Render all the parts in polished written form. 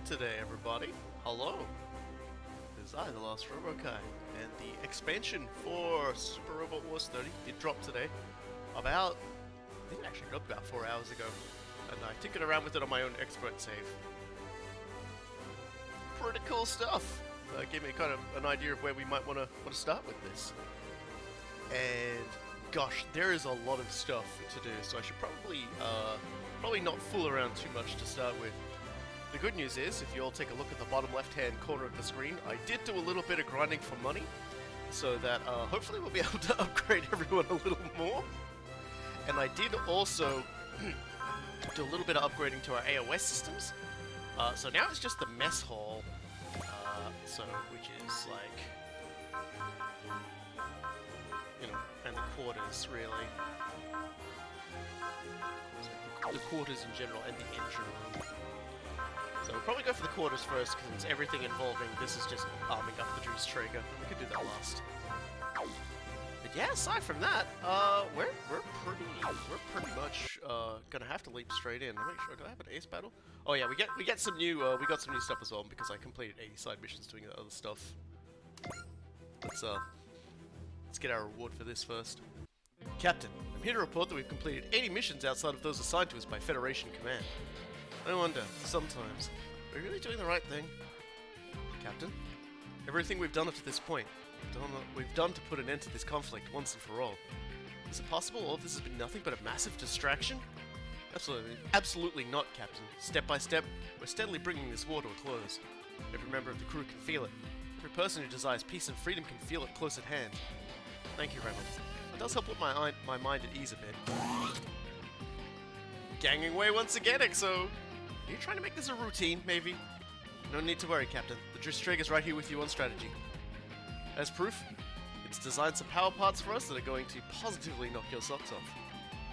today, everybody. Hello. This is I, the Last Robokai, and the expansion for Super Robot Wars 30 did drop today. I think it actually dropped about 4 hours ago, and I tinkered around with it on my own expert save. Pretty cool stuff. Gave me kind of an idea of where we might want to start with this. And gosh, there is a lot of stuff to do, so I should probably not fool around too much to start with. The good news is, if you all take a look at the bottom left-hand corner of the screen, I did do a little bit of grinding for money, so that hopefully we'll be able to upgrade everyone a little more. And I did also do a little bit of upgrading to our AOS systems. So now it's just the mess hall, which is like, you know, and the quarters really. So the quarters in general and the engine room. So we'll probably go for the quarters first, because everything involving this is just arming up the distortion. We could do that last. But yeah, aside from that, we're pretty much gonna have to leap straight in. Make sure, do I have an ace battle? Oh yeah, we got some new stuff as well, because I completed 80 side missions doing that other stuff. Let's get our reward for this first. Captain, I'm here to report that we've completed 80 missions outside of those assigned to us by Federation Command. I wonder, sometimes, are we really doing the right thing? Captain? Everything we've done up to this point, we've done to put an end to this conflict once and for all. Is it possible all of this has been nothing but a massive distraction? Absolutely not, Captain. Step by step, we're steadily bringing this war to a close. Every member of the crew can feel it. Every person who desires peace and freedom can feel it close at hand. Thank you, Reynolds. It does help put my mind at ease a bit. Ganging away once again, EXO! Are you trying to make this a routine, maybe? No need to worry, Captain. The Dristrig is right here with you on strategy. As proof, it's designed some power parts for us that are going to positively knock your socks off.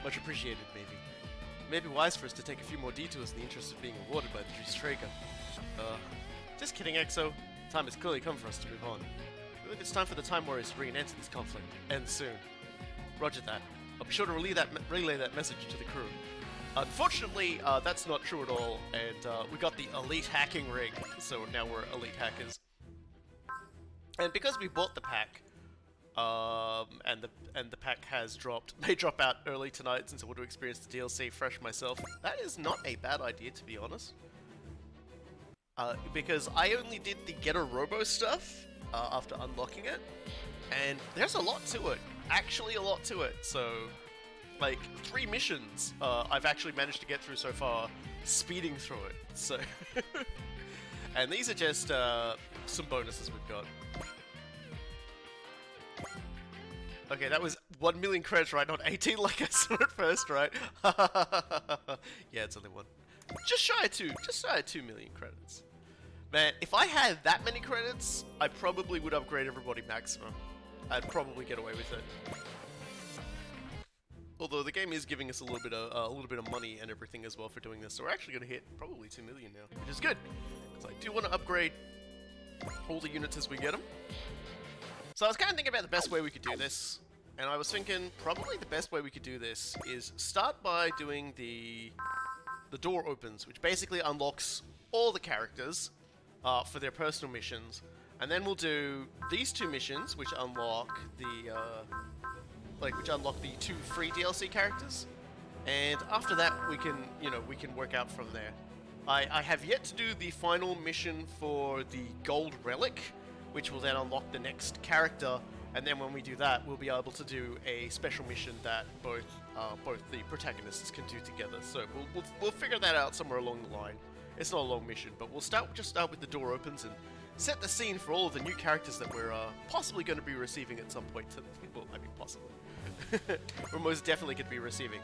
Much appreciated, maybe. It may be wise for us to take a few more detours in the interest of being rewarded by the Dristrig. Just kidding, EXO. Time has clearly come for us to move on. I believe it's time for the Time Warriors to bring an end to this conflict. End soon. Roger that. I'll be sure to relay that message to the crew. Unfortunately, that's not true at all, and we got the elite hacking rig, so now we're elite hackers. And because we bought the pack, and the pack may drop out early tonight since I want to experience the DLC fresh myself. That is not a bad idea, to be honest. Because I only did the Get a Robo stuff after unlocking it, and there's a lot to it. Actually, a lot to it. So, like 3 missions I've actually managed to get through so far, speeding through it. So, and these are just some bonuses we've got. Okay, that was 1 million credits, right? Not 18 like I saw at first, right? Yeah, it's only 1. Just shy of 2 million credits. Man, if I had that many credits, I probably would upgrade everybody maximum. I'd probably get away with it. Although the game is giving us a little bit of money and everything as well for doing this, so we're actually going to hit probably 2 million now, which is good, because I do want to upgrade all the units as we get them. So I was kind of thinking about the best way we could do this, and I was thinking probably the best way we could do this is start by doing the door opens, which basically unlocks all the characters for their personal missions, and then we'll do these 2 missions, which unlock the the 2 free DLC characters, and after that we can work out from there. I have yet to do the final mission for the gold relic, which will then unlock the next character, and then when we do that, we'll be able to do a special mission that both the protagonists can do together. So we'll figure that out somewhere along the line. It's not a long mission, but we'll just start with the door opens and set the scene for all of the new characters that we're possibly going to be receiving at some point. Well, I mean, possibly. We're most definitely going to be receiving.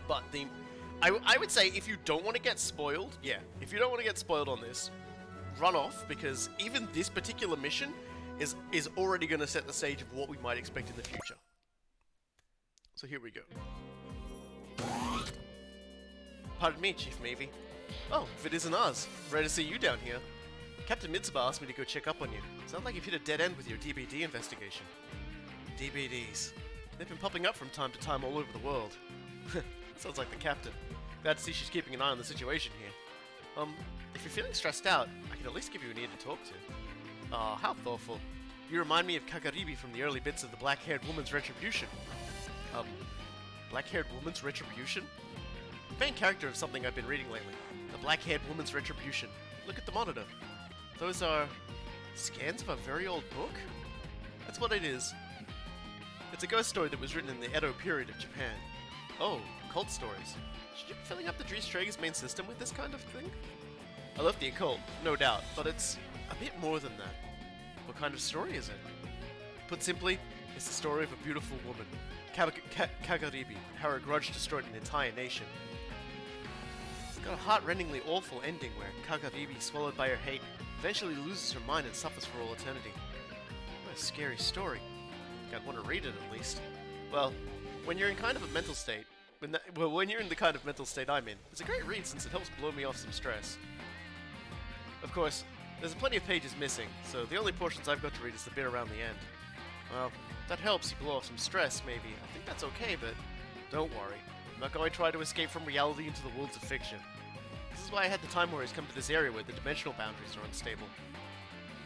But I would say if you don't want to get spoiled, if you don't want to get spoiled on this, run off, because even this particular mission is already going to set the stage of what we might expect in the future. So here we go. Pardon me, Chief Mavie. Oh, if it isn't us. Rare to see you down here. Captain Mitsuba asked me to go check up on you. Sounds like you've hit a dead end with your DBD investigation. DBDs. They've been popping up from time to time all over the world. That sounds like the captain. Glad to see she's keeping an eye on the situation here. If you're feeling stressed out, I can at least give you an ear to talk to. Ah, how thoughtful. You remind me of Kagaribi from the early bits of the Black-Haired Woman's Retribution. Black-Haired Woman's Retribution? Main character of something I've been reading lately. The Black-Haired Woman's Retribution. Look at the monitor. Those are scans of a very old book? That's what it is. It's a ghost story that was written in the Edo period of Japan. Oh, cult stories. Should you be filling up the Dries Traeger's main system with this kind of thing? I love the occult, no doubt, but it's a bit more than that. What kind of story is it? Put simply, it's the story of a beautiful woman, Kagaribi, and how her grudge destroyed an entire nation. It's got a heart-rendingly awful ending where Kagaribi, swallowed by her hate, eventually loses her mind and suffers for all eternity. What a scary story. I'd want to read it at least. Well, when you're in kind of a mental state, when you're in the kind of mental state I'm in, it's a great read since it helps blow me off some stress. Of course, there's plenty of pages missing, so the only portions I've got to read is the bit around the end. Well, if that helps you blow off some stress, maybe. I think that's okay, but don't worry. I'm not going to try to escape from reality into the worlds of fiction. This is why I had the Time Warriors come to this area where the dimensional boundaries are unstable.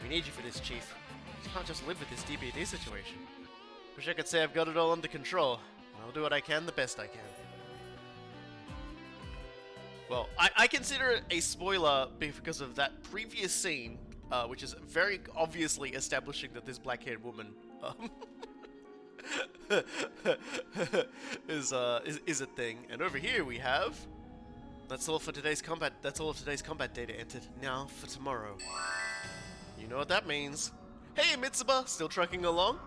We need you for this, Chief. You can't just live with this DBD situation. Wish I could say I've got it all under control. I'll do what I can the best I can. Well, I consider it a spoiler because of that previous scene, which is very obviously establishing that this black-haired woman is a thing. And over here we have. That's all for today's combat. That's all of today's combat data entered. Now for tomorrow. You know what that means. Hey, Mitsuba, still trucking along?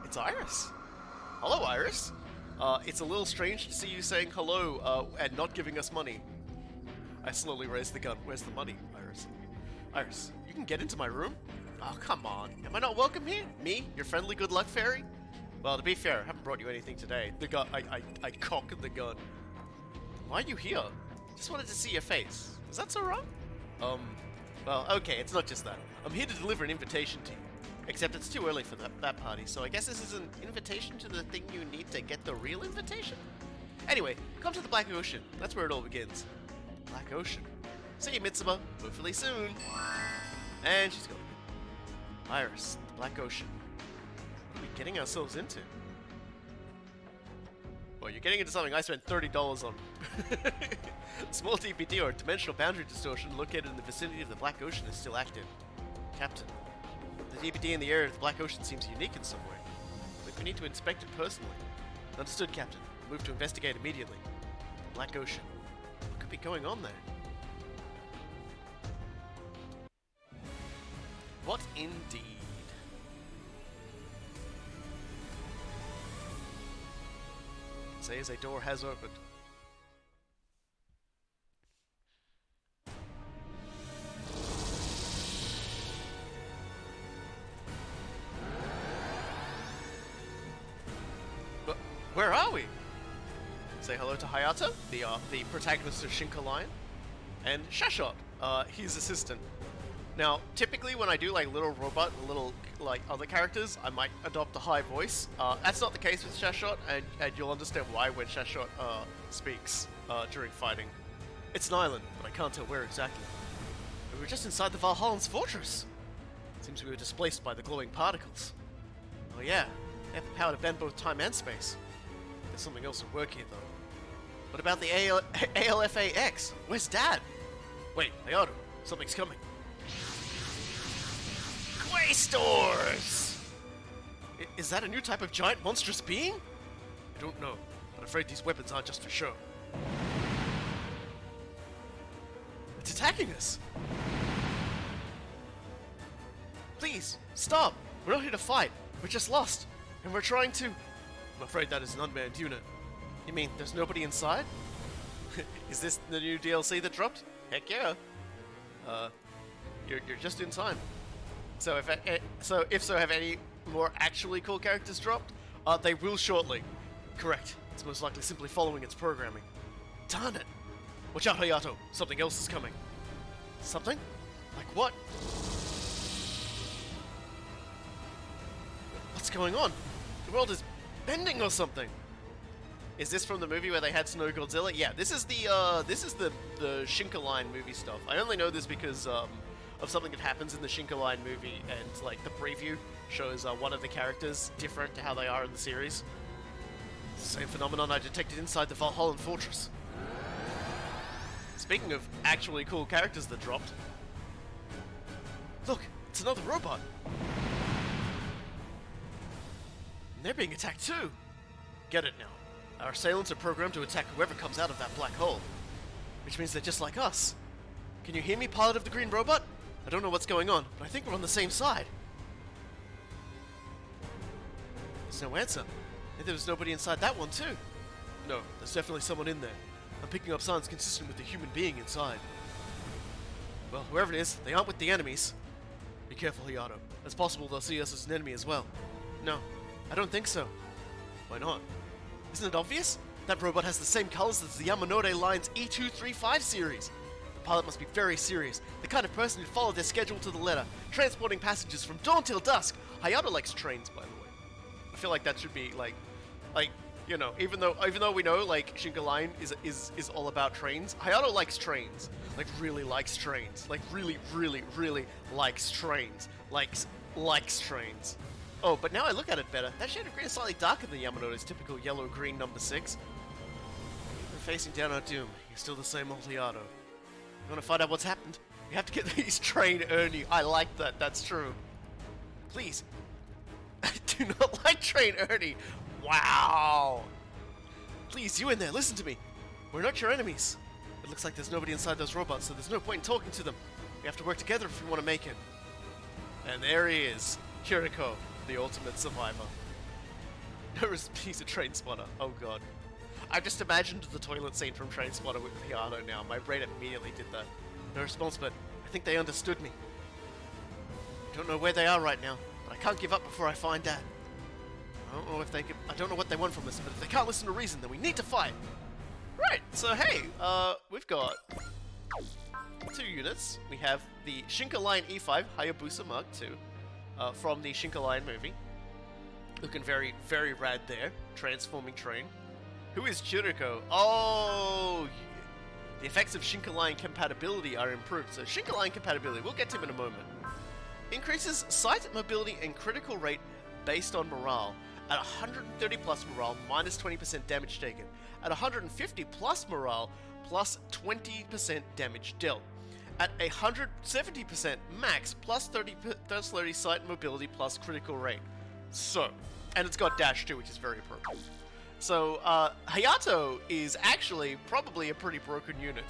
It's Iris. Hello, Iris. It's a little strange to see you saying hello, and not giving us money. I slowly raise the gun. Where's the money, Iris? Iris, you can get into my room? Oh, come on. Am I not welcome here? Me? Your friendly good luck fairy? Well, to be fair, I haven't brought you anything today. The gun, I cocked the gun. Why are you here? Just wanted to see your face. Is that so wrong? Well, okay, it's not just that. I'm here to deliver an invitation to you. Except it's too early for that party, so I guess this is an invitation to the thing you need to get the real invitation? Anyway, come to the Black Ocean. That's where it all begins. Black Ocean. See you, Mitsuba. Hopefully soon. And she's gone. Iris, the Black Ocean. What are we getting ourselves into? Well, you're getting into something I spent $30 on. Small DPD or dimensional boundary distortion located in the vicinity of the Black Ocean is still active. Captain. The DPD in the area of the Black Ocean seems unique in some way. I think we need to inspect it personally. Understood, Captain. We'll move to investigate immediately. The Black Ocean. What could be going on there? What indeed? Say as a door has opened. Where are we? Say hello to Hayato, the protagonist of Shinka Lion, and Shashot, his assistant. Now, typically when I do like little robot, little like other characters, I might adopt a high voice. That's not the case with Shashot, and you'll understand why when Shashot speaks during fighting. It's an island, but I can't tell where exactly. We were just inside the Valhallan's fortress. Seems we were displaced by the glowing particles. Oh yeah, they have the power to bend both time and space. There's something else at work here, though. What about the ALFAX? Where's Dad? Wait, Hayato, something's coming. Quaestors! Is that a new type of giant monstrous being? I don't know, but I'm afraid these weapons aren't just for show. It's attacking us! Please, stop! We're not here to fight. We're just lost, and we're trying to... I'm afraid that is an unmanned unit. You mean there's nobody inside? Is this the new DLC that dropped? Heck yeah. You're just in time. So if so, have any more actually cool characters dropped? They will shortly. Correct. It's most likely simply following its programming. Darn it! Watch out, Hayato. Something else is coming. Something? Like what? What's going on? The world is bending or something. Is this from the movie where they had Snow Godzilla? Yeah, this is the Shinka Line movie stuff. I only know this because of something that happens in the Shinka Line movie, and like the preview shows one of the characters different to how they are in the series. Same phenomenon I detected inside the Valhallan Fortress. Speaking of actually cool characters that dropped, look, it's another robot. And they're being attacked too. Get it now. Our assailants are programmed to attack whoever comes out of that black hole. Which means they're just like us. Can you hear me, pilot of the green robot? I don't know what's going on, but I think we're on the same side. There's no answer. And there was nobody inside that one too. No, there's definitely someone in there. I'm picking up sounds consistent with the human being inside. Well, whoever it is, they aren't with the enemies. Be careful, Hayato. It's possible they'll see us as an enemy as well. No, I don't think so. Why not? Isn't it obvious? That robot has the same colors as the Yamanore Line's E235 series. The pilot must be very serious, the kind of person who'd follow their schedule to the letter, transporting passengers from dawn till dusk. Hayato likes trains, by the way. I feel like that should be like, you know, even though we know like Shinka Line is all about trains, Hayato likes trains. Like really likes trains. Like really likes trains. Likes trains. Oh, but now I look at it better. That shade of green is slightly darker than Yamanote's typical yellow-green number 6. We're facing down our doom. You're still the same old Hayato. You want to find out what's happened? We have to get these train Ernie. I like that. That's true. Please. I do not like train Ernie. Wow. Please, you in there, listen to me. We're not your enemies. It looks like there's nobody inside those robots, so there's no point in talking to them. We have to work together if we want to make it. And there he is. Kiriko, the ultimate survivor. There's a piece of Train Spotter. Oh god. I've just imagined the toilet scene from Train Spotter with Hayato now. My brain immediately did that. No response, but I think they understood me. I don't know where they are right now, but I can't give up before I find out. I don't know what they want from us, but if they can't listen to reason, then we need to fight. Right, so hey, we've got 2 units. We have the Shinka Line E5 Hayabusa Mark II from the Shinka Line movie. Looking very rad there. Transforming train. Who is Chiriko? Oh, the effects of Shinka Line compatibility are improved. So Shinka Line compatibility, we'll get to him in a moment. Increases sight, mobility, and critical rate based on morale. At 130 plus morale, minus 20% damage taken. At 150 plus morale, plus 20% damage dealt. At 170% max, plus 30 sight, mobility, plus critical rate. So, and it's got dash too, which is very appropriate. So, Hayato is actually probably a pretty broken unit.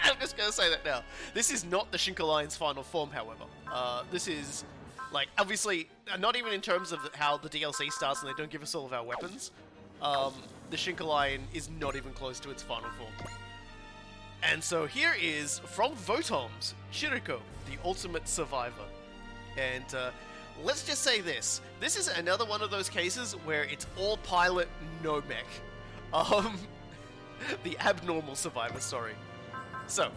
I'm just gonna say that now. This is not the Shinka Line's final form, however. This is, like, obviously, not even in terms of how the DLC starts and they don't give us all of our weapons. The Shinka Line is not even close to its final form. And so here is, from Votoms, Chiriko, the ultimate survivor. And, let's just say this. This is another one of those cases where it's all pilot, no mech. The abnormal survivor, sorry. So,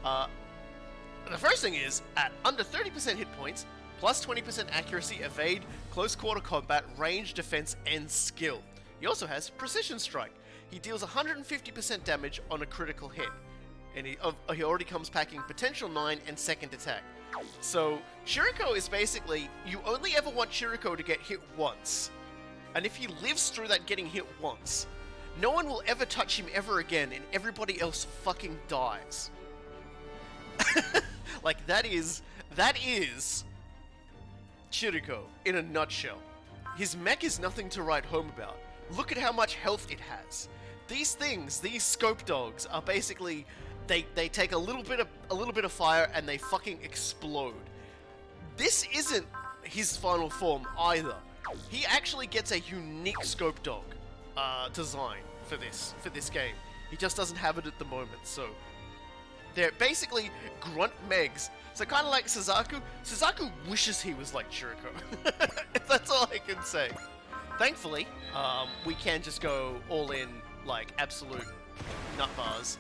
the first thing is, at under 30% hit points, plus 20% accuracy, evade, close quarter combat, range, defense, and skill. He also has Precision Strike. He deals 150% damage on a critical hit. And he already comes packing Potential 9 and Second Attack. So, Chiriko is basically, you only ever want Chiriko to get hit once. And if he lives through that getting hit once, no one will ever touch him ever again and everybody else fucking dies. Like, that is Chiriko in a nutshell. His mech is nothing to write home about. Look at how much health it has. These things, these scope dogs, are basically, they take a little bit of fire and they fucking explode. This isn't his final form either. He actually gets a unique scope dog design for this game. He just doesn't have it at the moment. So they're basically grunt megs. So kind of like Suzaku. Suzaku wishes he was like Chiriko. That's all I can say. Thankfully, we can just go all in, like, absolute nut bars,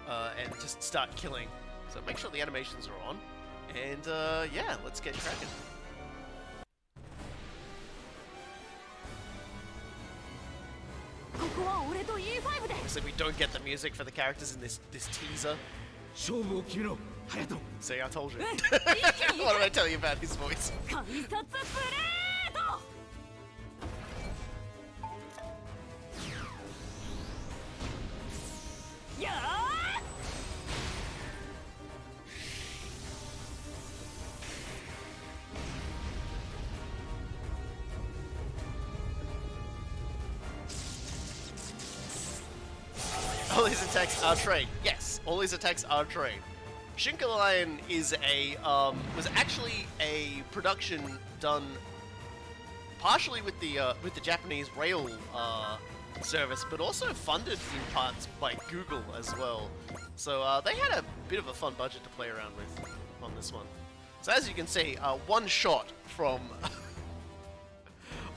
and just start killing. So make sure the animations are on, and yeah, let's get cracking. obviously we don't get the music for the characters in this teaser. 勝負を決めろ隼人 See, I told you. What did I tell you about his voice? 改札プレード やー All his attacks are trained. Yes, all his attacks are trained. Shinkalion is was actually a production done partially with the Japanese rail service, but also funded in parts by Google as well. So they had a bit of a fun budget to play around with on this one. So as you can see, one shot from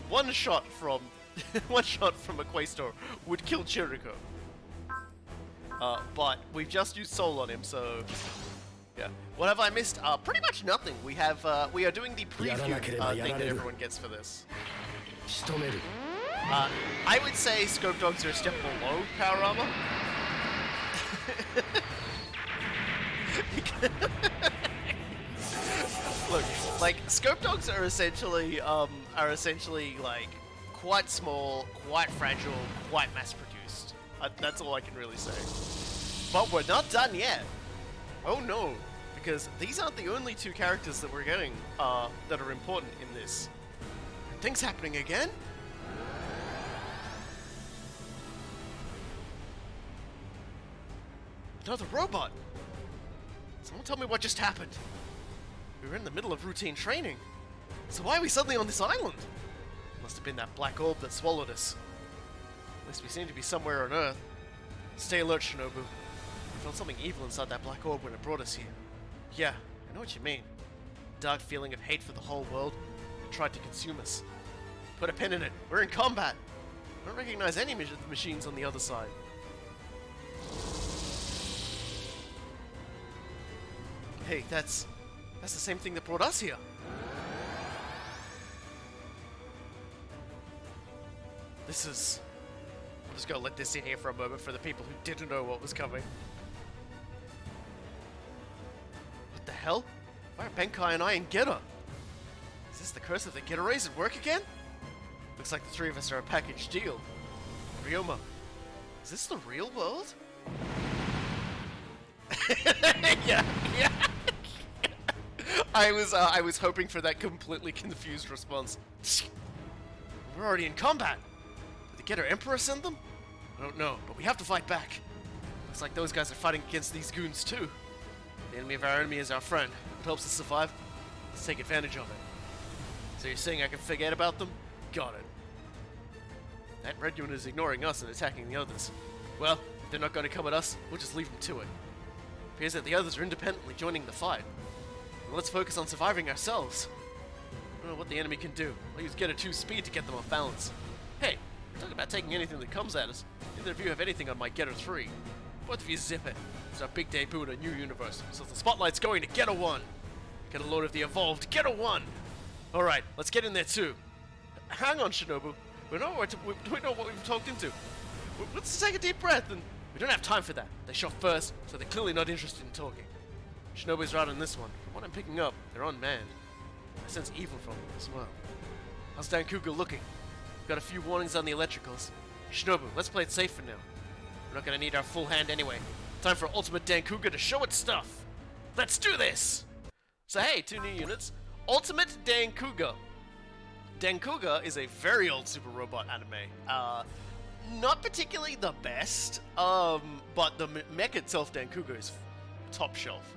one shot from a Quaestor would kill Chiriko. But we've just used Soul on him, so yeah. What have I missed? Pretty much nothing. We are doing the preview thing that everyone gets for this. 仕留める I would say Scope Dogs are a step below Power Armor. Look, like Scope Dogs are essentially like quite small, quite fragile, quite mass-produced. That's all I can really say. But we're not done yet. Oh no, because these aren't the only two characters that we're getting that are important in this. Things happening again? Another robot! Someone tell me what just happened. We were in the middle of routine training. So why are we suddenly on this island? Must have been that black orb that swallowed us. At least we seem to be somewhere on Earth. Stay alert, Shinobu. I felt something evil inside that black orb when it brought us here. Yeah, I know what you mean. A dark feeling of hate for the whole world. It tried to consume us. Put a pin in it. We're in combat. I don't recognize any machines on the other side. Hey, that's the same thing that brought us here. This is... I'm just gonna let this sit here for a moment for the people who didn't know what was coming. What the hell? Why are Benkai and I in Getter? Is this the curse of the Getter race at work again? Looks like the three of us are a package deal. Ryoma, is this the real world? yeah. I was hoping for that completely confused response. We're already in combat. Did the Getter Emperor send them? I don't know, but we have to fight back. Looks like those guys are fighting against these goons too. The enemy of our enemy is our friend. What helps us survive? Let's take advantage of it. So you're saying I can forget about them? Got it. That red unit is ignoring us and attacking the others. Well, if they're not going to come at us, we'll just leave them to it. Appears that the others are independently joining the fight. Well, let's focus on surviving ourselves. I don't know what the enemy can do. I'll use Getter 2 speed to get them off balance. Hey, talk about taking anything that comes at us. Neither of you have anything on my Getter 3. Both of you zip it. It's our big debut in a new universe, so the spotlight's going to Getter 1. Get a load of the evolved Getter 1. Alright, let's get in there too. Hang on, Shinobu. We know what we've talked into. Let's take a deep breath, and we don't have time for that. They shot first, so they're clearly not interested in talking. Shinobu's right on this one. From what I'm picking up, they're unmanned. I sense evil from them as well. How's Dancougar looking? Got a few warnings on the electricals. Shinobu, let's play it safe for now. We're not gonna need our full hand anyway. Time for Ultimate Dancougar to show its stuff. Let's do this! So hey, two new units. Ultimate Dancougar. Dancougar is a very old Super Robot anime. Not particularly the best, but the mech itself, Dancougar, is top shelf.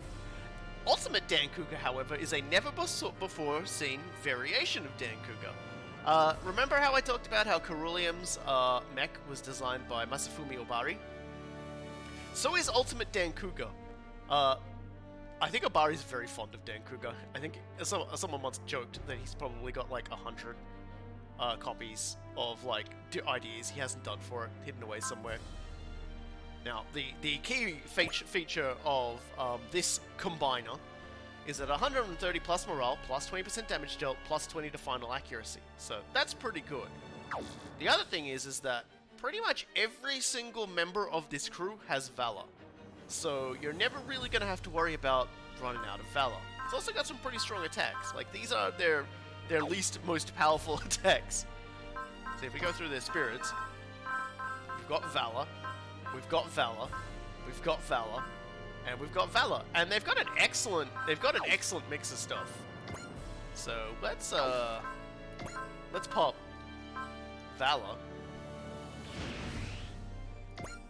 Ultimate Dancougar, however, is a never-before seen variation of Dancougar. Remember how I talked about how Ceruleum's mech was designed by Masafumi Obari? So is Ultimate Dancougar. I think Obari's very fond of Dancougar. I think someone once joked that he's probably got like 100 copies of like ideas he hasn't done for it, hidden away somewhere. Now, the key feature of this combiner is at 130 plus morale, plus 20% damage dealt, plus 20 to final accuracy. So that's pretty good. The other thing is that pretty much every single member of this crew has Valor. So you're never really going to have to worry about running out of Valor. It's also got some pretty strong attacks. Like, these are their least most powerful attacks. So if we go through their spirits, we've got Valor, we've got Valor, we've got Valor, and we've got Valor. And they've got an excellent mix of stuff. So let's pop Valor.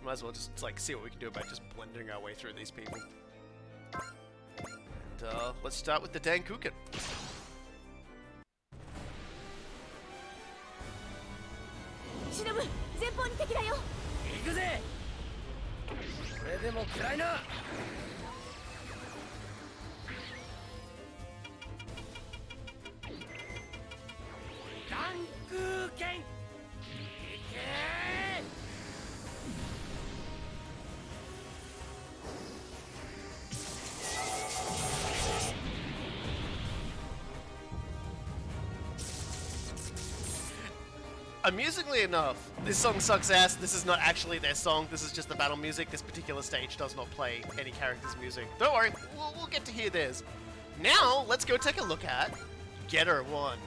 Might as well just like see what we can do about just blending our way through these people. And let's start with the Dancougar. 忍前方に敵だよ。行くぜ。これでも食らいな。ダンクー剣。行け。Amusingly enough, this song sucks ass. This is not actually their song. This is just the battle music. This particular stage does not play any character's music. Don't worry, we'll get to hear theirs. Now, let's go take a look at Getter 1.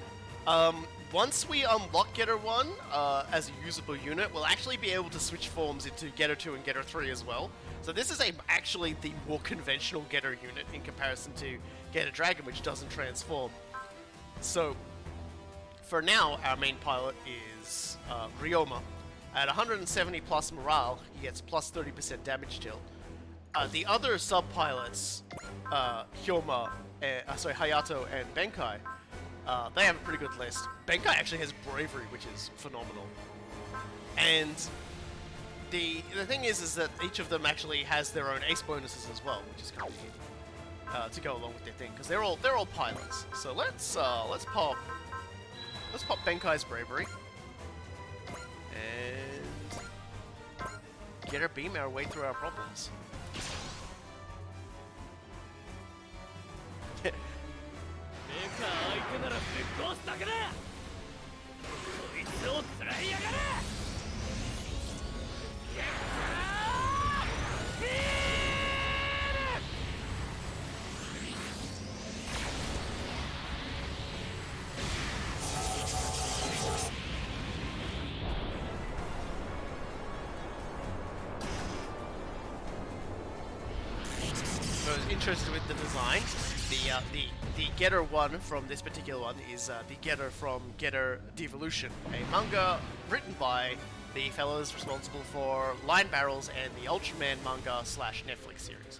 Once we unlock Getter 1 as a usable unit, we'll actually be able to switch forms into Getter 2 and Getter 3 as well. So this is actually the more conventional Getter unit in comparison to Getter Dragon, which doesn't transform. So, for now, our main pilot is Ryoma. At 170 plus morale, he gets plus 30% damage deal. The other sub-pilots, Hayato and Benkai, they have a pretty good list. Benkai actually has bravery, which is phenomenal. And the thing is that each of them actually has their own ace bonuses as well, which is kind of neat to go along with their thing, because they're all pilots. So let's pop Benkai's bravery and get her beam our way through our problems. 相手ならぶっ壊すだけだ。こいつをつらいやがれ。I was interested with the design. The Getter 1 from this particular one is the Getter from Getter Devolution, a manga written by the fellows responsible for Line Barrels and the Ultraman manga / Netflix series.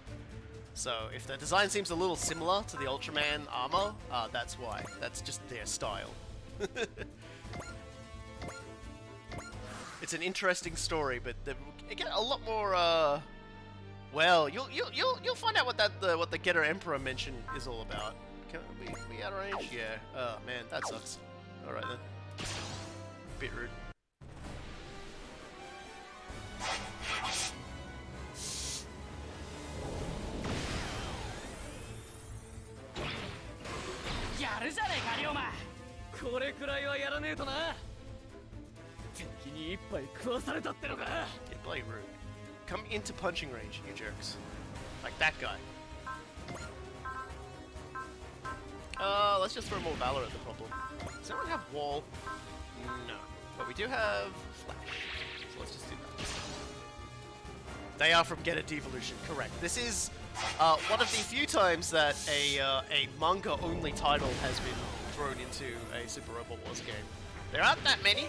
So if the design seems a little similar to the Ultraman armor, that's why. That's just their style. It's an interesting story, but again, a lot more. Well, you'll find out what the Getter Emperor mention is all about. Can we out of range? Yeah. Oh man, that sucks. All right then. Bit rude. Get bloody rude. Come into punching range, you jerks. Like that guy. Let's just throw more Valor at the problem. Does anyone have Wall? No. But we do have Flash. So let's just do that. They are from Getter Devolution, correct. This is one of the few times that a manga-only title has been thrown into a Super Robot Wars game. There aren't that many.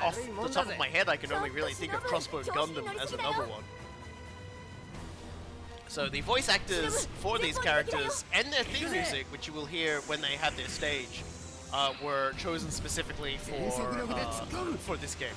Off the top of my head, I can only really think of Crossbone Gundam as another one. So the voice actors for these characters and their theme music, which you will hear when they have their stage, were chosen specifically for this game.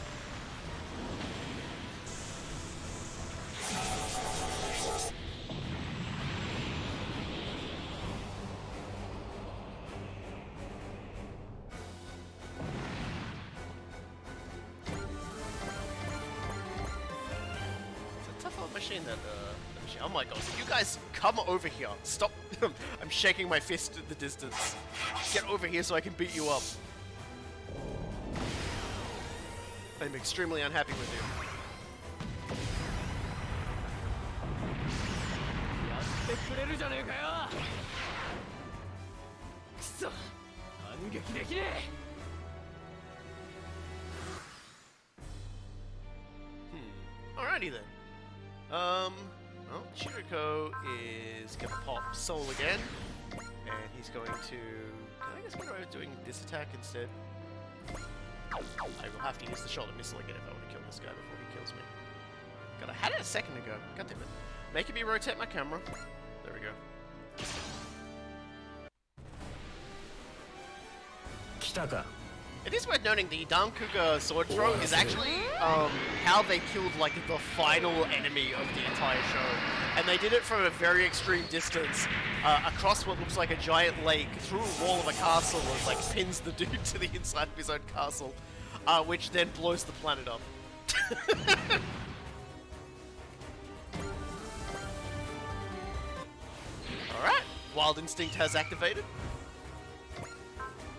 Machine that machine. Oh my god, you guys come over here. Stop. I'm shaking my fist at the distance. Get over here so I can beat you up. I'm extremely unhappy with you. やってくれるじゃねえかよ。くそ、反撃できねえ。 Alrighty then. Well, Chiriko is gonna pop Soul again, and he's going to. Can I just get away with doing this attack instead? I will have to use the shoulder missile again if I want to kill this guy before he kills me. God, I had it a second ago. God damn it. Making me rotate my camera. There we go. 来たか。 It is worth noting the Dancougar sword throw is actually how they killed like the final enemy of the entire show, and they did it from a very extreme distance across what looks like a giant lake through a wall of a castle and like pins the dude to the inside of his own castle, which then blows the planet up. All right, Wild Instinct has activated.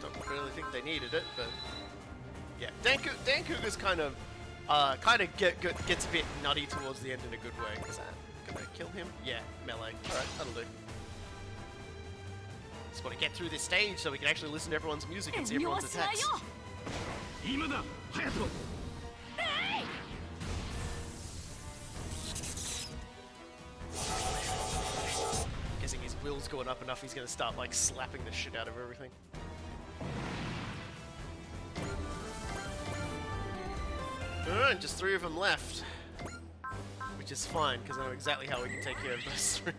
Don't really think they needed it, but yeah, Dancougar's kind of gets a bit nutty towards the end in a good way. Is that gonna kill him? Yeah, melee. All right, that'll do. Just want to get through this stage so we can actually listen to everyone's music and see everyone's attacks. 今だ、隼人。 Guessing his will's going up enough, he's gonna start like slapping the shit out of everything. Alright, just 3 of them left. Which is fine, because I know exactly how we can take care of those 3.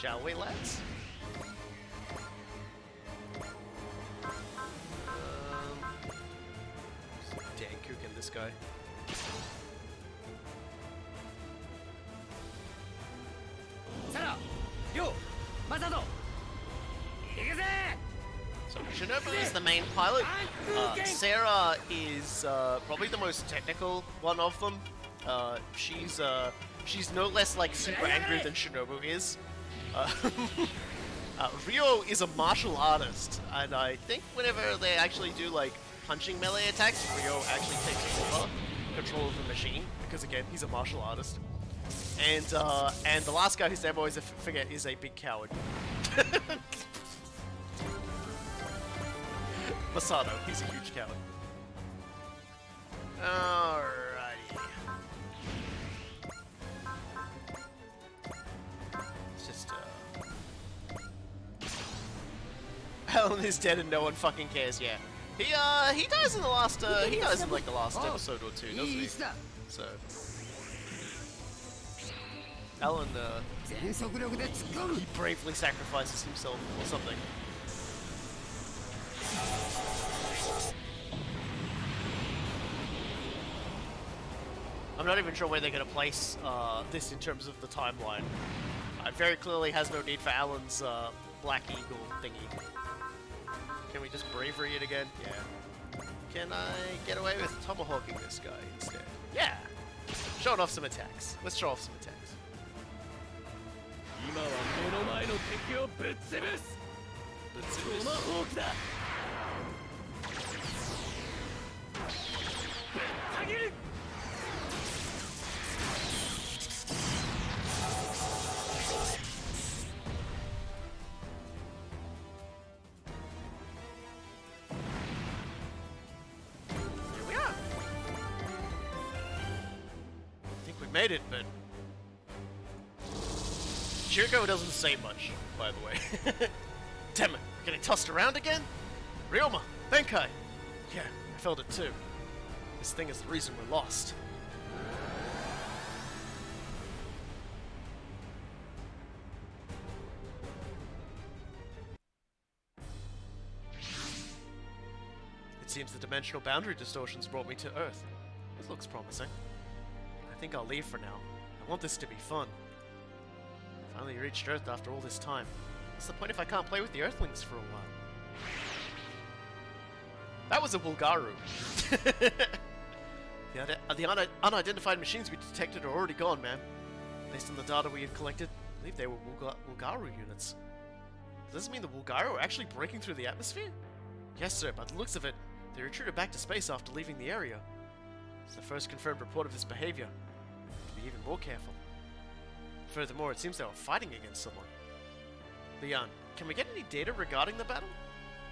Shall we, lads? Dancougar and this guy. Sarah, Yo, Masato. 行くぜ。 So Shinobu is the main pilot. Sarah is probably the most technical one of them. She's no less like super angry than Shinobu is. Ryo is a martial artist, and I think whenever they actually do like punching melee attacks, Ryo actually takes over control of the machine because again he's a martial artist. And the last guy whose name I always forget is a big coward. Masato, he's a huge coward. Alrighty. It's just, Alan is dead and no one fucking cares, yeah. He dies in the last, he dies in like the last episode or two, doesn't he? So... Alan, he bravely sacrifices himself or something. I'm not even sure where they're going to place this in terms of the timeline. It very clearly has no need for Alan's Black Eagle thingy. Can we just bravery it again? Yeah. Can I get away with tomahawking this guy instead? Yeah! Showing off some attacks. Let's show off some attacks. 今は目の前の敵をぶっ潰す。トマホークだ。ぶった切る。 Here we are. I think we made it, but Chiriko doesn't say much, by the way. Damn it, we're getting tossed around again? Ryoma, Benkai! Yeah, I felt it too. This thing is the reason we're lost. It seems the dimensional boundary distortions brought me to Earth. This looks promising. I think I'll leave for now. I want this to be fun. Finally reached Earth after all this time. What's the point if I can't play with the Earthlings for a while? That was a Wulgaru. The unidentified machines we detected are already gone, man. Based on the data we have collected, I believe they were Wulgaru units. Does this mean the Wulgaru are actually breaking through the atmosphere? Yes, sir. By the looks of it, They retreated back to space after leaving the area. It's the first confirmed report of this behavior. To be even more careful. Furthermore, it seems they were fighting against someone. Leon, can we get any data regarding the battle?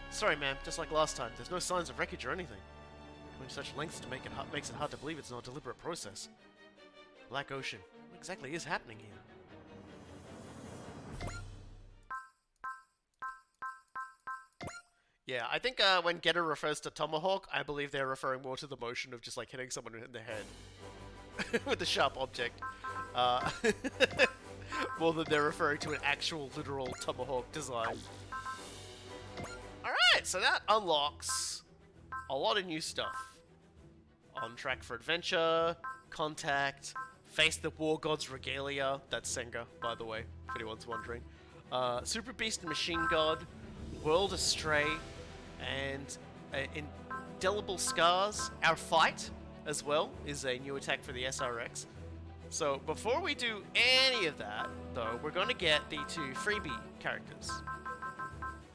Sorry, ma'am. Just like last time, there's no signs of wreckage or anything. Going to such lengths to make it makes it hard to believe it's not a deliberate process. Black Ocean. What exactly is happening here? Yeah, I think when Getter refers to Tomahawk, I believe they're referring more to the motion of just like hitting someone in the head with a sharp object. More than they're referring to an actual literal Tomahawk design. Alright, so that unlocks a lot of new stuff. On track for adventure, contact, face the war god's regalia. That's Senga, by the way, if anyone's wondering. Super Beast and Machine God, World Astray, and Indelible Scars. Our Fight, as well, is a new attack for the SRX. So, before we do any of that, though, we're going to get the two freebie characters.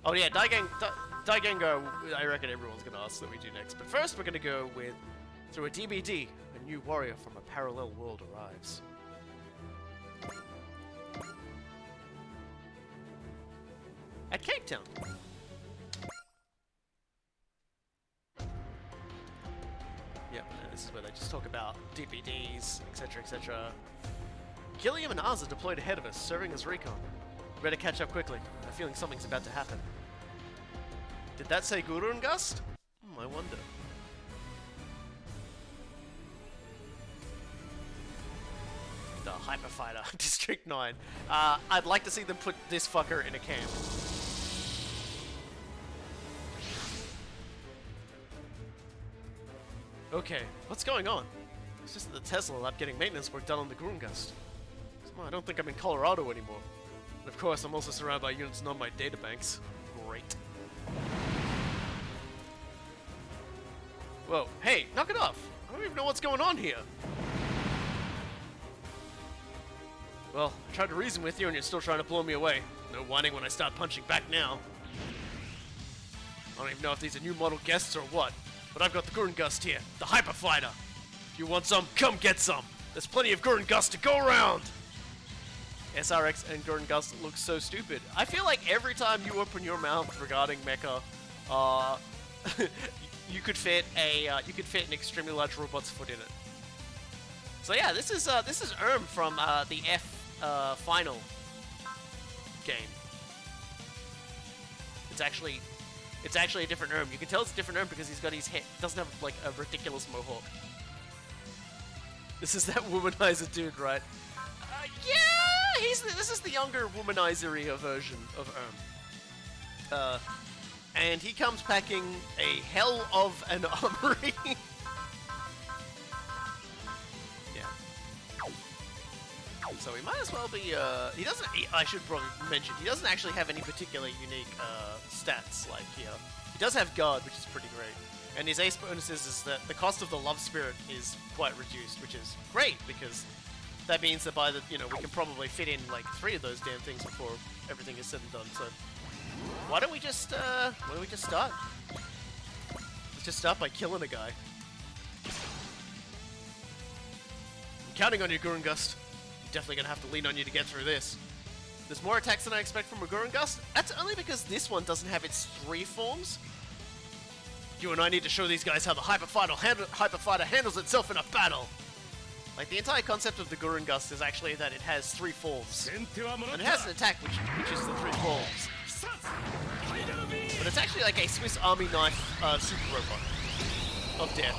Oh yeah, Dancougar, I reckon everyone's going to ask that we do next. But first, we're going to go with, through a DBD, a new warrior from a parallel world arrives. At Cape Town. Yep, and this is where they just talk about DVDs, etc, etc. Gilliam and Oz are deployed ahead of us, serving as recon. We better catch up quickly. I'm feeling something's about to happen. Did that say Gurun Gust? I wonder. The Hyper Fighter, District 9. I'd like to see them put this fucker in a camp. Okay, what's going on? It's just that the Tesla lab getting maintenance work done on the Gurungust. Somehow I don't think I'm in Colorado anymore. And of course, I'm also surrounded by units not my databanks. Great. Whoa, hey, knock it off! I don't even know what's going on here. Well, I tried to reason with you and you're still trying to blow me away. No whining when I start punching back now. I don't even know if these are new model guests or what. But I've got the Gurungust here, the Hyper Fighter. If you want some, come get some. There's plenty of Gurungust to go around. SRX and Gurungust look so stupid. I feel like every time you open your mouth regarding Mecha, you could fit an extremely large robot's foot in it. So yeah, this is from the F final game. It's actually a different Erm. You can tell it's a different Erm because he's got his head. Doesn't have like a ridiculous mohawk. This is that womanizer dude, right? Yeah, this is the younger womanizer-y version of Erm. And he comes packing a hell of an armory. So he might as well be, he doesn't, I should probably mention, he doesn't actually have any particular unique stats like here. He does have guard, which is pretty great. And his ace bonuses is that the cost of the love spirit is quite reduced, which is great because that means that by the, we can probably fit in like 3 of those damn things before everything is said and done. So why don't we just start? Let's just start by killing a guy. I'm counting on you, Gurungust. Definitely gonna have to lean on you to get through this. There's more attacks than I expect from a Gurungust. That's only because this one doesn't have its 3 forms. You and I need to show these guys how the Hyper Fighter handles itself in a battle. Like, the entire concept of the Gurungust is actually that it has 3 forms. And it has an attack which is the 3 forms. But it's actually like a Swiss Army knife super robot of death.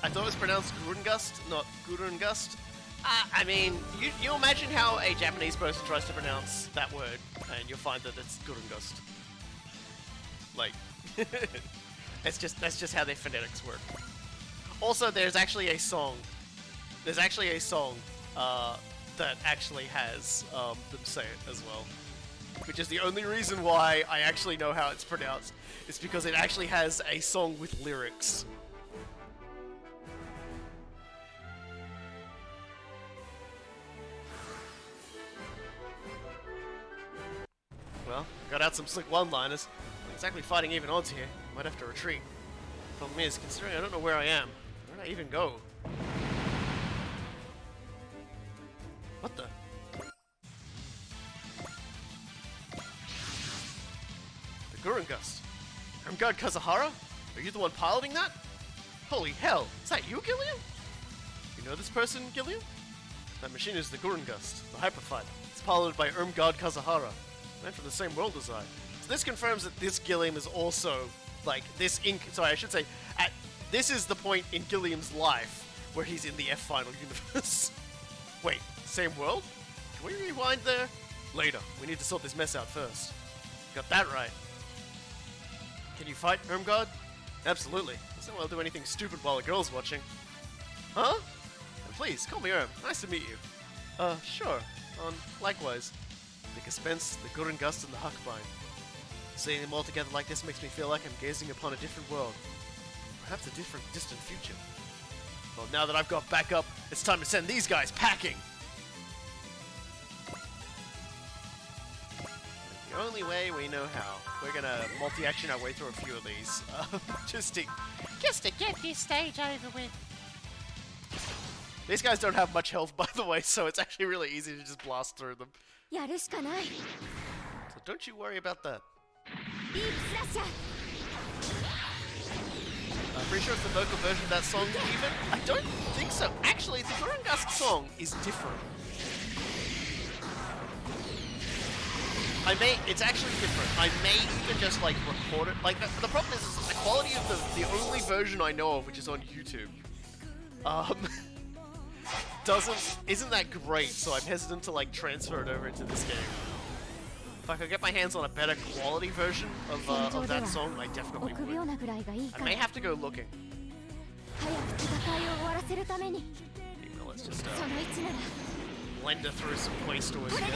I thought it was pronounced Gurungust, not Gurungust. I mean, you imagine how a Japanese person tries to pronounce that word, and you'll find that it's Gurungust. Like, that's just how their phonetics work. Also, there's actually a song. That actually has them say it as well. which is the only reason why I actually know how it's pronounced. It's because it actually has a song with lyrics. Well, got out some slick one-liners. Not exactly fighting even odds here. Might have to retreat. Problem is, considering I don't know where I am, where would I even go? What the? The Gurungust. Ermgard Kazuhara? Are you the one piloting that? Holy hell, is that you, Gilliam? You know this person, Gilliam? That machine is the Gurungust, the hyperfighter. It's piloted by Ermgard Kazuhara. Man from the same world as I. So this confirms that this Gilliam is also, like, sorry, I should say, this is the point in Gilliam's life where he's in the F-Final universe. Wait, same world? Can we rewind there? Later. We need to sort this mess out first. Got that right. Can you fight, Ermgard? Absolutely. Let's not well do anything stupid while a girl's watching. Huh? And please, call me Erm. Nice to meet you. Sure. Likewise. The Gespenst, the Gurungust, and the Huckbein. Seeing them all together like this makes me feel like I'm gazing upon a different world. Perhaps a different, distant future. Well, now that I've got back up, it's time to send these guys packing! The only way we know how. We're gonna multi-action our way through a few of these. Just to get this stage over with. These guys don't have much health, by the way, so it's actually really easy to just blast through them. やるしかない So don't you worry about that. ディープスラッシャー I'm pretty sure it's the vocal version of that song even. I don't think so. Actually, the Gurungust song is different. It's actually different. I may even just like record it. Like the problem is the quality of the only version I know of, which is on YouTube, isn't that great. So I'm hesitant to like transfer it over into this game. If I could get my hands on a better quality version of that song, I definitely would. I may have to go looking. 早く戦いを終わらせるために Maybe let's just その位置なら blender through some play stores これで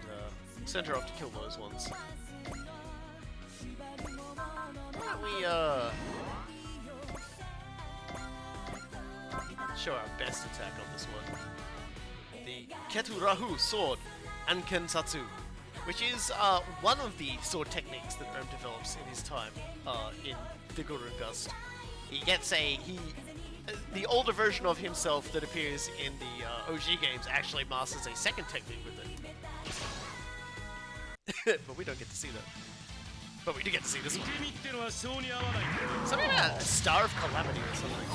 here. Send her off to kill those ones. Why don't we, show our best attack on this one. The Keturahu sword, Ankensatsu, which is, one of the sword techniques that Erm develops in his time, in the Gurungust. He gets the older version of himself that appears in the, OG games actually masters a second technique with it. But we don't get to see that. But we do get to see this one. Something about a Star of Calamity or something.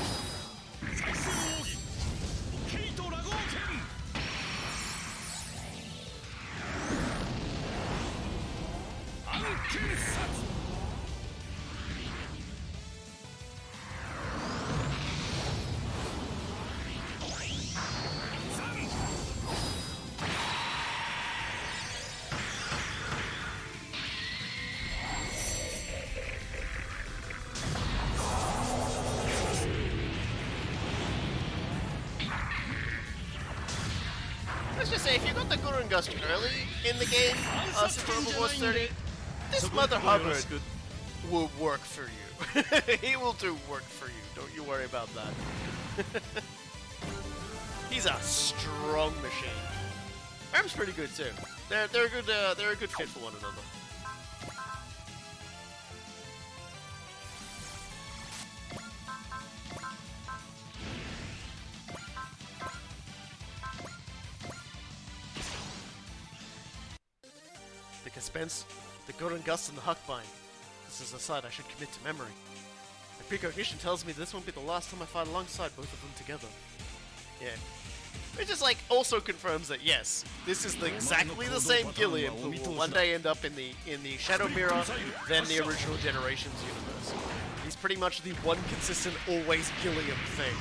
Let's just say, if you got the Gurungust early in the game, Super Rumble Wars 30, this Mother Hubbard will work for you. He will do work for you. Don't you worry about that. He's a strong machine. Erm's pretty good too. They're a good fit for one another. The Gespenst, the Gurungust, and the Huckbein. This is a sight I should commit to memory. My precognition tells me this won't be the last time I fight alongside both of them together. Yeah. It just like also confirms that yes, this is exactly the same Gilliam who will one day end up in the Shadow Mirror, then the original Generations universe. He's pretty much the one consistent, always Gilliam thing.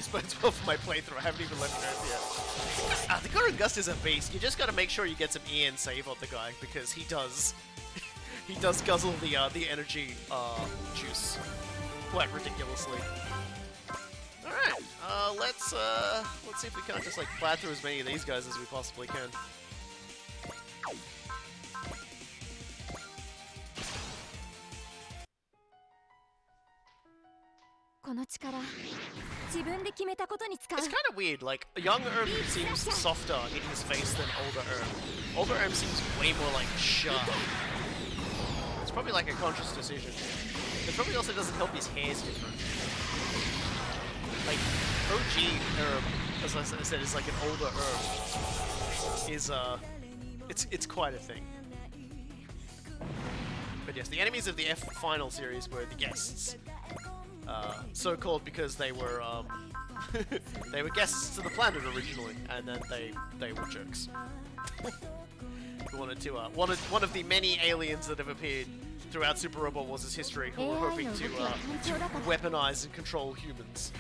This bodes well for my playthrough. I haven't even left Earth yet. The Gurren Gust is a beast. You just gotta make sure you get some EN save on the guy, because he does... he does guzzle the energy juice quite ridiculously. Alright, let's see if we can't just like plow through as many of these guys as we possibly can. この力自分で決めたことに使う It's kind of weird, like, young Erm seems softer in his face than older Erm. Older Erm seems way more, like, sharp. It's probably, like, a conscious decision. It probably also doesn't help his hair's different. Like, OG Erm, as I said, is like an older Erm. Is, it's quite a thing. But yes, the enemies of the F Final series were the guests. So called because they were they were guests to the planet originally, and then they were jerks. We wanted to one of the many aliens that have appeared throughout Super Robot Wars' history who were hoping to weaponize and control humans.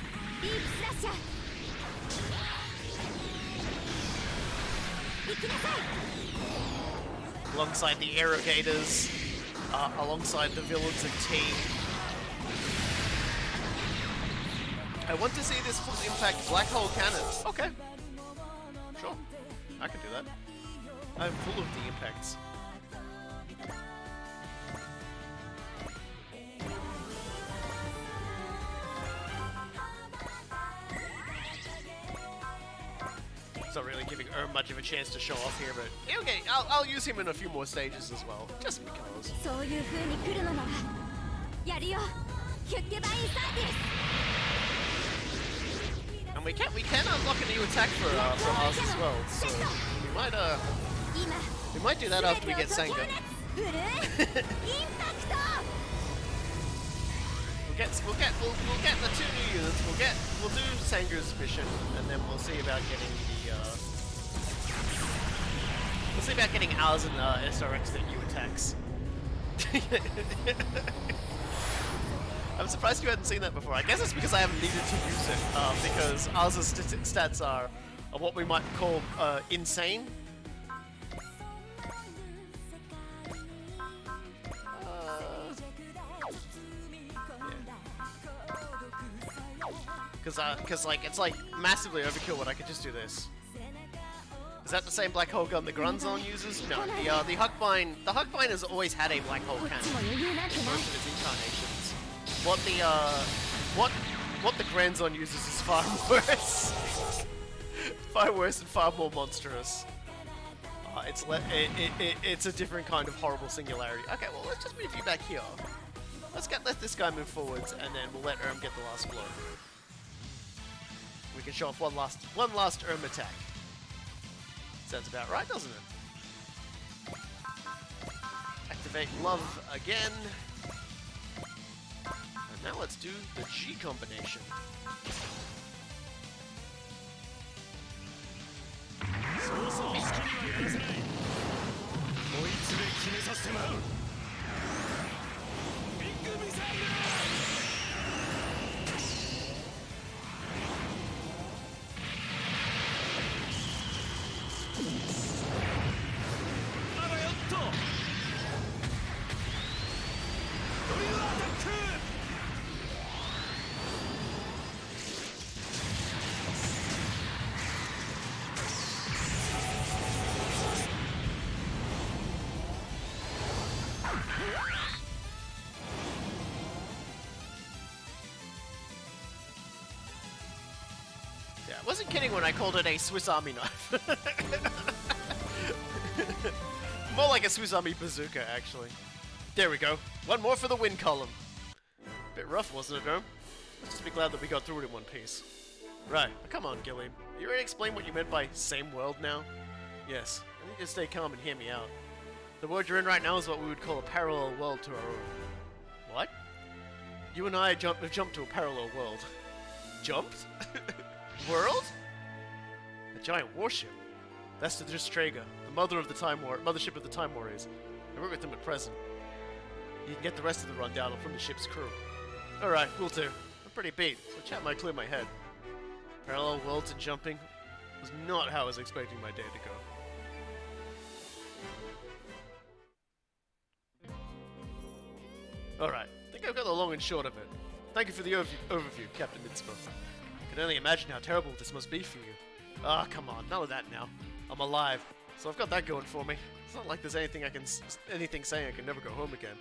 Alongside the Erogators, alongside the villains of T. I want to see this full impact black hole cannon. Okay. Sure. I can do that. I'm full of the impacts. It's not really giving Erm much of a chance to show off here, but okay, I'll use him in a few more stages as well, just because. And we can unlock a new attack for us as well, so we might do that after we get Senga. We'll get the 2 new units. We'll do Senga's mission, and then we'll see about getting ours and SRX the new attacks. I'm surprised you hadn't seen that before. I guess it's because I haven't needed to use it, because ours' stats are what we might call insane. Because like it's like massively overkill when I could just do this. Is that the same black hole gun the Grunzon uses? No, the Huckbine has always had a black hole cannon in most of its incarnations. What the Grandson uses is far worse. Far worse and far more monstrous. It's a different kind of horrible singularity. Okay, well let's just move you back here. Let this guy move forwards, and then we'll let Erm get the last blow. We can show off one last Erm attack. Sounds about right, doesn't it? Activate Love again. And now let's do the G combination. I wasn't kidding when I called it a Swiss Army knife. More like a Swiss Army bazooka, actually. There we go. One more for the win column. Bit rough, wasn't it, Erm? Let's just be glad that we got through it in one piece. Right, come on, Gilly. Are you ready to explain what you meant by same world now? Yes. I need you to stay calm and hear me out. The world you're in right now is what we would call a parallel world to our own. What? You and I have jumped to a parallel world. Jumped? World? A giant warship. That's the Distrega, the mothership of the Time Warriors. I work with them at present. You can get the rest of the rundown from the ship's crew. Alright, we'll do. I'm pretty beat, so chat might clear my head. Parallel worlds and jumping was not how I was expecting my day to go. Alright, I think I've got the long and short of it. Thank you for the overview, Captain Mitzvah. I can only imagine how terrible this must be for you. Ah, come on, none of that now. I'm alive, so I've got that going for me. It's not like there's anything anything saying I can never go home again.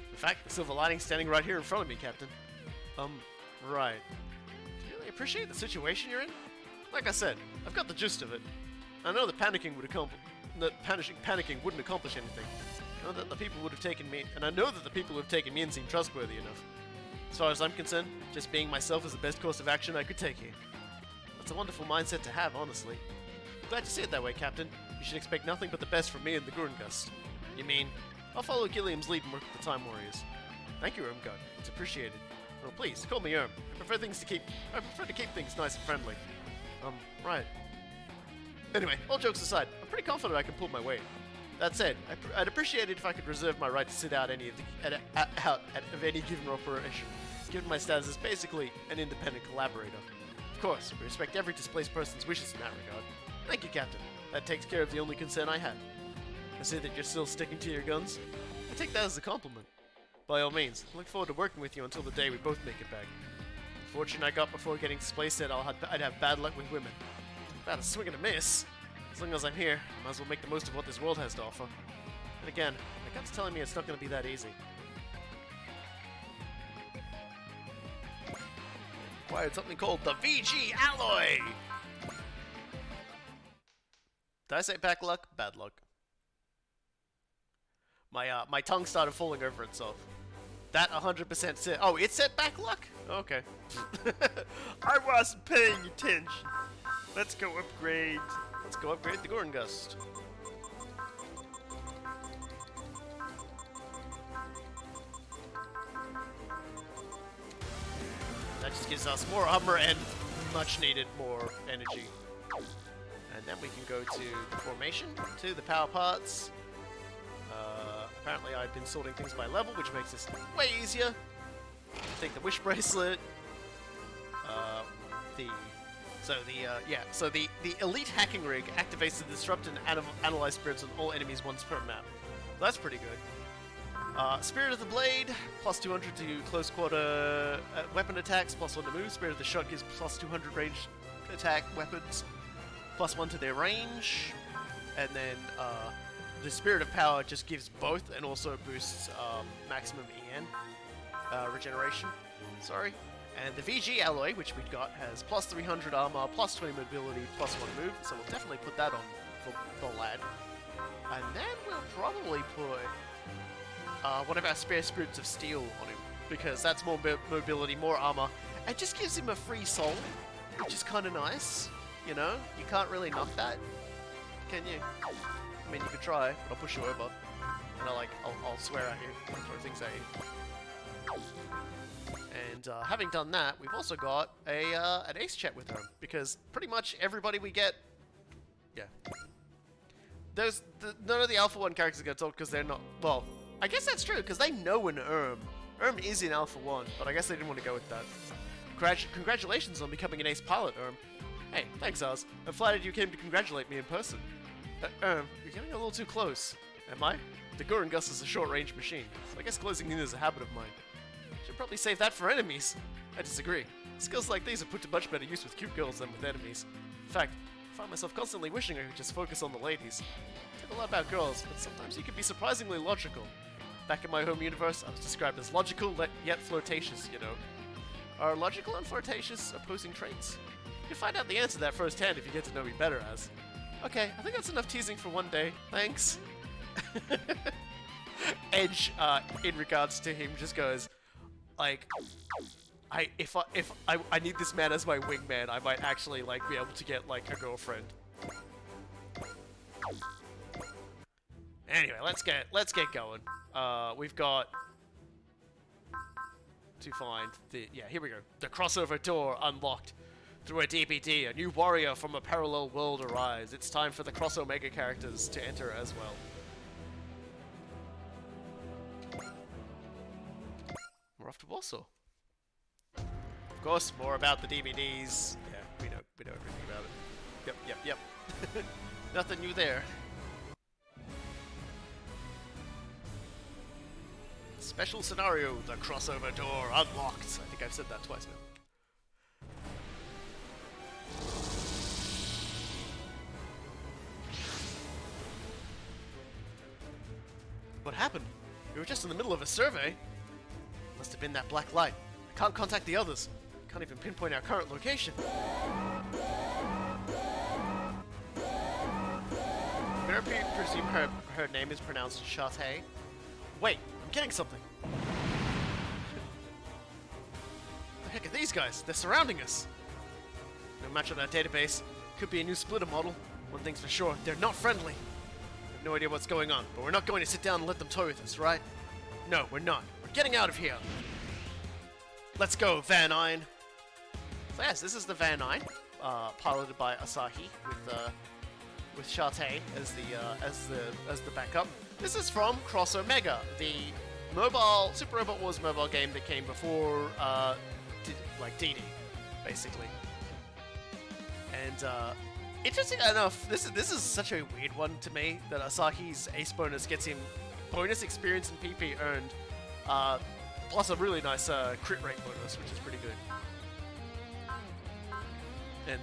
In fact, the silver lining's standing right here in front of me, Captain. Right. Do you really appreciate the situation you're in? Like I said, I've got the gist of it. I know that panicking wouldn't accomplish anything. I know that the people would have taken me, and I know that the people who have taken me in seem trustworthy enough. As far as I'm concerned, just being myself is the best course of action I could take here. That's a wonderful mindset to have, honestly. Glad to see it that way, Captain. You should expect nothing but the best from me and the Gurungust. You mean, I'll follow Gilliam's lead and work with the Time Warriors. Thank you, Ermgard. It's appreciated. Oh, please, call me Erm. I prefer to keep things nice and friendly. Right. Anyway, all jokes aside, I'm pretty confident I can pull my weight. That said, I'd appreciate it if I could reserve my right to sit out any of any given operation, given my status as basically an independent collaborator. Of course, we respect every displaced person's wishes in that regard. Thank you, Captain. That takes care of the only concern I had. I see that you're still sticking to your guns. I take that as a compliment. By all means, I look forward to working with you until the day we both make it back. The fortune I got before getting displaced said I'd have bad luck with women. About a swing and a miss. As long as I'm here, I might as well make the most of what this world has to offer. And again, my gut's telling me it's not going to be that easy. Acquired something called the VG Alloy! Did I say bad luck? Bad luck. My tongue started falling over itself. That 100% said. Oh, it said back luck? Okay. I wasn't paying attention. Let's go upgrade. Let's go upgrade the Gurungust. That just gives us more armor and much needed more energy. And then we can go to the formation, to the power parts. Apparently I've been sorting things by level, which makes this way easier. Take the wish bracelet. The elite hacking rig activates the disrupt and analyze spirits on all enemies once per map. That's pretty good. Spirit of the Blade, plus 200 to close quarter weapon attacks, plus 1 to move. Spirit of the Shot gives plus 200 range attack weapons, plus 1 to their range. And then the Spirit of Power just gives both and also boosts maximum EN regeneration. Sorry. And the VG Alloy, which we got, has plus 300 armor, plus 20 mobility, plus 1 move, so we'll definitely put that on for the lad. And then we'll probably put one of our spare Spirits of Steel on him, because that's more mobility, more armor, and just gives him a free soul, which is kind of nice, you know? You can't really knock that, can you? I mean, you could try, but I'll push you over, and I'll swear at you, and throw things at you. And having done that, we've also got an ace chat with her, because pretty much everybody we get, yeah. None of the Alpha 1 characters are going to talk because they're not, well, I guess that's true, because they know an Erm. Erm is in Alpha 1, but I guess they didn't want to go with that. Congratulations on becoming an ace pilot, Erm. Hey, thanks, Oz. I'm flattered you came to congratulate me in person. Erm, you're getting a little too close. Am I? The Gurungust is a short-range machine, so I guess closing in is a habit of mine. Should probably save that for enemies. I disagree. Skills like these are put to much better use with cute girls than with enemies. In fact, I find myself constantly wishing I could just focus on the ladies. I talk a lot about girls, but sometimes you can be surprisingly logical. Back in my home universe, I was described as logical yet flirtatious, you know. Are logical and flirtatious opposing traits? You'll find out the answer to that firsthand if you get to know me better, Az. Okay, I think that's enough teasing for one day. Thanks. Edge, in regards to him, just goes, like, if I need this man as my wingman, I might actually, like, be able to get, like, a girlfriend. Anyway, let's get going. We've got to find the, yeah, here we go. The crossover door unlocked. Through a DPD, a new warrior from a parallel world arrives. It's time for the cross Omega characters to enter as well. We're off to Warsaw. Of course, more about the DVDs. Yeah, we know. Yep. Nothing new there. Special scenario, the crossover door unlocked. I think I've said that twice now. What happened? We were just in the middle of a survey. Must have been that black light. I can't contact the others. Can't even pinpoint our current location. Can I presume her name is pronounced Shatay? Wait, I'm getting something. The heck are these guys? They're surrounding us. No match on our database. Could be a new splitter model. One thing's for sure, they're not friendly. I have no idea what's going on, but we're not going to sit down and let them toy with us, right? No, we're not. We're getting out of here. Let's go, Van Nine. So yes, this is the Van Nine, piloted by Asahi with Shatay as the backup. This is from Cross Omega, the mobile Super Robot Wars mobile game that came before DD, basically. And interesting enough, this is such a weird one to me that Asahi's Ace bonus gets him bonus experience and PP earned, plus a really nice crit rate bonus, which is pretty good. And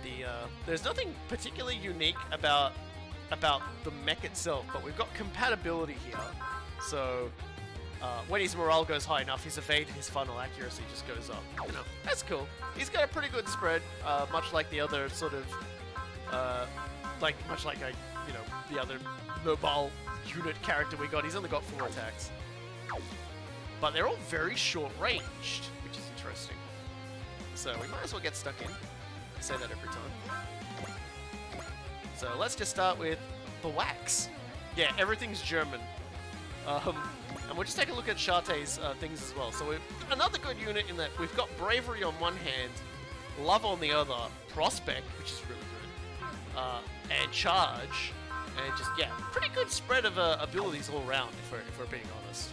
there's nothing particularly unique about the mech itself, but we've got compatibility here. So when his morale goes high enough, his evade and his final accuracy just goes up. You know, that's cool. He's got a pretty good spread, much like the other sort of, the other mobile unit character we got. He's only got 4 attacks, but they're all very short ranged, which is interesting. So we might as well get stuck in. I say that every time. So let's just start with the wax. Yeah, everything's German. And we'll just take a look at Shatay's things as well. So another good unit in that we've got Bravery on one hand, Love on the other, Prospect, which is really good, and Charge, and just, yeah, pretty good spread of abilities all around, if we're being honest.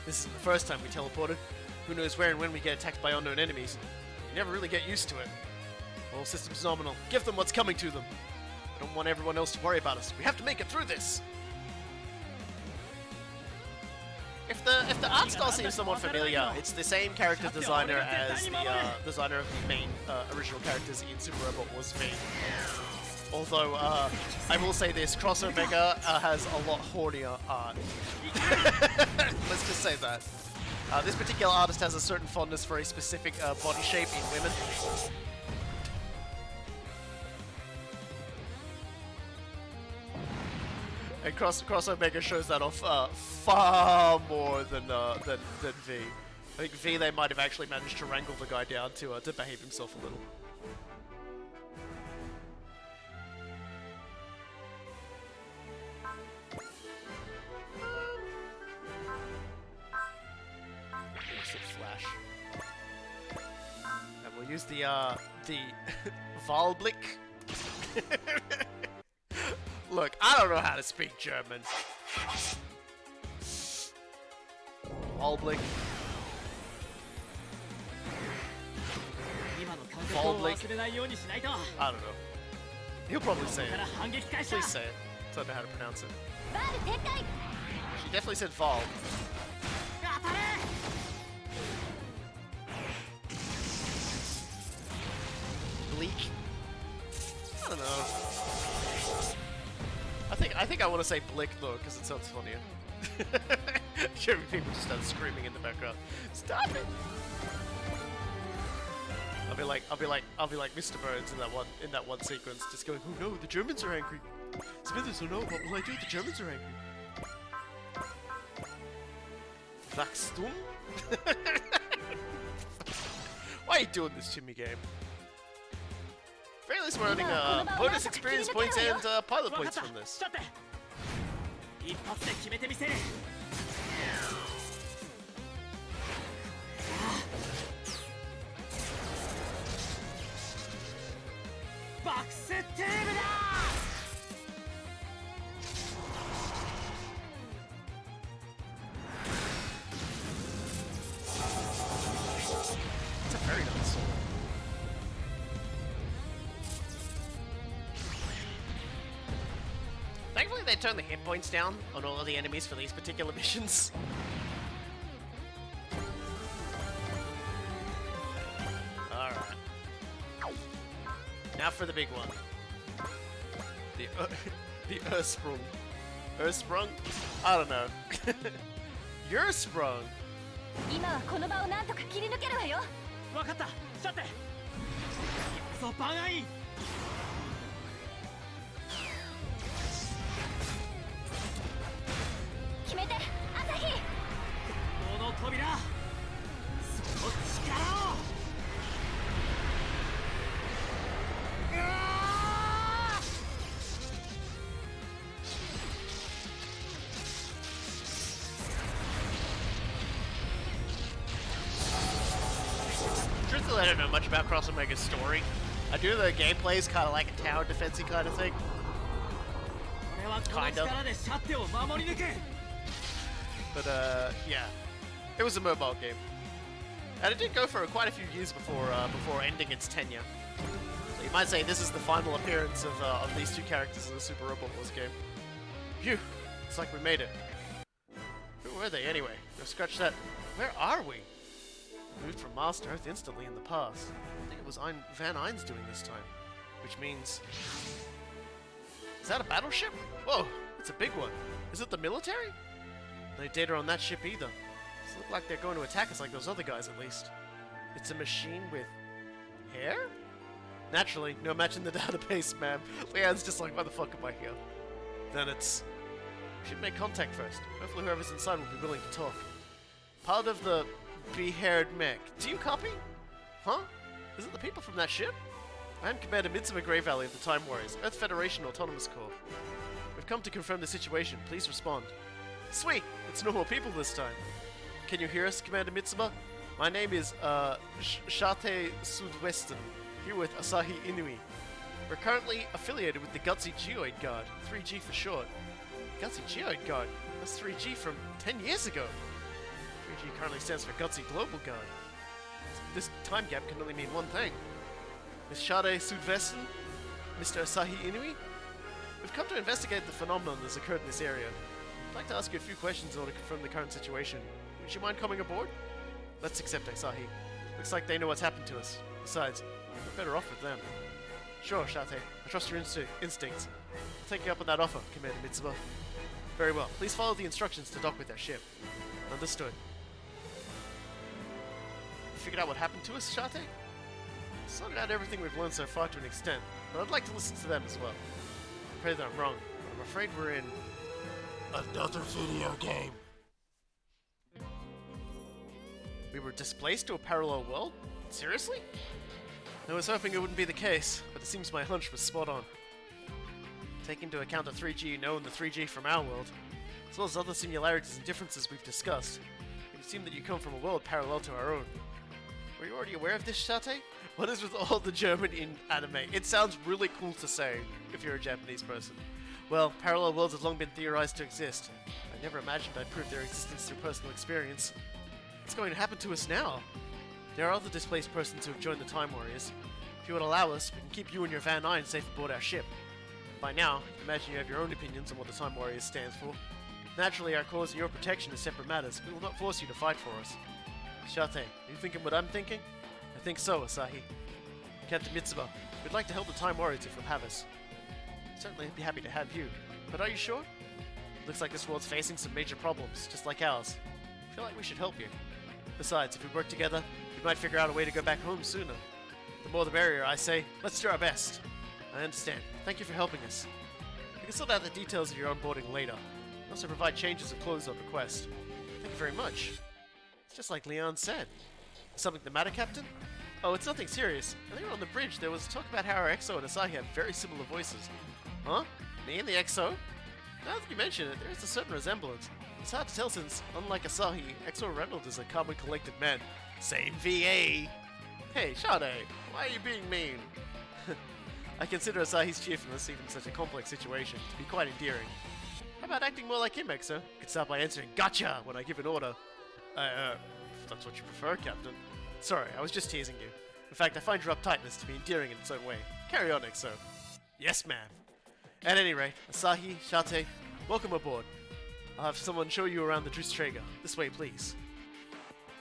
This isn't the first time we teleported. Who knows where and when we get attacked by unknown enemies. You never really get used to it. All systems nominal. Give them what's coming to them. I don't want everyone else to worry about us. We have to make it through this. If the art style seems somewhat familiar, it's the same character designer as the designer of the main original characters in Super Robot Wars V. Although, I will say this, Cross Omega has a lot hornier art. Let's just say that. This particular artist has a certain fondness for a specific body shape in women. And Cross Omega shows that off far more than V. I think V, they might have actually managed to wrangle the guy down to behave himself a little. Flash. And we'll use the Wahlblick. Look, I don't know how to speak German. Wahlblick. Wahlblick. I don't know. He'll probably say it. Please say it. So I know how to pronounce it. She definitely said Val. Bleak. I don't know. I think I want to say Blick though, because it sounds funnier. Sure, people just start screaming in the background. Stop it! I'll be like Mr. Burns in that one sequence, just going, "Oh no, the Germans are angry. Smithers, oh no, what will I do? The Germans are angry." Wachstum? Why are you doing this to me, game? At least we're earning bonus experience points and pilot points from this. It's a very nice sword. Thankfully, they turned the hit points down on all of the enemies for these particular missions. Alright. Now for the big one. The Ursprung. Ursprung? I don't know. You're sprung. 今はこの場をなんとか切り抜けるわよ。分かったさてそう番外決めて朝日。この扉その力をうわー Truthfully, I don't know much about Cross Omega's story. I do the gameplay is kind of like a tower defensey kind of thing. 俺はこの力でシャッテを守り抜く But yeah, it was a mobile game, and it did go for quite a few years before ending its tenure. So you might say this is the final appearance of these two characters in the Super Robot Wars game. Phew, it's like we made it. Who were they anyway? Go scratch that. Where are we? Moved from Mars to Earth instantly in the past. I think it was Van Ein's doing this time, which means. Is that a battleship? Whoa, it's a big one. Is it the military? No data on that ship either. Doesn't look like they're going to attack us like those other guys, at least. It's a machine with hair? Naturally, no match in the database, ma'am. Leanne's just like, why the fuck am I here? Then it's... We should make contact first. Hopefully whoever's inside will be willing to talk. Part of the be-haired mech. Do you copy? Huh? Is it the people from that ship? I am Commander Midsummer Grey Valley of the Time Warriors, Earth Federation Autonomous Corps. We've come to confirm the situation. Please respond. Sweet! It's normal people this time. Can you hear us, Commander Mitsuma? My name is, Shate Sudwestern, here with Asahi Inui. We're currently affiliated with the Gutsy Geoid Guard, 3G for short. Gutsy Geoid Guard? That's 3G from 10 years ago. 3G currently stands for Gutsy Global Guard. This time gap can only mean one thing. Miss Shade Sudwestern? Mr. Asahi Inui? We've come to investigate the phenomenon that's occurred in this area. I'd like to ask you a few questions in order to confirm the current situation. Would you mind coming aboard? Let's accept Asahi. Looks like they know what's happened to us. Besides, we're better off with them. Sure, Shate. I trust your instincts. I'll take you up on that offer, Commander Mitsuba. Very well. Please follow the instructions to dock with our ship. Understood. You figured out what happened to us, Shate? Sorted out everything we've learned so far to an extent, but I'd like to listen to them as well. I pray that I'm wrong, but I'm afraid we're in... another video game. We were displaced to a parallel world? Seriously? I was hoping it wouldn't be the case, but it seems my hunch was spot on. Take into account the 3G you know and the 3G from our world, as well as other similarities and differences we've discussed, it would seem that you come from a world parallel to our own. Were you already aware of this, Shate? What is with all the German in anime? It sounds really cool to say, if you're a Japanese person. Well, parallel worlds have long been theorized to exist. I never imagined I'd prove their existence through personal experience. What's going to happen to us now? There are other displaced persons who have joined the Time Warriors. If you would allow us, we can keep you and your Van Nine safe aboard our ship. By now, I can imagine you have your own opinions on what the Time Warriors stands for. Naturally, our cause and your protection is separate matters. We will not force you to fight for us. Shate, are you thinking what I'm thinking? I think so, Asahi. Captain Mitsuba, we'd like to help the Time Warriors if you'll have us. Certainly be happy to have you. But are you sure? Looks like this world's facing some major problems, just like ours. I feel like we should help you. Besides, if we work together, we might figure out a way to go back home sooner. The more the merrier, I say. Let's do our best. I understand. Thank you for helping us. We can sort out the details of your onboarding later. We also provide changes of clothes on request. Thank you very much. It's just like Leon said. Something the matter, Captain? Oh, it's nothing serious. Earlier on the bridge, there was talk about how our EXO and Asahi have very similar voices. Huh? Me and the EXO? Now that you mention it, there is a certain resemblance. It's hard to tell since, unlike Asahi, EXO Reynolds is a calm and collected man. Same VA! Hey, Sade, why are you being mean? I consider Asahi's cheerfulness, even in such a complex situation, to be quite endearing. How about acting more like him, EXO? You could start by answering gotcha when I give an order. If that's what you prefer, Captain. Sorry, I was just teasing you. In fact, I find your uptightness to be endearing in its own way. Carry on, EXO. Yes, ma'am. At any rate, Asahi, Shate, welcome aboard. I'll have someone show you around the Drusträger. This way, please.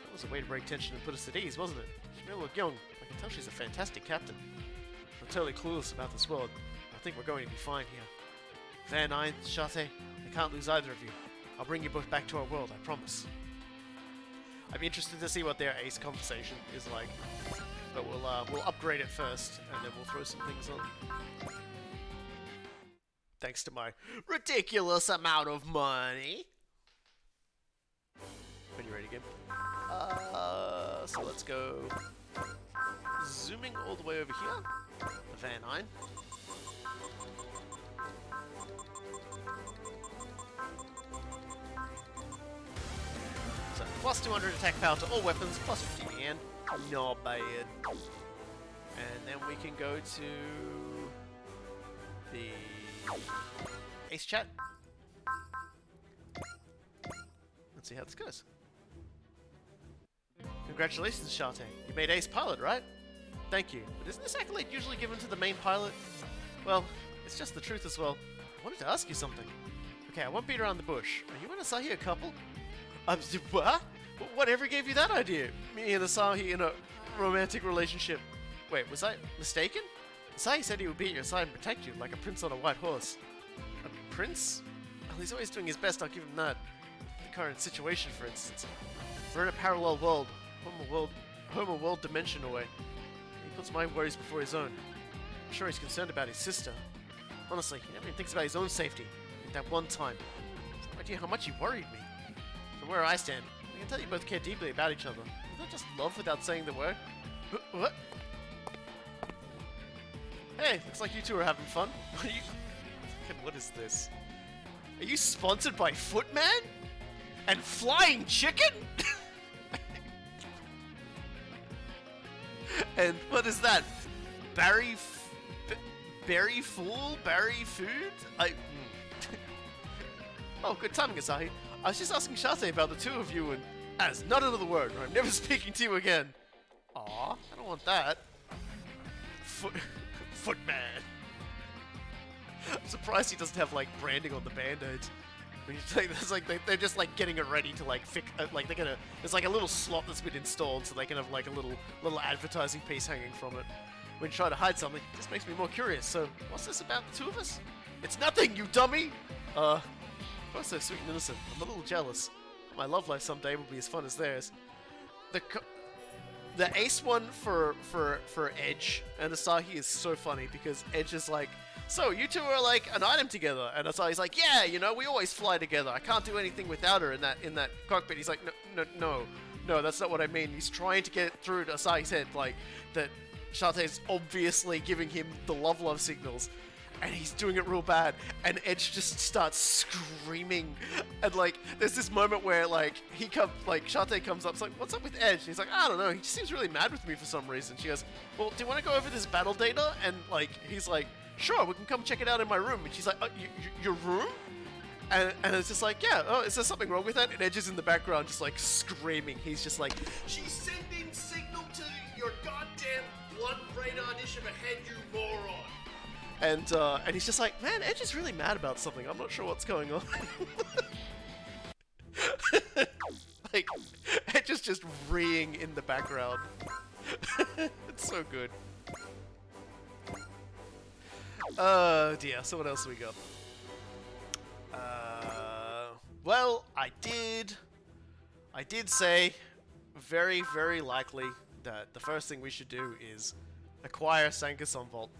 That was a way to break tension and put us at ease, wasn't it? She may look young. I can tell she's a fantastic captain. I'm totally clueless about this world. I think we're going to be fine here. Van Nuys, Shate, I can't lose either of you. I'll bring you both back to our world, I promise. I'm interested to see what their ace conversation is like. But we'll upgrade it first, and then we'll throw some things on. Thanks to my ridiculous amount of money. When you're ready, game. So let's go. Zooming all the way over here. The Van Nuys. So plus 200 attack power to all weapons, plus 50 yen. Not bad. And then we can go to the Ace chat. Let's see how this goes. Congratulations, Shate. You made Ace Pilot, right? Thank you. But isn't this accolade usually given to the main pilot? Well, it's just the truth as well. I wanted to ask you something. Okay, I won't beat around the bush. Are you and Asahi a couple? What? Whatever gave you that idea? Me and Asahi in a romantic relationship. Wait, was I mistaken? Asahi said he would be at your side and protect you, like a prince on a white horse. A prince? Well, he's always doing his best, I'll give him that. The current situation, for instance. We're in a parallel world, home a world dimension away. He puts my worries before his own. I'm sure he's concerned about his sister. Honestly, he never even thinks about his own safety. Like that one time. I have no idea how much he worried me. From where I stand, I can tell you both care deeply about each other. Is that just love without saying the word? What? Hey, looks like you two are having fun. What is this? Are you sponsored by Footman? And Flying Chicken? And what is that? Berry Fool? Berry Food? Oh, good timing, Asahi. I was just asking Shate about the two of you and... As not another word, or I'm never speaking to you again. Aw, I don't want that. Footman. I'm surprised he doesn't have, like, branding on the band-aids. When you take this, like, they're just, like, getting it ready to, like, fix... like, they're gonna... There's, like, a little slot that's been installed so they can have, like, a little advertising piece hanging from it. When you try to hide something, this makes me more curious. So, what's this about the two of us? It's nothing, you dummy! Both so sweet and innocent. I'm a little jealous. My love life someday will be as fun as theirs. The ace one for Edge and Asahi is so funny because Edge is like, so you two are like an item together, and Asahi's like, yeah, you know, we always fly together. I can't do anything without her in that cockpit. He's like, no, that's not what I mean. He's trying to get through to Asahi's head, like that Shate's obviously giving him the love signals. And he's doing it real bad, and Edge just starts screaming, and like, there's this moment where like Shate comes up, it's like, what's up with Edge? And he's like, I don't know, he just seems really mad with me for some reason. She goes, well, do you want to go over this battle data? And like, he's like, sure, we can come check it out in my room. And she's like, your room? And it's just like, yeah, oh, is there something wrong with that? And Edge is in the background just like screaming. He's just like, she's sending signal to your goddamn blood radar dish of a head, you moron. And he's just like, man, Edge is really mad about something. I'm not sure what's going on. Like, Edge is just reeing in the background. It's so good. Oh dear, so what else have we got? Well, I did say, very, very likely, that the first thing we should do is acquire Sankason Vault.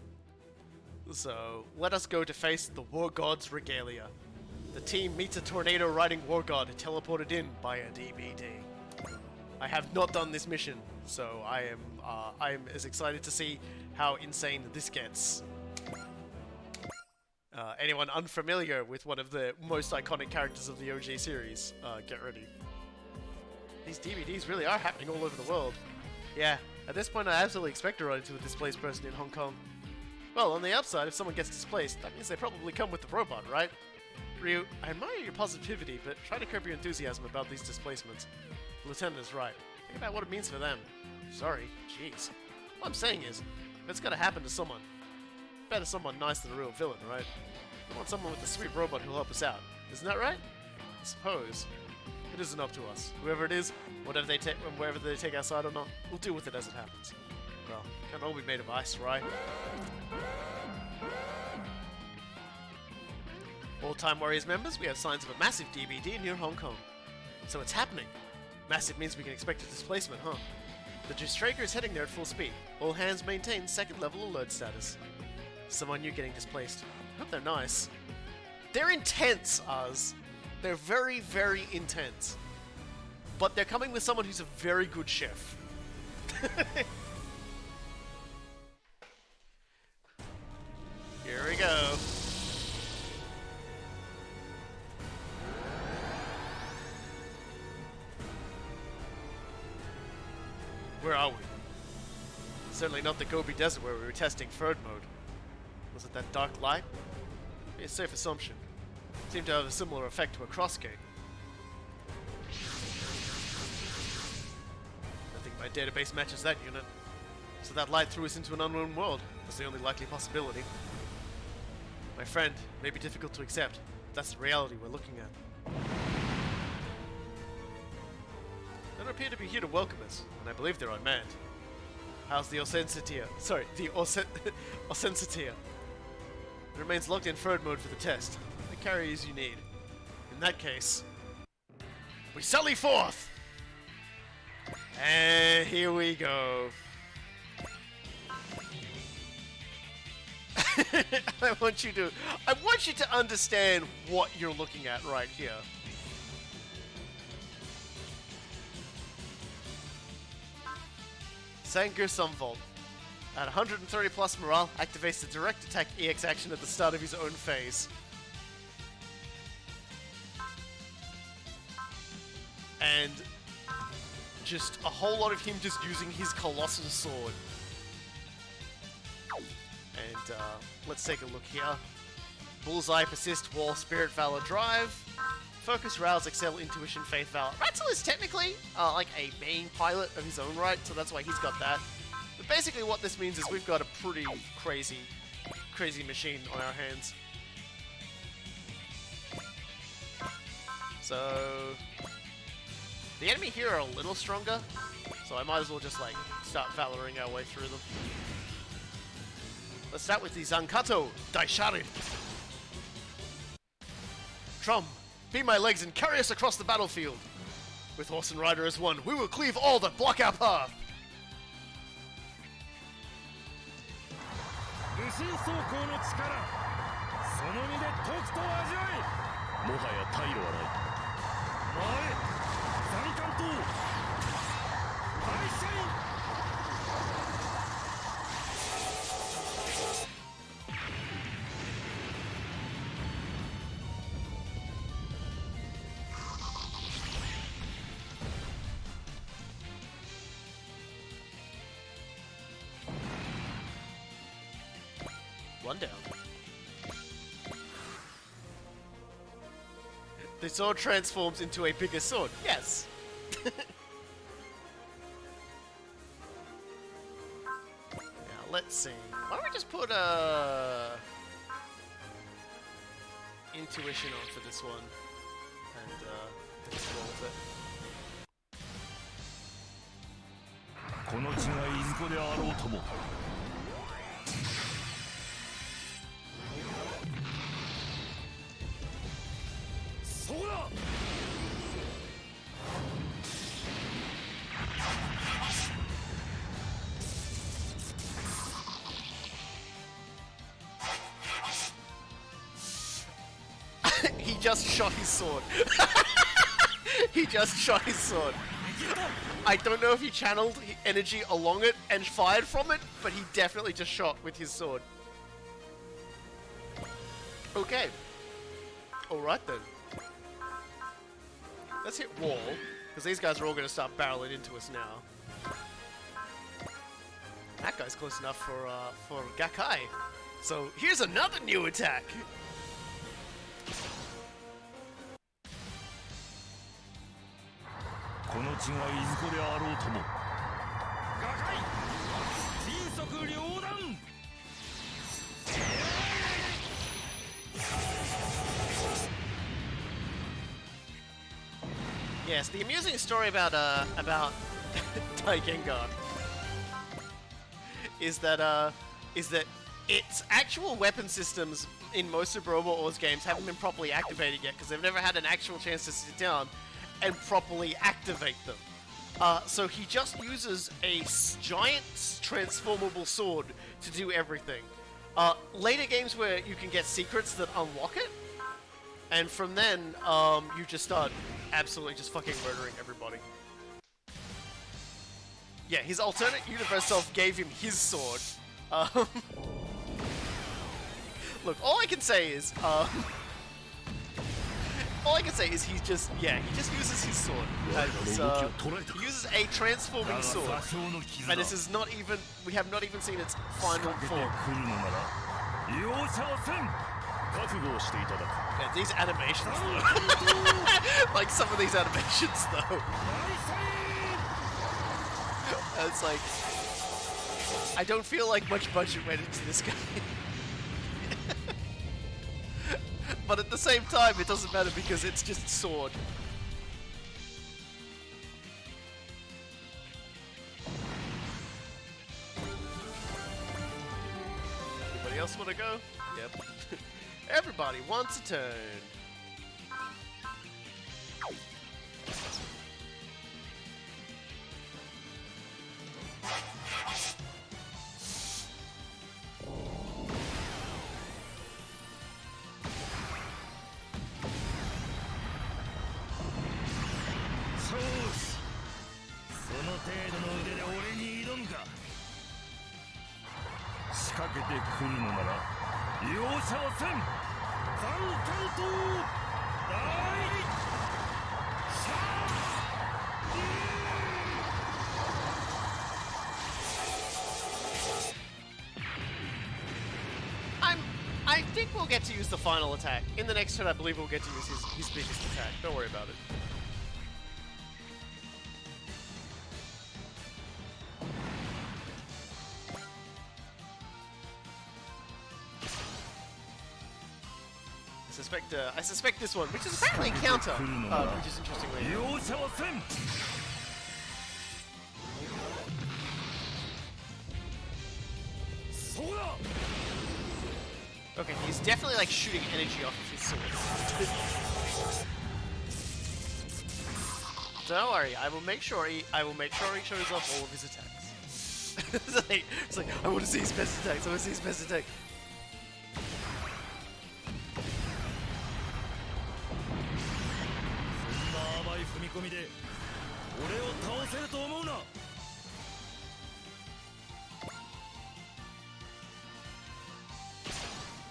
So, let us go to face the War God's regalia. The team meets a tornado-riding War God teleported in by a DVD. I have not done this mission, so I am as excited to see how insane this gets. Anyone unfamiliar with one of the most iconic characters of the OG series, get ready. These DVDs really are happening all over the world. Yeah, at this point I absolutely expect to run into a displaced person in Hong Kong. Well, on the upside, if someone gets displaced, that means they probably come with the robot, right? Ryu, I admire your positivity, but try to curb your enthusiasm about these displacements. The lieutenant is right. Think about what it means for them. Sorry, jeez. What I'm saying is, if it's gonna happen to someone, better someone nice than a real villain, right? We want someone with a sweet robot who'll help us out. Isn't that right? I suppose. It isn't up to us. Whoever it is, wherever they take our side or not, we'll deal with it as it happens. Well, can't all be made of ice, right? All Time Warriors members, we have signs of a massive DBD near Hong Kong. So it's happening. Massive means we can expect a displacement, huh? The Straker is heading there at full speed. All hands maintain second level alert status. Someone new getting displaced. I hope they're nice. They're intense, Oz. They're very, very intense. But they're coming with someone who's a very good chef. Here we go. Where are we? Certainly not the Gobi Desert where we were testing Third Mode. Was it that dark light? Be a safe assumption. Seemed to have a similar effect to a crossgate. Nothing in my database matches that unit. So that light threw us into an unknown world. That's the only likely possibility. My friend, it may be difficult to accept, but that's the reality we're looking at. They don't appear to be here to welcome us, and I believe they're unmanned. How's the Osensitia? Sorry, the Osensitia. It remains locked in Third Mode for the test. The carriers you need. In that case, we sally forth! And here we go. I want you to understand what you're looking at right here. Sanger Sumvolt. At 130 plus morale, activates the direct attack EX action at the start of his own phase. And just a whole lot of him just using his colossal sword. And let's take a look here. Bullseye, Persist, Wall, Spirit, Valor, Drive. Focus, Rouse, Excel, Intuition, Faith, Valor. Ratzel is technically like a main pilot of his own right, so that's why he's got that. But basically what this means is we've got a pretty crazy machine on our hands. So the enemy here are a little stronger, so I might as well just like start valoring our way through them. Let's start with the Zankato Daisharin. Trum, be my legs and carry us across the battlefield. With horse and rider as one, we will cleave all that block our path. 武神装甲の力その身でとくと味わえもはや退路はない前残関東大社員 One down. The sword transforms into a bigger sword. Yes. Now let's see. Why don't we just put intuition on for this one, and just roll with it. この地がいずこであろうとも He just shot his sword. He just shot his sword. I don't know if he channeled energy along it and fired from it, but he definitely just shot with his sword. Okay. Alright then. Let's hit wall, because these guys are all going to start barreling into us now. That guy's close enough for Gakai. So here's another new attack. Yes, the amusing story about Dancougar is that its actual weapon systems in most of Robot Wars games haven't been properly activated yet because they've never had an actual chance to sit down and properly activate them. So he just uses a giant transformable sword to do everything. Later games where you can get secrets that unlock it, and from then you just start absolutely just fucking murdering everybody. Yeah, his alternate universe self gave him his sword. Look, all I can say is he just uses his sword. He uses a transforming sword, and this is not even, we have not even seen its final form. Yeah, these animations though. Like some of these animations though. It's like, I don't feel like much budget went into this guy. But at the same time, it doesn't matter because it's just sword. Anybody else want to go? Yep. Everybody wants a turn. I think we'll get to use the final attack. In the next turn, I believe we'll get to use his biggest attack. Don't worry about it. I suspect this one, which is apparently a counter, which is interesting. Okay, he's definitely like shooting energy off of his sword. Don't worry, I will make sure he shows off all of his attacks. it's like I want to see his best attacks. I want to see his best attack.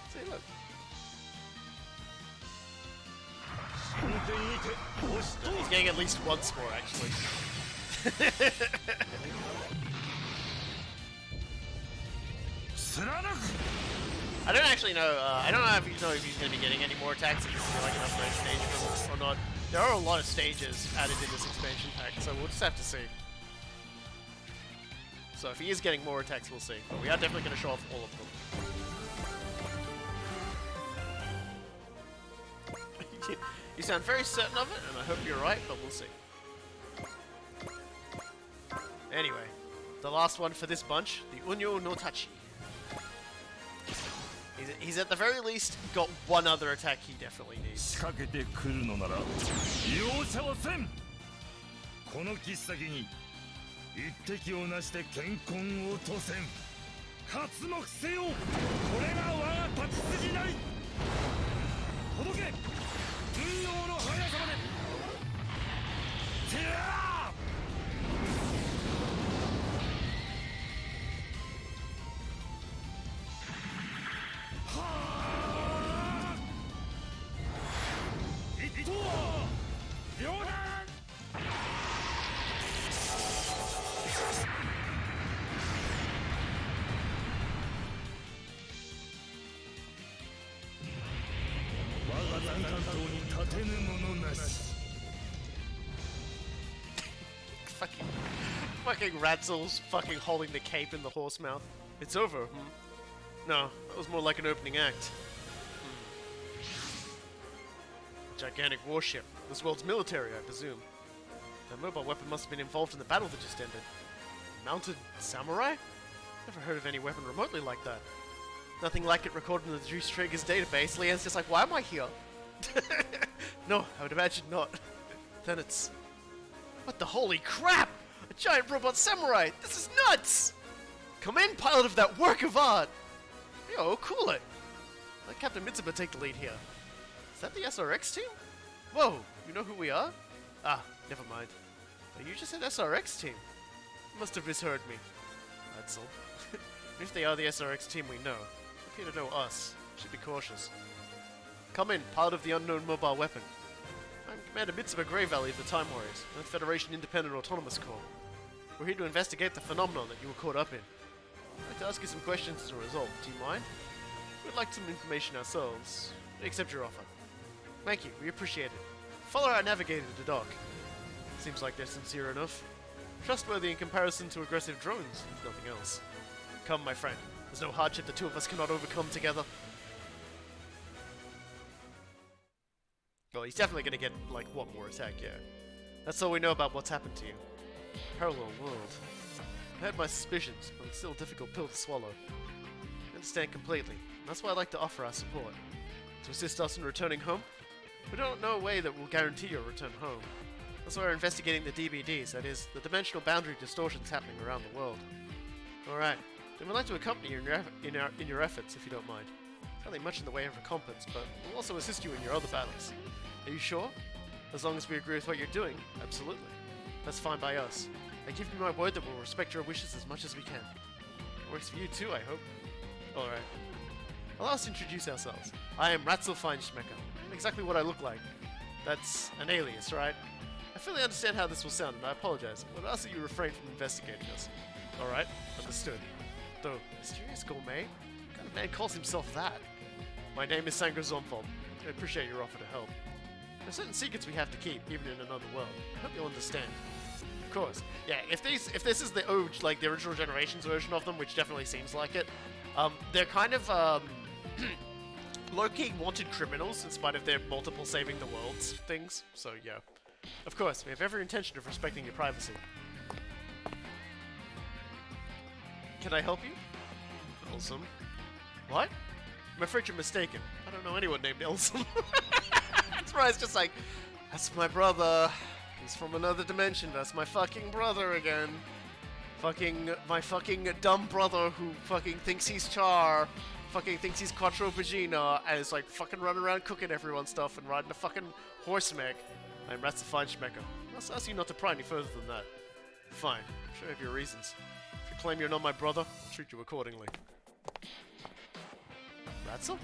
See, look. He's getting at least once more, actually. I don't actually know. I don't know if he's going to be getting any more attacks. If it's like an upgrade stage or not. There are a lot of stages added in this expansion pack, so we'll just have to see. So if he is getting more attacks, we'll see. But we are definitely going to show off all of them. You sound very certain of it, and I hope you're right, but we'll see. Anyway, the last one for this bunch, the Unyo no Tachi. He's at the very least got one other attack he definitely needs. Fucking Ratzel's fucking holding the cape in the horse mouth. It's over. No, that was more like an opening act. Gigantic warship. This world's military, I presume. That mobile weapon must have been involved in the battle that just ended. Mounted samurai? Never heard of any weapon remotely like that. Nothing like it recorded in the Juice Triggers database. Leanne's just like, why am I here? No, I would imagine not. Then it's... What the holy crap? A giant robot samurai! This is nuts! Come in, pilot of that work of art! Yo, cool it! Let Captain Mitsuba take the lead here. Is that the SRX team? Whoa, you know who we are? Ah, never mind. But you just said SRX team. You must have misheard me. That's all. If they are the SRX team we know, they appear to know us. Should be cautious. Come in, pilot of the unknown mobile weapon. I'm Commander Mitsuba Grey Valley of the Time Warriors, Earth Federation Independent Autonomous Corps. We're here to investigate the phenomenon that you were caught up in. I'd like to ask you some questions as a result. Do you mind? We'd like some information ourselves. We accept your offer. Thank you, we appreciate it. Follow our navigator to dock. Seems like they're sincere enough. Trustworthy in comparison to aggressive drones, if nothing else. Come, my friend. There's no hardship the two of us cannot overcome together. Well, he's definitely gonna get, like, one more attack, yeah. That's all we know about what's happened to you. Parallel world. I had my suspicions, but it's still a difficult pill to swallow. I understand completely. That's why I'd like to offer our support. To assist us in returning home? We don't know a way that will guarantee your return home. That's why we're investigating the DBDs, that is, the dimensional boundary distortions happening around the world. Alright, then we'd like to accompany you in your efforts, if you don't mind. It's not much in the way of recompense, but we'll also assist you in your other battles. Are you sure? As long as we agree with what you're doing, absolutely. That's fine by us. I give you my word that we'll respect your wishes as much as we can. It works for you too, I hope. Alright. Allow us to introduce ourselves. I am Ratzel Feinschmecker. Exactly what I look like. That's an alias, right? I fully understand how this will sound, and I apologize, but I'll ask that you refrain from investigating us. Alright, understood. Though, mysterious gourmet? What kind of man calls himself that? My name is Sango Zomfold. I appreciate your offer to help. There are certain secrets we have to keep, even in another world. I hope you'll understand. Of course. Yeah, if this is the like the original Generations version of them, which definitely seems like it, they're kind of low-key wanted criminals in spite of their multiple saving the worlds things. So yeah. Of course, we have every intention of respecting your privacy. Can I help you? Elsum. What? I'm afraid you're mistaken. I don't know anyone named Elsum. That's why it's just like, that's my brother. He's from another dimension. That's my fucking brother again. My fucking dumb brother who fucking thinks he's Char. Fucking thinks he's Quattro Vagina and is like fucking running around cooking everyone stuff and riding a fucking horse mech. I'm Ratzel Feinschmecker. I'll ask you not to pry any further than that. Fine. I'm sure you have your reasons. If you claim you're not my brother, I'll treat you accordingly. Ratzel?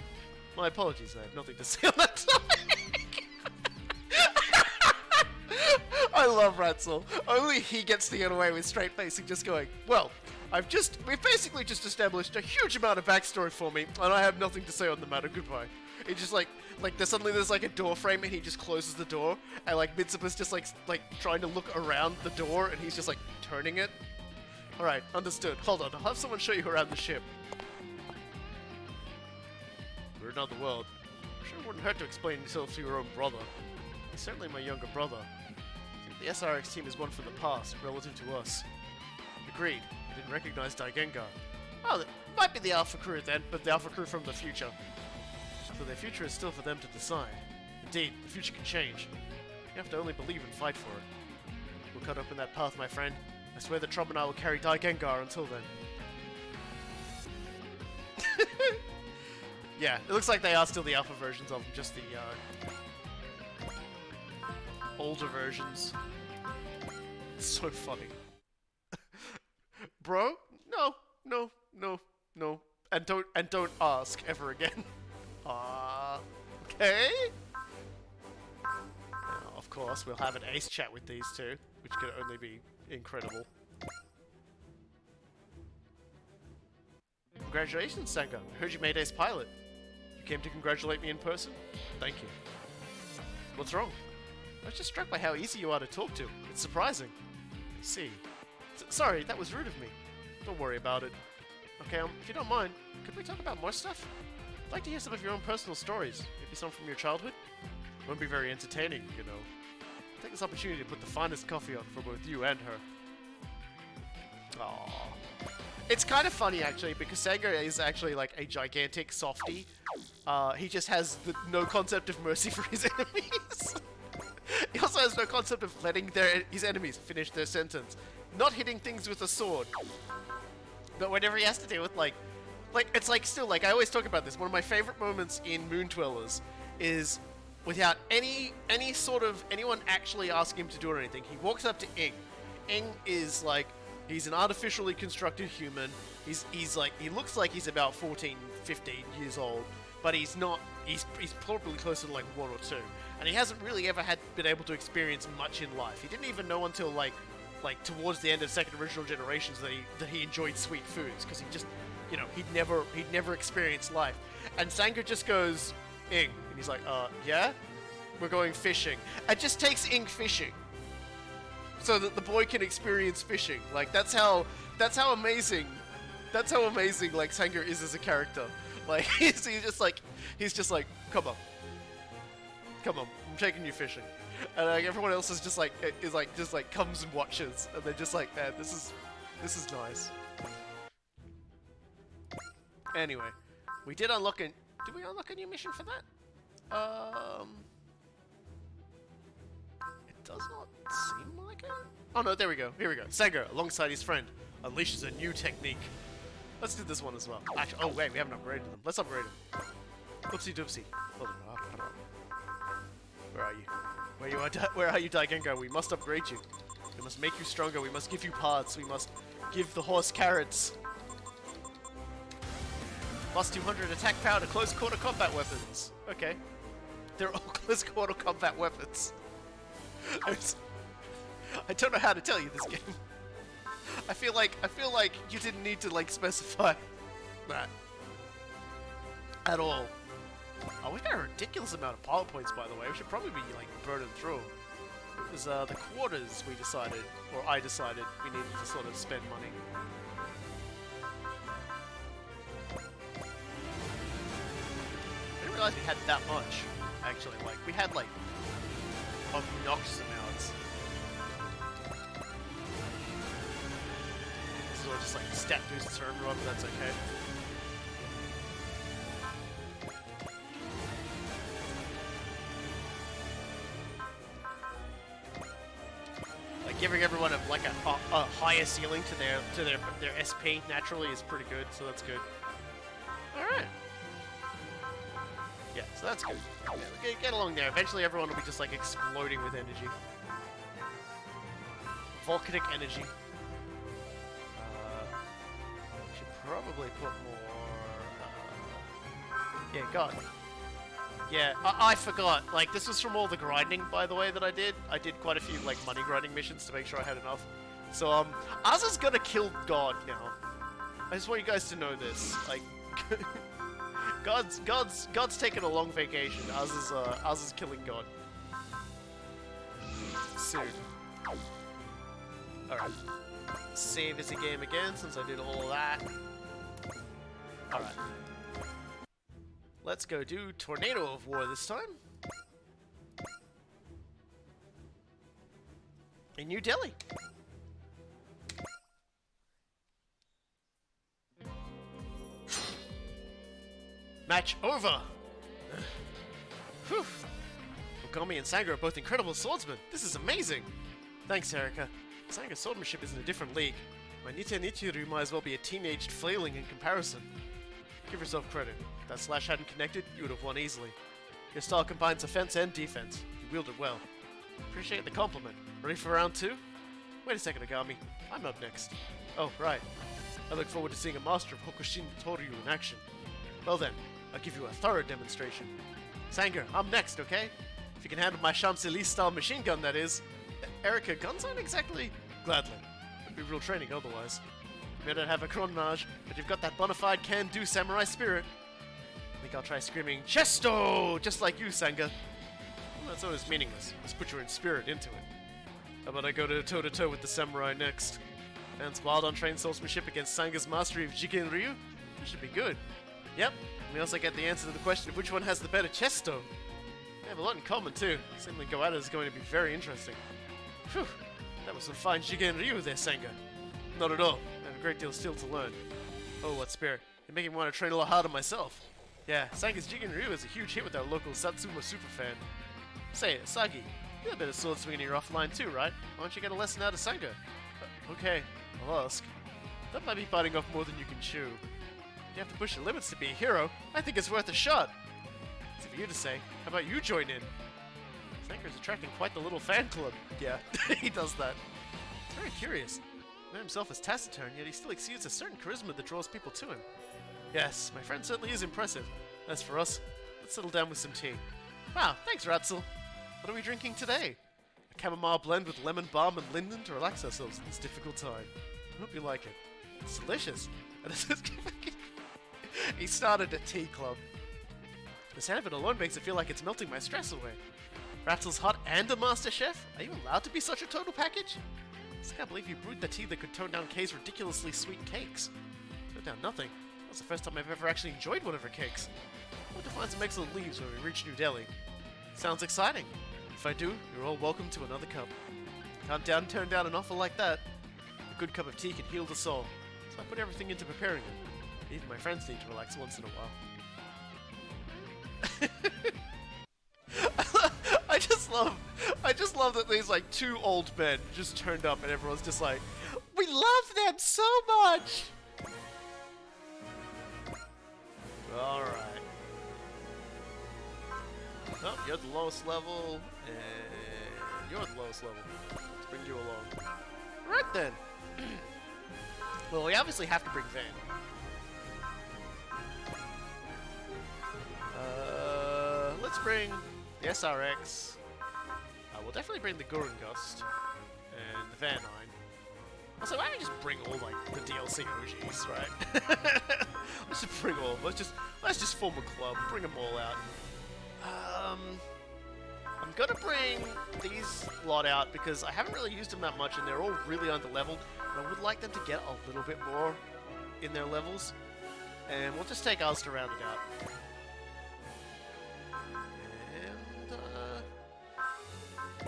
My apologies, I have nothing to say on that topic. I love Ratzel. Only he gets to get away with straight facing, just going, well, we've basically just established a huge amount of backstory for me, and I have nothing to say on the matter, goodbye. It just like there's like a door frame and he just closes the door, and like Mitsuba's just like trying to look around the door and he's just like turning it. Alright, understood. Hold on, I'll have someone show you around the ship. We're in another world. I'm sure it wouldn't hurt to explain yourself to your own brother. He's certainly my younger brother. The SRX team is one from the past, relative to us. Agreed. I didn't recognize Dancougar. Oh, that might be the Alpha crew then, but the Alpha crew from the future. So their future is still for them to decide. Indeed, the future can change. You have to only believe and fight for it. We'll cut open that path, my friend. I swear that Trump and I will carry Dancougar until then. Yeah, it looks like they are still the alpha versions of them, just the older versions. It's so funny. Bro? No. And don't ask ever again. Okay. Now, of course, we'll have an ace chat with these two, which could only be incredible. Congratulations, Sango. I heard you made ace pilot. You came to congratulate me in person? Thank you. What's wrong? I was just struck by how easy you are to talk to. It's surprising. I see. Sorry, that was rude of me. Don't worry about it. Okay, if you don't mind, could we talk about more stuff? I'd like to hear some of your own personal stories. Maybe some from your childhood? Won't be very entertaining, you know. take this opportunity to put the finest coffee on for both you and her. Aww. It's kind of funny actually because Sanger is actually like a gigantic softie. He just has no concept of mercy for his enemies. He also has no concept of letting his enemies finish their sentence. Not hitting things with a sword. But whenever he has to deal with like it's like still like I always talk about this. One of my favorite moments in Moon Dwellers is without any sort of anyone actually asking him to do anything. He walks up to Ing. Ing is like he's an artificially constructed human. He's like he looks like he's about 14, 15 years old, but he's not. He's probably closer to like 1 or 2, and he hasn't really ever been able to experience much in life. He didn't even know until like towards the end of Second Original Generations that he enjoyed sweet foods because he just he'd never experienced life. And Sanger just goes, Ing, and he's like, yeah, we're going fishing, and just takes Ing fishing so that the boy can experience fishing. Like that's how amazing like Sanger is as a character. Like he's just like come on, I'm taking you fishing, and like everyone else is just like comes and watches, and they're just like, man, this is nice. Anyway, we did unlock did we unlock a new mission for that? It does not seem like it. Oh no, there we go. Here we go. Sanger, alongside his friend, unleashes a new technique. Let's do this one as well. Actually, oh wait, we haven't upgraded them. Let's upgrade them. Oopsie doopsie. Hold on. Where are you? Where are you, Dancougar? We must upgrade you. We must make you stronger. We must give you parts. We must give the horse carrots. Plus 200 attack power to close quarter combat weapons. Okay. They're all close quarter combat weapons. I don't know how to tell you this game. I feel like you didn't need to like specify that at all. Oh, we got a ridiculous amount of power points, by the way. We should probably be like burning through. It was the quarters we decided, or I decided, we needed to sort of spend money. I didn't realize we had that much. Actually, like we had like obnoxious amounts. This is all just like stat boosts for everyone, but that's okay. Like giving everyone a higher ceiling to their SP naturally is pretty good, so that's good. All right. Yeah, so that's good. Yeah, we get along there. Eventually, everyone will be just like exploding with energy, volcanic energy. Should probably put more. Yeah, God. Yeah, I forgot. Like, this was from all the grinding, by the way, that I did. I did quite a few, like, money grinding missions to make sure I had enough. So, Aza's gonna kill God now. I just want you guys to know this. Like, God's taking a long vacation. Aza's killing God. Soon. Alright. Save as a game again, since I did all of that. Alright. Let's go do Tornado of War this time. In New Delhi. Match over! Whew. Ogami and Sanger are both incredible swordsmen. This is amazing! Thanks, Erika. Sanger's swordsmanship is in a different league. My Nita Nichiru might as well be a teenaged flailing in comparison. Give yourself credit. If that slash hadn't connected, you would have won easily. Your style combines offense and defense. You wield it well. Appreciate the compliment. Ready for round 2? Wait a second, Ogami. I'm up next. Oh, right. I look forward to seeing a master of Hokushin Toryu in action. Well then, I'll give you a thorough demonstration. Sanger, I'm next, okay? If you can handle my Champs-Élysées style machine gun, that is. Erika, guns aren't exactly... Gladly. It'd be real training otherwise. You may not have a chronage, but you've got that bona fide can-do samurai spirit. I think I'll try screaming, Chesto! Just like you, Sanger. Well, that's always meaningless. Let's put your spirit into it. How about I go to toe-to-toe with the samurai next? Fans wild on trained swordsmanship against Sanger's mastery of Jigen Ryu? This should be good. Yep. We also get the answer to the question of which one has the better Chesto. We have a lot in common too. Seemingly go at it is going to be very interesting. Phew, that was some fine Jigen Ryu there, Senga. Not at all. I have a great deal still to learn. Oh, what spirit. You're making me want to train a lot harder myself. Yeah, Sanga's Jigen Ryu is a huge hit with our local Satsuma superfan. Say, Asagi, you're a bit of sword swinging you're offline too, right? Why don't you get a lesson out of Sanga? Okay, I'll ask. That might be biting off more than you can chew. You have to push the limits to be a hero. I think it's worth a shot. It's for you to say. How about you join in? Sanga's attracting quite the little fan club. Yeah, he does that. It's very curious. The man himself is taciturn, yet he still exudes a certain charisma that draws people to him. Yes, my friend certainly is impressive. As for us, let's settle down with some tea. Wow, thanks, Ratzel. What are we drinking today? A chamomile blend with lemon balm and linden to relax ourselves in this difficult time. I hope you like it. It's delicious. And he started a tea club. The sound of it alone makes it feel like it's melting my stress away. Ratzel's hot and a master chef? Are you allowed to be such a total package? I can't believe you brewed the tea that could tone down Kay's ridiculously sweet cakes. Tone down nothing. That's the first time I've ever actually enjoyed one of her cakes. I want to find some excellent leaves when we reach New Delhi. Sounds exciting. If I do, you're all welcome to another cup. Can't turn down an offer like that. A good cup of tea can heal the soul, so I put everything into preparing it. Even my friends need to relax once in a while. I just love that these like two old men just turned up and everyone's just like, we love them so much. All right. Oh, you're the lowest level, and you're the lowest level. Let's bring you along. Right then. Well, we obviously have to bring Van. Let's bring the SRX. We'll definitely bring the Gurren Gust and the Van 9. Also, why don't we just bring all like the DLC OGs, right? Let's just bring all. Let's just form a club. Bring them all out. I'm gonna bring these lot out because I haven't really used them that much, and they're all really under-leveled. And I would like them to get a little bit more in their levels, and we'll just take ours to round it out.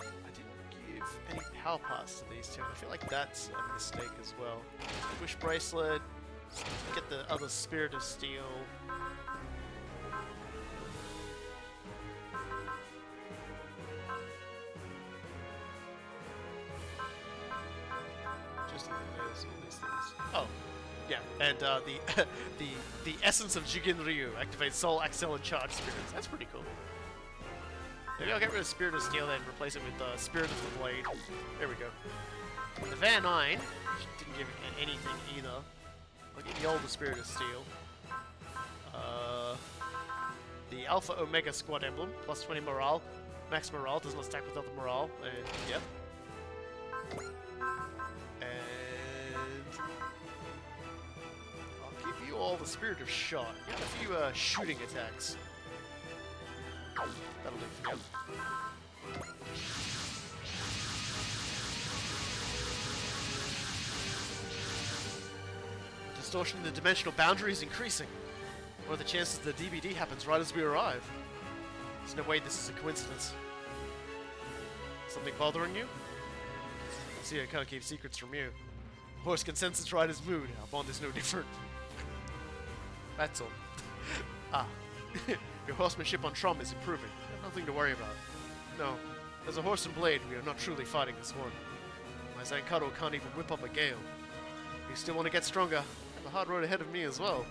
I didn't give any power parts to these two. I feel like that's a mistake as well. Wish bracelet. Get the other Spirit of Steel. Just all these things. Oh, yeah, and the essence of Jigen Ryu activates Soul, Axel, and Charge spirits. That's pretty cool. Maybe I'll get rid of Spirit of Steel and replace it with Spirit of the Blade. There we go. The Van 9, which didn't give anything either. I'll get the older Spirit of Steel. The Alpha Omega Squad Emblem, plus 20 morale. Max morale, does not stack with other morale, and yep. And I'll give you all the Spirit of Shot. You have a few shooting attacks. That'll do for you. Distortion in the dimensional boundary is increasing. What are the chances the DVD happens right as we arrive? There's no way this is a coincidence. Something bothering you? See, I can't keep secrets from you. Horse can sense its rider's mood. Our bond is no different. That's all. Ah. Your horsemanship on Trom is improving. You have nothing to worry about. No. As a horse and blade, we are not truly fighting as one. My Zankaro can't even whip up a gale. You still want to get stronger? I have a hard road ahead of me as well.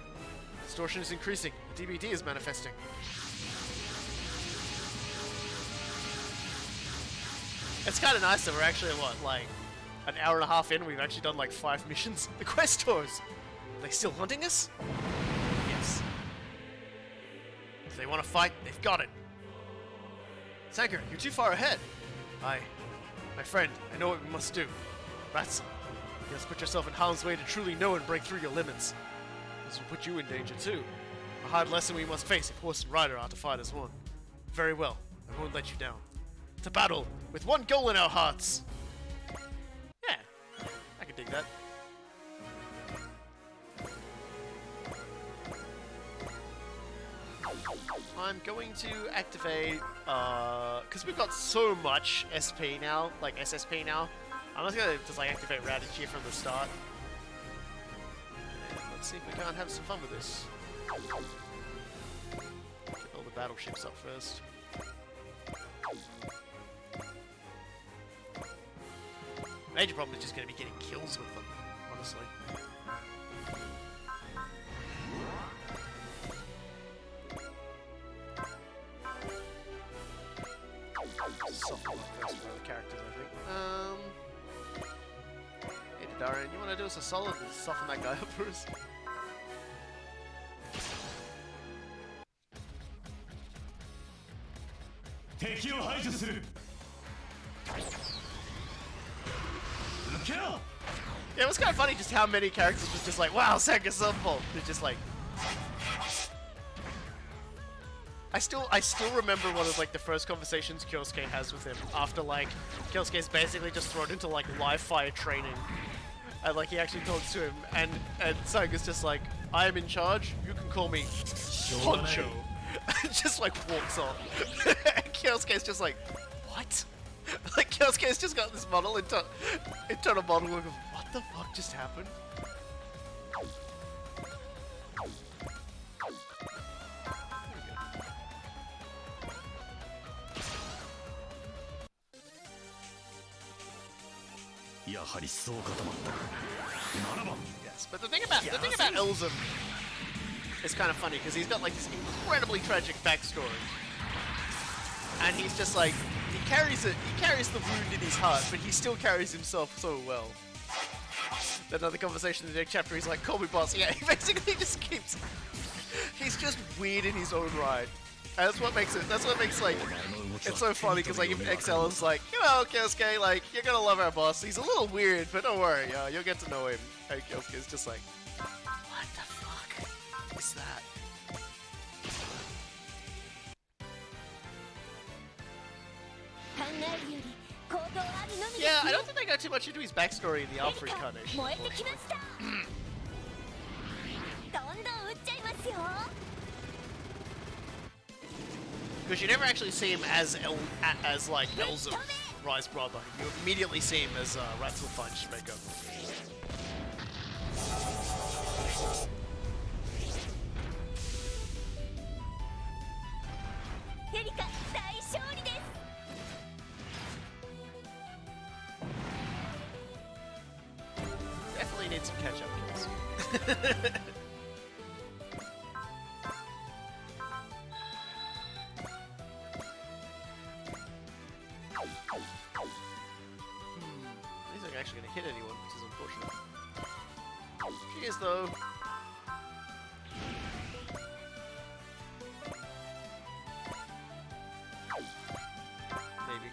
Distortion is increasing. The DBD is manifesting. It's kind of nice that we're actually, what, like, an hour and a half in, we've actually done like 5 missions. The Questors! Are they still hunting us? Yes. If they want to fight, they've got it. Sanker, you're too far ahead. Aye. My friend, I know what we must do. Ratzel, you must put yourself in harm's way to truly know and break through your limits. This will put you in danger too. A hard lesson we must face if horse and rider are to fight as one. Very well, I won't let you down. To battle, with one goal in our hearts! Yeah, I can dig that. I'm going to activate, because we've got so much SP now, like SSP now, I'm just going to just like activate Routed here from the start. And let's see if we can't have some fun with this. Get all the battleships up first. Major problem is just going to be getting kills with them, honestly. Soften up first for other characters, I think. Hey, Darian, you want to do us a solid and soften that guy up for us? Yeah, it was kind of funny just how many characters was just like, wow, Sega Sunfall. They're just like... I still remember one of like the first conversations Kyosuke has with him after like Kyosuke's basically just thrown into like live fire training, and like he actually talks to him, and Saga's just like, I am in charge, you can call me Honcho. Just like walks off. And Kyosuke's just like, what? Like Kyosuke's just got this model internal monologue of what the fuck just happened? Yes, but the thing about Elzum is kind of funny because he's got like this incredibly tragic backstory, and he's just like he carries the wound in his heart, but he still carries himself so well. Another conversation in the next chapter, he's like, "Call me boss." Yeah, he basically just keeps. He's just weird in his own right. And that's what makes it. That's what makes like it's so funny because like even XL is like, you know, Kyosuke, like you're gonna love our boss. He's a little weird, but don't worry, you'll get to know him. And Kyosuke's just like, what the fuck is that? Yeah, I don't think they got too much into his backstory in the Alpha incarnation. Because you never actually see him as like Elzum's Rise brother. You immediately see him as Ratzel Punch Maker. Definitely need some catch-up kills. He's not actually going to hit anyone, which is unfortunate. She is, though. Maybe.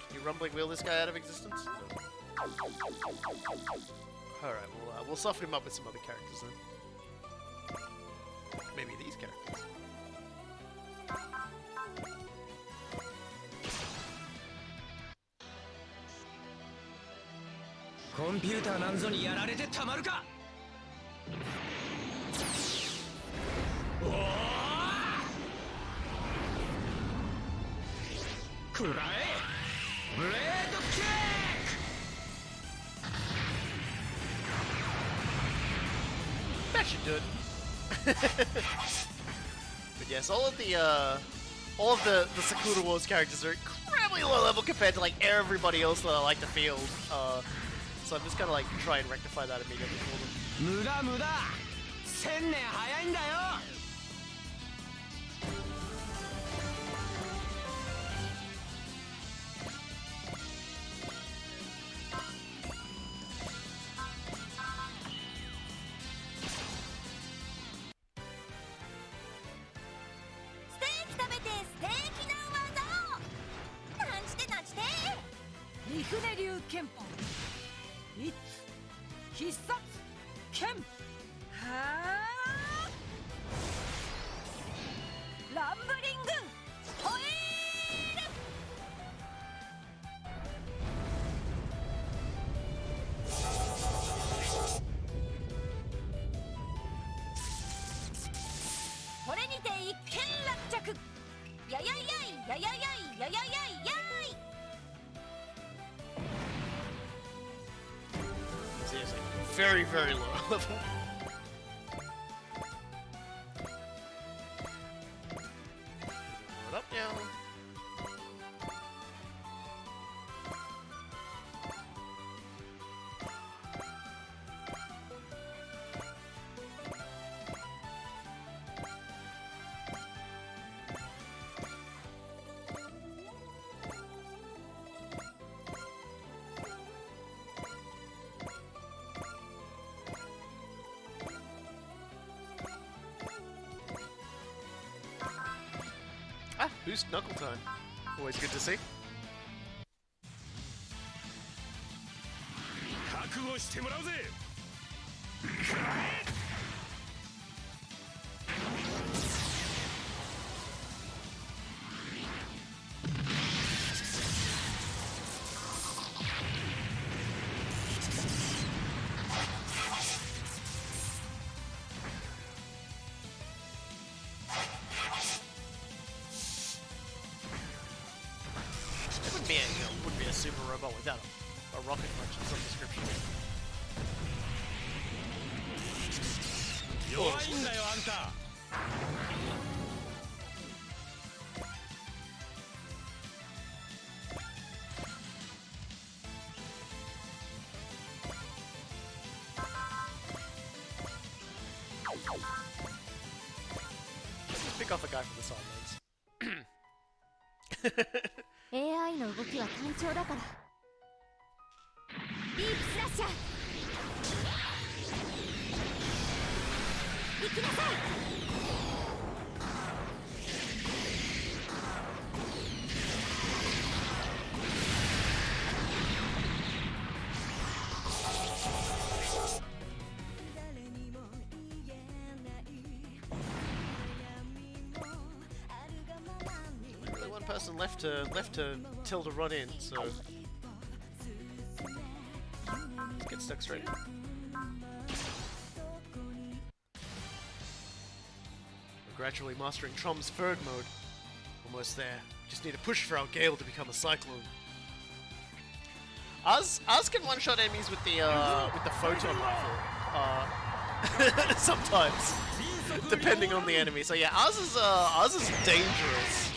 Can you rumbling wheel this guy out of existence? No. Alright, we'll soften him up with some other characters then. Maybe these characters. Computer なんぞにやられてたまるか。おお。くらえ。ブレードキック。That should do it. But yes, all of the Sakura Wars characters are incredibly low level compared to like everybody else that I like to field. So I'm just gonna like try and rectify that immediately for them. 無駄無駄。1000年早いんだよ。リフネ流拳法一必殺剣はーランブリングホイールこれにて一件落やややいやややいやややいやい See, it's like very, very low level. Up, down. Ah, boost knuckle time. Always good to see. 覚悟してもらうぜ。 Wouldn't be a super robot without a rocket punch of some description. 弱いんだよあんた。 Just pick off a guy from the sidelines. AI の動きは単調だからディープスラッシャー行きなさい Only one person left to Tilda run in, so let's get stuck straight. We're gradually mastering Trom's third mode. Almost there. Just need a push for our Gale to become a Cyclone. Oz can one-shot enemies with the photon rifle. Sometimes, depending on the enemy. So yeah, Oz is dangerous.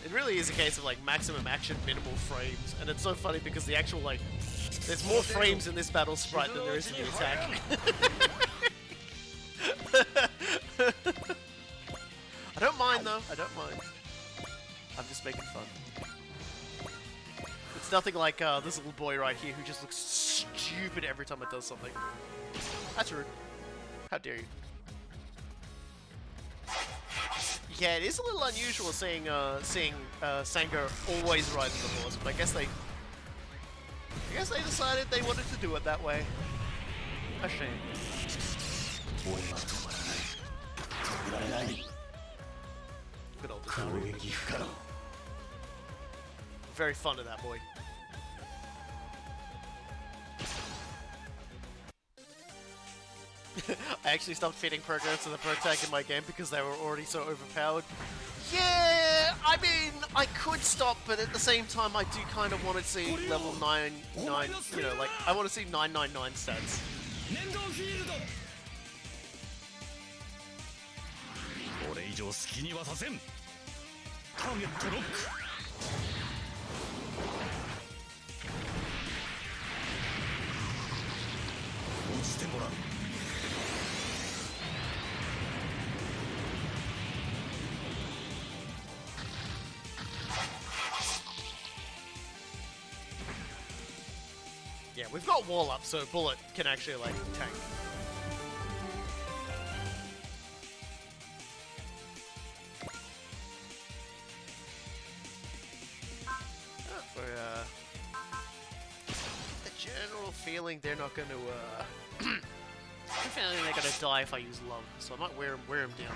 It really is a case of like maximum action, minimal frames, and it's so funny because the actual like, there's more frames in this battle sprite than there is in the attack. I don't mind though, I don't mind. I'm just making fun. It's nothing like this little boy right here who just looks stupid every time it does something. That's rude. How dare you. Yeah, it is a little unusual seeing Sango always riding the horse, but I guess they decided they wanted to do it that way. A shame. Good old Dancougar. Very fond of that boy. I actually stopped feeding programs to the pro tag in my game because they were already so overpowered. Yeah, I mean, I could stop, but at the same time, I do kind of want to see level 99, you know, like, I want to see 999 stats. これ以上好きにはさせん。ターゲットロック。落ちてもらう。 Yeah, we've got wall up, so Bullet can actually, like, tank. The general feeling they're not going to, I'm feeling they're going to die if I use Love, so I might wear him down.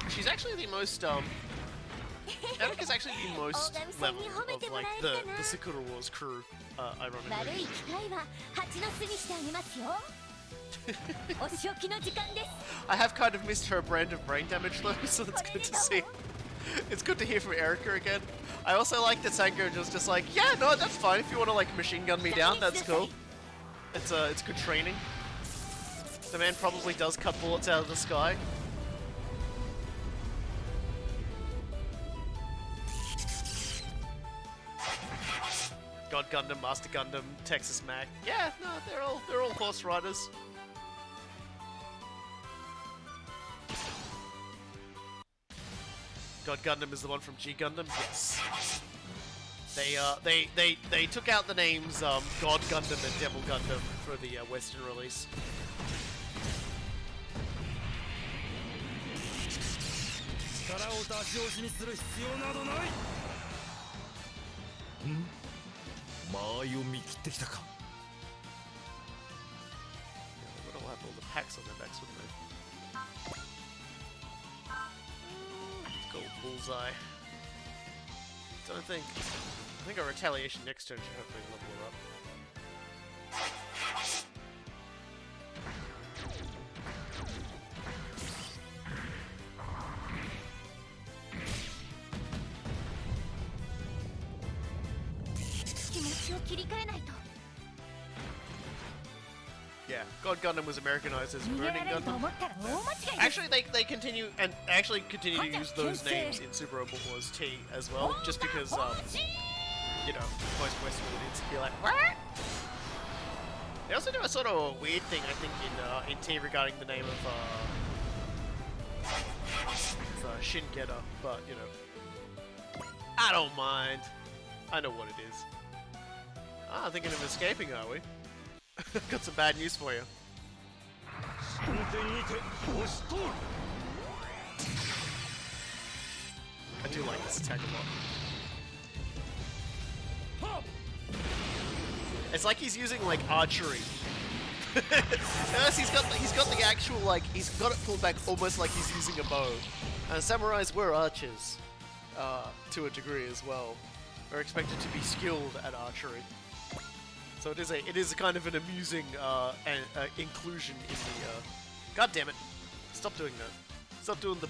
she's actually the most Erica's actually the most level of like the Sakura Wars crew, 悪 ironically. い機会は蜂の巣にしてあげますよお仕置きの時間です I have kind of missed her brand of brain damage though, so it's good to see. It's good to hear from Erica again. I also like that Sango was just like, yeah, no, that's fine. If you want to like machine gun me down, that's cool. It's good training. The man probably does cut bullets out of the sky. God Gundam, Master Gundam, Texas Mac. Yeah, no, they're all horse riders. God Gundam is the one from G Gundam. Yes. They took out the names God Gundam and Devil Gundam for the Western release. 力を出し惜しにする必要などない間合いを見切ってきたか Yeah, they would all have all the packs on their backs, wouldn't they? Let's go with Bullseye. I think our retaliation next turn should hopefully level her up. Yeah, God Gundam was Americanized as Burning Gundam. Actually, they continue to use those names in Super Robot Wars T as well, just because you know, most Western audience would be like, what? They also do a sort of a weird thing, I think, in T regarding the name of Shin Getter, but you know, I don't mind. I know what it is. Ah, thinking of escaping, are we? Got some bad news for you. I do like this attack a lot. It's like he's using like archery. Notice he's got the actual like he's got it pulled back almost like he's using a bow. And samurais were archers, to a degree as well. Are expected to be skilled at archery. So it is a kind of an amusing inclusion in the. God damn it! Stop doing that. Stop doing the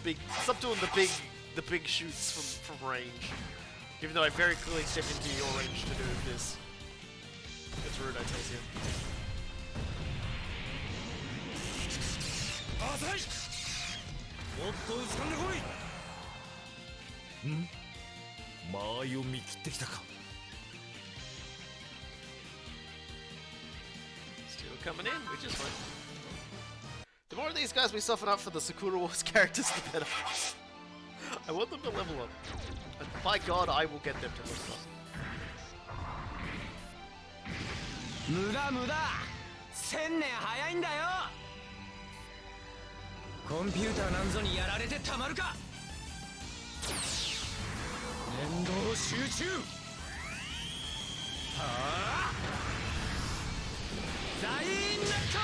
big shoots from range. Even though I very clearly stepped into your range to do this. It's rude, I tell you. Still coming in, which is fine. The more of these guys we soften up for the Sakura Wars characters, the better. I want them to level up. And by God, I will get them to level up. 無駄無駄1000年早いんだよコンピューターなんぞにやられてたまるか念動集中はあザインナット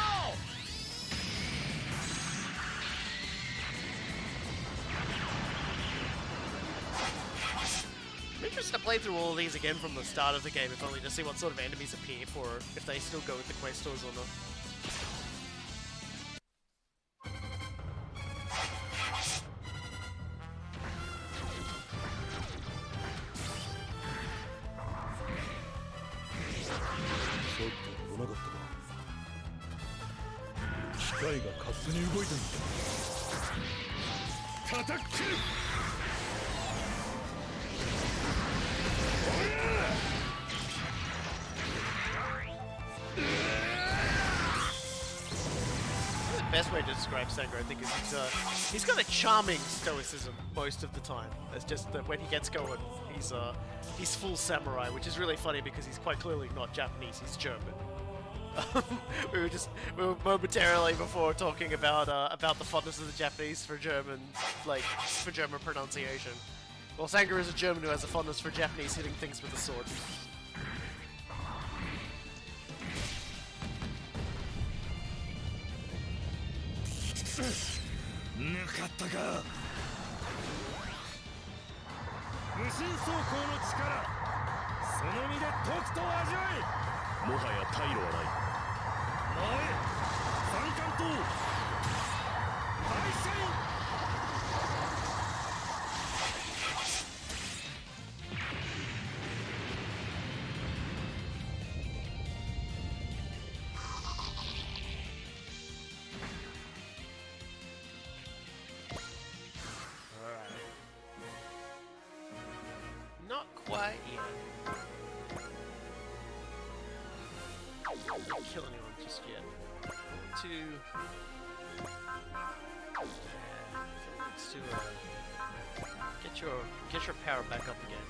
I'm interested to play through all of these again from the start of the game, if only to see what sort of enemies appear for, if they still go with the questors or not. The best way to describe Sango, I think, is he's got a charming stoicism most of the time. It's just that when he gets going, he's full samurai, which is really funny because he's quite clearly not Japanese, he's German. we were momentarily before talking about the fondness of the Japanese for German pronunciation. Well, Sango is a German who has a fondness for Japanese hitting things with a sword. 身走行の力その身でとくと味わいもはや退路はない前三冠刀大社員 Not quite yet. Not kill anyone just yet. Let's get your power back up again.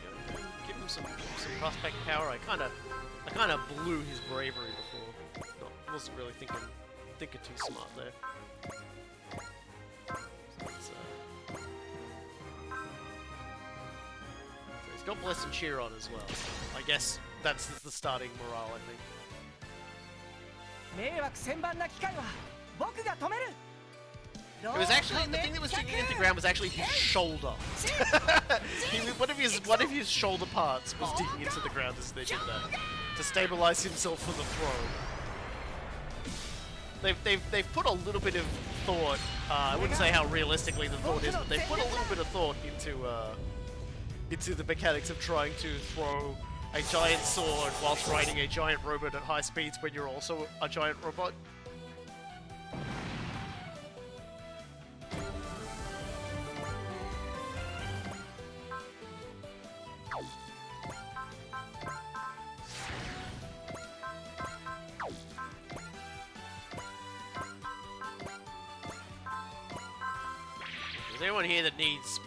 Give him some prospect power. I kind of blew his bravery before. Wasn't really thinking too smart there. He's got Bless and Cheer on as well. I guess that's the starting morale, I think. 迷惑千万な機会は僕が止める It was actually the thing that was sticking into the ground was actually his shoulder. one of his shoulder parts was digging into the ground as they did that to stabilize himself for the throw. They've put a little bit of thought. I wouldn't say how realistically the thought is, but they've put a little bit of thought into the mechanics of trying to throw a giant sword whilst riding a giant robot at high speeds when you're also a giant robot. Is there anyone here that needs,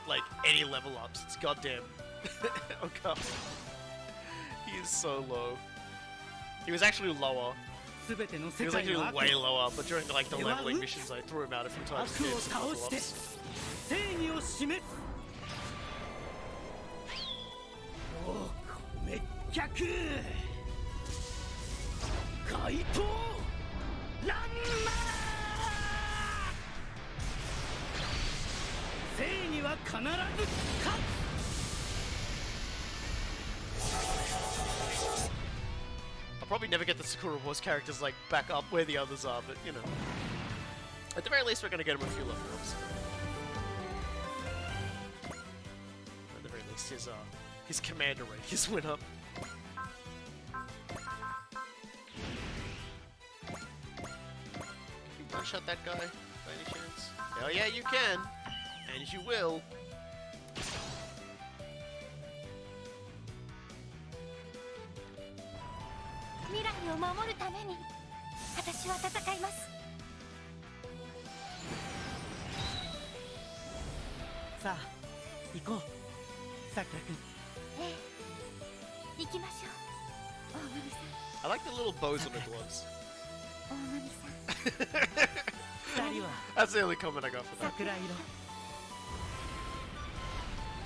like, any level ups? It's goddamn. Oh god. He is so low. He was actually lower. He was actually way lower, but during like the leveling missions I threw him out a few times to get some level ups. 正義を示す滅却怪盗ランマー正義は必ず勝つ I'll probably never get the Sakura Wars characters like back up where the others are, but you know. At the very least we're gonna get him a few level ups. At the very least his commander radius went up. Can you one-shot that guy by any chance? Hell yeah you can! And you will! 未来を守るために私は戦います。さあ行こうさくらくん。ええ、行きましょう。大神さん。 I like the little bows on the gloves. 大神さん。二人は That's the only comment I got for that. 桜色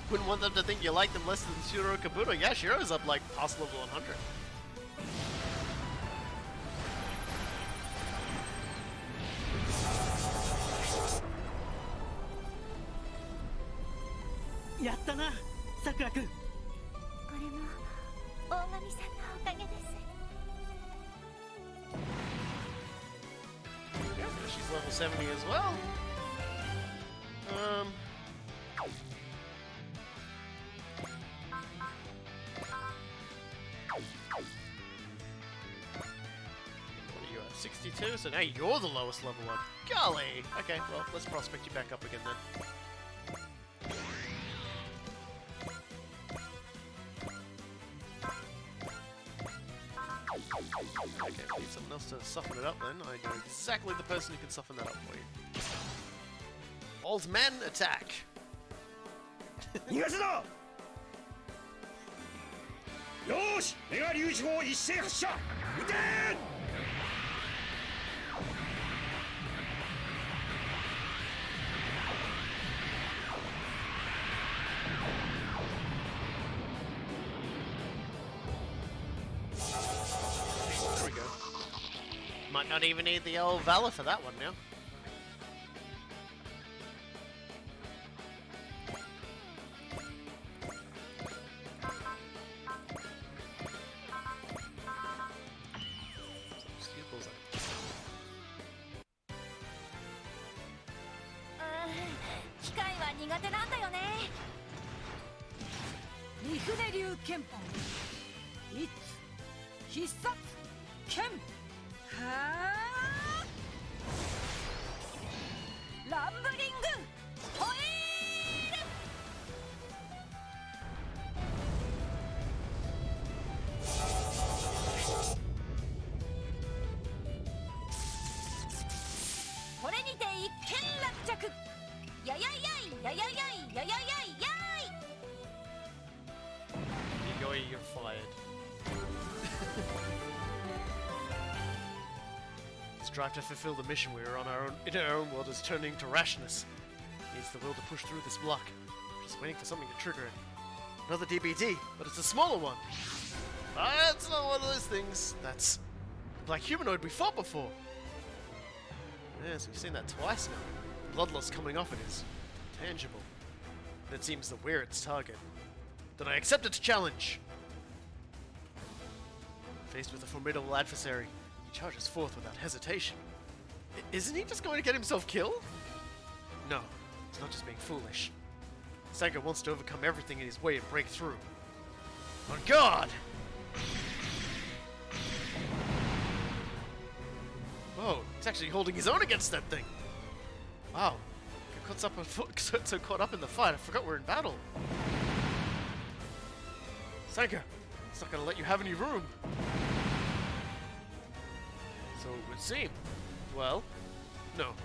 Wouldn't want them to think you like them less than Shiro Kabuto. Yeah, Shiro's up like past level 100.やったなさくらくん。これも大神さんのおかげです。 Yeah, she's level 70 as well. What are you at? 62? So now you're the lowest level one. Golly! Okay, well, let's prospect you back up again then. Okay, we need someone else to soften it up then. I know exactly the person who can soften that up for you. Old man, attack! 逃がすなよーしメガ粒子砲一斉発射撃てー There we go. Might not even need the old Valor for that one now. 苦手なんだよね。三船流拳法一必殺剣はーランブリングホイール。これにて一件落着。やややいやややいやややいやい。 You're fired. This drive to fulfill the mission we are on in our own world is turning to rashness. Needs the will to push through this block. Just waiting for something to trigger it. Another DBD, but it's a smaller one. It's not one of those things. That's the black humanoid we fought before. Yes, we've seen that twice now. Bloodlust coming off it is tangible. And it seems that we're its target. Then I accept its challenge. Faced with a formidable adversary, he charges forth without hesitation. Isn't he just going to get himself killed? No, it's not just being foolish. Sanga wants to overcome everything in his way and break through. On guard! Whoa, he's actually holding his own against that thing. Wow, so caught up in the fight, I forgot we're in battle. Sanka, it's not gonna let you have any room. So it would seem. Well, no.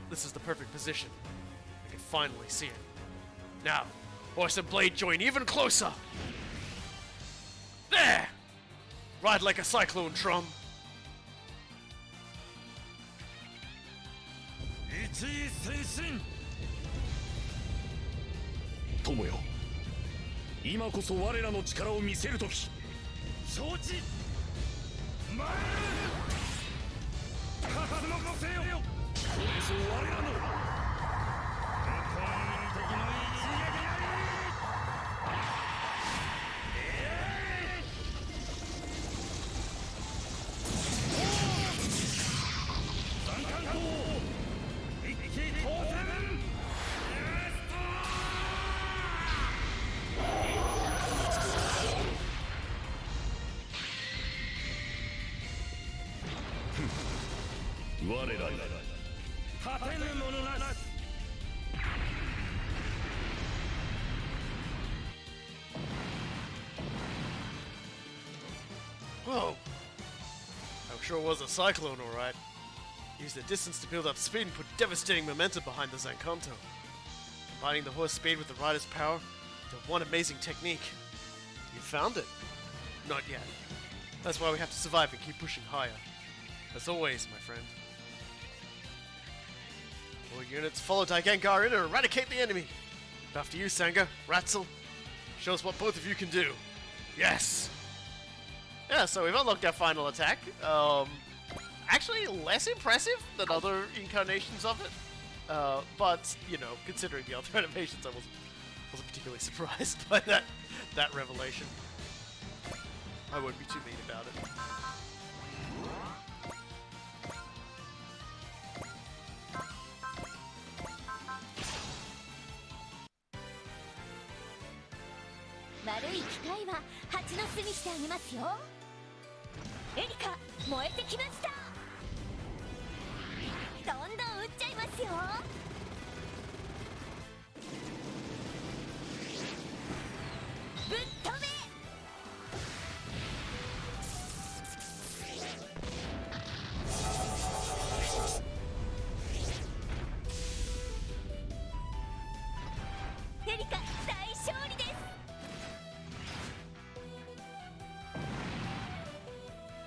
This is the perfect position. I can finally see it. Now, horse and blade join even closer. There! Ride like a cyclone, Trum. 一位戦神友よ、今こそ我らの力を見せる時。承知。参る。覚悟せよ。これぞ我らの本的の一撃なり。三冠刀一気当選。我らが立てぬ者なし。Whoa! I'm sure it was a cyclone, alright. Used the distance to build up speed and put devastating momentum behind the Zancanto. Combining the horse speed with the rider's power into one amazing technique. You found it? Not yet. That's why we have to survive and keep pushing higher. As always, my friend. All units follow Dancougar in and eradicate the enemy. After you, Sanga, Ratzel. Show us what both of you can do. Yes! Yeah, so we've unlocked our final attack. Actually less impressive than other incarnations of it. But, you know, considering the other animations, I wasn't particularly surprised by that revelation. I won't be too mean about it.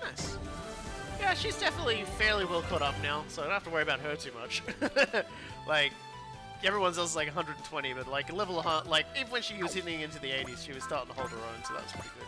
Nice. Yeah, she's definitely fairly well caught up now, so I don't have to worry about her too much. Like, everyone else is like 120, but like level, like even when she was hitting into the 80s, she was starting to hold her own, so that's pretty good.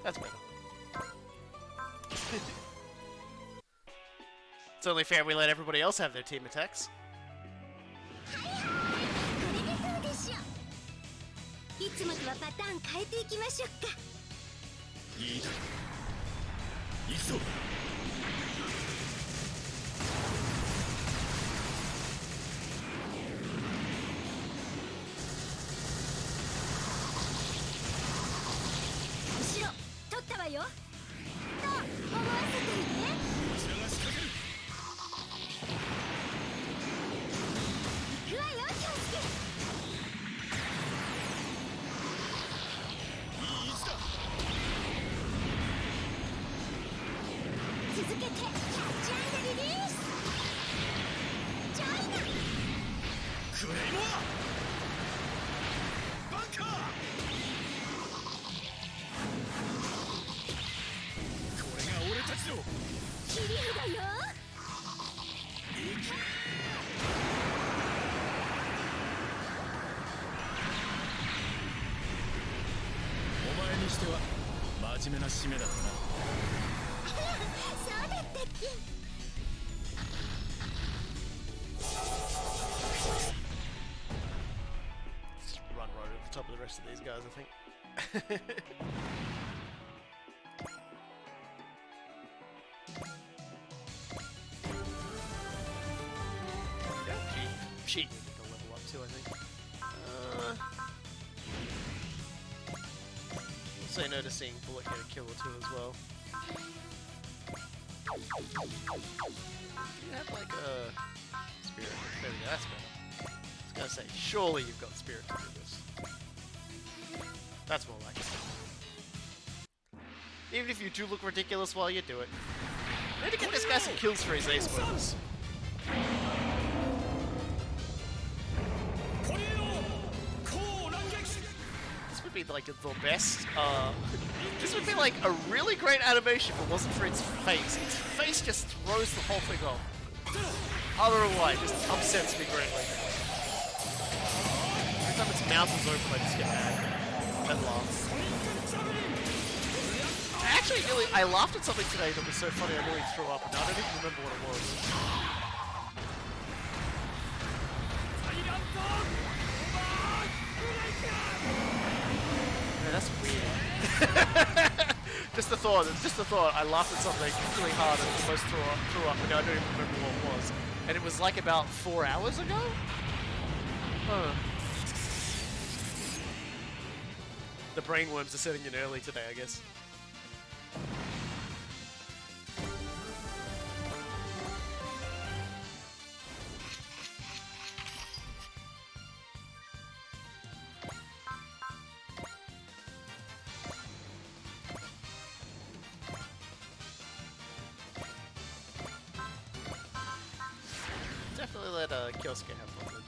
That's better. only fair we let everybody else have their team attacks. これでどうでしょう。いつもとはパターン変えていきましょうか。いいだろう。行くぞ。後ろ取ったわよ。と思わせていて。こちらが仕掛ける。行くわよ、京介。いい位置だ。続けてキャッチ&リリース。ジョイナ。クレイモアバンカー。これが俺たちの切り札よ。お前にしては真面目な締めだったな。そうだったっけ。Just run right over the top of the rest of these guys, I think. She needed to level up too, I think. Also noticing Bullet get a kill or two as well. Do you have like a spirit? There we go, that's better. I was gonna say, surely you've got spirit to do this. That's more like it. Even if you do look ridiculous while you do it. I need to get this guy some kills for his ace bonus. This would be like the best. This would be like a really great animation if it wasn't for its face. Its face just throws the whole thing off. Otherwise, it just upsets me greatly. Every time its mouth is open, I just get mad and laugh. I laughed at something today that was so funny I nearly threw up, and now I don't even remember what it was. Yeah, that's weird. Just the thought, I laughed at something really hard and almost threw up, and now I don't even remember what it was. And it was like about 4 hours ago? Huh. The brainworms are setting in early today, I guess. Definitely let Kyosuke have fun with.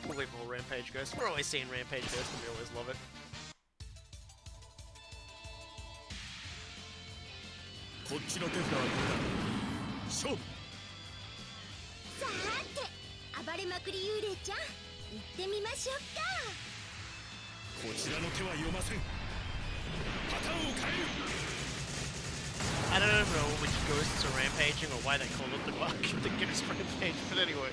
We'll leave more Rampage Ghost. We're always seeing Rampage Ghost and we always love it. こっちの手札はこれだ。勝負。さーて、暴れまくり幽霊ちゃん、行ってみましょうか。こちらの手は読ません。パターンを変える。 I don't know which ghosts are rampaging or why they call it the ghost rampage, but anyway.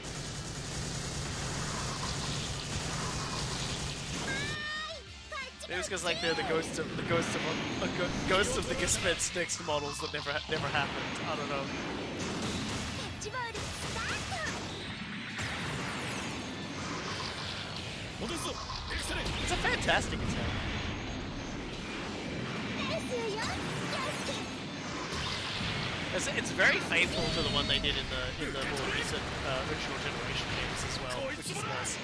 Maybe it's because like they're the ghosts of the ghosts of the Gesped Sticks models that never happened. I don't know. キャッチボールスタート。戻すぞ。エクセレント。 It's a fantastic attack. ですよ、京介。 It's very faithful to the one they did in the more recent original generation games as well, which is nice.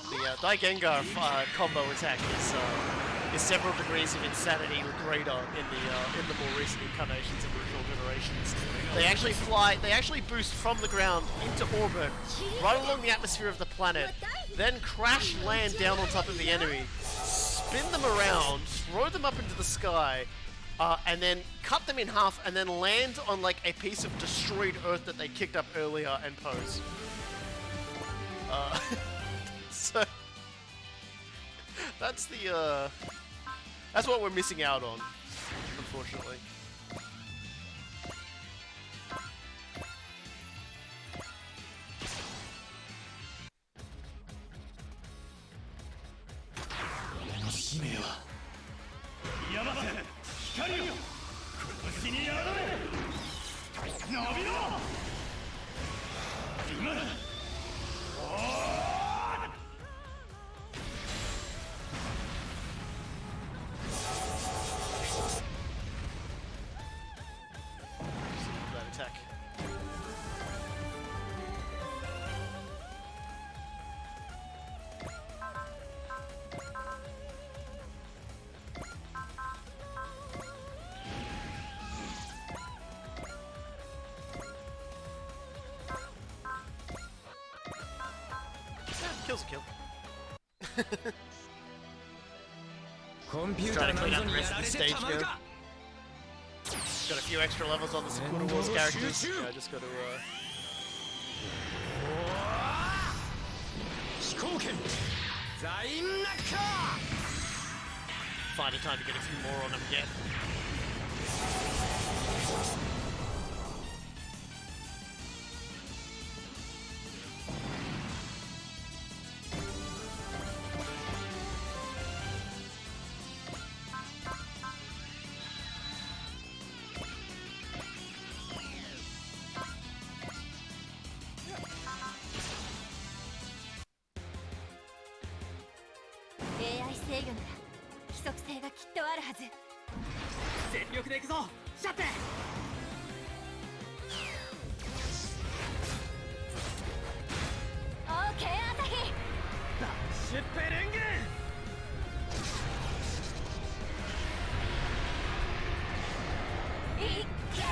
The Dancougar combo attack is several degrees of insanity greater in the more recent incarnations of original generations. They actually boost from the ground into orbit, right along the atmosphere of the planet, then crash land down on top of the enemy, spin them around, throw them up into the sky, and then cut them in half, and then land on like a piece of destroyed Earth that they kicked up earlier and pose. So That's the that's what we're missing out on, unfortunately. That attack. Kill's a kill. Trying to clean out the rest of the stage now. Got a few extra levels on the Sakura Wars characters. Yeah, I just got to find a time to get a few more on them again. AI 制御なら規則性がきっとあるはず。全力で行くぞシャッテ。オーケー朝日。ダッシュペレンゲ。いっけー。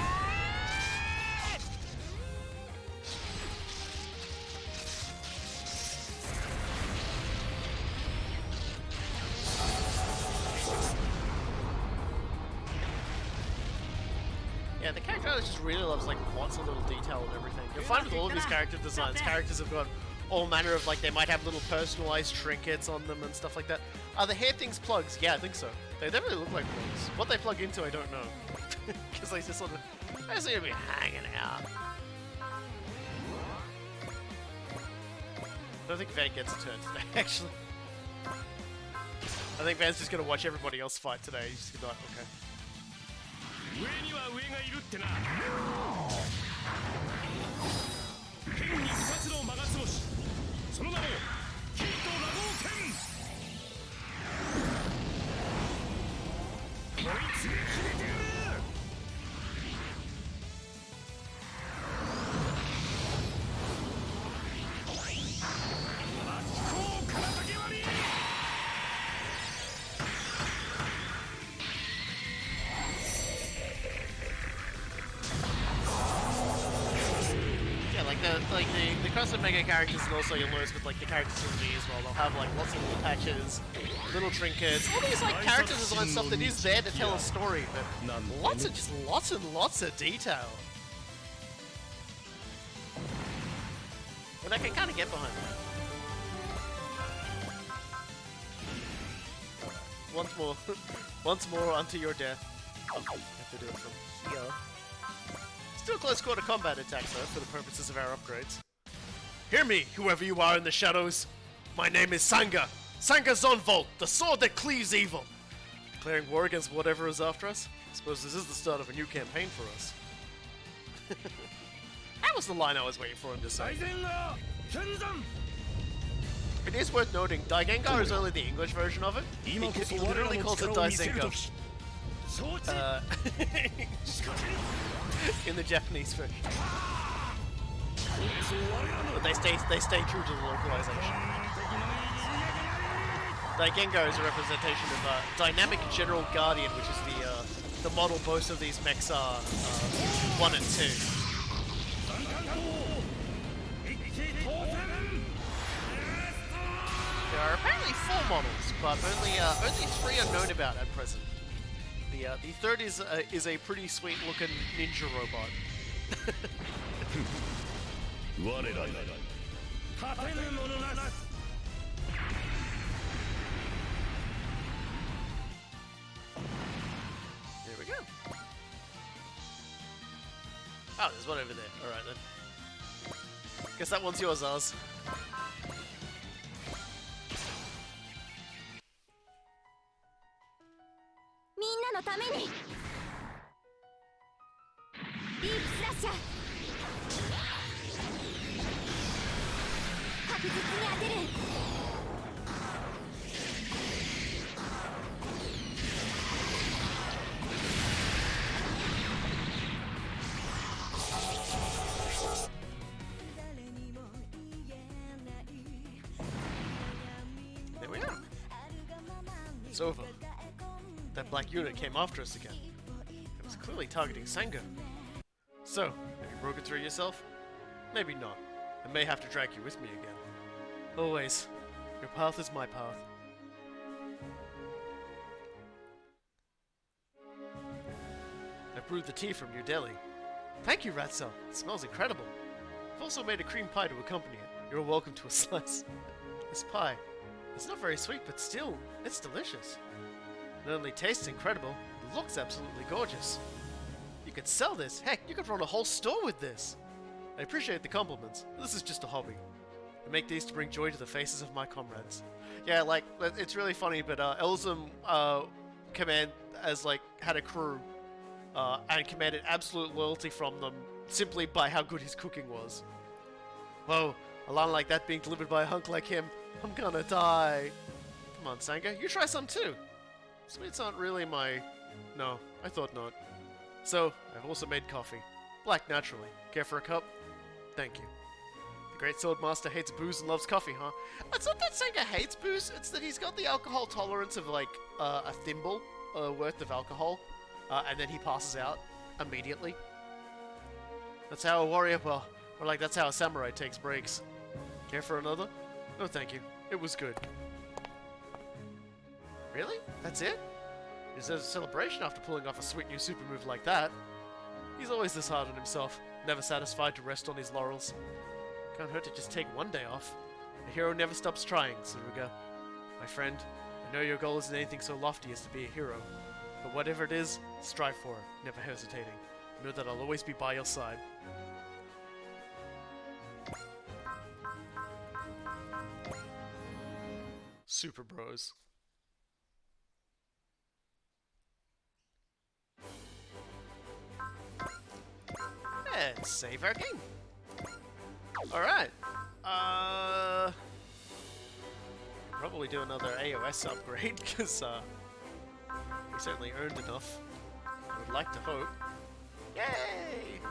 Yeah, the character artist just really loves like lots of little detail and everything. You'll find with all of these character designs, characters have got all manner of like, they might have little personalized trinkets on them and stuff like that. Are the hair things plugs? Yeah, I think so. They definitely look like plugs. What they plug into, I don't know. Because they just sort of, they seem to be hanging out. I don't think Van gets a turn today, actually. I think Van's just gonna watch everybody else fight today. He's just gonna be like, okay. 上には上がいるってな。剣に二つの魔がつぼし、その名もキッドラゴー剣。こいつで決めてやる。真っ向から竹割り。The custom mega characters, and also you'll notice with like the characters in me as well, they'll have like lots of little patches, little trinkets, all these like character design stuff that is there to tell a story, but lots of detail. And I can kind of get behind that. Once more unto your death. Oh, I have to do it from here. Still close quarter combat attacks though, for the purposes of our upgrades. Hear me, whoever you are in the shadows. My name is Sanga. Sanga Zonvolt, the sword that cleaves evil. Declaring war against whatever is after us. I suppose this is the start of a new campaign for us. That was the line I was waiting for him to say. It is worth noting, Dancougar is only the English version of it. He literally calls it Daisenga. In the Japanese version. But they stay true to the localization. Dancougar is a representation of Dynamic General Guardian, which is the model both of these mechs are 1 and 2. There are apparently 4 models, but only 3 are known about at present. The third is a pretty sweet looking ninja robot. Oh, there's one over there. Alright then. Guess that one's yours, Oz. みんなのためにディープスラッシャー確実に当てる There we are. It's over. That black unit came after us again. It was clearly targeting Sanga. So, have you broken through yourself? Maybe not. I may have to drag you with me again. Always. Your path is my path. I brewed the tea from New Delhi. Thank you, Ratzel. It smells incredible. I've also made a cream pie to accompany it. You're welcome to a slice. This pie, it's not very sweet, but still, it's delicious. Not only tastes incredible, it looks absolutely gorgeous. You could sell this. Heck, you could run a whole store with this. I appreciate the compliments. This is just a hobby. I make these to bring joy to the faces of my comrades. Yeah, like, it's really funny, but Elzum command as like had a crew and commanded absolute loyalty from them simply by how good his cooking was. Whoa, a line like that being delivered by a hunk like him, I'm gonna die. Come on, Sanga, you try some too. Sweets aren't really my... No, I thought not. So, I've also made coffee. Black naturally. Care for a cup? Thank you. The great sword master hates booze and loves coffee, huh? It's not that Sanga hates booze, it's that he's got the alcohol tolerance of like a thimble worth of alcohol, and then he passes out immediately. That's how a warrior, well, or like that's how a samurai takes breaks. Care for another? No thank you. It was good. Really? That's it? He deserves a celebration after pulling off a sweet new super move like that. He's always this hard on himself, never satisfied to rest on his laurels. Can't hurt to just take one day off. A hero never stops trying, Tsuruga. My friend, I know your goal isn't anything so lofty as to be a hero. But whatever it is, strive for it, never hesitating. Know that I'll always be by your side. Super Bros. Let's save our game. Alright. Probably do another AOS upgrade, because we certainly earned enough. I would like to hope. Yay!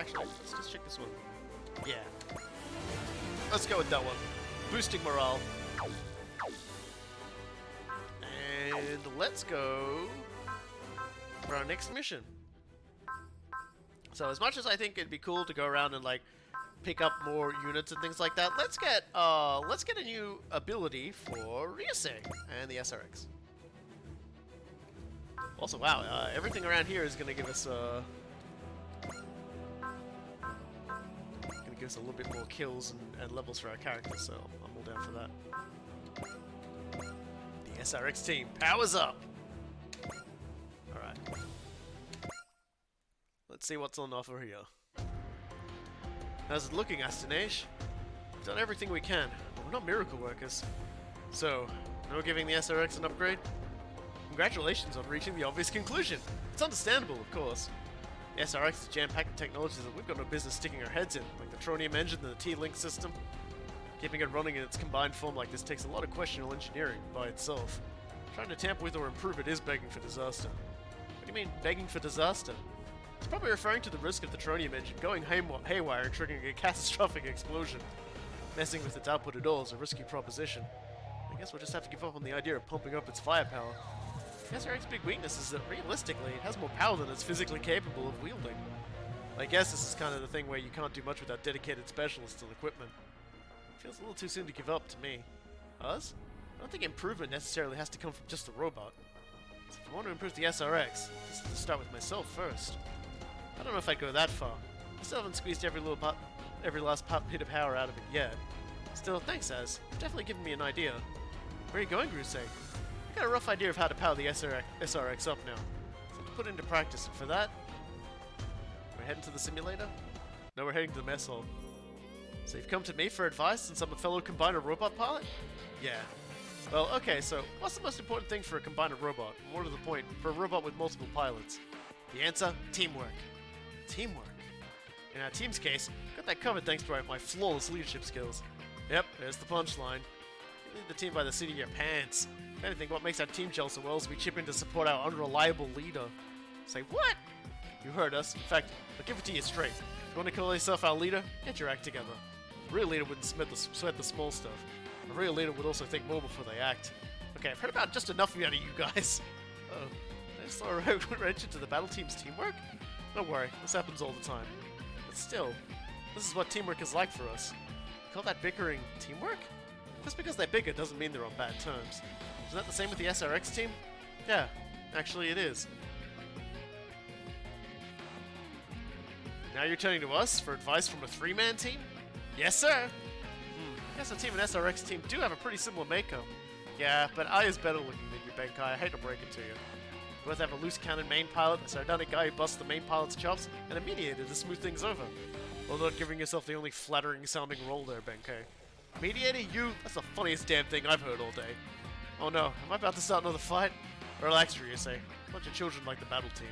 Actually, let's just check this one. Yeah. Let's go with that one. Boosting morale. And let's go for our next mission. So as much as I think it'd be cool to go around and like pick up more units and things like that, let's get a new ability for Ryusei and the SRX. Also, wow, everything around here is gonna give us a little bit more kills and levels for our characters, so I'm all down for that. The SRX team powers up. All right. Let's see what's on offer here. How's it looking, Astanesh? We've done everything we can, but we're not miracle workers. So, no giving the SRX an upgrade? Congratulations on reaching the obvious conclusion. It's understandable, of course. The SRX is jam-packed with technologies that we've got no business sticking our heads in, like the Tronium engine and the T-Link system. Keeping it running in its combined form like this takes a lot of questionable engineering by itself. Trying to tamper with or improve it is begging for disaster. What do you mean, begging for disaster? It's probably referring to the risk of the Tronium engine going haywire and triggering a catastrophic explosion. Messing with its output at all is a risky proposition. I guess we'll just have to give up on the idea of pumping up its firepower. The SRX's big weakness is that, realistically, it has more power than it's physically capable of wielding. I guess this is kind of the thing where you can't do much without dedicated specialists and equipment. Feels a little too soon to give up to me. Us? I don't think improvement necessarily has to come from just the robot. So if I want to improve the SRX, I just have to start with myself first. I don't know if I'd go that far. I still haven't squeezed every last bit of power out of it yet. Still, thanks, Az. You've definitely given me an idea. Where are you going, Rusei? I got a rough idea of how to power the SRX up now. So to put into practice, and for that, we're heading to the simulator? No, we're heading to the mess hall. So you've come to me for advice since I'm a fellow combiner robot pilot? Yeah. Well, okay, so what's the most important thing for a combiner robot? More to the point, for a robot with multiple pilots? The answer? Teamwork. Teamwork. In our team's case, got that covered thanks to my flawless leadership skills. Yep, there's the punchline. You lead the team by the seat of your pants. If anything, what makes our team gel so well is we chip in to support our unreliable leader. Say what? You heard us. In fact, I'll give it to you straight. If you want to call yourself our leader, get your act together. A real leader wouldn't sweat the small stuff. A real leader would also think more before they act. Okay, I've heard about just enough out of you guys. Oh, I just throw a wrench into the battle team's teamwork? Don't worry, this happens all the time. But still, this is what teamwork is like for us. You call that bickering teamwork? Just because they're bigger doesn't mean they're on bad terms. Isn't that the same with the SRX team? Yeah, actually it is. Now you're turning to us for advice from a three-man team? Yes, sir! I guess the team and SRX team do have a pretty similar makeup. Yeah, but I is better looking than you, Benkai. I hate to break it to you. Both have a loose cannon main pilot, a sardonic guy who busts the main pilot's chops, and a mediator to smooth things over. Well, not giving yourself the only flattering sounding role there, Benkai. Mediator, you? That's the funniest damn thing I've heard all day. Oh no, am I about to start another fight? Relax, Ryusei. Bunch of children like the battle team.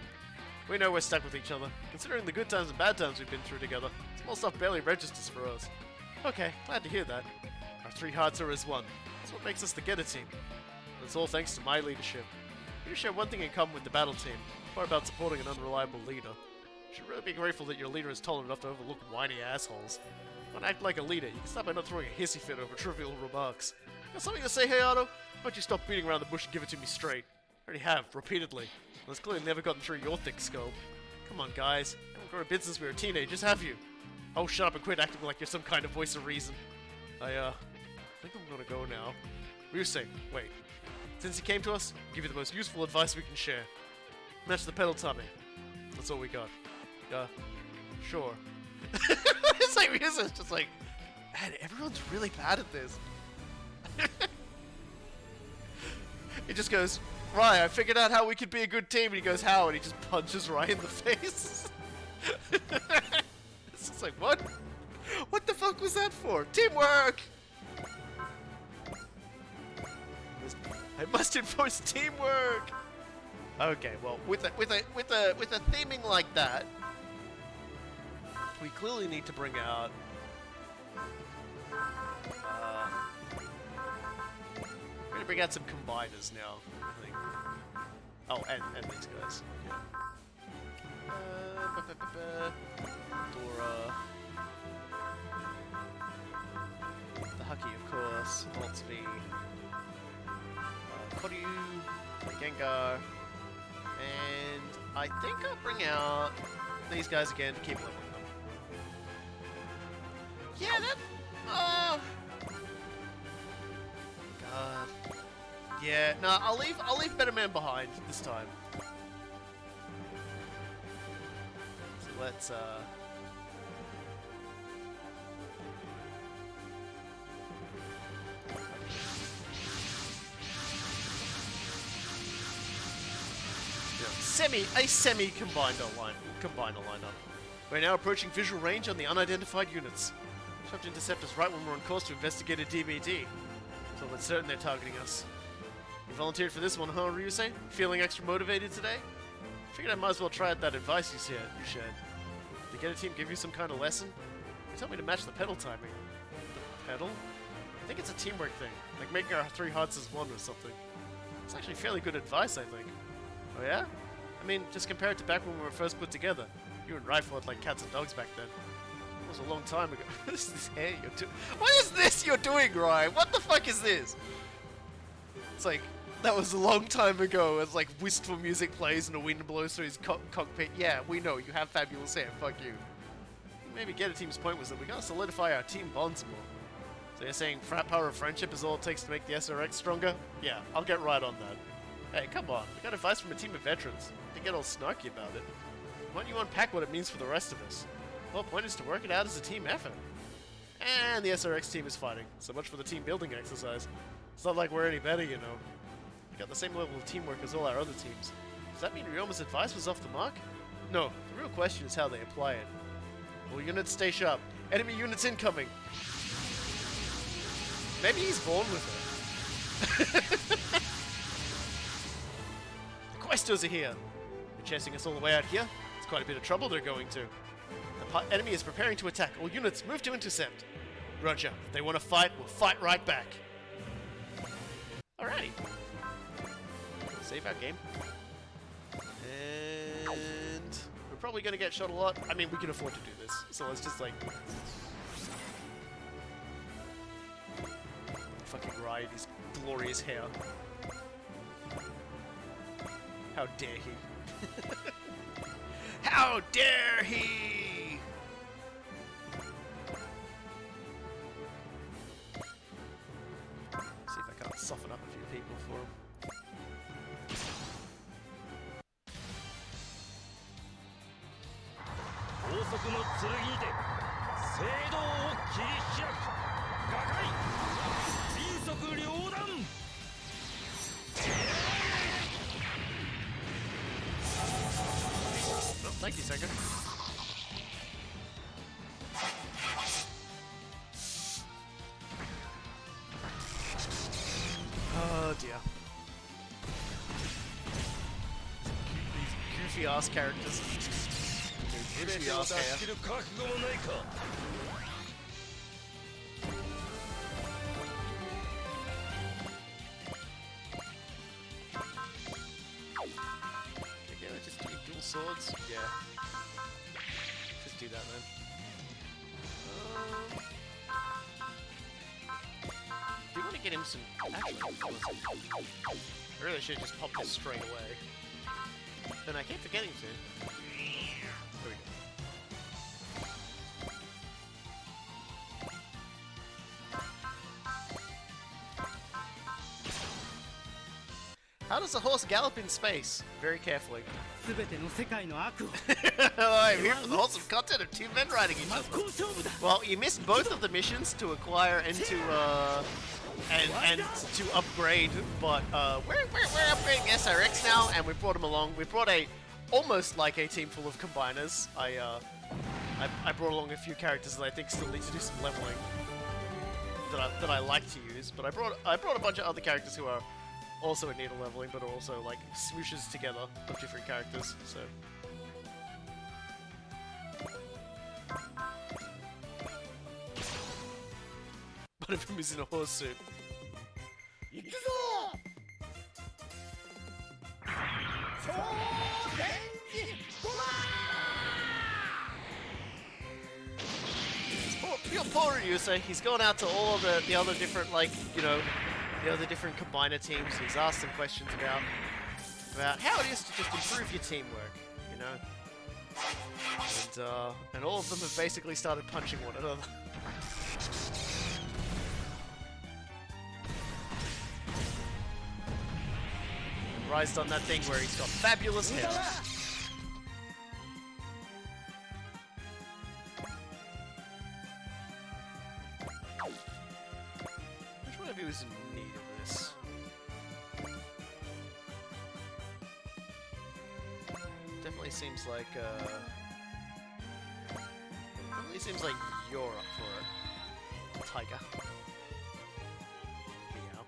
We know we're stuck with each other. Considering the good times and bad times we've been through together, small stuff barely registers for us. Okay, glad to hear that. Our three hearts are as one. That's what makes us the Getter team. And it's all thanks to my leadership. You share one thing in common with the battle team, far about supporting an unreliable leader. You should really be grateful that your leader is tolerant enough to overlook whiny assholes. Don't act like a leader. You can stop by not throwing a hissy fit over trivial remarks. Got something to say, Hayato? Why don't you stop beating around the bush and give it to me straight? I already have, repeatedly. And it's clearly never gotten through your thick skull. Come on, guys. You haven't grown a bit since we were teenagers, have you? Oh, shut up and quit acting like you're some kind of voice of reason. I think I'm gonna go now. Ryusei, wait. Since you came to us, I'll give you the most useful advice we can share. Match the pedal timing. That's all we got. Sure. It's like Ryusei's just like, man, everyone's really bad at this. He just goes, right, I figured out how we could be a good team, and he goes, how? And he just punches Rai in the face. It's just like, what? What the fuck was that for? Teamwork! I must enforce teamwork! Okay, well, with a theming like that, we clearly need to bring out we're gonna bring out some combiners now, I think. Oh, and these guys. Yeah. Dora. The Hucky, of course. Warts V. Koryu. Gengar. And I think I'll bring out these guys again to keep leveling them. Yeah, that... God. Yeah, no, I'll leave Better Man behind this time. So let's semi combiner lineup. We're now approaching visual range on the unidentified units. Shoved interceptors right when we're on course to investigate a DBD. So it's certain they're targeting us. You volunteered for this one, huh, Ryusei? Feeling extra motivated today? Figured I might as well try out that advice you shared. Did the Getter team give you some kind of lesson? They told me to match the pedal timing. The pedal? I think it's a teamwork thing, like making our three hearts as one or something. It's actually fairly good advice, I think. Oh yeah? I mean, just compare it to back when we were first put together. You and Rai fought like cats and dogs back then. It was a long time ago. What is this hair you're doing? What is this you're doing, Rai? What the fuck is this? It's like, that was a long time ago as like wistful music plays and a wind blows through his cockpit. Yeah, we know, you have fabulous hair, fuck you. Maybe Getter team's point was that we gotta solidify our team bonds more. So you're saying frat power of friendship is all it takes to make the SRX stronger? Yeah, I'll get right on that. Hey, come on, we got advice from a team of veterans. They get all snarky about it. Why don't you unpack what it means for the rest of us? The whole point is to work it out as a team effort. And the SRX team is fighting. So much for the team building exercise. It's not like we're any better, you know. We got the same level of teamwork as all our other teams. Does that mean Ryoma's advice was off the mark? No, the real question is how they apply it. All units stay sharp. Enemy units incoming. Maybe he's born with it. The questers are here. They're chasing us all the way out here. It's quite a bit of trouble they're going to. The enemy is preparing to attack. All units move to intercept. Roger. If they want to fight, we'll fight right back. Alrighty. Save our game. And we're probably going to get shot a lot. I mean, we can afford to do this. So let's just like... fucking ride his glorious hair. How dare he? How dare he! See if I can't soften up a few people for him. 高速の剣にて聖堂を切り開く瓦解迅速両断 Oh, thank you, Senga. Oh dear. These goofy ass characters. Goofy ass hair. 切る覚悟もないか Yeah, just do dual swords. Yeah. Just do that then. Do you want to get him some actual influence? I really should just pop this straight away. Then I keep forgetting to. There we go. How does a horse gallop in space? Very carefully. 全ての世界の悪を I'm here for the wholesome content of two men riding each 真っ other. 向勝負だ Well, you missed both of the missions to acquire and to and to upgrade, but we're upgrading SRX now, and we brought him along. We brought a almost like a team full of combiners. I brought along a few characters that I think still need to do some leveling that I like to use, but I brought a bunch of other characters who are also in need of leveling, but are also like smooshes together of different characters. So. One of them is in a horse suit. 行くぞ超電磁コマ Poor Ryusa, he's gone out to all of the other different, like, you know, the other different combiner teams. He's asked some questions about how it is to just improve your teamwork, you know? And all of them have basically started punching one another. Rai's done that thing where he's got fabulous hair. Which one of you is in need of this? Definitely seems like you're up for it, Tiger. Meow.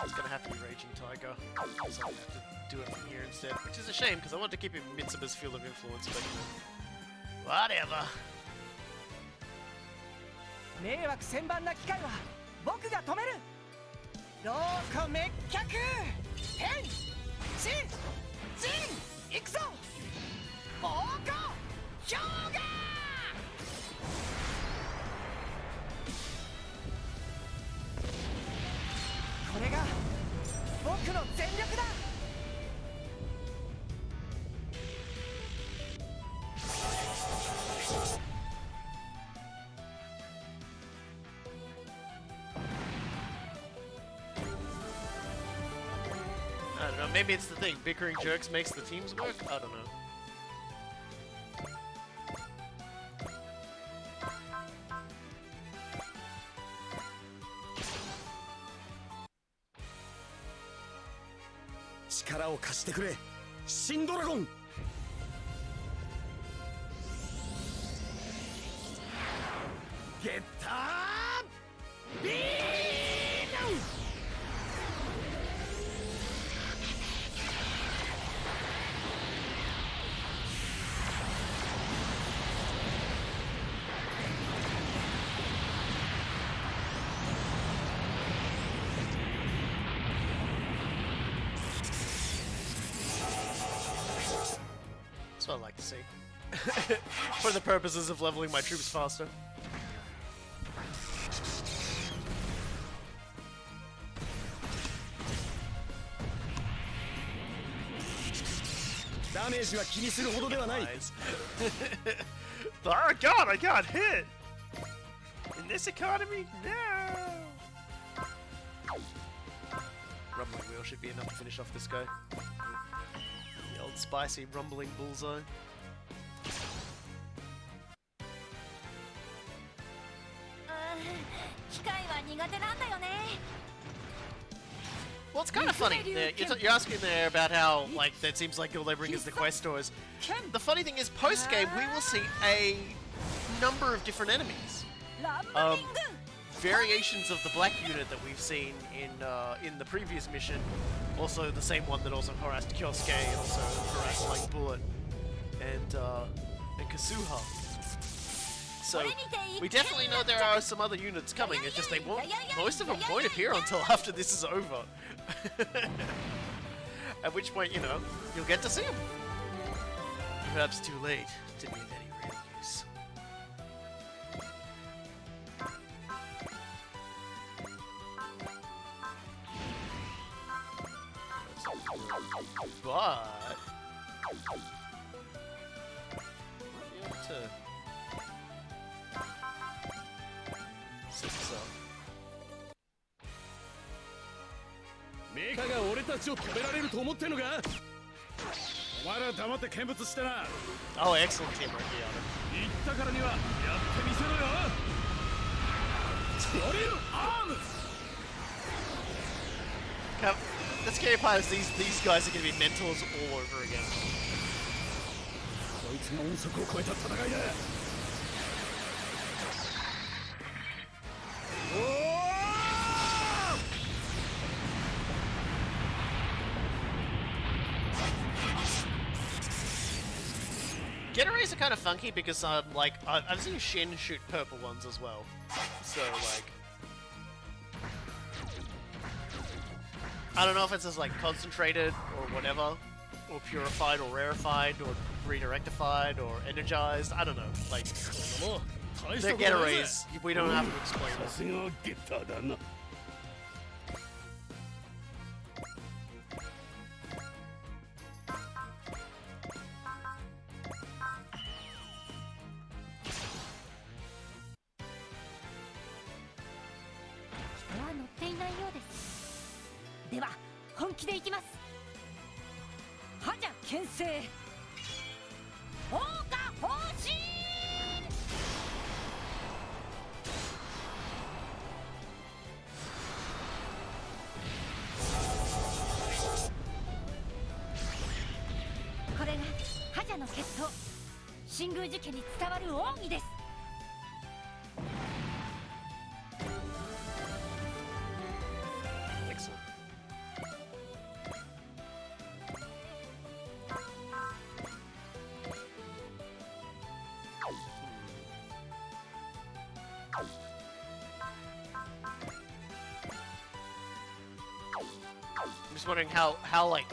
It's gonna have to be Raging Tiger, so I'm gonna have to do it from here instead, which is a shame because I want to keep him in Mitsuba's field of influence, but you know, whatever. 迷惑千万な機会は僕が止めるどうか滅却天地人行くぞ宝庫氷河これが僕の全力だ I don't know, maybe it's the thing, bickering jerks makes the teams work? I don't know. 力を貸してくれ新ドラゴン。ゲッタービーム。That's what I'd like to see. For the purposes of leveling my troops faster. ダメージは気にするほどではない。 Oh god, I got hit! In this economy? No! Rumbling wheel should be enough to finish off this guy. The old spicy rumbling bullseye. Well, it's kind of funny. You're asking there about how, like, it seems like all they bring is the quest stores. The funny thing is, post-game, we will see a number of different enemies. Variations of the black unit that we've seen in the previous mission. Also, the same one that also harassed Kyosuke and also harassed, like, Bullet and Kasuha. So, we definitely know there are some other units coming, it's just they won't, most of them won't appear until after this is over. At which point, you know, you'll get to see them. Perhaps too late to be of any real use. But... to... set this up. メカが俺たちを止められると思ってんのか。お前ら黙って見物してな。 Oh, excellent teamwork, Yano. 言ったからにはやってみせろよ。トリルアーム。 The scary part is these guys are going to be mentors all over again. こいつが音速を超えた戦いだ。Getaways are kind of funky because like I've seen Shin shoot purple ones as well, so like I don't know if it's as like concentrated or whatever, or purified or rarefied or redirectified or energized. I don't know. Like they're getaways. We don't have to explain this. さすがゲッターだな。 では本気でいきます。覇者牽制桜花方針。これが覇者の決闘、新宮寺家に伝わる奥義です。 I'm just wondering how like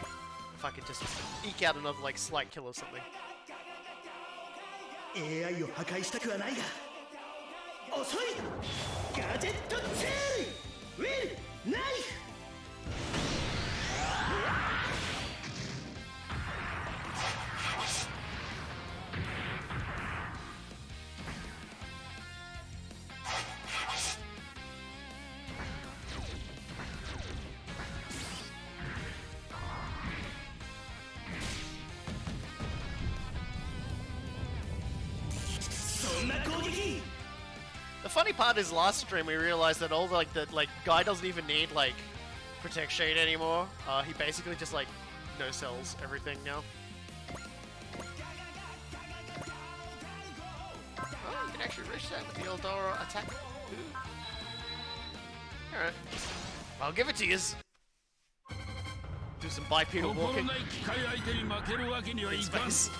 if I could just eke out another like slight kill or something. AI を破壊したくはないが遅い。ガジェットツールウィルナイフ。 The funny part is last stream we realized that all the, like guy doesn't even need like protect shade anymore. He basically just like no cells everything now. Oh, you can actually reach that with the Eldora attack. Alright. I'll give it to yous. Do some bipedal walking. In space.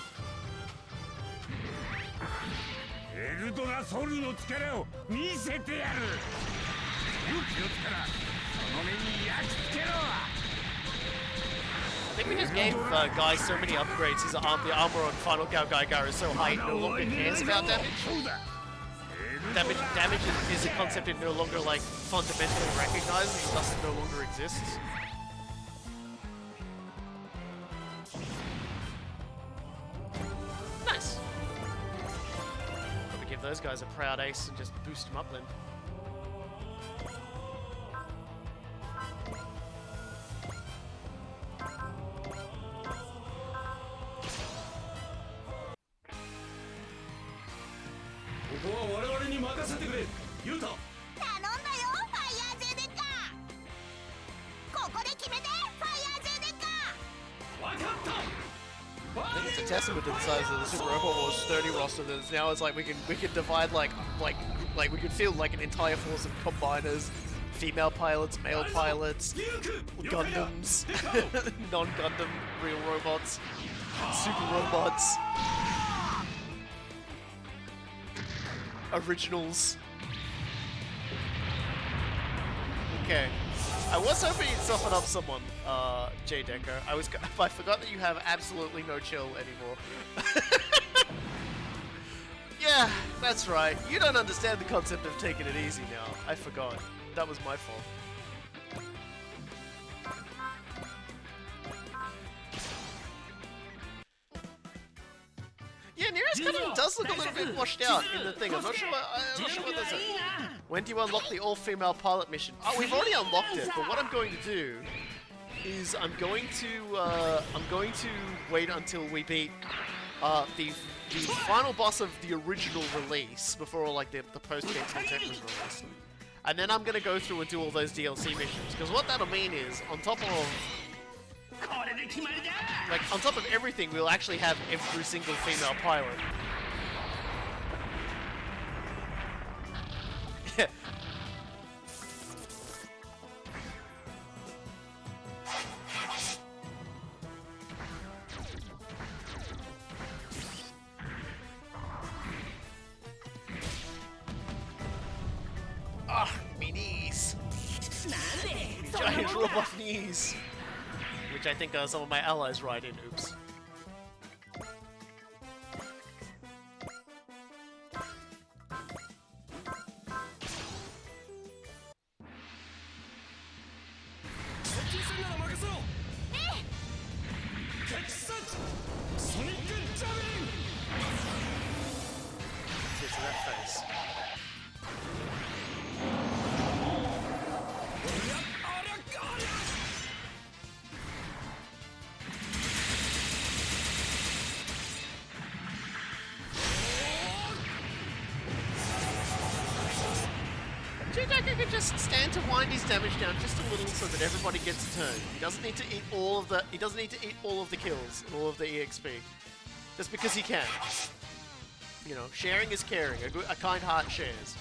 エルドラソルの力を見せてやる。勇気の力、その目に焼き付けろ。 I think we just gave Guy so many upgrades. The armor on Final Dancougar is so high it no longer cares about damage. Damage is a concept it no longer like fundamentally recognizes, and thus it no longer exists. Nice. Probably give those guys a proud ace and just boost them up then. I think it's a testament to the size of the Super Robot Wars 30 roster that it's now it's like we can divide like we could feel like an entire force of combiners, female pilots, male pilots, Gundams, non-Gundam real robots, super robots, originals. Okay. I was hoping you'd soften up someone, J Decker. I forgot that you have absolutely no chill anymore. Yeah, that's right. You don't understand the concept of taking it easy now. I forgot. That was my fault. Yeah, Nearest kind of does look a little bit washed out in the thing. I'm not sure what that's at. When do you unlock the all-female pilot mission? Oh, we've already unlocked it, but what I'm going to do is I'm going to wait until we beat the final boss of the original release before like the post-game content was released. And then I'm going to go through and do all those DLC missions, because what that'll mean is, on top of everything, we'll actually have every single female pilot. Ah, me knees. Giant robot knees. Which I think some of my allies ride in. Oops. Get to that face. J-Decker could just stand to wind his damage down just a little so that everybody gets a turn. He doesn't need to eat all of the kills and all of the EXP. Just because he can. You know, sharing is caring. A kind heart shares.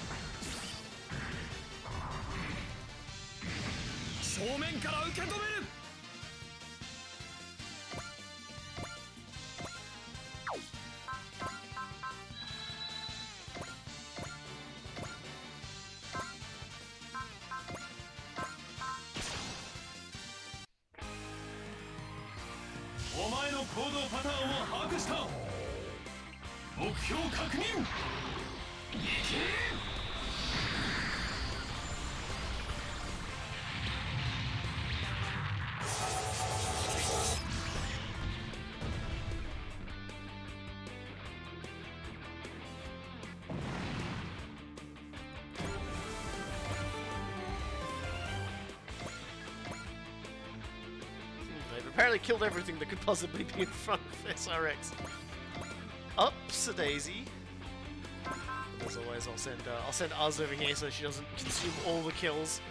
Apparently killed everything that could possibly be in front of SRX. Ups a daisy. As always, I'll send Uz over here so she doesn't consume all the kills.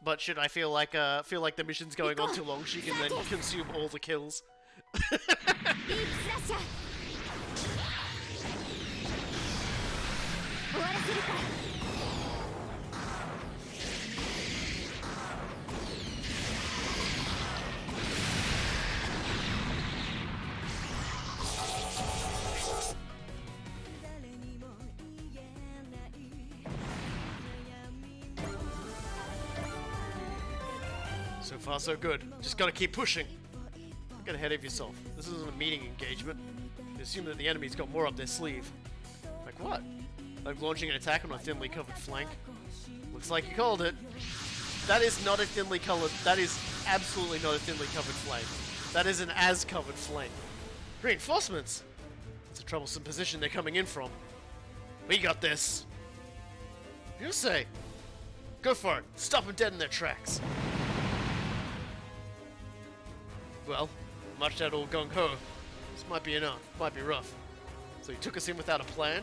but should I feel like the mission's going on too long, she can then consume all the kills. いいスラッシャー終わらせるから So far, so good. Just gotta keep pushing. Get ahead of yourself. This isn't a meeting engagement. You assume that the enemy's got more up their sleeve. Like what? Like launching an attack on a thinly covered flank? Looks like you called it. That is not a thinly covered. That is absolutely not a thinly covered flank. That is an as covered flank. Reinforcements! It's a troublesome position they're coming in from. We got this. You say. Go for it. Stop them dead in their tracks. Well, much that all gung-ho. This might be enough. Might be rough. So you took us in without a plan?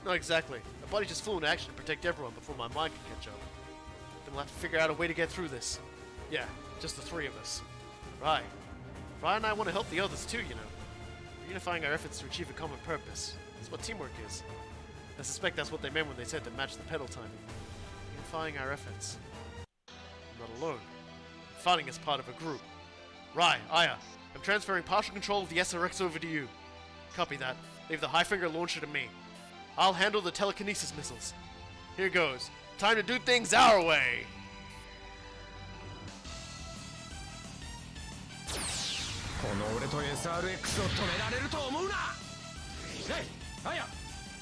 Not exactly. My body just flew in action to protect everyone before my mind could catch up. Then we'll have to figure out a way to get through this. Yeah, just the three of us. Right. Ryan and I want to help the others too, you know. We're unifying our efforts to achieve a common purpose. That's what teamwork is. I suspect that's what they meant when they said to match the pedal timing. Unifying our efforts. I'm not alone. I'm fighting as part of a group. Rai, Aya, I'm transferring partial control of the SRX over to you. Copy that. Leave the high finger launcher to me. I'll handle the telekinesis missiles. Here goes. Time to do things our way! この俺と SRX を止められると思うな。レイ、アヤ、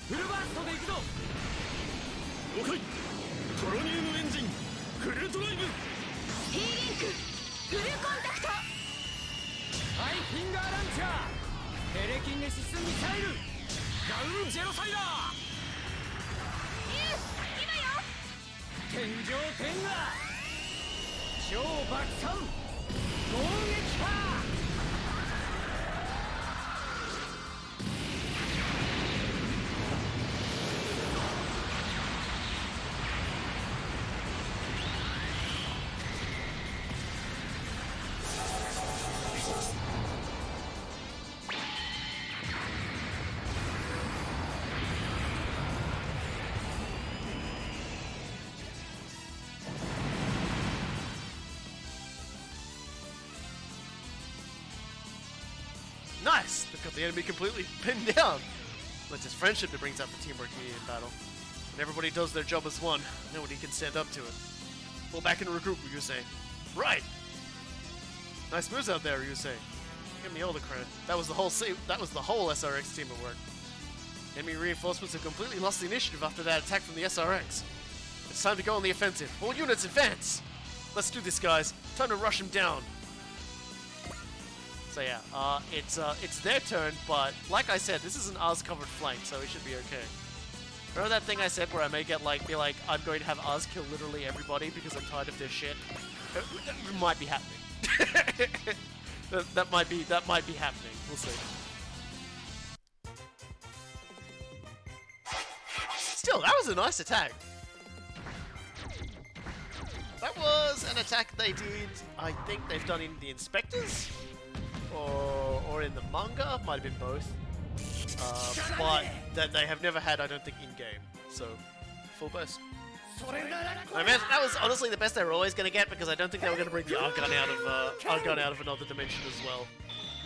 フルバーストで行くぞ。了解。トロニウムエンジン、フルドライブ。T リンク、フルコンタクト。ハイフィンガーランチャー、テレキネシスミサイル、ガウンジェノサイダー。今よ。天上天下、超爆散、攻撃波。Nice! They've got the enemy completely pinned down. But it's his friendship that brings out the teamwork needed in battle. When everybody does their job as one, nobody can stand up to it. Pull back and regroup, Ryusei. Right! Nice moves out there, Ryusei. Give me all the credit. That was the whole SRX team at work. Enemy reinforcements have completely lost the initiative after that attack from the SRX. It's time to go on the offensive. All units advance! Let's do this, guys. Time to rush him down. So yeah, it's their turn, but like I said, this is an Oz covered flank, so it should be okay. Remember that thing I said where I may get be like, I'm going to have Oz kill literally everybody because I'm tired of their shit? It might be happening. that might be happening. We'll see. Still, that was a nice attack. That was an attack they did, I think they've done in the Inspectors? Or in the manga, might have been both. But that they have never had, I don't think, in-game. So, full burst. I mean, that was honestly the best they were always going to get because I don't think they were going to bring the Argun out of another dimension as well.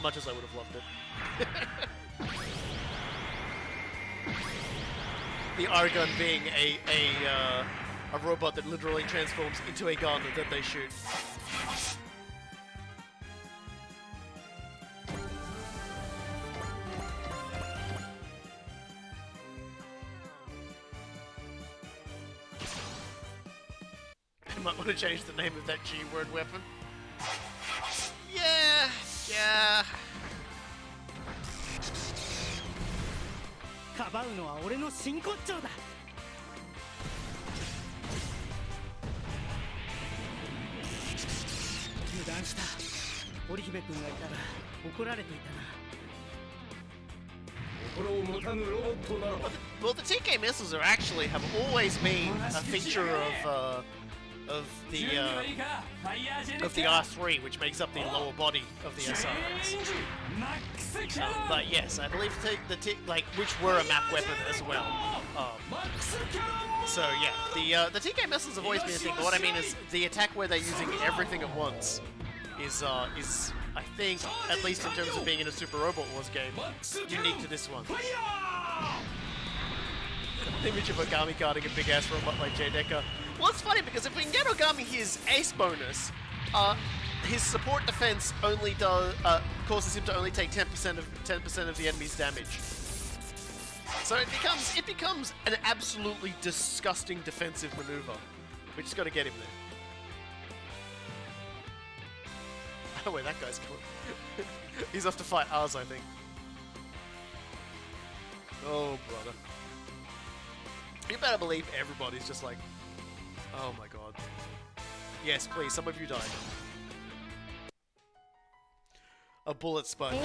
Much as I would have loved it. The Argun being a robot that literally transforms into a gun that they shoot. I might want to change the name of that G-word weapon. Yeah. かばうのは俺の真骨頂だ。油断した。織姫君がいたら怒られていたな。 Well, the TK missiles have always been a feature of of the R3, which makes up the lower body of the SRX. But yes, I believe like which were a map weapon as well. So yeah, the TK missiles have always been a thing. But what I mean is the attack where they're using everything at once is I think, at least in terms of being in a Super Robot Wars game, unique to this one. Image of Ogami guarding a big ass robot like J Decker. Well, it's funny because if we can get Ogami his ace bonus, his support defense only causes him to only take 10% of the enemy's damage. So it becomes an absolutely disgusting defensive maneuver. We just got to get him there. Oh wait, that guy's coming. He's off to fight ours, I think. Oh brother. You better believe everybody's just like, oh my god. Yes, please, some of you died. A bullet sponge.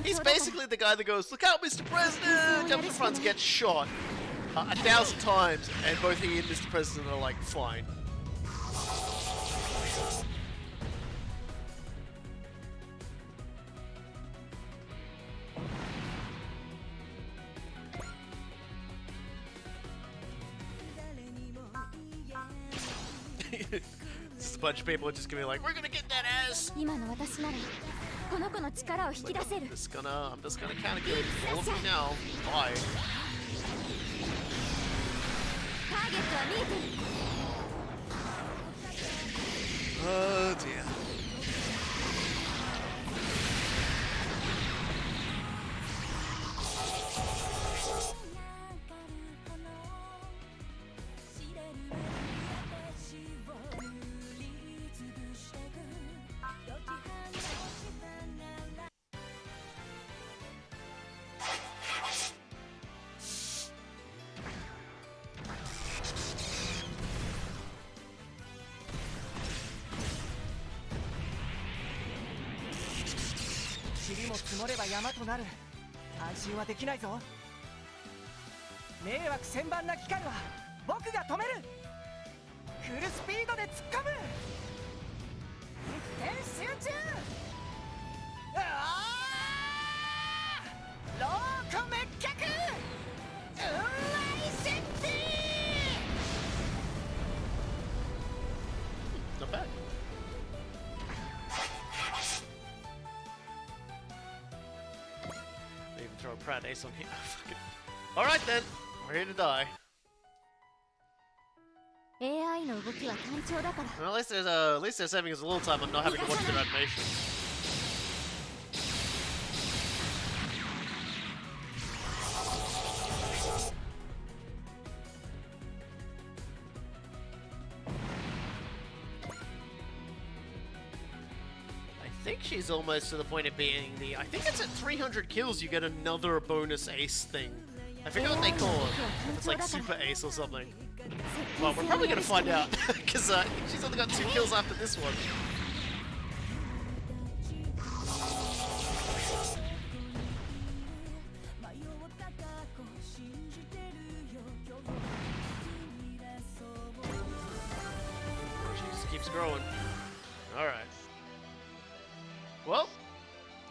He's basically the guy that goes, look out, Mr. President! Jumps in front, gets shot 1,000 times, and both he and Mr. President are like, fine. Just a bunch of people are just gonna be like, we're gonna get that ass! I'm just gonna counter kill all of you now. Bye. Oh dear.塵も積もれば山となる。安心はできないぞ。迷惑千万な機械は僕が止める。フルスピードで突っ込む。一点集中。ローコ滅却。うまいシェッティ。 Not bad. Even throw a proud ace on here. Alright then, we're here to die. Well, at least they're saving us a little time on not having to watch their animation. I think she's almost to the point of being the... I think it's at 300 kills you get another bonus ace thing. I forget what they call it. It's like super ace or something. Well, we're probably going to find out, because she's only got 2 kills after this one. She just keeps growing. Alright. Well,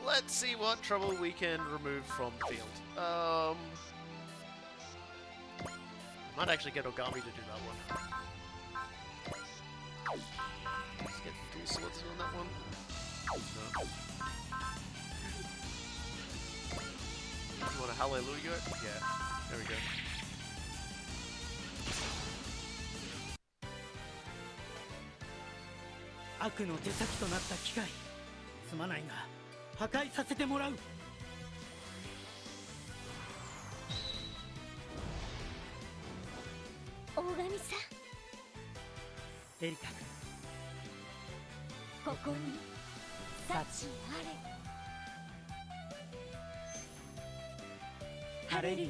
let's see what trouble we can remove from the field. Might actually get Ogami to do that one. Let's get 2 swords on that one. No. You want a hallelujah? Yeah. There we go.悪の手先となった機械。すまないが破壊させてもらう。大神さん、エリカここに幸あれ。ハレルヤ。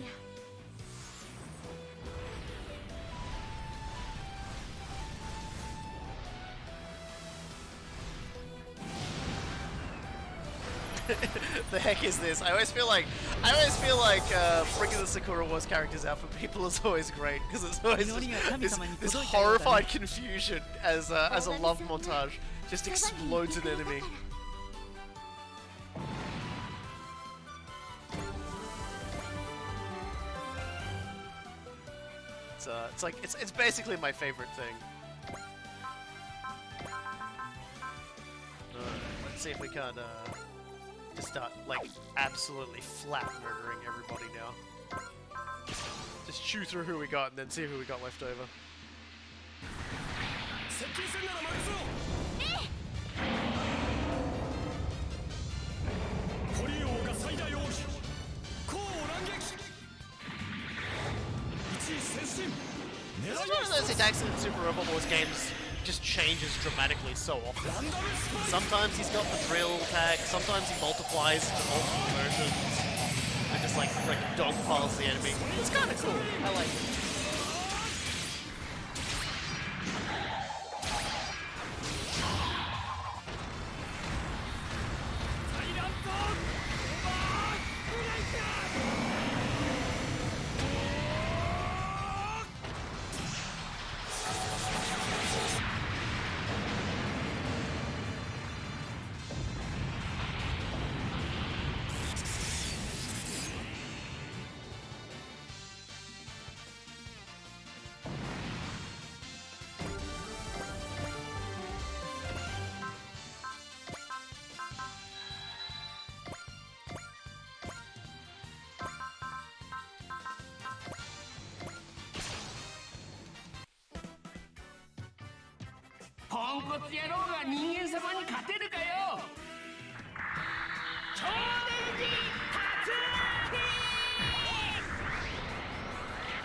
the heck is this? I always feel like bringing the Sakura Wars characters out for people is always great because it's always this horrified confusion as a love montage just explodes an enemy. It's basically my favorite thing. Let's see if we can just start like absolutely flat murdering everybody now. Just chew through who we got and then see who we got left over. This is one of those attacks in Super Robot Wars games just changes dramatically so often. Sometimes he's got the drill attack, sometimes he multiplies into multiple versions and just like dogpiles the enemy. It's kind of cool. I like it.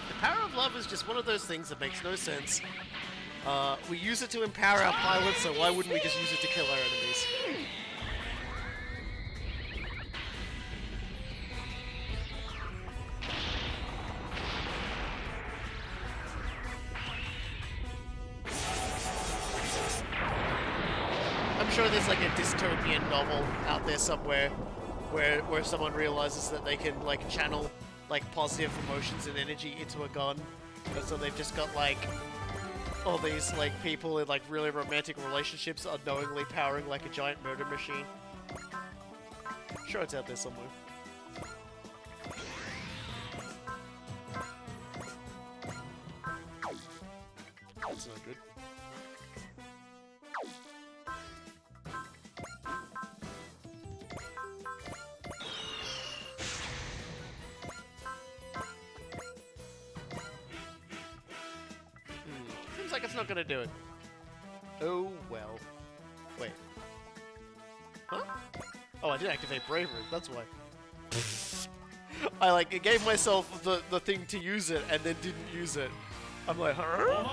The power of love is just one of those things that makes no sense. We use it to empower our pilots, so why wouldn't we just use it to kill our enemies? I'm sure there's like a dystopian novel out there somewhere where someone realizes that they can like channel like positive emotions and energy into a gun, and so they've just got like all these like people in like really romantic relationships unknowingly powering like a giant murder machine. Sure, it's out there somewhere. That's not good. Seems like it's not gonna do it. Oh well. Wait. Huh? Oh, I did activate bravery. That's why. I like gave myself the thing to use it and then didn't use it. I'm like, huh?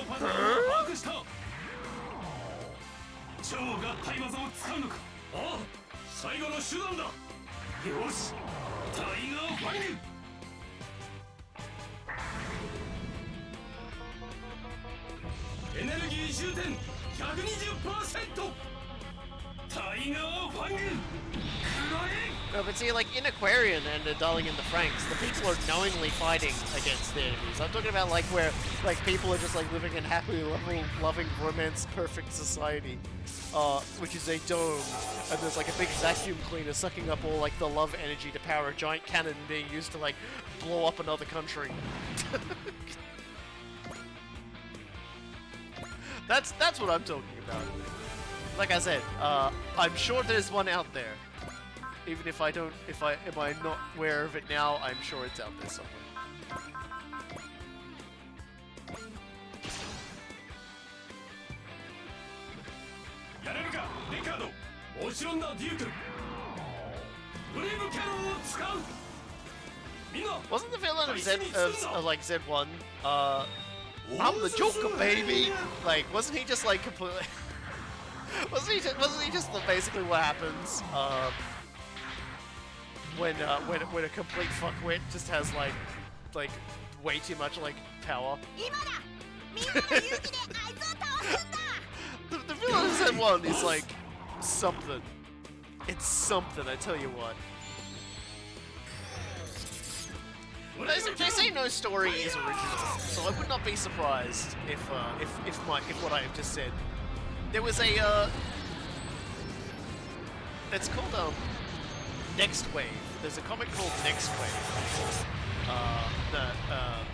Huh? 蝶が対技を使うのか。ああ、最後の手段だ。よし、タイガーファング。エネルギー充填 120%。タイガーファング。くらえ。 No, but see, like in Aquarian and Darling in the Franks, the people are knowingly fighting against the enemies. I'm talking about like where like people are just like living in happily loving romance perfect society, which is a dome, and there's like a big vacuum cleaner sucking up all like the love energy to power a giant cannon being used to like blow up another country. That's what I'm talking about. Like I said, I'm sure there's one out there. Even if I don't, am I not aware of it now, I'm sure it's out there somewhere. やれるか、リカード。もちろんだ、デューク。ブリームキャノンを使う。みんな。 Wasn't the villain of like Z1? I'm the Joker, baby. Like, wasn't he just like completely? wasn't he just basically what happens? When a complete fuckwit just has like way too much like power. the villain in Z1 is like something. It's something, I tell you what. They say no story is original, so I would not be surprised if what I have just said. There was a it's called Next Wave. There's a comic called Next Wave that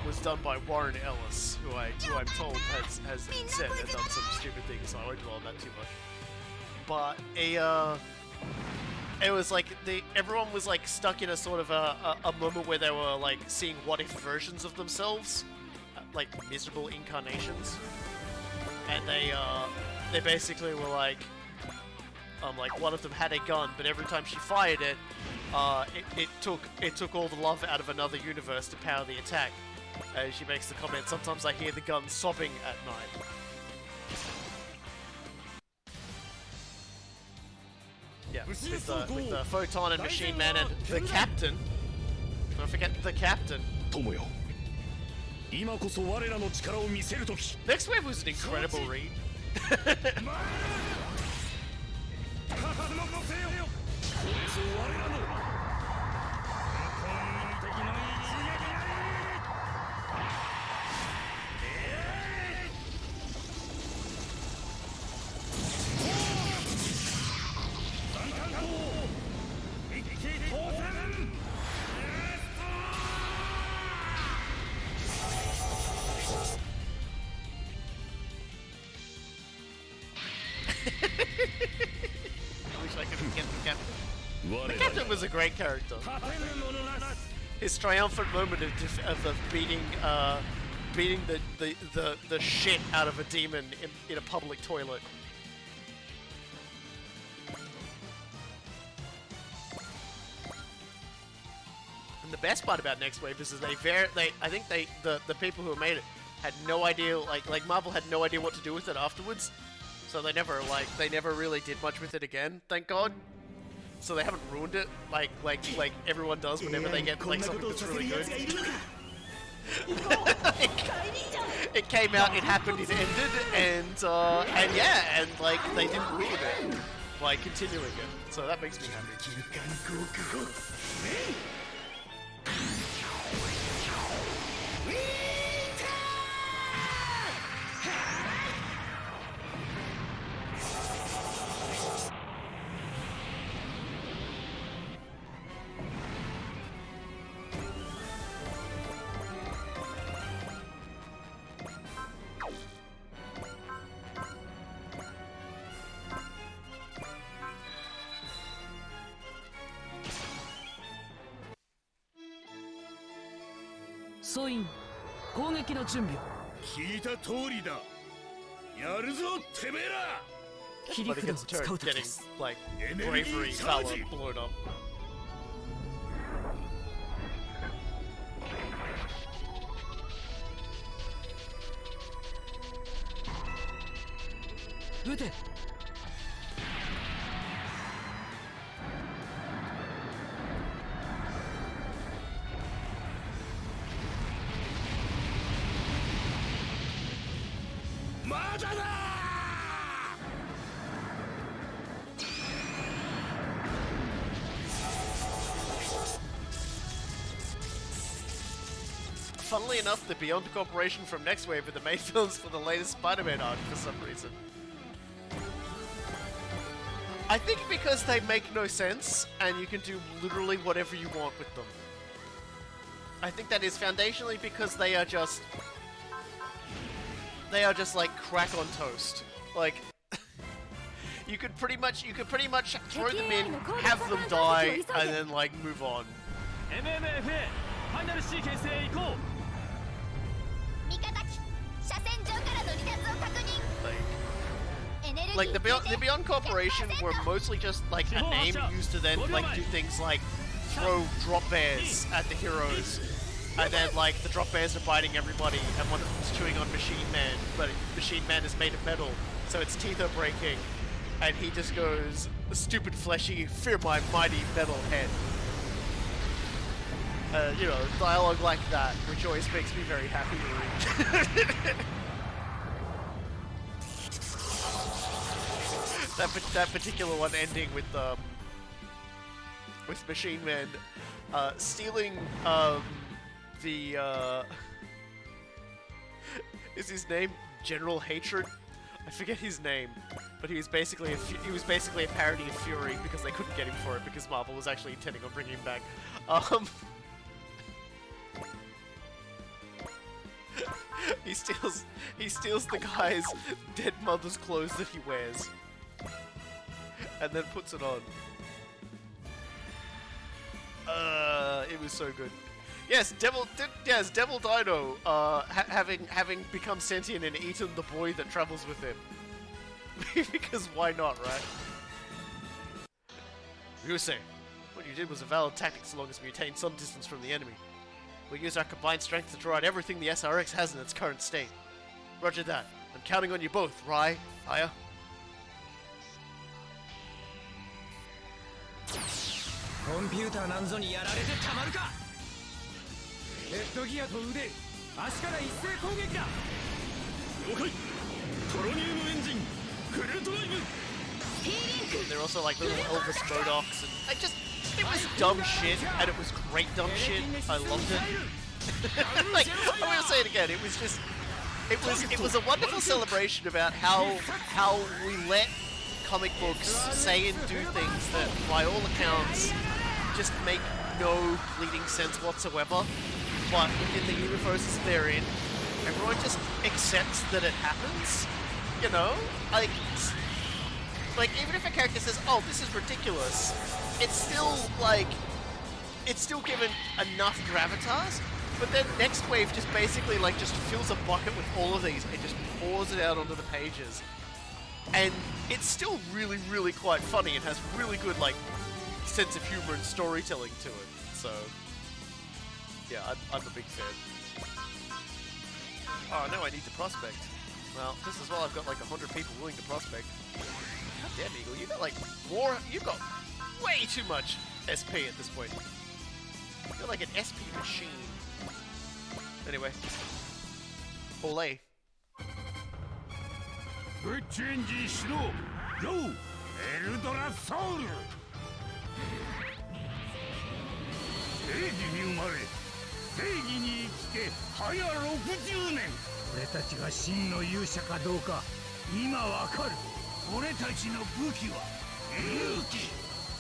was done by Warren Ellis, who I'm told has said and done some stupid things, so I won't dwell on that too much. But it was like everyone was like stuck in a sort of a moment where they were like seeing what if versions of themselves, like miserable incarnations, and they basically were like one of them had a gun, but every time she fired it, it took all the love out of another universe to power the attack. She makes the comment, "Sometimes I hear the gun sobbing at night." Yeah, with the Photon and Machine Man and the Captain. Don't forget the Captain. 友よ、今こそ我らの力を見せる時。 Next Wave was an incredible read. I wish I could have kept the Captain. The Captain was a great character. His triumphant moment of beating the shit out of a demon in a public toilet. And the best part about Next Wave is I think the people who made it had no idea, like Marvel had no idea what to do with it afterwards. So they never really did much with it again, thank God. So they haven't ruined it like everyone does whenever they get like something that's really good. It came out, it happened, it ended, and yeah, and like they didn't ruin it by continuing it. So that makes me happy. 総員、攻撃の準備を。聞いた通りだ。やるぞ、てめえら。 切り But 札を against 使 turn う時で getting す。 like bravery valor blown up. 撃て。まだだ。 Funnily enough, the Beyond Corporation from Next Wave are the main villains for the latest Spider-Man arc for some reason. I think because they make no sense, and you can do literally whatever you want with them. I think that is foundationally because they are just like crack on toast. Like you could pretty much throw them in, have them die, and then like move on. MMFA ファイナルシーケンスへ行こう。 Like the Beyond Corporation were mostly just like a name used to then like do things like throw drop bears at the heroes, and then like the drop bears are biting everybody, and one of them's chewing on Machine Man, but Machine Man is made of metal, so its teeth are breaking, and he just goes, "Stupid fleshy, fear my mighty metal head." You know, dialogue like that, which always makes me very happy to read. That particular one ending with with Machine Man stealing the is his name General Hatred? I forget his name, but he was basically a parody of Fury because they couldn't get him for it because Marvel was actually intending on bringing him back. He steals the guy's dead mother's clothes that he wears, and then puts it on. It was so good. Yes, Devil Dino, having become sentient and eaten the boy that travels with him. Because why not, right? Ryusei, what you did was a valid tactic so long as we attained some distance from the enemy. We'll use our combined strength to draw out everything the SRX has in its current state. Roger that. I'm counting on you both, Rai, Aya. コンピューターなんぞにやられてたまるか。ヘッドギアと腕、足から一斉攻撃だ。了解。トロニウムエンジン、フルドライブ。 They're also like little Elvis Murdochs, and it was dumb shit, and it was great dumb shit. I loved it. Like, I'm gonna say it again. It was a wonderful celebration about how we let comic books say and do things that, by all accounts, just make no bleeding sense whatsoever. But within the universes they're in, everyone just accepts that it happens. You know, like even if a character says, "Oh, this is ridiculous," it's still given enough gravitas. But then Next Wave just basically just fills a bucket with all of these and just pours it out onto the pages. And it's still really, really quite funny and has really good sense of humor and storytelling to it. So yeah, I'm a big fan. Oh, now I need to prospect. Well, just as well I've got 100 people willing to prospect. God damn, Eagle, you've got way too much SP at this point. You're like an SP machine. Anyway. Olay. ブッチエンジン始動。ゴー。エルドラソウル。正義に生まれ、正義に生きて早60年。俺たちが真の勇者かどうか今わかる。俺たちの武器は勇気、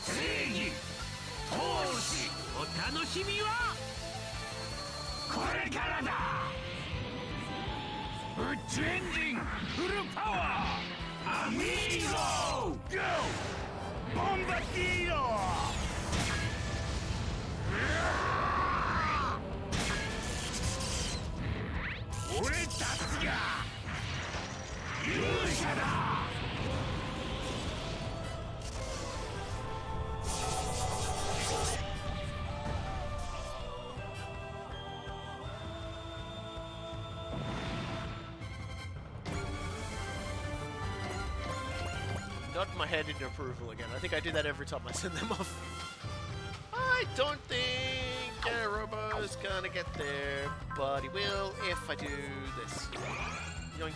正義、闘志。お楽しみはこれからだ。ブッチエンジンフルパワー。アミーゴ。ゴー。ボンバティーノ。俺たちが勇者だ。Nod my head in approval again. I think I do that every time I send them off. I don't think Robo's gonna get there, but he will if I do this. Yoink.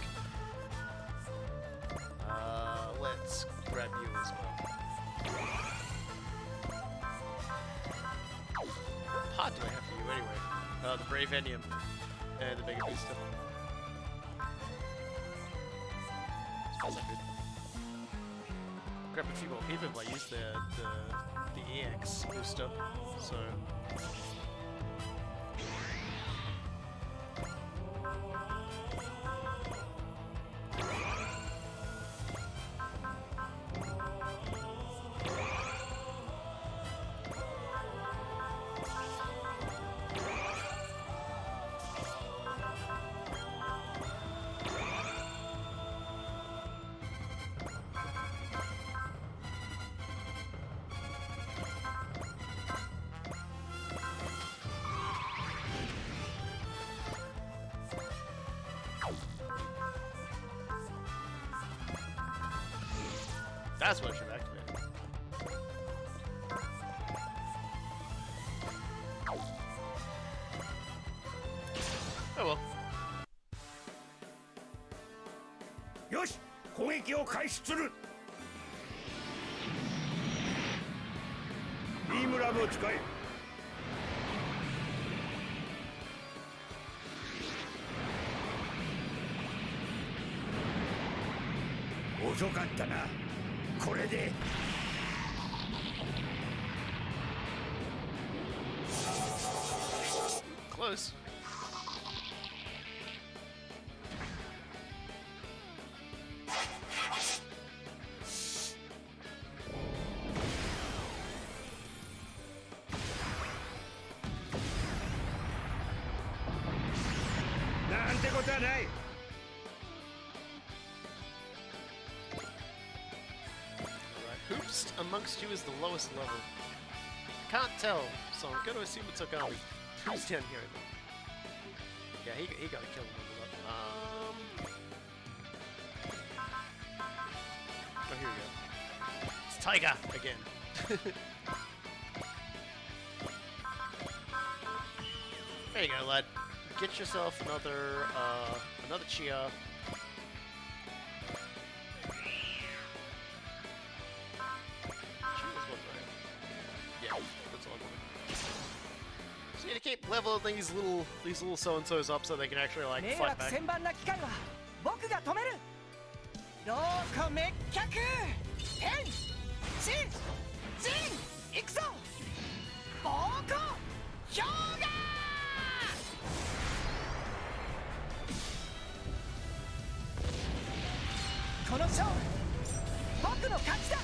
Let's grab you as well. What pod do I have for you anyway? The Brave Enium and the Mega Booster. Smells like good. Grab a few more people if I use the EX booster, so... That's what I should activate. Oh well. よし、攻撃を開始する。ビームラブを使え。遅かったな。これで Close. Alright, who's amongst you is the lowest level? Can't tell, so I'm gonna assume it's Ogami. Who's down here? Yeah, he got a kill level up. Oh, here we go. It's Tiger again. There you go, lad. Get yourself another cheer. Yeah, that's all I wanted. So you need to keep leveling these little so and so's up so they can actually like 迷 fight 惑 back. 千万な機会は僕が止める。ローコ滅却天地人行くぞ。暴行氷河。この勝負僕の勝ちだ。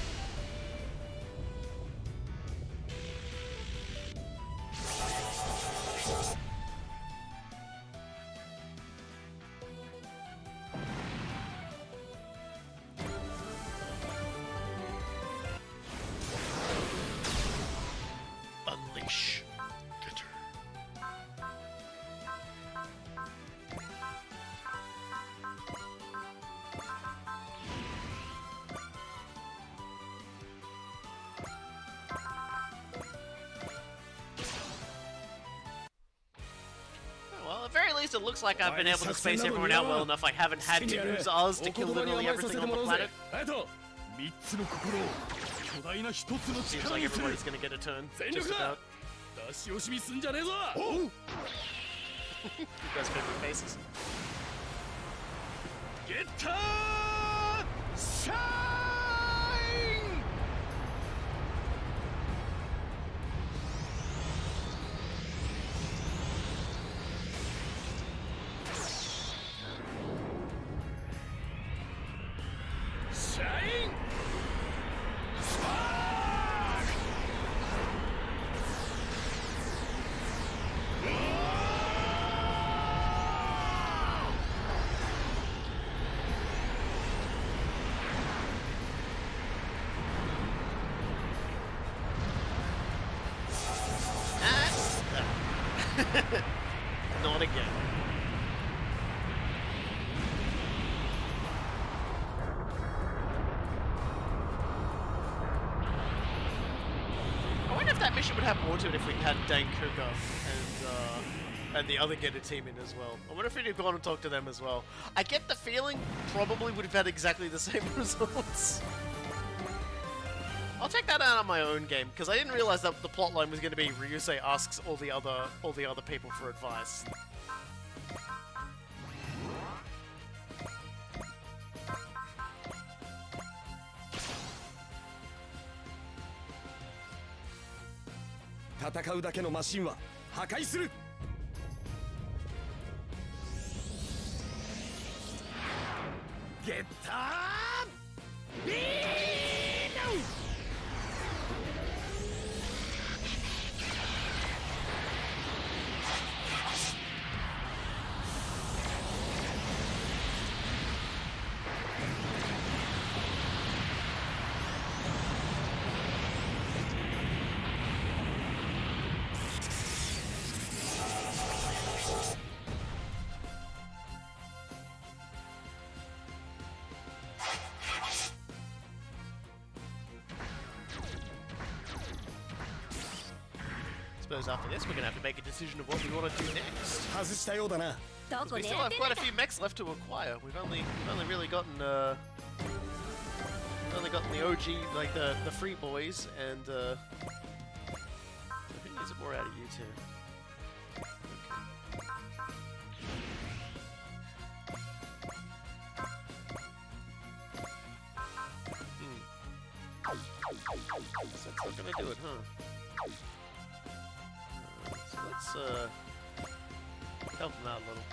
Unleash. Get her. Well, at the very least, it looks like I've been able to space everyone out well enough. I haven't had to use Oz to kill literally everything on the planet. 3つの心を巨大な一つの Seems 力 like にする everybody's gonna get a turn. 全 Just 力だ about. 出し惜しみすんじゃねえぞ You guys making faces. ゲッターシャイン シャインスパーク Not again. I wonder if that mission would have more to it if we had Dancougar and the other Getter team in as well. I wonder if we'd have gone and talked to them as well. I get the feeling probably would have had exactly the same results. I'll check that out on my own game because I didn't realize that the plotline was going to be Ryusei asks all the other people for advice. Getter 戦うだけのマシンは破壊するゲッタービーム Suppose after this we're gonna have to make a decision of what we want to do next. 外したようだな We still have quite a few mechs left to acquire. We've only really gotten the OG, like the free boys and is it more out of you two? Guess that's not gonna do it, huh? So let's help him out a little.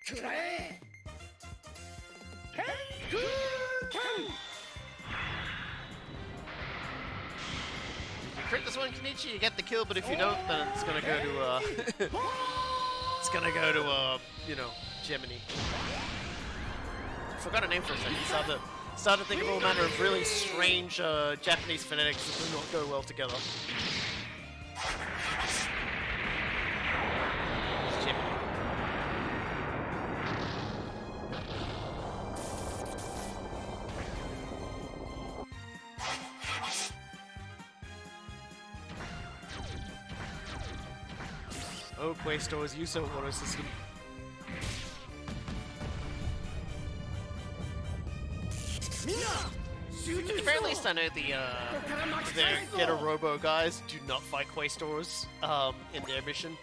If you crit this one, Kenichi, you get the kill, but if you don't, then it's gonna go to it's gonna go to you know, Gemini. Forgot a name for a second. Started to think of all manner of really strange Japanese phonetics that do not go well together. It's Gemini. Oh, Quaestor's Yuso auto system. At the very least, I know the Get a Robo guys do not fight Quaestors in their mission.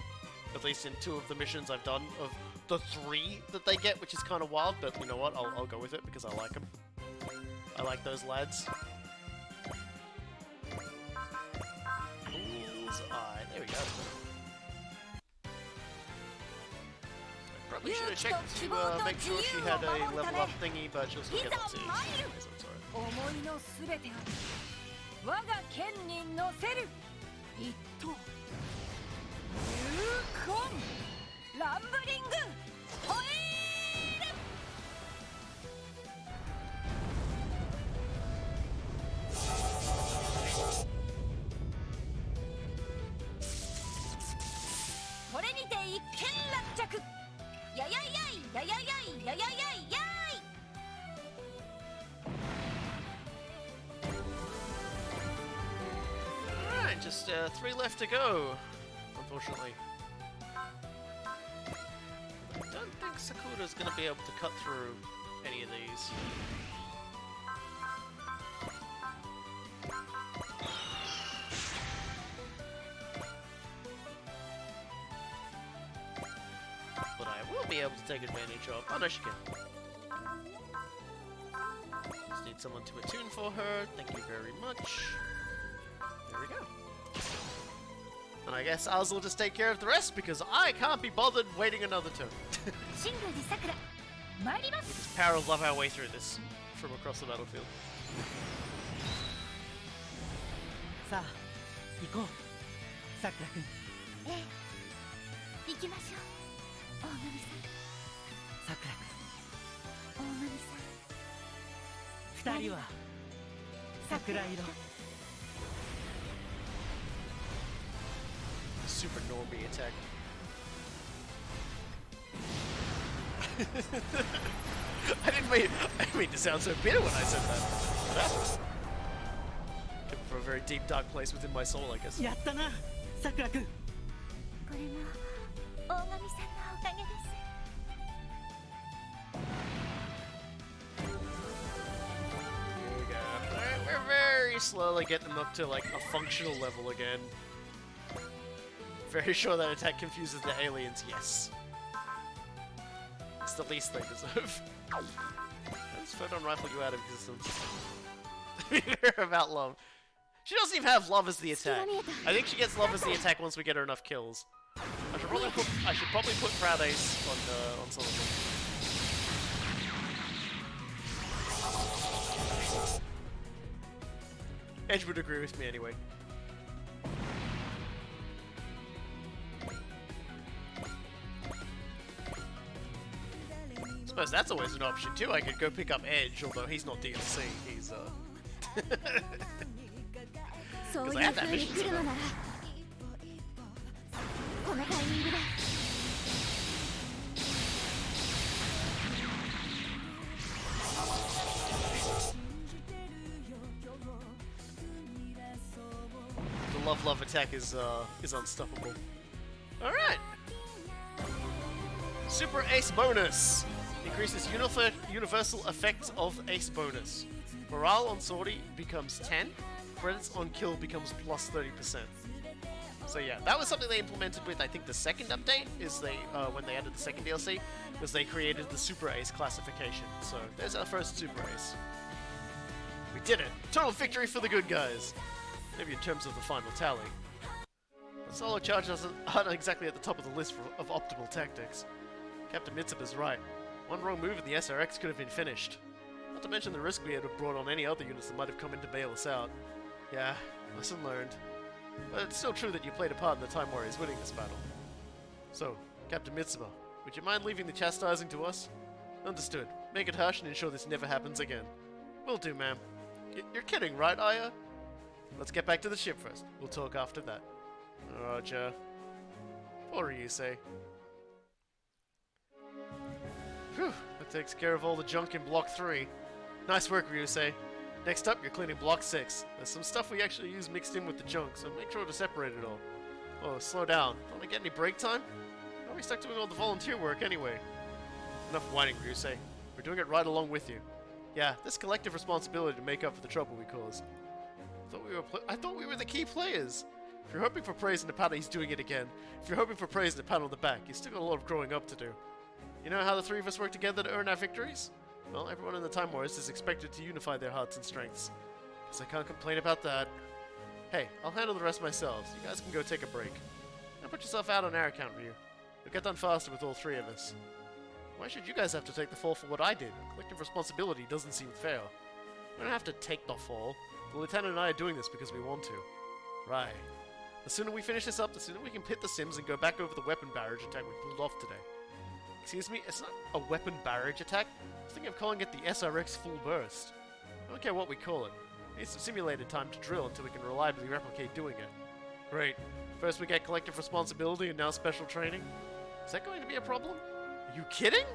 At least in 2 of the missions I've done of the 3 that they get, which is kind of wild, but you know what? I'll go with it because I like them. I like those lads. Bullseye. There we go. Probably should have checked to make sure she had a level up thingy, but she'll still get up to. I'm sorry. 思いのすべてを我が剣に乗せる一刀勇魂ランブリングホイールこれにて一件落着やややいやややいやややいやい Just 3 left to go, unfortunately. I don't think Sakura's going to be able to cut through any of these. But I will be able to take advantage of... Oh, no, she can. Just need someone to attune for her. Thank you very much. There we go. And I guess Oz will just take care of the rest because I can't be bothered waiting another turn. We'll just power of love our way through this from across the battlefield. さあ行こうさくらくんええ行きましょう大神さんさくらくん大神さん2人は桜色 Super normie attack. I didn't mean to sound so bitter when I said that. Coming from a very deep, dark place within my soul, I guess. やったなさくらくんこれも大神さんのおかげです Here we go. Alright, we're very slowly getting them up to like a functional level again. Very sure that attack confuses the aliens, yes. It's the least they deserve. Let's photon rifle you out of existence. About love. She doesn't even have love as the attack. I think she gets love as the attack once we get her enough kills. I should probably put Proud Ace on some of them. Edge would agree with me anyway. I suppose that's always an option too. I could go pick up Edge, although he's not DLC. He's because I have that mission set up. The love attack is unstoppable. All right. Super Ace bonus. Increases universal effects of ace bonus. Morale on sortie becomes 10. Credits on kill becomes plus 30%. So yeah, that was something they implemented with, I think, the second update, is they, when they added the second DLC, was they created the Super Ace classification. So there's our first Super Ace. We did it! Total victory for the good guys! Maybe in terms of the final tally. But solo charges aren't exactly at the top of the list of optimal tactics. Captain Mitsuba's right. One wrong move and the SRX could have been finished. Not to mention the risk we had brought on any other units that might have come in to bail us out. Yeah, lesson learned. But it's still true that you played a part in the Time Warriors winning this battle. So, Captain Mitsuba, would you mind leaving the chastising to us? Understood. Make it hush and ensure this never happens again. Will do, ma'am. You're kidding, right, Aya? Let's get back to the ship first. We'll talk after that. Roger. For Ryusei. Phew, that takes care of all the junk in Block 3. Nice work, Ryusei. Next up, you're cleaning Block 6. There's some stuff we actually use mixed in with the junk, so make sure to separate it all. Oh, slow down. Don't I get any break time? Why are we stuck doing all the volunteer work anyway? Enough whining, Ryusei. We're doing it right along with you. Yeah, this collective responsibility to make up for the trouble we caused. I thought we were the key players. If you're hoping for praise in the panel, he's doing it again. If you're hoping for praise in the panel on the back, he's still got a lot of growing up to do. You know how the three of us work together to earn our victories? Well, everyone in the Time Wars is expected to unify their hearts and strengths. Guess I can't complain about that. Hey, I'll handle the rest myself, so you guys can go take a break. Now put yourself out on our account, Ryu. You'll get done faster with all three of us. Why should you guys have to take the fall for what I did? Collective responsibility doesn't seem fair. We don't have to take the fall. The Lieutenant and I are doing this because we want to. Right. The sooner we finish this up, the sooner we can pit the Sims and go back over the weapon barrage attack we pulled off today. Excuse me, it's not a weapon barrage attack. I was thinking of calling it the SRX full burst. I don't care what we call it. We need some simulated time to drill until we can reliably replicate doing it. Great. First we get collective responsibility and now special training. Is that going to be a problem? Are you kidding?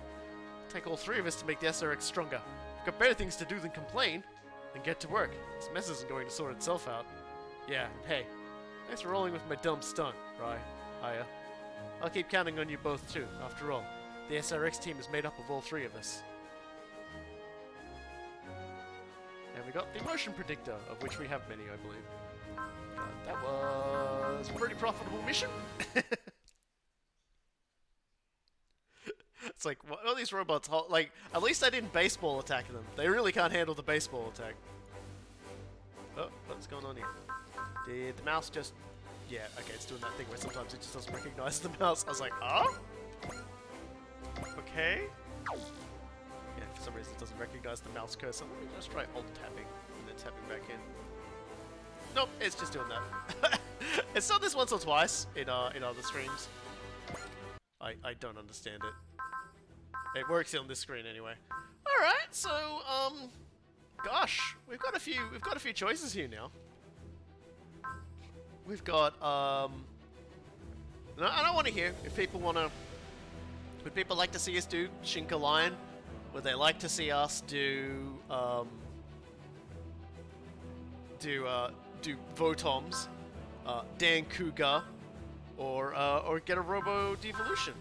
Take all three of us to make the SRX stronger. We've got better things to do than complain. Then get to work. This mess isn't going to sort itself out. Yeah, and hey, thanks for rolling with my dumb stunt, right, Aya? I'll keep counting on you both too, after all. The SRX team is made up of all three of us. And we got the motion predictor, of which we have many, I believe. That was a pretty profitable mission. It's like, what are these robots? Like, at least I didn't baseball attack them. They really can't handle the baseball attack. Oh, what's going on here? Did the mouse just... Yeah, okay, it's doing that thing where sometimes it just doesn't recognize the mouse. I was like, oh? Okay. Yeah, for some reason it doesn't recognize the mouse cursor. Let me just try alt-tapping and then tapping back in. Nope, it's just doing that. It's done this once or twice in other streams. I don't understand it. It works on this screen anyway. All right, so gosh, we've got a few choices here now. We've got no, I don't want to hear if people want to. Would people like to see us do Shinka Lion? Would they like to see us do Votoms, Dancougar, or get a Robo Devolution?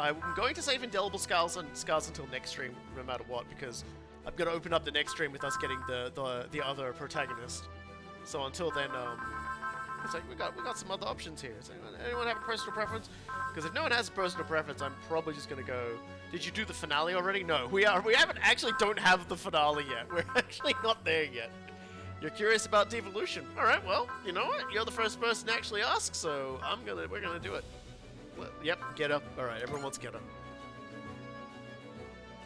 I'm going to save Indelible Scars until next stream, no matter what, because I'm going to open up the next stream with us getting the other protagonist. So until then, it's like we got some other options here. Does anyone have a personal preference? Because if no one has a personal preference, I'm probably just going to go. Did you do the finale already? No, we don't have the finale yet. We're actually not there yet. You're curious about devolution? All right, well, you know what? You're the first person to actually ask, so we're gonna do it. Yep, get up. All right, everyone wants get up.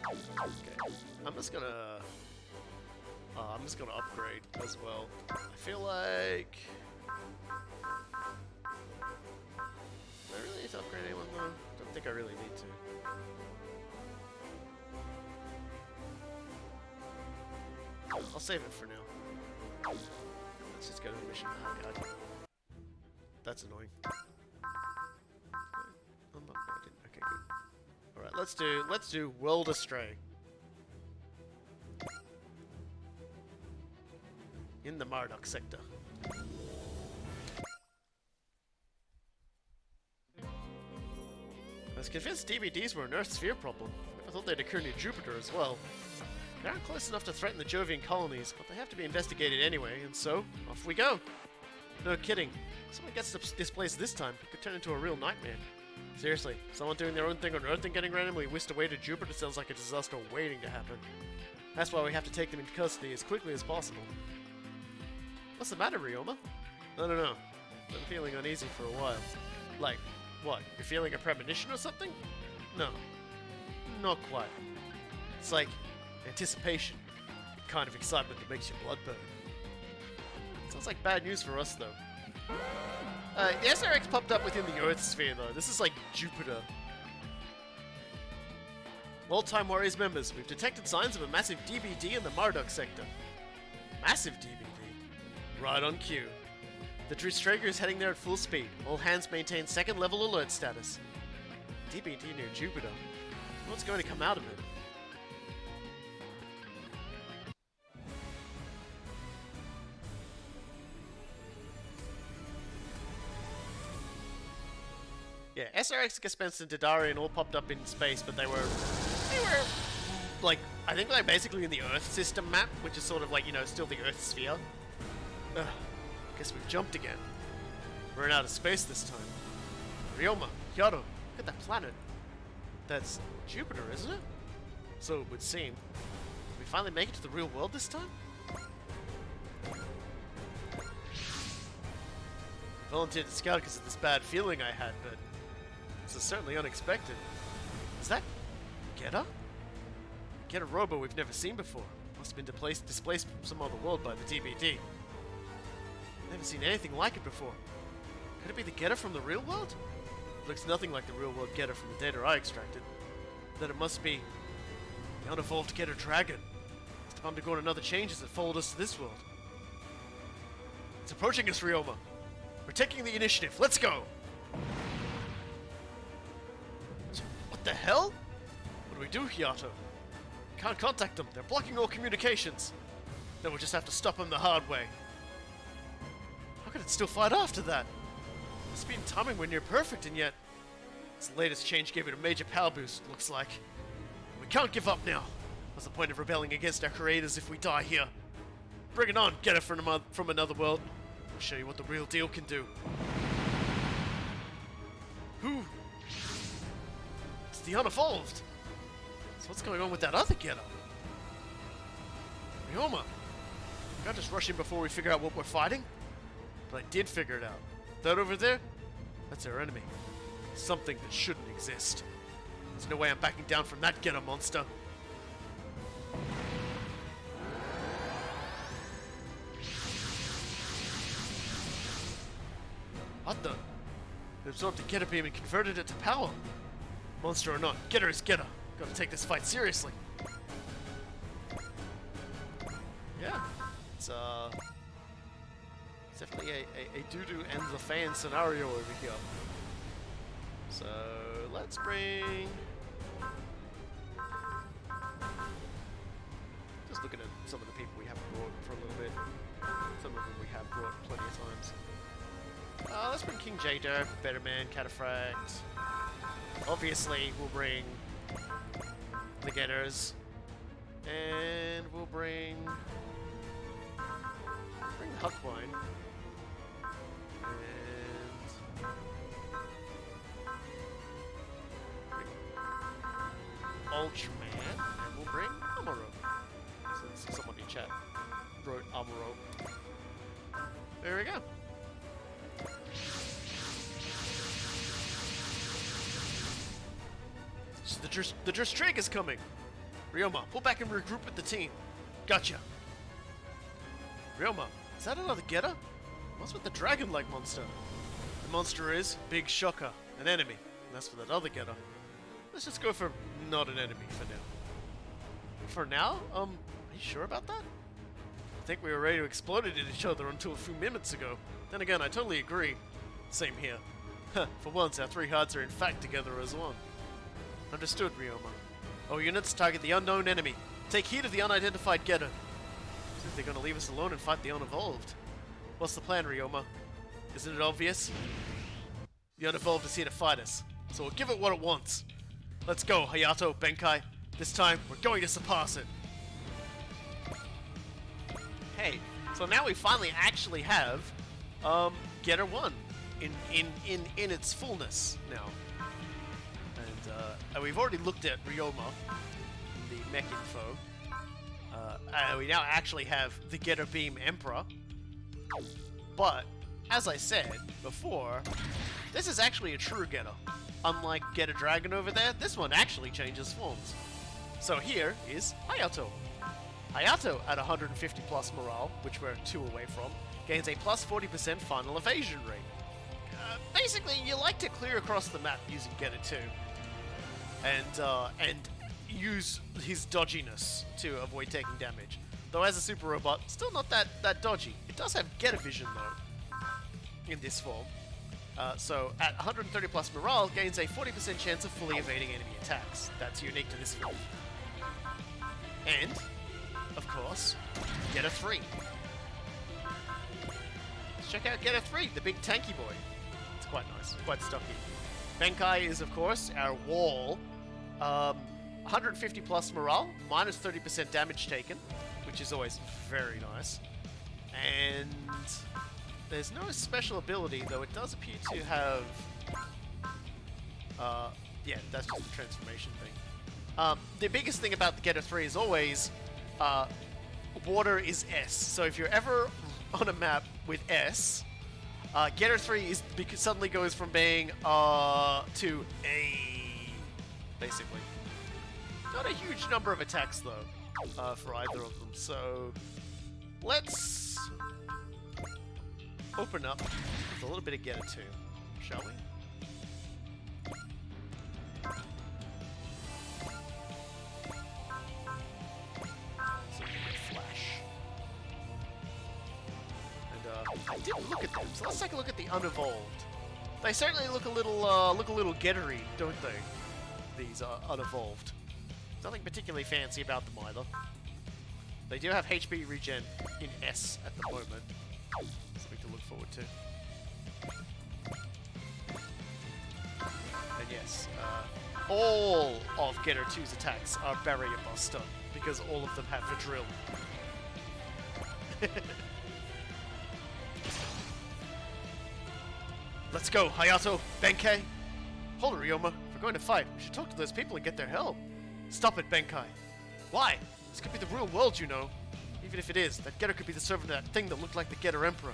Okay, I'm just gonna upgrade as well. I feel like do I really need to upgrade anyone though? Don't think I really need to. I'll save it for now. Let's just go to the mission. Oh god. That's annoying. Unlock, no, I didn't. Okay, good. Alright, let's do World Astray. In the Murdoch sector. I was convinced DVDs were an Earth sphere problem. I thought they'd occur near Jupiter as well. They aren't close enough to threaten the Jovian colonies, but they have to be investigated anyway, and so, off we go. No kidding. If someone gets to this place this time, it could turn into a real nightmare. Seriously, someone doing their own thing on Earth and getting randomly whisked away to Jupiter sounds like a disaster waiting to happen. That's why we have to take them into custody as quickly as possible. What's the matter, Ryoma? I don't know. Been feeling uneasy for a while. Like, what? You're feeling a premonition or something? No. Not quite. It's like anticipation. The kind of excitement that makes your blood burn. Sounds like bad news for us, though. The SRX popped up within the Earth sphere, though. This is like Jupiter. Old-time Warriors members, we've detected signs of a massive DBD in the Murdoch sector. Massive DBD? Right on cue. The Drustrager is heading there at full speed. All hands maintain second-level alert status. DBD near Jupiter. What's going to come out of it? Yeah, SRX, Gaspenst, and Dadarian all popped up in space, but they were, like, I think they're basically in the Earth system map, which is sort of like, you know, still the Earth sphere. Ugh, guess we've jumped again. We're in outer space this time. Ryoma, Hyato, look at that planet. That's Jupiter, isn't it? So it would seem. Did we finally make it to the real world this time? Volunteered to scout because of this bad feeling I had, but this is certainly unexpected. Is that Geta? Geta Robo we've never seen before. Must have been displaced from some other world by the DBD. Never seen anything like it before. Could it be the Geta from the real world? It looks nothing like the real world Geta from the data I extracted. Then it must be the unevolved Geta Dragon. Must have undergone another change as it followed us to this world. It's approaching us, Ryoma. We're taking the initiative. Let's go! What the hell? What do we do, Hyato? Can't contact them. They're blocking all communications. Then we'll just have to stop them the hard way. How could it still fight after that? The speed and timing were near perfect, and yet this latest change gave it a major power boost, it looks like. We can't give up now. What's the point of rebelling against our creators if we die here? Bring it on, get it from another world. I'll show you what the real deal can do. Who? It's the unevolved. So what's going on with that other Geta? Ryoma. Can't just rush in before we figure out what we're fighting. But I did figure it out. That over there? That's our enemy. Something that shouldn't exist. There's no way I'm backing down from that Geta monster. What the? They absorbed the Geta beam and converted it to power. Monster or not, Geta is Geta. Gotta take this fight seriously. Yeah, it's definitely a doo-doo and the fan scenario over here. So let's bring. Just looking at some of the people we haven't brought for a little bit. Some of them we have brought plenty of times. Let's bring King J-Derp, Betterman, Cataphract. Obviously, we'll bring the Getters. And we'll bring the Huckwine. And bring Ultraman. And we'll bring Amuro. Since someone in chat wrote Amuro. There we go. So the Drustrager is coming. Ryoma, pull back and regroup with the team. Gotcha. Ryoma, is that another Geta? What's with the dragon-like monster? The monster is, big shocker, an enemy. And that's for that other Geta. Let's just go for not an enemy for now. For now? Are you sure about that? I think we were ready to explode at each other until a few minutes ago. Then again, I totally agree. Same here. For once, our three hearts are in fact together as one. Understood, Ryoma. All units target the unknown enemy. Take heed of the unidentified Geta. Think they're gonna leave us alone and fight the unevolved. What's the plan, Ryoma? Isn't it obvious? The unevolved is here to fight us, so we'll give it what it wants. Let's go, Hayato, Benkai. This time, we're going to surpass it. Hey, so now we finally actually have Getter 1 in its fullness now. And we've already looked at Ryoma, the mech info. We now actually have the Getter Beam Emperor. But, as I said before, this is actually a true Getter. Unlike Getter Dragon over there, this one actually changes forms. So here is Hayato. Hayato at 150 plus morale, which we're 2 away from, gains a plus 40% final evasion rate. Basically, you like to clear across the map using Getter 2. And use his dodginess to avoid taking damage. Though as a super robot, still not that dodgy. It does have Getter Vision though, in this form. So at 130 plus morale, gains a 40% chance of fully evading enemy attacks. That's unique to this form. And, of course, Getter 3. Let's check out Getter 3, the big tanky boy. It's quite nice, quite stocky. Benkai is, of course, our wall. 150 plus morale, minus 30% damage taken, which is always very nice. And there's no special ability, though it does appear to have... yeah, that's just the transformation thing. The biggest thing about the Getter 3 is always, water is S. So if you're ever on a map with S, Getter 3 is suddenly goes from being to A, basically. Not a huge number of attacks though, for either of them. So let's open up with a little bit of Getter 2, shall we? I didn't look at them, so let's take a look at the unevolved. They certainly look a little gettery, don't they? These unevolved. Nothing particularly fancy about them either. They do have HP regen in S at the moment. Something to look forward to. And yes, all of Getter 2's attacks are Barrier Buster, because all of them have the drill. Let's go, Hayato, Benkei. Hold it, Ryoma. If we're going to fight, we should talk to those people and get their help. Stop it, Benkai. Why? This could be the real world, you know. Even if it is, that Getter could be the servant of that thing that looked like the Getter Emperor.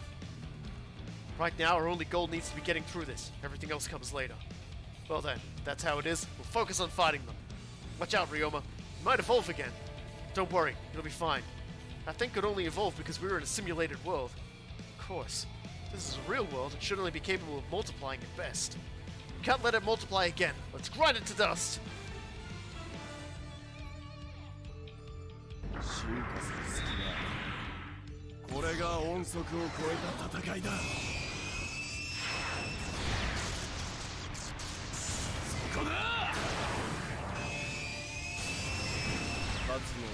Right now, our only goal needs to be getting through this. Everything else comes later. Well then, if that's how it is. We'll focus on fighting them. Watch out, Ryoma. You might evolve again. Don't worry, it'll be fine. That thing could only evolve because we were in a simulated world. Of course. This is a real world, it should only be capable of multiplying at best. We can't let it multiply again. Let's grind it to dust! 進化する隙がこれが音速を超えた戦いだそこだ勝つのは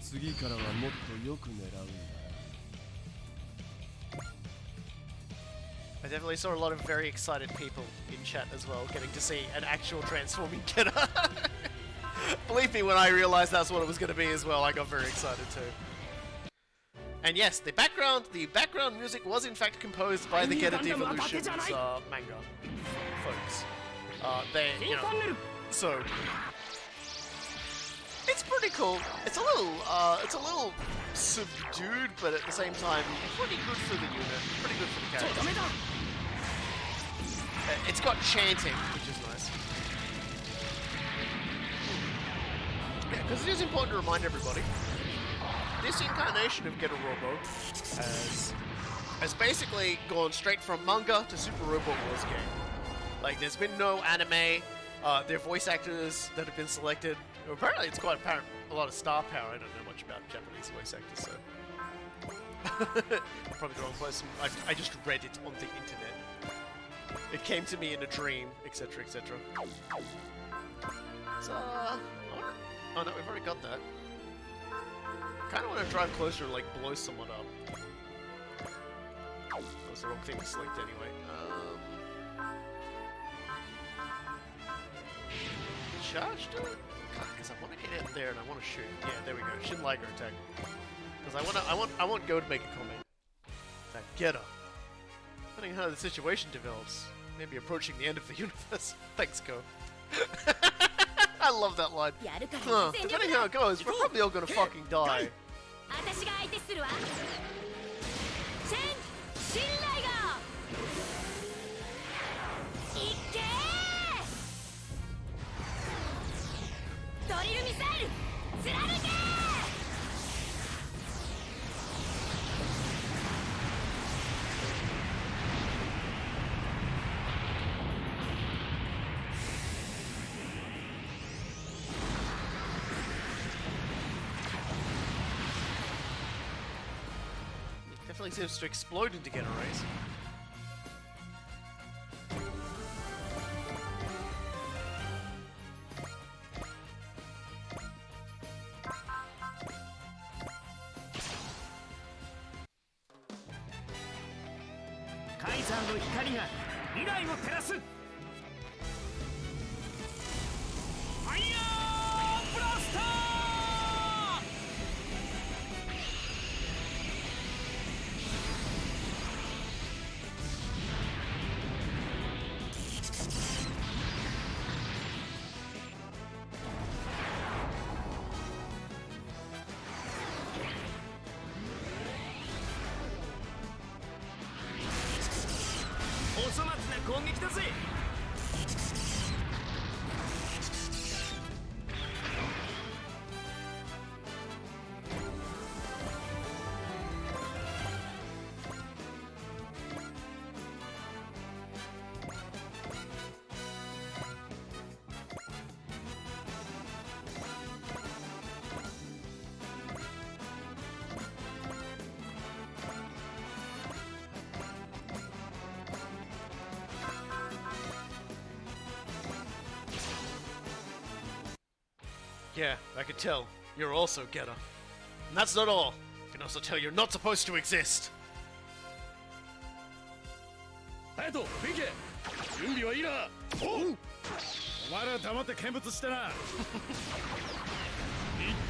次からはもっとよく狙うんだ I definitely saw a lot of very excited people in chat as well, getting to see an actual transforming Getter. Believe me, when I realized that's what it was going to be as well, I got very excited too. And yes, the background music was in fact composed by the Getter Devolutions manga folks. So it's pretty cool. It's a little subdued, but at the same time, pretty good for the unit. Pretty good for the characters. It's got chanting, which is nice. Yeah, because it is important to remind everybody, this incarnation of Getter Robo has basically gone straight from manga to Super Robot Wars game. Like, there's been no anime. Their voice actors that have been selected. Apparently, it's quite apparent a lot of star power. I don't know much about Japanese voice actors, so probably the wrong person. I just read it on the internet. It came to me in a dream, etc., etc. So, Oh no, we've already got that. Kinda wanna drive closer and like blow someone up. That was the wrong thing to select anyway. Charge to it? Because I want to get out there and I want to shoot. Yeah, there we go. Shin Liger attack. Because I want Go to make a comment. That get her. Depending on how the situation develops, maybe approaching the end of the universe. Thanks, Go. I love that line. Huh, depending how it goes, we're probably all gonna fucking die. 私が相手するわシェン・シンライガーいっけードリルミサイル貫け Definitely seems to explode into Get a Raise. Kaiserの光が未来を照らす。ファイヤーブラスター。 お粗末な攻撃だぜ。 Yeah, I can tell. You're also Getter. And that's not all. I can also tell you're not supposed to exist. 隼人、ビケ、準備はいいな。おう。お前ら黙って見物してな。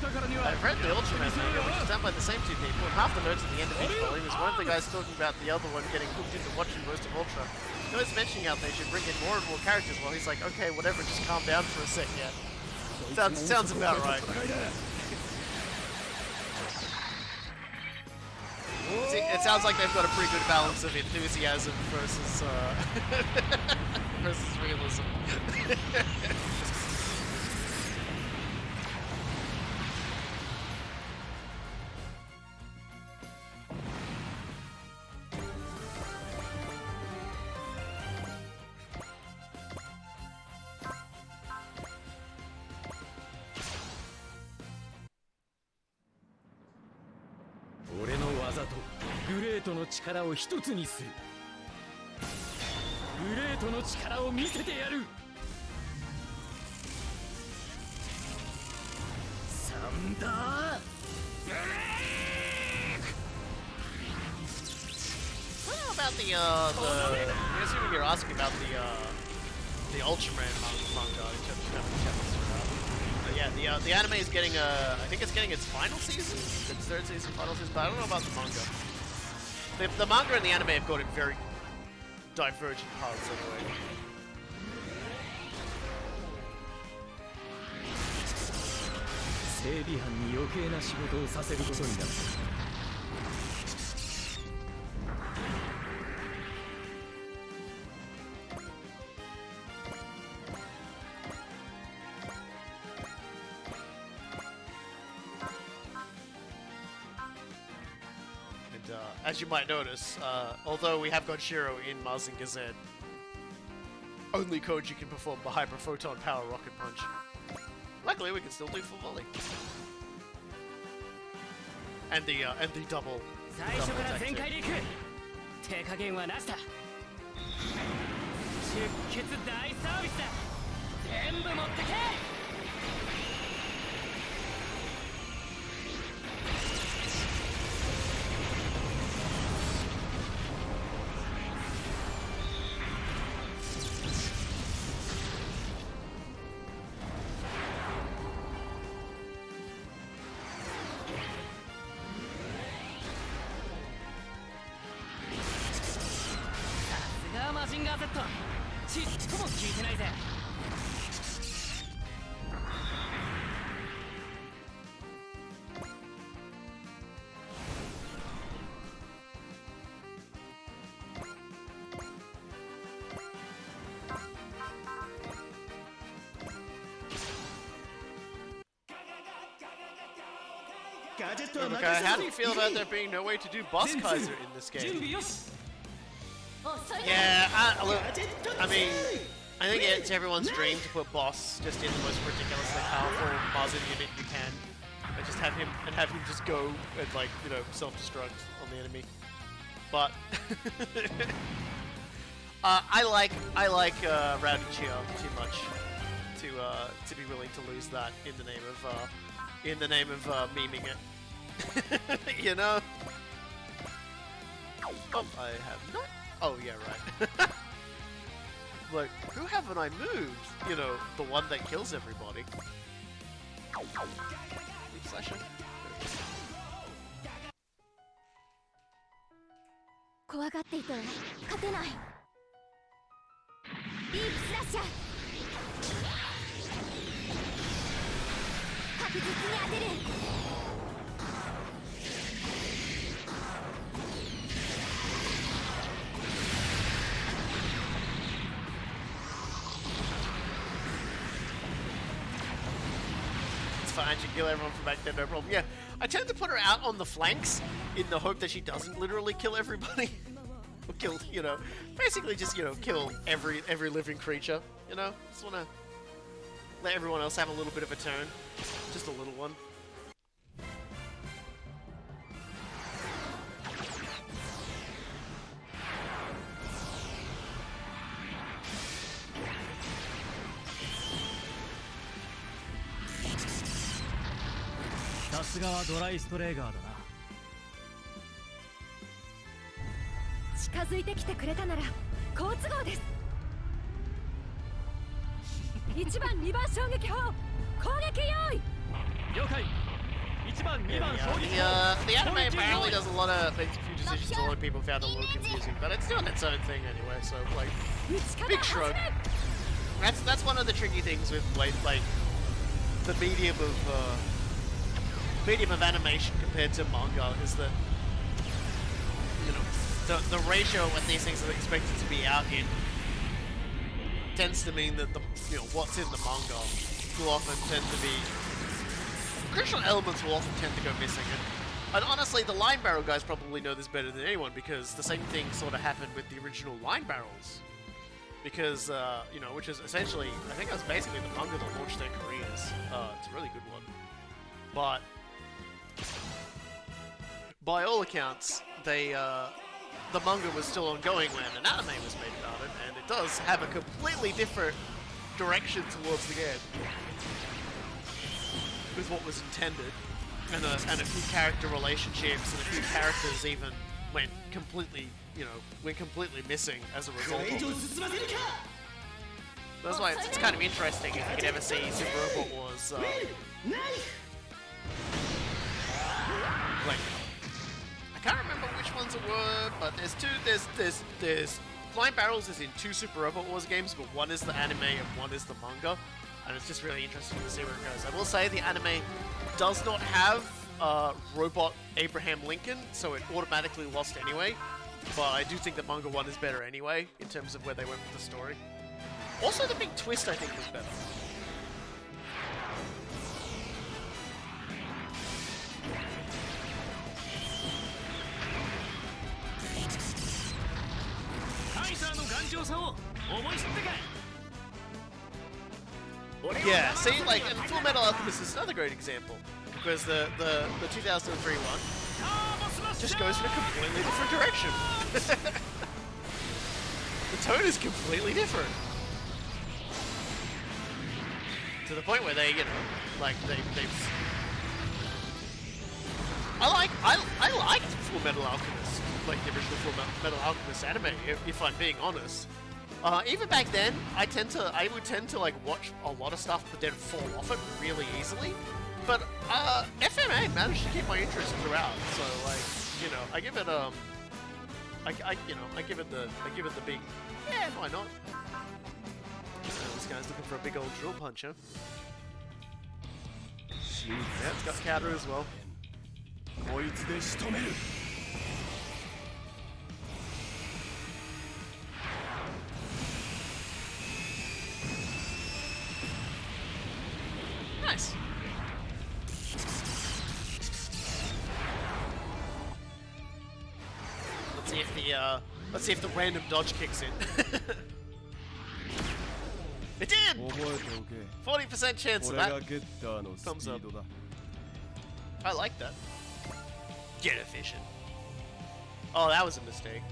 I've read the Ultraman manga, which is done by the same two people, and half the notes at the end of each volume is one of the guys talking about the other one getting hooked into watching most of Ultra. He was mentioning how they should bring in more and more characters, while he's like, okay, whatever, just calm down for a sec, yeah. Sounds about right. See, it sounds like they've got a pretty good balance of enthusiasm versus, versus realism.俺の技とグレートの力を一つにする。グレートの力を見せてやる。サンダーブレイク。 I don't know about I'm assuming you're asking about the Ultraman manga in terms of how many chapters are out. Yeah, the anime is getting I think it's getting its final season, its third season, final season, but I don't know about the manga. The manga and the anime have gone in very divergent paths anyway. 整備班に余計な仕事をさせることになった。 As you might notice, although we have got Shiro in Mazinger Z, only Koji can perform the Hyper Photon Power Rocket Punch. Luckily, we can still do full volley. And the double. 最初から全開でいく。手加減はなしだ。出血大サービスだ。全部持ってけ。Z ちっとも聞いてないぜ。ガジェットは任 Okay, せ how ろ do you feel about there being no way to do boss Kaiser in this 準 game? 備よし。 Yeah, look, ガジェット I mean, 強い I think it's everyone's dream to put boss just in the most ridiculously powerful Marzen unit you can, and just have him just go and like self-destruct on the enemy. But I like Rowdy Chia too much to be willing to lose that in the name of memeing it. You know? Oh, I have not. Oh yeah, right. Look, who haven't I moved? You know, the one that kills everybody. Leaf Slasher. 怖がっていたら勝てない。ディープスラッシャー。確実に当てる。It's fine, she can kill everyone from back there, no problem. Yeah, I tend to put her out on the flanks in the hope that she doesn't literally kill everybody. Or kill, basically just, kill every living creature, Just wanna let everyone else have a little bit of a turn. Just a little one. Saドライストレーガーだな。近づいてきてくれたなら好都合です。1番2番衝撃砲攻撃用意。了解。1番2番衝撃 The anime apparently does a lot of makes a few decisions a lot of people found a little confusing, but it's doing its own thing anyway, so like big shrug. That's one of the tricky things with like the medium of animation compared to manga is that the ratio of what these things are expected to be out in tends to mean that what's in the manga will often tend to be crucial elements will often tend to go missing. And honestly, the line barrel guys probably know this better than anyone because the same thing sort of happened with the original line barrels. Because which is essentially, I think that's basically the manga that launched their careers. It's a really good one, but by all accounts, the manga was still ongoing when an anime was made about it, and it does have a completely different direction towards the end with what was intended, and a few character relationships and a few characters even went completely missing as a result of 以上 it. 進ませるか That's why it's kind of interesting if you could ever see Super Robot Wars. ナイフ Like, I can't remember which ones it were, but there's two. There's Flying Barrels is in 2 Super Robot Wars games, but one is the anime and one is the manga, and it's just really interesting to see where it goes. I will say the anime does not have robot Abraham Lincoln, so it automatically lost anyway. But I do think the manga one is better anyway in terms of where they went with the story. Also, the big twist I think was better. Yeah, see, like, and Full Metal Alchemist is another great example, because the 2003 one just goes in a completely different direction. The tone is completely different. To the point where they, they've... I liked Full Metal Alchemist, like the original Full Metal Alchemist anime, if I'm being honest. Even back then, I would tend to like watch a lot of stuff, but then fall off it really easily. But FMA managed to keep my interest throughout, so like, I give it I give it the big, yeah, why not? So this guy's looking for a big old drill puncher. Yeah, it's got counter as well. こいつで仕留める Nice. Let's see if the random dodge kicks in. It did! 覚えておけ 40% chance of 俺が that. ゲッターのスピ Thumbs up. ードだ I like that. Get efficient. Oh, that was a mistake.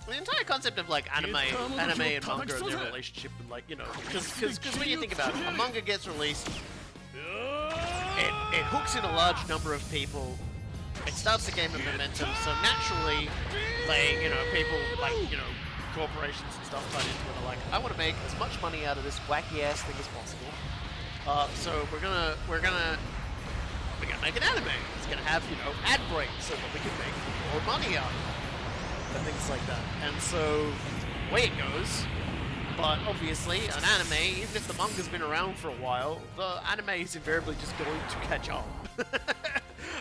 The entire concept of like anime and manga and their relationship, and like, you know, because when you think about it, a manga gets released, it hooks in a large number of people, it starts to gain momentum, so naturally, like, you know, people like, you know, corporations and stuff tie into it are like, I want to make as much money out of this wacky ass thing as possible. So we're gonna make an anime. It's gonna have, you know, ad breaks so that we can make more money out of it. And things like that. And so, away it goes. But obviously, an anime, even if the manga's been around for a while, the anime is invariably just going to catch on.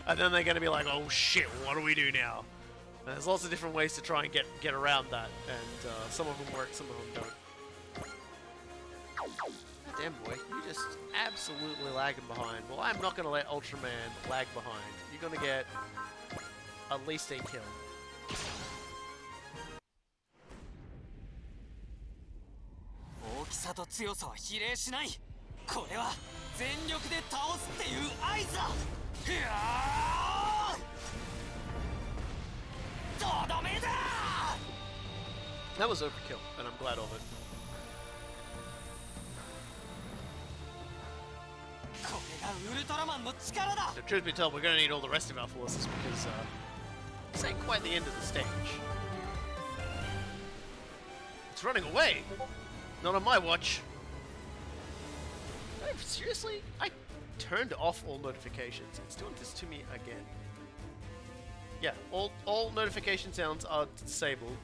And then they're going to be like, oh shit, what do we do now? And there's lots of different ways to try and get around that. And some of them work, some of them don't. God damn, boy, you're just absolutely lagging behind. Well, I'm not going to let Ultraman lag behind. You're going to get at least a kill. 大きさと強さは比例しない。これは全力で倒すっていう合図だ。ふやー！とどめだ！ That was overkill, and I'm glad of it. これがウルトラマンの力だ。 So, truth be told, we're gonna need all the rest of our forces because this ain't quite the end of the stage. It's running away. Not on my watch. Seriously? I turned off all notifications. It's doing this to me again. Yeah, all notification sounds are disabled.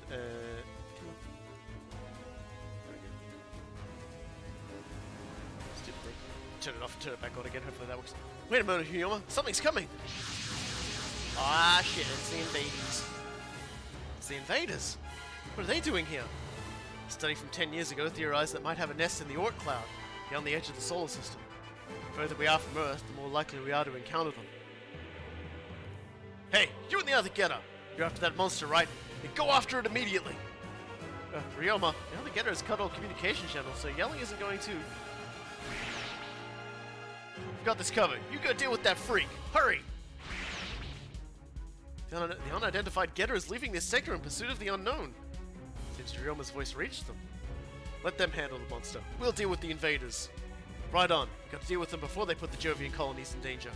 Stupid thing. Turn it off and turn it back on again. Hopefully that works. Wait a minute, Hyoma. Something's coming. Ah, shit. It's the invaders. It's the invaders. What are they doing here? A study from 10 years ago theorized that it might have a nest in the Oort cloud, beyond the edge of the solar system. The further we are from Earth, the more likely we are to encounter them. Hey, you and the other getter! You're after that monster, right? Then go after it immediately! Ryoma, the other getter has cut all communication channels, so yelling isn't going to... We've got this covered. You go deal with that freak. Hurry! The unidentified getter is leaving this sector in pursuit of the unknown. Seems Ryoma's voice reached them. Let them handle the monster. We'll deal with the invaders. Right on. Got to deal with them before they put the Jovian colonies in danger.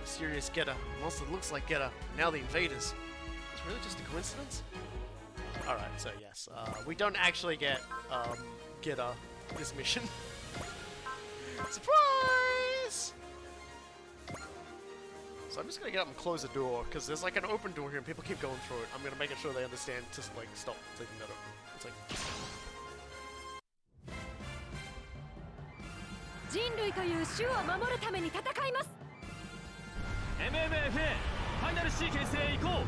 Mysterious getter. A monster that looks like getter. Now the invaders. It's really just a coincidence? Alright, so yes. We don't actually get getter this mission. Surprise! So I'm just gonna get up and close the door, because there's like an open door here and people keep going through it. I'm gonna make sure they understand to like stop taking that open. It's like... 人類という種を守るために戦います。 MMFA ファイナルシーケンスへ行こう。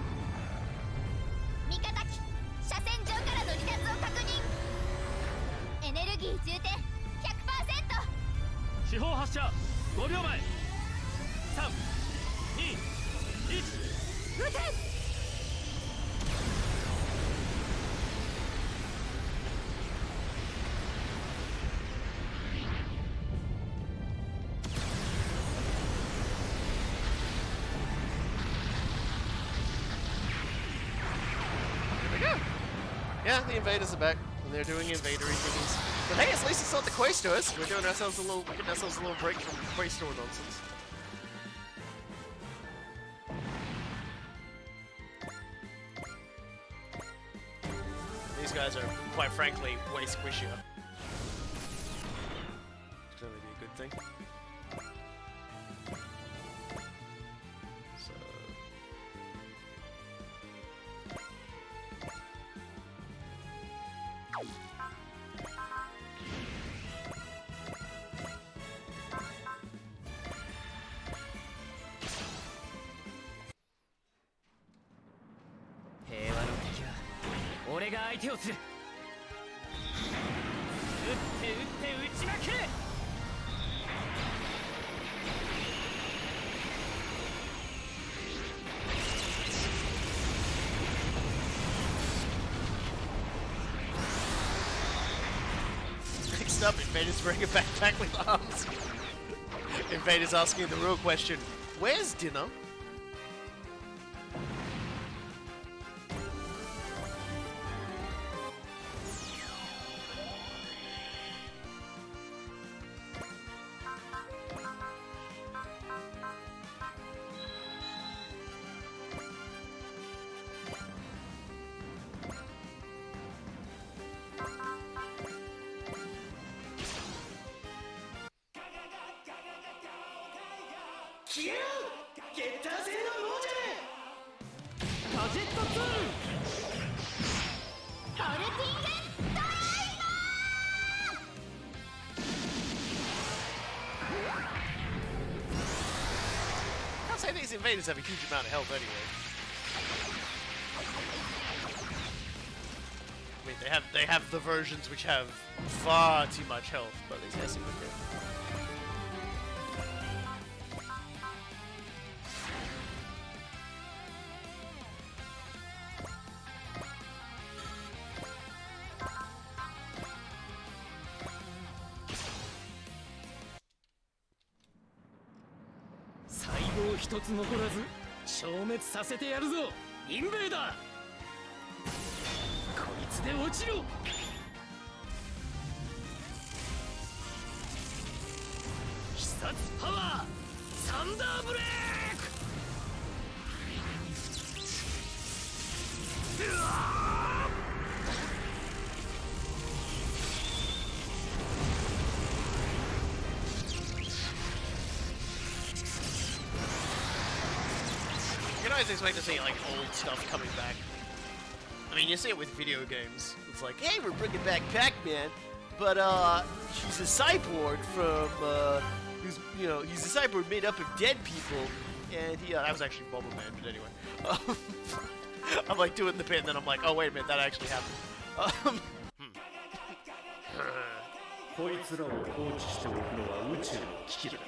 味方機車線上からの離脱を確認。エネルギー充填 100%。 四方発射5秒前。3、2、1。撃て！ Yeah, the invaders are back, and they're doing invadery thingies. But hey, at least it's not the Quaestors. We're doing ourselves a little, getting ourselves a little break from Quaestor nonsense. quite frankly, way squishier. Which would only be a good thing. So... Next up, Invader's wearing a backpack with arms. Invader's asking the real question, where's dinner? I'll say these invaders have a huge amount of health anyway. I mean, they have the versions which have far too much health, but these guys seem okay. 一つ残らず消滅させてやるぞインベーダーこいつで落ちろ必殺パワーサンダーブレークうわー You can always expect to see like old stuff coming back. I mean, you see it with video games. It's like, hey, we're bringing back Pac-Man, but she's a cyborg from he's a cyborg made up of dead people, and he that was actually Bomberman, but anyway. I'm like doing the bit, and then I'm like, oh wait a minute, that actually happened. こいつらを放置しておくのは宇宙の危機だ。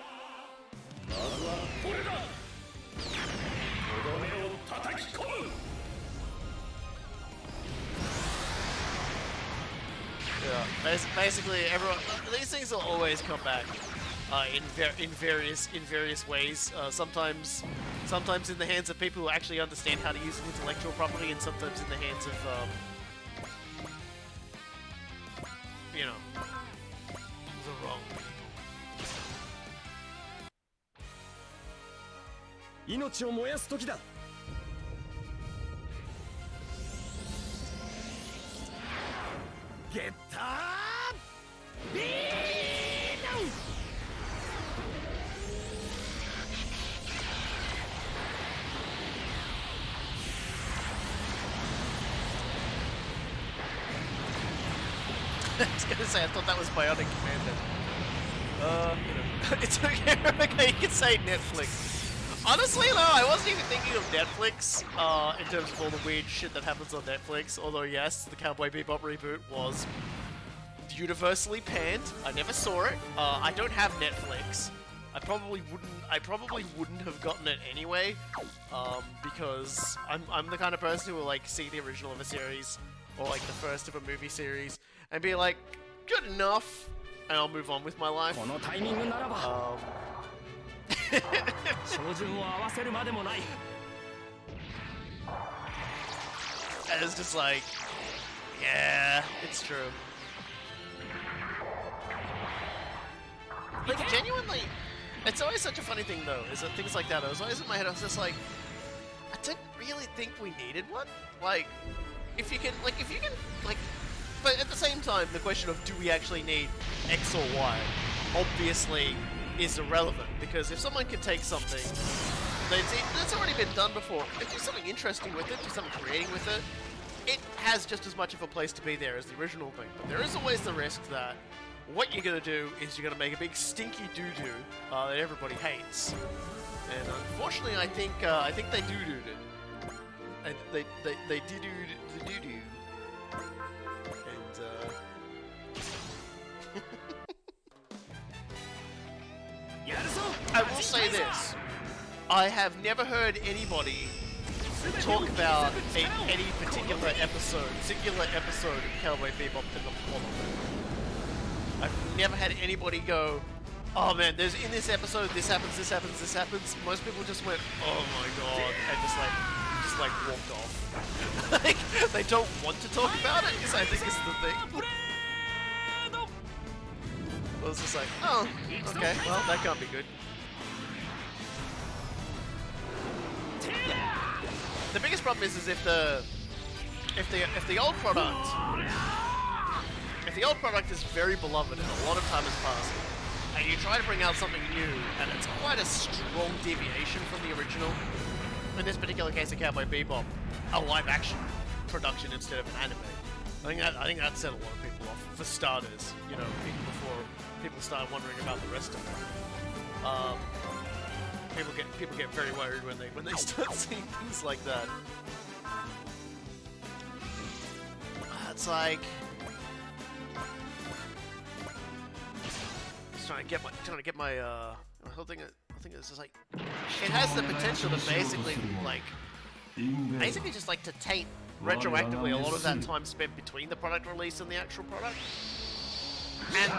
まずは俺だ。 Yeah, basically everyone. These things will always come back in various ways. Sometimes in the hands of people who actually understand how to use an intellectual property, and sometimes in the hands of the wrong people. 命を燃やす時だ。ゲッタービーノー I was gonna say, I thought that was Bionic Commander. It's okay, okay, you can say Netflix. Honestly, though, I wasn't even thinking of Netflix in terms of all the weird shit that happens on Netflix. Although, yes, the Cowboy Bebop reboot was universally panned. I never saw it. I don't have Netflix. I probably wouldn't have gotten it anyway, because I'm the kind of person who will like see the original of a series or like the first of a movie series and be like, good enough, and I'll move on with my life. And it's just like, yeah, it's true. Like, genuinely, it's always such a funny thing, though, is that things like that, I was always in my head, I was just like, I didn't really think we needed one. Like, if you can, but at same time, the question of do we actually need X or Y obviously is irrelevant, because if someone can take something that's already been done before and do something interesting with it, do something creating with it, it has just as much of a place to be there as the original thing. But there is always the risk that what you're gonna do is you're gonna make a big stinky doo-doo that everybody hates. And unfortunately, I think they doo-dooed it. They doo-dooed the doo-doo. And I will say this. I have never heard anybody talk about any particular episode of Cowboy Bebop in the plot of it. I've never had anybody go, oh man, there's in this episode this happens, this happens, this happens. Most people just went, oh my god, and just like walked off. Like, they don't want to talk about it, I think is the thing. I was just like, oh, okay, well, that can't be good. The biggest problem is if the old product is very beloved and a lot of time has passed, and you try to bring out something new and it's quite a strong deviation from the original, in this particular case of Cowboy Bebop, a live action production instead of an anime, I think that set a lot of people off, for starters, you know, even before people start wondering about the rest of it. People get very worried when they start seeing things like that. It's like just trying to get my whole thing. I think it's just like it has the potential to basically just like to taint retroactively a lot of that time spent between the product release and the actual product. And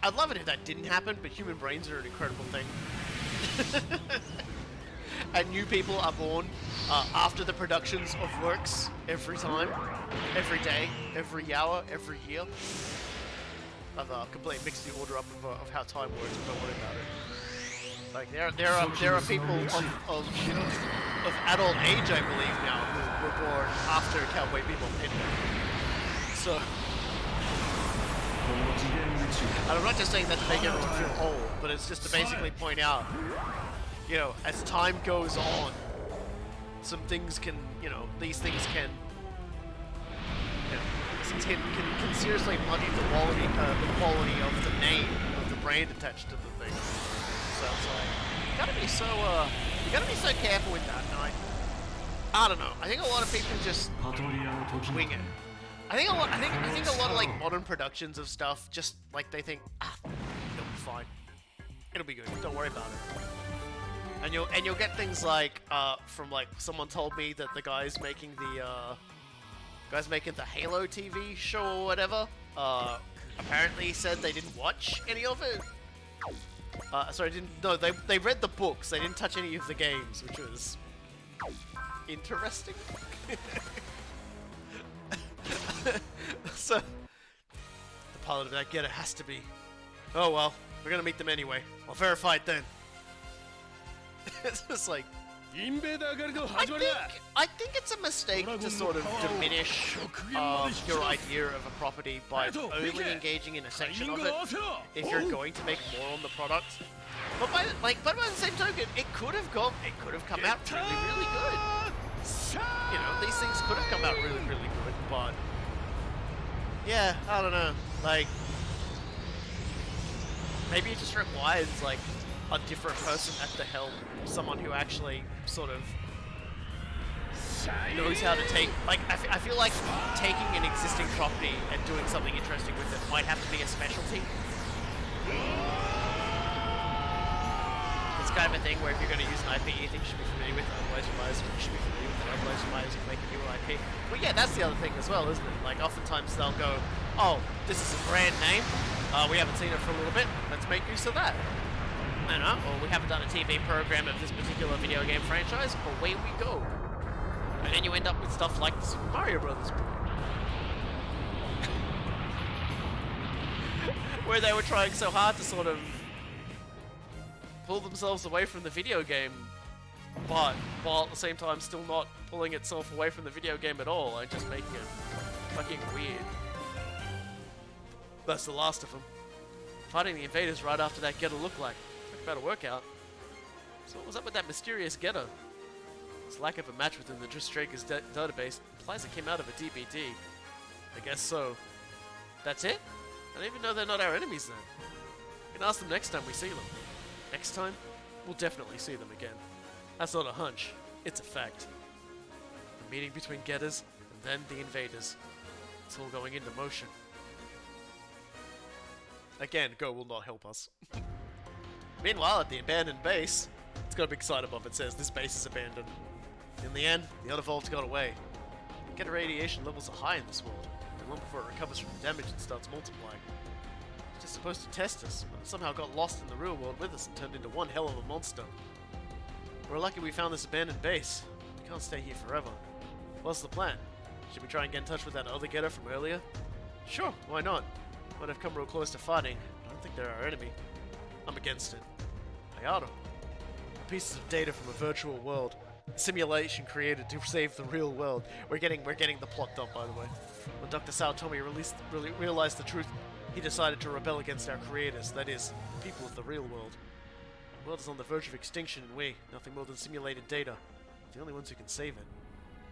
I'd love it if that didn't happen, but human brains are an incredible thing. And new people are born after the productions of works every time, every day, every hour, every year. I've completely mixed the order up of how time works, but don't worry about it. Like there are people of adult age, I believe now, who were born after Cowboy Bebop ended. So, and I'm not just saying that to make everyone feel old, but it's just to basically point out, you know, as time goes on, some things can, you know, these things can, can seriously muddy the quality of the name, of the brand attached to the thing. So it's like, you gotta be so careful with that. And I don't know. I think a lot of people just wing it. I think a lot of like modern productions of stuff just like they think, it'll be fine, it'll be good, don't worry about it. And you'll get things like from like someone told me that the guys making the Halo TV show or whatever apparently said they didn't watch any of it. They read the books, they didn't touch any of the games, which was interesting. So, the pilot of that getter has to be, oh well, we're gonna meet them anyway. I'll verify it then. It's just like, I think it's a mistake to sort of diminish your idea of a property by only engaging in a section of it if you're going to make more on the product. But by the same token, it could have come out really, really good. You know, these things could have come out really, really good, but yeah, I don't know. Like, maybe it just requires like a different person at the helm, someone who actually sort of knows how to take. Like, I feel like taking an existing property and doing something interesting with it might have to be a specialty. It's kind of a thing where if you're going to use an IP, you think you should be familiar with it, otherwise you should be familiar with it, otherwise you might as well make a new IP. Well, yeah, that's the other thing as well, isn't it? Like, oftentimes they'll go, oh, this is a brand name, we haven't seen it for a little bit, let's make use of that. I don't know, or we haven't done a TV program of this particular video game franchise, away we go. And then you end up with stuff like the Super Mario Brothers where they were trying so hard to sort of pull themselves away from the video game, but while at the same time still not pulling itself away from the video game at all, and just making it fucking weird. That's the last of them. Fighting the invaders right after that getter looked like. Talk about a workout. So what was up with that mysterious getter? Its lack of a match within the Dristraker's database implies it came out of a DBD. I guess so. That's it? I don't even know they're not our enemies then. We can ask them next time we see them. Next time, we'll definitely see them again. That's not a hunch, it's a fact. The meeting between getters and then the invaders. It's all going into motion. Again, Go will not help us. Meanwhile, at the abandoned base, it's got a big sign above it says this base is abandoned. In the end, the unevolved got away. Getter radiation levels are high in this world, and long before it recovers from the damage and starts multiplying. It's just supposed to test us, but it somehow got lost in the real world with us and turned into one hell of a monster. We're lucky we found this abandoned base. We can't stay here forever. What's the plan? Should we try and get in touch with that other getter from earlier? Sure, why not? Might have come real close to fighting, but I don't think they're our enemy. I'm against it. Hayato. Pieces of data from a virtual world. A simulation created to save the real world. We're getting the plot dump, by the way. When Dr. Saotomi realized the truth, he decided to rebel against our creators, that is, the people of the real world. The world is on the verge of extinction and we, nothing more than simulated data, are the only ones who can save it.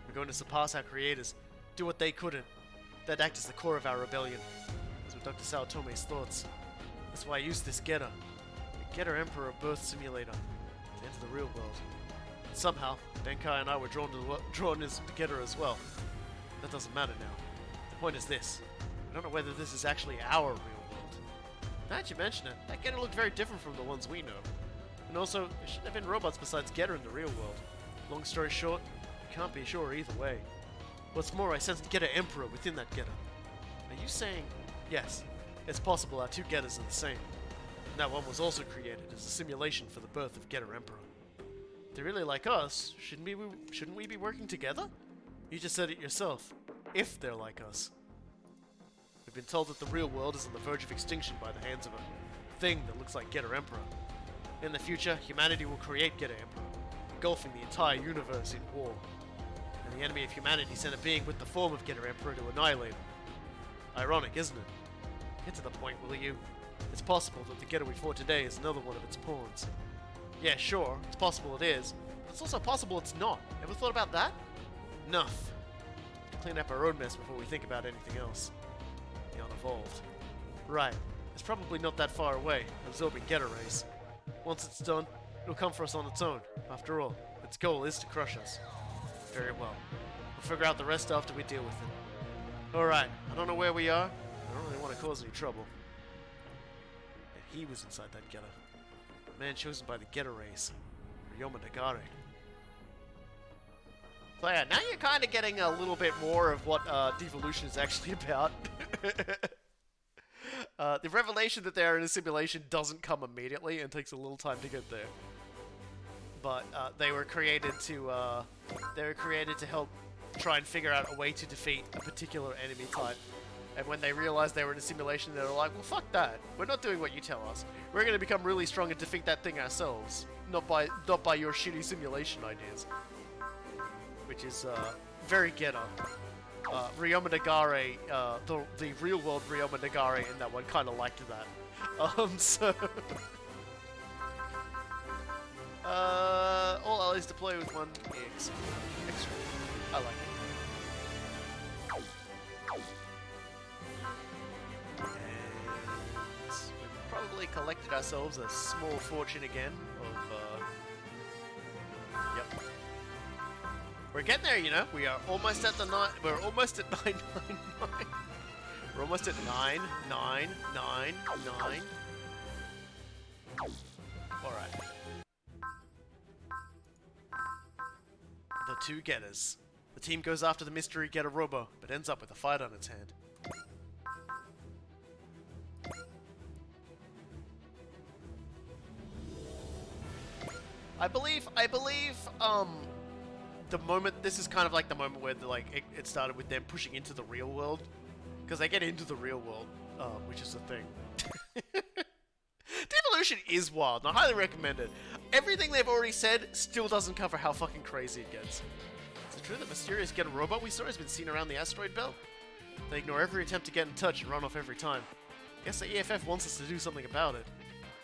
We're going to surpass our creators, do what they couldn't. That act is the core of our rebellion. Those were Dr. Saotomi's thoughts. That's why I used this getter. A getter emperor birth simulator to enter the real world. And somehow, Benkai and I were drawn as the getter as well. That doesn't matter now. The point is this. I don't know whether this is actually our real world. Now that you mention it, that getter looked very different from the ones we know. And also, there shouldn't have been robots besides getter in the real world. Long story short, you can't be sure either way. What's more, I sensed Getter Emperor within that getter. Are you saying, yes, it's possible our two getters are the same, and that one was also created as a simulation for the birth of Getter Emperor? If they're really like us, shouldn't we be working together? You just said it yourself. If they're like us. We've been told that the real world is on the verge of extinction by the hands of a thing that looks like Getter Emperor. In the future, humanity will create Getter Emperor, engulfing the entire universe in war. And the enemy of humanity sent a being with the form of Getter Emperor to annihilate him. Ironic, isn't it? Get to the point, will you? It's possible that the Getter we fought today is another one of its pawns. Yeah, sure, it's possible it is, but it's also possible it's not. Ever thought about that? Enough. To clean up our own mess before we think about anything else. The unevolved. Right. It's probably not that far away, absorbing Getter rays. Once it's done, it'll come for us on its own. After all, its goal is to crush us. Very well. We'll figure out the rest after we deal with it. Alright, I don't know where we are. I don't really want to cause any trouble. And he was inside that getter. The man chosen by the Getter race. Ryoma Nagare. So yeah, now you're kind of getting a little bit more of what devolution is actually about. The revelation that they are in a simulation doesn't come immediately and takes a little time to get there. But they were created to help try and figure out a way to defeat a particular enemy type. And when they realized they were in a simulation, they were like, well, fuck that. We're not doing what you tell us. We're going to become really strong and defeat that thing ourselves. Not by your shitty simulation ideas. Which is very Getter. Ryoma Nagare, the real world Ryoma Nagare in that one kind of liked that. So... all allies deploy with one extra. I like it. And we've probably collected ourselves a small fortune again of, yep. We're getting there, you know. We are almost at we're almost at 999. We're almost at 9999. Alright. The two getters. The team goes after the mystery getter Robo, but ends up with a fight on its hand. I believe, the moment, this is kind of like the moment where it started with them pushing into the real world. Because they get into the real world, which is the thing. Devolution is wild, and I highly recommend it. Everything they've already said still doesn't cover how fucking crazy it gets. Is it true that mysterious Getter robot we saw has been seen around the asteroid belt? They ignore every attempt to get in touch and run off every time. Guess the EFF wants us to do something about it.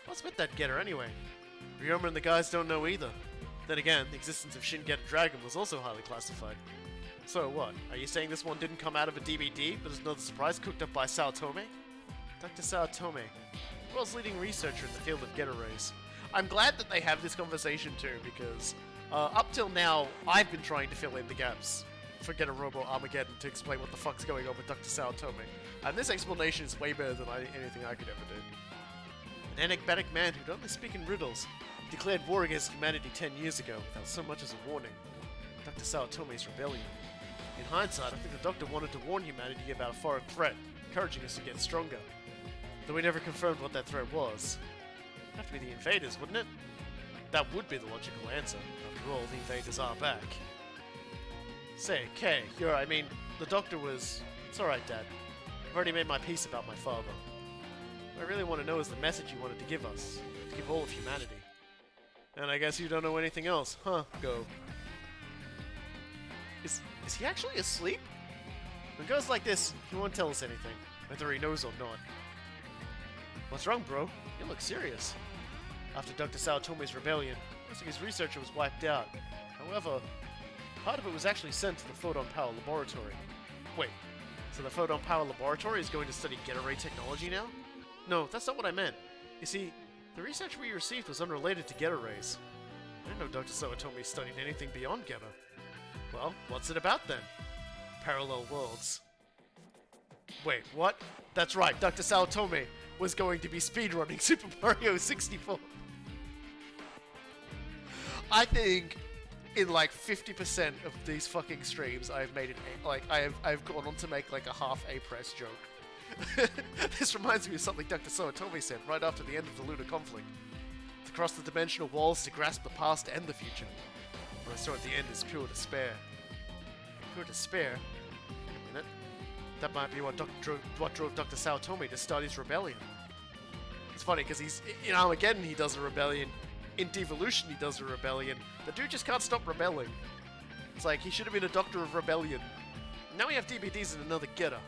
What's with that getter anyway? Ryoma and the guys don't know either. Then again, the existence of Shin Getter Dragon was also highly classified. So what? Are you saying this one didn't come out of a DVD, but is another surprise cooked up by Saotome? Dr. Saotome, world's leading researcher in the field of getter rays. I'm glad that they have this conversation too, because up till now, I've been trying to fill in the gaps for Getter Robo Armageddon to explain what the fuck's going on with Dr. Saotome. And this explanation is way better than anything I could ever do. An enigmatic man who'd only speak in riddles declared war against humanity 10 years ago without so much as a warning. Dr. Saotome's rebellion. In hindsight, I think the Doctor wanted to warn humanity about a foreign threat, encouraging us to get stronger. Though we never confirmed what that threat was. It'd have to be the invaders, wouldn't it? That would be the logical answer. After all, the invaders are back. Say, Kay, the Doctor was... It's alright, Dad. I've already made my peace about my father. What I really want to know is the message he wanted to give us. To give all of humanity. And I guess you don't know anything else, huh? Go. Is he actually asleep? When it goes like this, he won't tell us anything, whether he knows or not. What's wrong, bro? You look serious. After Dr. Saotome's rebellion, most of his research was wiped out. However, part of it was actually sent to the Photon Power Laboratory. Wait, so the Photon Power Laboratory is going to study Getter Ray technology now? No, that's not what I meant. You see, the research we received was unrelated to Getter Rays. I didn't know Dr. Saotome studied anything beyond Getter. Well, what's it about then? Parallel worlds. Wait, what? That's right, Dr. Saotome was going to be speedrunning Super Mario 64. I think in like 50% of these fucking streams I've made it I've gone on to make like a half A-press joke. This reminds me of something Dr. Saotome said right after the end of the lunar conflict. To cross the dimensional walls, to grasp the past and the future. What I saw at the end is pure despair. Pure despair? Wait a minute. That might be what drove Dr. Saotome to start his rebellion. It's funny because he's in Armageddon he does a rebellion, in Devolution he does a rebellion. The dude just can't stop rebelling. It's like he should have been a Doctor of Rebellion. Now we have DVDs and another getter.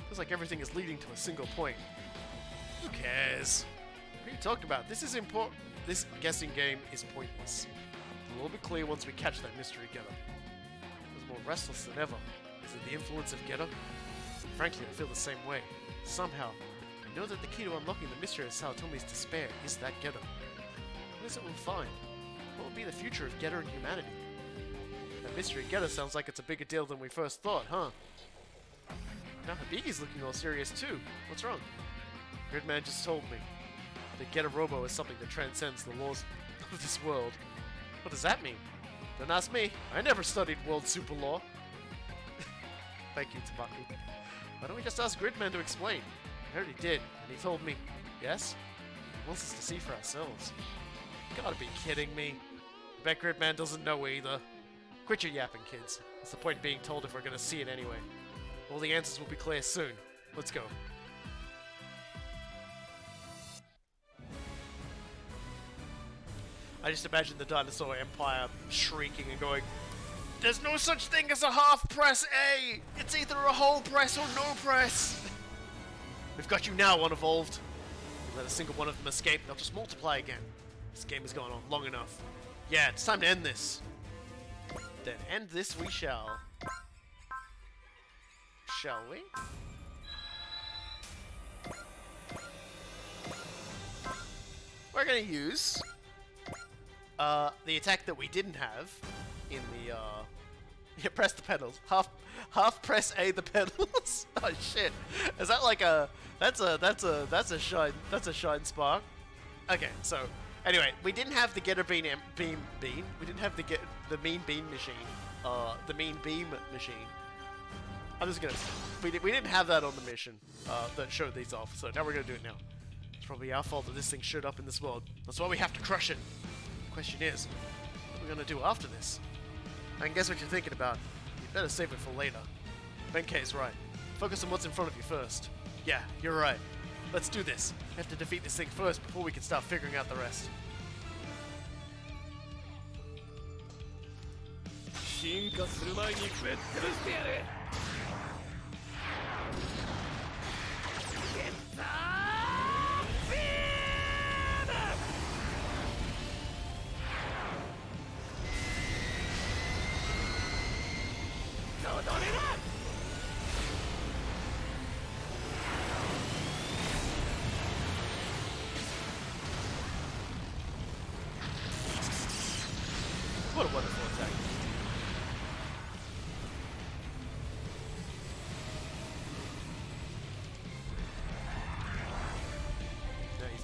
Feels like everything is leading to a single point. Who cares? What are you talking about? This is important. This guessing game is pointless. It'll all be clear once we catch that mystery getter. I was more restless than ever. Is it the influence of getter? Frankly, I feel the same way. Somehow, I know that the key to unlocking the mystery of Saotome's despair is that getter. What is it we'll find? What will be the future of getter and humanity? That mystery getter sounds like it's a bigger deal than we first thought, huh? Now Hibiki's looking all serious too. What's wrong? Gridman just told me that Getter Robo is something that transcends the laws of this world. What does that mean? Don't ask me. I never studied world super law. Thank you, Tabaku. Why don't we just ask Gridman to explain? I heard he did, and he told me, yes? He wants us to see for ourselves. You gotta be kidding me. I bet Gridman doesn't know either. Quit your yapping, kids. What's the point of being told if we're gonna see it anyway? All the answers will be clear soon. Let's go. I just imagine the dinosaur empire shrieking and going, "There's no such thing as a half press A! It's either a whole press or no press!" We've got you now, unevolved. Let a single one of them escape, they'll just multiply again. This game has gone on long enough. Yeah, it's time to end this. Then end this we shall. Shall we? We're gonna use the attack that we didn't have in the yeah, press the pedals. Half press A the pedals. Oh shit. Is that like a that's a shine spark. Okay, so anyway, we didn't have the getter beam. We didn't have the mean beam machine. The mean beam machine. I'm just gonna. We didn't have that on the mission that showed these off. So now we're gonna do it now. It's probably our fault that this thing showed up in this world. That's why we have to crush it. The question is, what are we gonna do after this? I can guess what you're thinking about. You'd better save it for later. Benkei's right. Focus on what's in front of you first. Yeah, you're right. Let's do this. We have to defeat this thing first before we can start figuring out the rest. 進化する前にぶっ潰してやる。ゲッター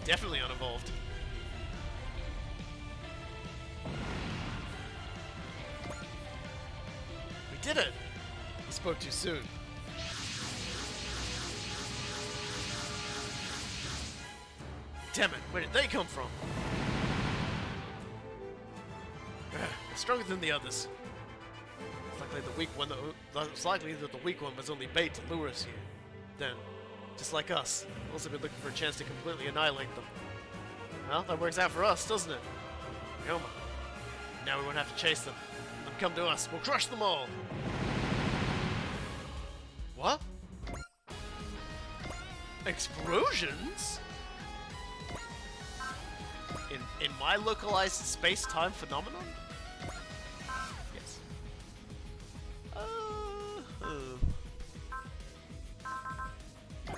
Definitely unevolved. We did it! We spoke too soon. Damn it, where did they come from? They're stronger than the others. It's likely that the weak one was only bait to lure us here. Then, just like us, we've also been looking for a chance to completely annihilate them. Well, that works out for us, doesn't it? Ryoma. Now we won't have to chase them. Let them come to us. We'll crush them all. What? Explosions? In my localized space-time phenomenon? Yes. I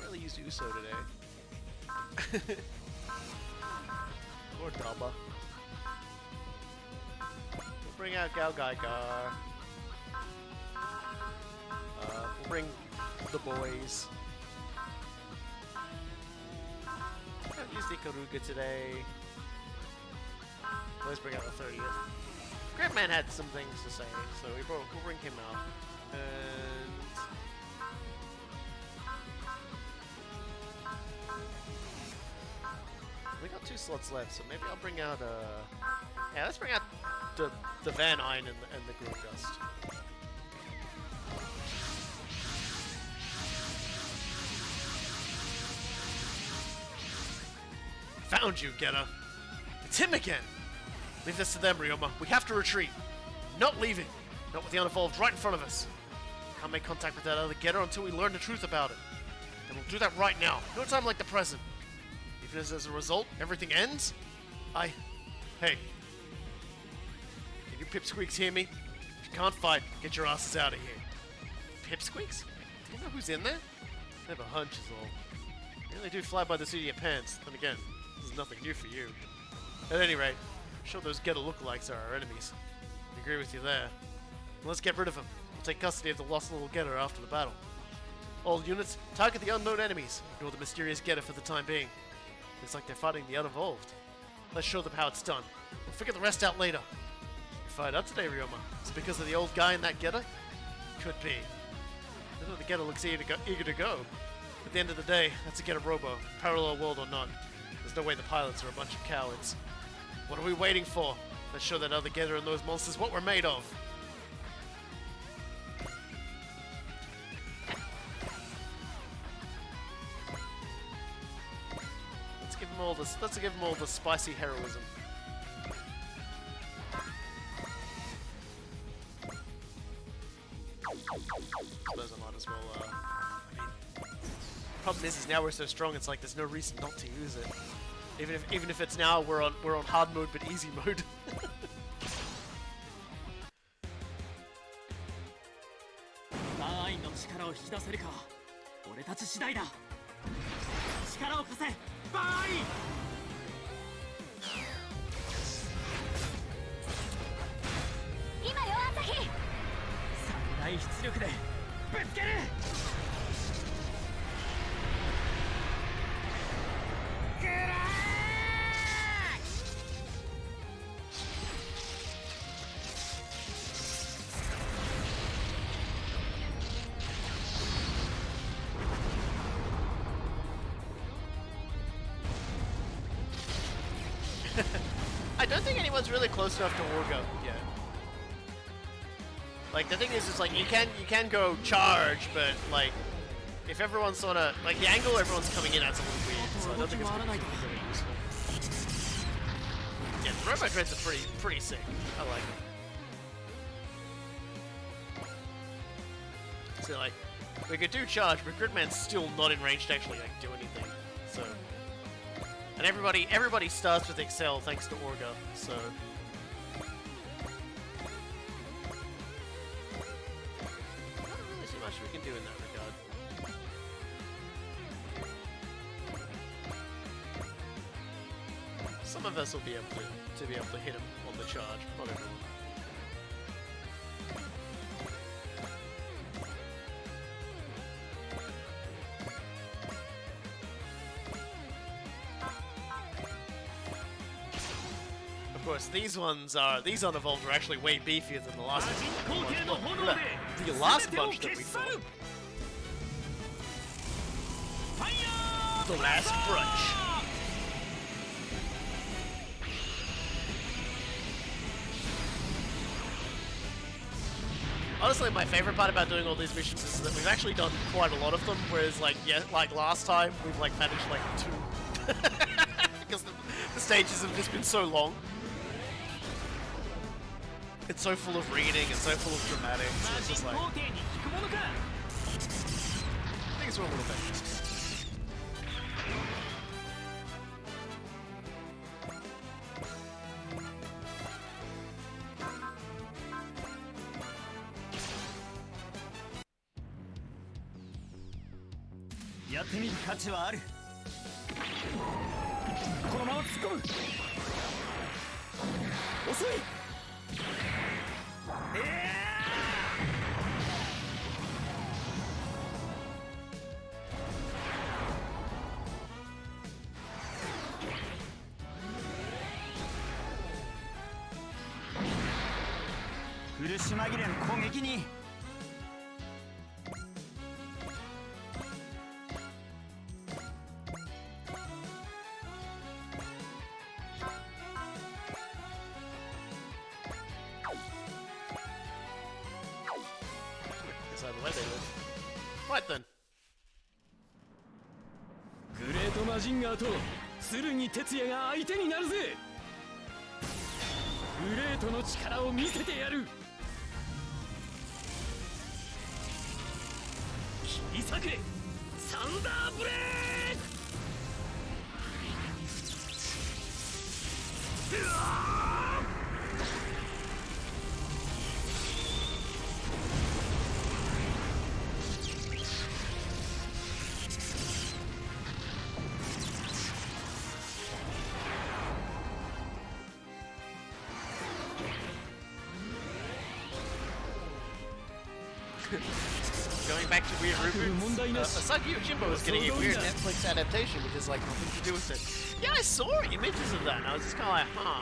really used Uso today. Or Daba. We'll bring out Galgaigar. We'll bring the boys. I'll use the Ikaruga today. Let's bring out the 30th. Gridman had some things to say, so we'll bring him out. And we got 2 slots left, so maybe I'll bring out yeah, let's bring out the Van Eyne and the Grundust. Found you, Geta. It's him again. Leave this to them, Ryoma. We have to retreat. Not leaving. Not with the unevolved right in front of us. Can't make contact with that other Getter until we learn the truth about it. And we'll do that right now. No time like the present. Even as a result, everything ends? Hey. Can you pipsqueaks hear me? If you can't fight, get your asses out of here. Pipsqueaks? Do you know who's in there? I have a hunch is all. You really do fly by the seat of your pants. Then again, this is nothing new for you. At any rate, I'm sure those Getter lookalikes are our enemies. I agree with you there. Let's get rid of them. We'll take custody of the lost little Getter after the battle. All units, target the unknown enemies. Ignore the mysterious Getter for the time being. Looks like they're fighting the unevolved. Let's show them how it's done. We'll figure the rest out later. You fired up today, Ryoma. Is it because of the old guy in that Getter? Could be. I know the Getter looks eager to go. At the end of the day, that's a Getter Robo, parallel world or not. There's no way the pilots are a bunch of cowards. What are we waiting for? Let's show that other Getter and those monsters what we're made of. Let's give them all the spicy heroism. Suppose I might as well. I mean, problem is now we're so strong. It's like there's no reason not to use it. Even if it's now we're on hard mode but easy mode. 今よ朝日最大出力でぶつける I don't think anyone's really close enough to Orgo yet. Like the thing is, it's like you can go charge, but like if everyone's sort of like the angle everyone's coming in, that's a little weird. So I don't think it's going to be really useful. Yeah, the robot dreads are pretty sick. I like them. So like we could do charge, but Gridman's still not in range to actually like do anything. So. And everybody starts with Excel thanks to Orga, so... Not really so much we can do in that regard. Some of us will be able to hit him on the charge, not everyone. course, these unevolved are actually way beefier than the last the last bunch that we fought. The last brunch. Honestly, my favorite part about doing all these missions is that we've actually done quite a lot of them, whereas like last time we've like managed like 2 because the stages have just been so long. It's so full of reading, it's so full of dramatics, so it's just like things are a little bit.やってみる価値はある。このまま突っ込む。遅い。苦し紛れの攻撃に。Right then. グレートマジンガーと剣哲也が相手になるぜ。グレートの力を見せてやる。切り裂けサンダーブレーク。うわGoing back to weird reboots, Asagi Yojimbo is getting a weird Netflix adaptation, which is like nothing to do with it. Yeah, I saw images of that, and I was just kind of like, huh.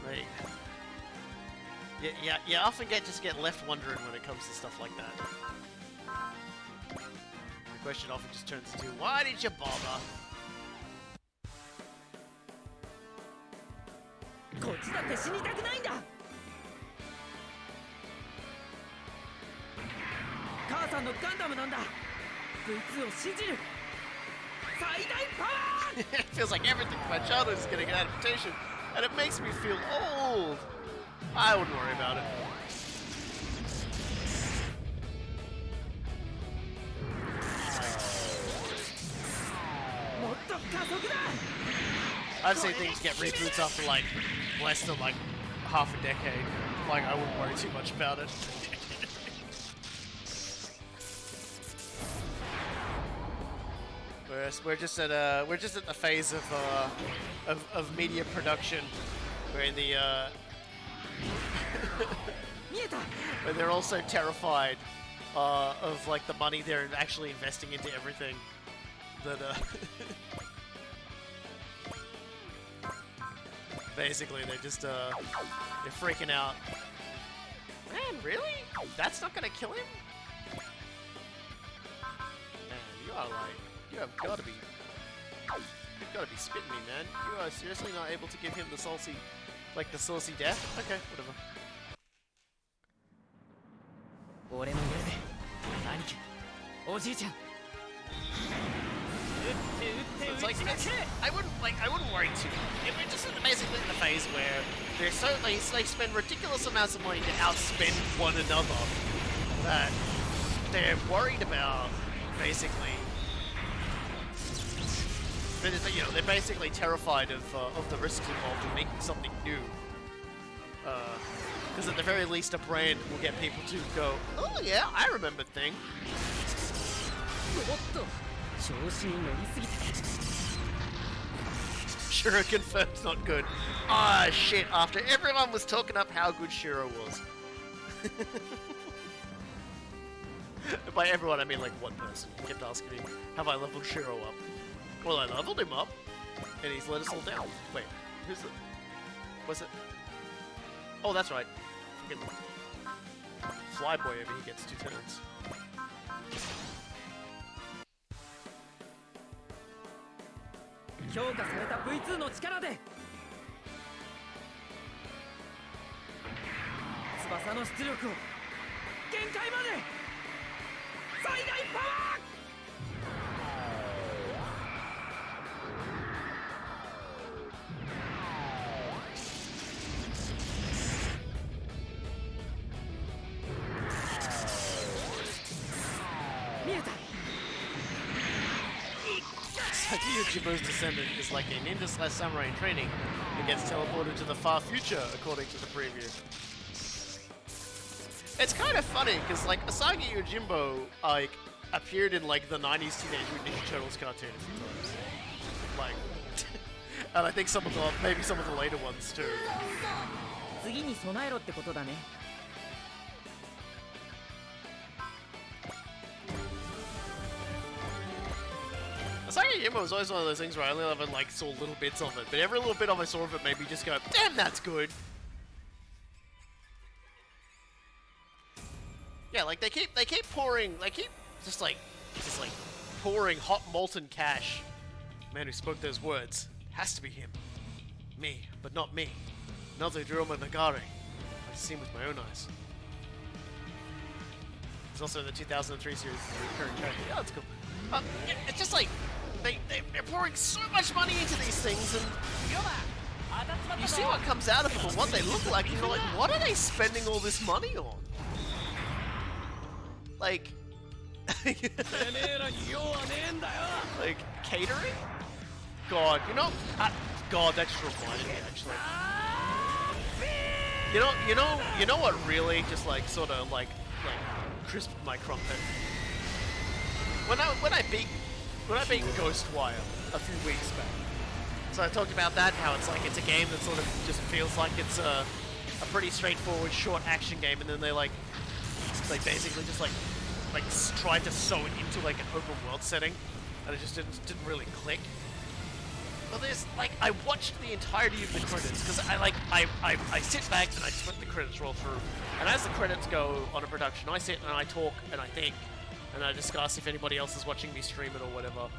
Like, you often just get left wondering when it comes to stuff like that. The question often just turns into, why did you bother? こっちだって死にたくないんだ。母さんのガンダムなんだ。V2を信じる。最大パワー。 It feels like everything from my childhood is getting an adaptation, and it makes me feel old. I wouldn't worry about it. I've seen things get reboots after like less than like half a decade. Like I wouldn't worry too much about it. We're just at the phase of media production where the where they're also terrified of like the money they're actually investing into everything. That basically they're just they're freaking out. Man, really? That's not gonna kill him? Man, you are like. You have got to be. You've got to be spitting me, man. You are seriously not able to give him the saucy, like the saucy death? Okay, whatever. 俺もやるぜ。兄貴、おじいちゃん。 It's like I wouldn't worry too much. We're just basically in the phase where they're so they spend ridiculous amounts of money to outspend one another that they're worried about basically. You know, they're basically terrified of the risks involved in making something new. Because at the very least, a brand will get people to go, oh yeah, I remember thing. Shiro confirmed not good. Ah, shit, after everyone was talking up how good Shiro was. By everyone, I mean like one person kept asking me, have I leveled Shiro up? Well, I leveled him up. And he's let us all down. Wait, who's it? Was it? Oh, that's right. Freaking Flyboy over here gets 2 turns. 強化された V2 の力で翼の出力を限界まで最大パワー見えた Yujimbo's descendant is like a ninja-slash samurai in training who gets teleported to the far future, according to the preview. It's kind of funny, because, like, Asagi Yojimbo, like, appeared in, like, the 90s Teenage Mutant Ninja Turtles cartoon a few times. Like, and I think some of the, maybe some of the later ones, too. 次に備えろってことだね Asagi Yojimbo was always one of those things where I only ever, like, saw little bits of it, but every little bit I saw of it made me just go, damn, that's good! Yeah, like, they keep pouring, just pouring hot molten cash. The man who spoke those words has to be him. Me, but not me. Nazujiroma Nagare. I've seen with my own eyes. He's also in the 2003 series as a recurring character. Yeah, that's cool. Yeah, it's just like, they're pouring so much money into these things, and you see what comes out of them and what they look like, and you're like, what are they spending all this money on? Like, like catering? God, you know, God, that just reminded me actually. You know what really just like sort of like crisped my crumpet? When I beat Ghostwire a few weeks back. So I talked about that, how it's like it's a game that sort of just feels like it's a pretty straightforward short action game, and then they basically just like tried to sew it into like an open world setting, and it just didn't really click. But there's like, I watched the entirety of the credits because I sit back and I just let the credits roll through, and as the credits go on a production, I sit and I talk and I think and I discuss if anybody else is watching me stream it or whatever,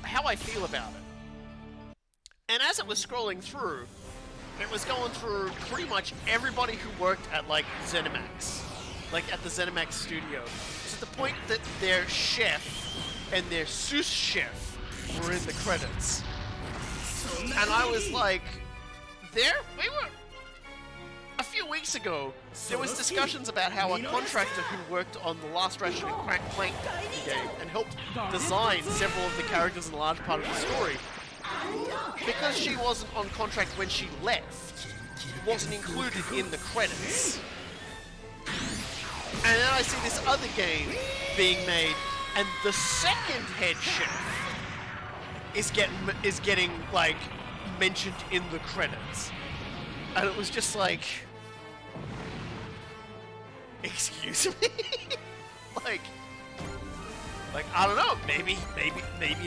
how I feel about it. And as it was scrolling through, it was going through pretty much everybody who worked at like ZeniMax. Like at the ZeniMax studio, to the point that their chef and their sous chef were in the credits. And I was like, a few weeks ago, there was discussions about how a contractor who worked on the Last Ration and Crank Plank game and helped design several of the characters and a large part of the story, because she wasn't on contract when she left, wasn't included in the credits. And then I see this other game being made, and the second head chef is getting like mentioned in the credits, and it was just like, excuse me, like I don't know. Maybe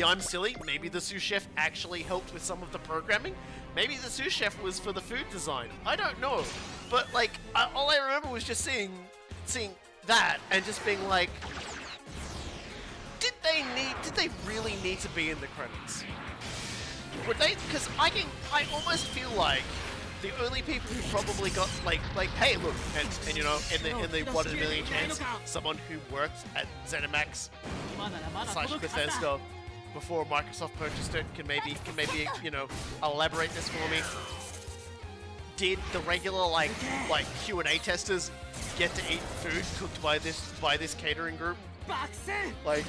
I'm silly. Maybe the sous chef actually helped with some of the programming. Maybe the sous chef was for the food design. I don't know, but like all I remember was just seeing that and just being like, did they really need to be in the credits? Would they? Because I almost feel like the only people who probably got like hey look, and you know, in the 1 in a million chance, someone who worked at ZeniMax / Bethesda before Microsoft purchased it can maybe you know, elaborate this for me. Did the regular like Q&A testers get to eat food cooked by this catering group? Like,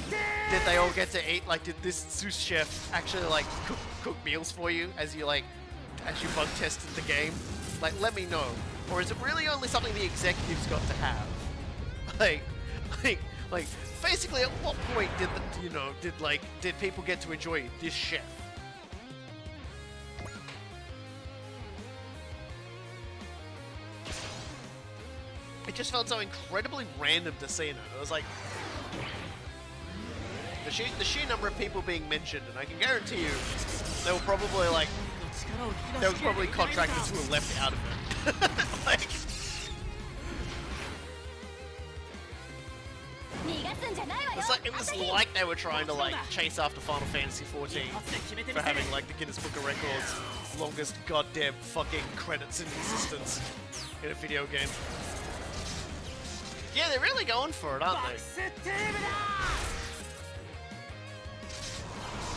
did they all get to eat? Like, did this sous chef actually like cook meals for you as you bug tested the game? Like, let me know. Or is it really only something the executives got to have? Like, basically, at what point did people get to enjoy this chef? It just felt so incredibly random to see it. It was like, The sheer number of people being mentioned, and I can guarantee you, they were probably like, there was probably contractors who were left out of it. Like, it was like they were trying to like chase after Final Fantasy 14 for having like the Guinness Book of Records longest goddamn fucking credits in existence in a video game. Yeah, they're really going for it, aren't they?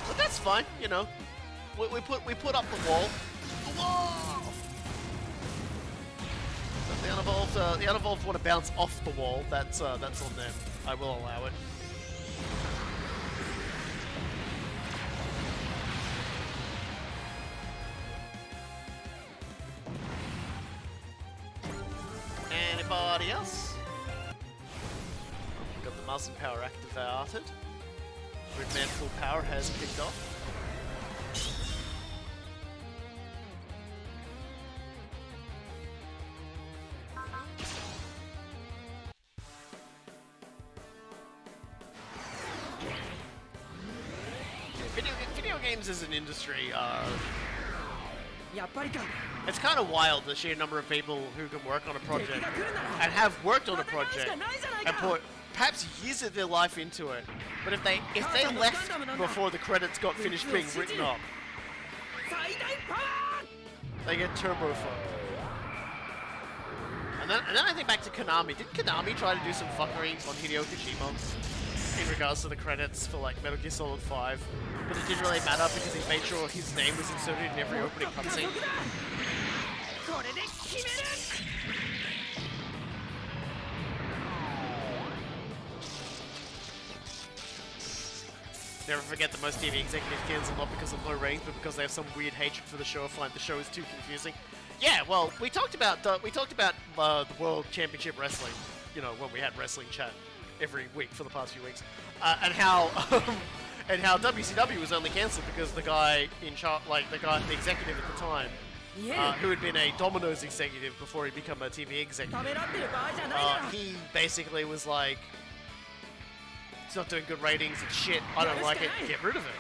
But that's fine, you know. We put up the wall. The wall. If the unevolved want to bounce off the wall, that's on them. I will allow it. Anybody else? Got the muscle power activated. Gridman full power has kicked off. Video games as an industry are... It's kind of wild, the sheer number of people who can work on a project and have worked on a project and put perhaps years of their life into it. But if they left before the credits got finished being written up, they get turbo fucked. And then I think back to Konami. Did Konami try to do some fuckery on Hideo Kojima in regards to the credits for like Metal Gear Solid 5? But it didn't really matter because he made sure his name was inserted in every opening cutscene. Never forget that most TV executives cancel not because of low ratings, but because they have some weird hatred for the show or find the show is too confusing. Yeah, well, we talked about the World Championship Wrestling, you know, when we had wrestling chat every week for the past few weeks, and how WCW was only cancelled because the guy in charge, like the executive at the time, who had been a Domino's executive before he became a TV executive, he basically was like, it's not doing good ratings, it's shit, I don't like it, get rid of it.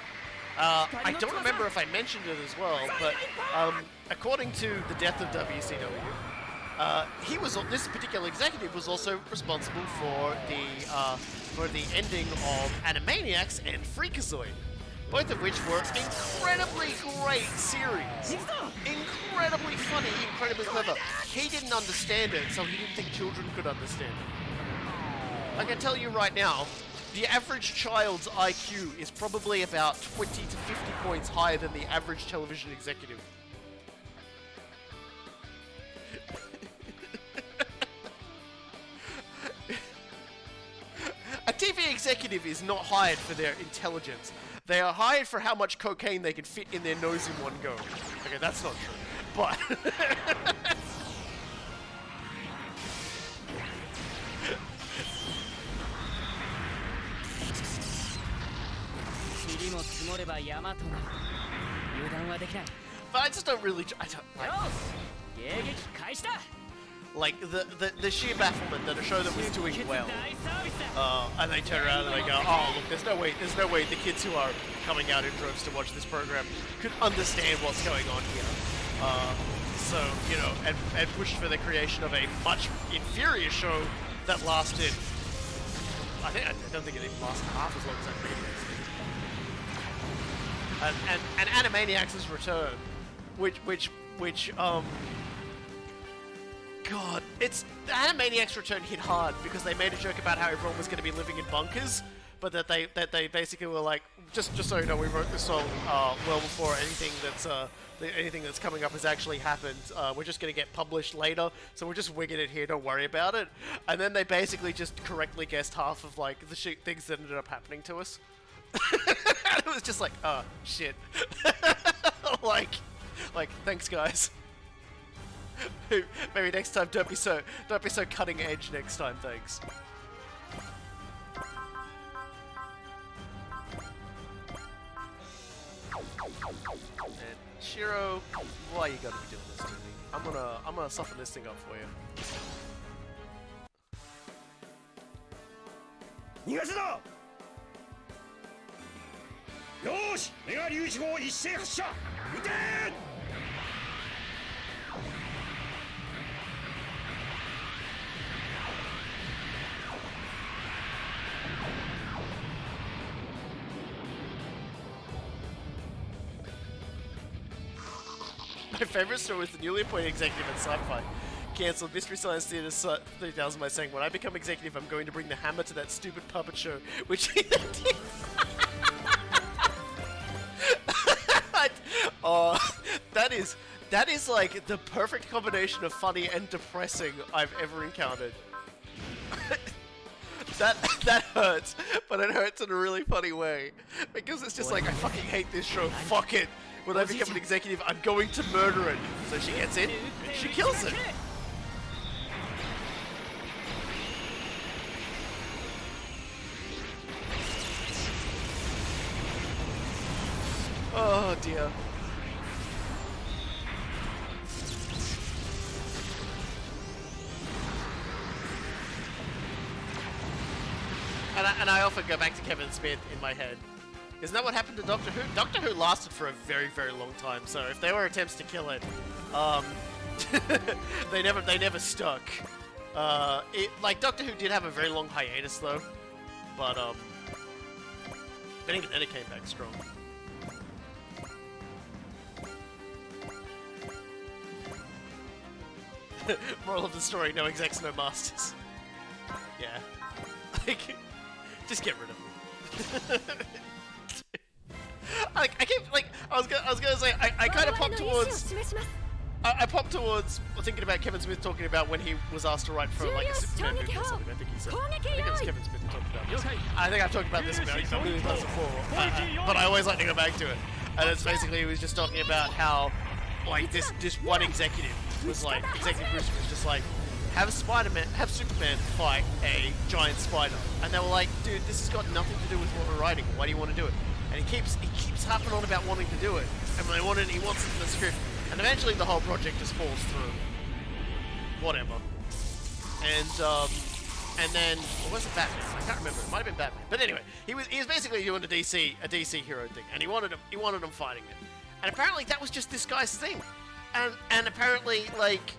I don't remember if I mentioned it as well, but according to the death of WCW, this particular executive was also responsible for the ending of Animaniacs and Freakazoid, both of which were incredibly great series, incredibly funny, incredibly clever. He didn't understand it, so he didn't think children could understand it. I can tell you right now, the average child's IQ is probably about 20 to 50 points higher than the average television executive. A TV executive is not hired for their intelligence. They are hired for how much cocaine they can fit in their nose in one go. Okay, that's not true, but... But I just don't really... I don't like the sheer bafflement that a show that was doing well, and they turn around and they go, oh look, there's no way the kids who are coming out in droves to watch this program could understand what's going on here. So, you know, and pushed for the creation of a much inferior show that lasted, I don't think it even lasted half as long as that previous. And Animaniacs' return, which God, the Animaniacs return hit hard because they made a joke about how everyone was going to be living in bunkers, but that they basically were like, just so you know, we wrote this song well before anything that's coming up has actually happened. We're just going to get published later, so we're just wigging it here. Don't worry about it. And then they basically just correctly guessed half of like the things that ended up happening to us. And it was just like, oh shit. like thanks guys. Maybe next time don't be so cutting edge next time, thanks. And Shiro, why you gotta be doing this to me? I'm gonna soften this thing up for you. よーしメガ粒子号一斉発射撃てー My favorite story was the newly appointed executive at Sci-Fi cancelled Mystery Science Theater 3000 by saying, "When I become executive, I'm going to bring the hammer to that stupid puppet show," which he then did. Oh, that is like the perfect combination of funny and depressing I've ever encountered. That hurts, but it hurts in a really funny way because it's just like, I fucking hate this show. Fuck it. When I become an executive, I'm going to murder it. So she gets in, and she kills it. Oh dear. And I often go back to Kevin Smith in my head. Isn't that what happened to Doctor Who? Doctor Who lasted for a very, very long time, so if there were attempts to kill it, they never stuck. Like, Doctor Who did have a very long hiatus though, but even then it came back strong. Moral of the story, no execs, no masters. Yeah. Like, just get rid of them. I keep, like, I was gonna say, I kind of popped towards, I popped towards thinking about Kevin Smith talking about when he was asked to write for, like, a Superman movie or something. I think he said, I think it was Kevin Smith who talked about this. I think I've talked about this about a million times before, but I always like to go back to it. And it's basically, he was just talking about how, like, this one executive was like, Executive Bruce was just like, have Superman fight a giant spider. And they were like, dude, this has got nothing to do with what we're writing. Why do you want to do it? And he keeps harping on about wanting to do it. And when he wants it in the script. And eventually the whole project just falls through. Whatever. And then, or was it Batman? I can't remember. It might have been Batman. But anyway, he was basically doing a DC hero thing, and he wanted him fighting it. And apparently that was just this guy's thing. And apparently, like,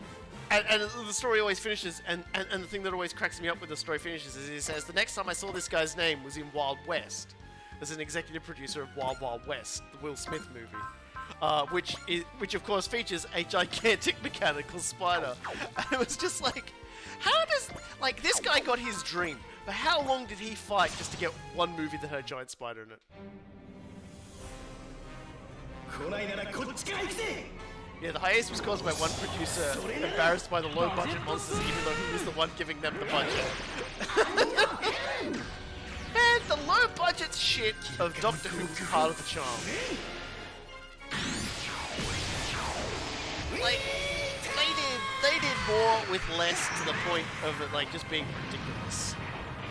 and the story always finishes, and the thing that always cracks me up when the story finishes is he says, the next time I saw this guy's name was in Wild West, as an executive producer of Wild Wild West, the Will Smith movie. Which of course features a gigantic mechanical spider. And it was just like, how does, like, this guy got his dream, but how long did he fight just to get one movie that had a giant spider in it? Yeah, the hiatus was caused by one producer embarrassed by the low budget monsters, even though he was the one giving them the budget. Man, the low budget shit of Doctor Who was part of the charm. Like, they did more with less, to the point of it, like, just being ridiculous.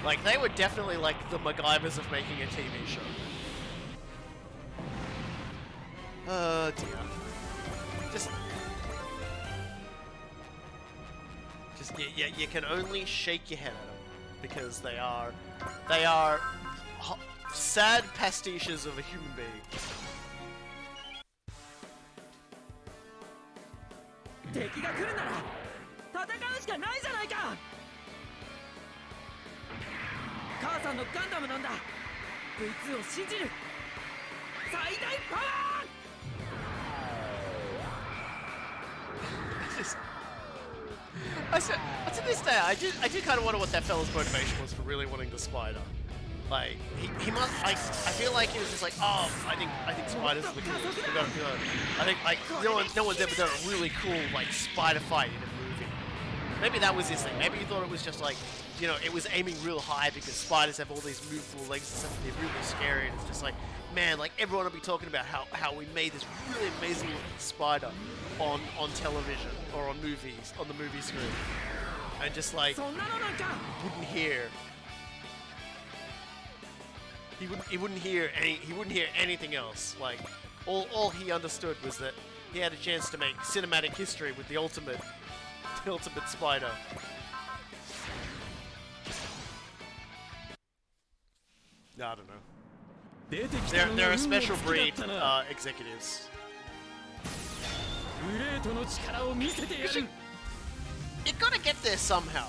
Like, they were definitely like the MacGyvers of making a TV show. Oh dear. You can only shake your head at them because they are sad pastiches of a human being. 敵が来るなら戦うしかないじゃないか。母さんのガンダムなんだ。V2 を信じる。最大パワー。To this day, I do kind of wonder what that fella's motivation was for really wanting the spider. Like, he must, like, I feel like he was just like, oh, I think spiders are the coolest. I think, like, no one's ever done a really cool, like, spider fight in a movie. Maybe that was his thing. Maybe he thought it was just like, you know, it was aiming real high because spiders have all these movable legs and stuff, and they're really scary, and it's just like, man, like, everyone will be talking about how we made this really amazing looking spider on television or on movies, on the movie screen. And just like, wouldn't hear. He wouldn't hear anything else. Like, all he understood was that he had a chance to make cinematic history with the ultimate spider. I don't know. They're a special breed executives. グレートの力を見せてやる You gotta get there somehow,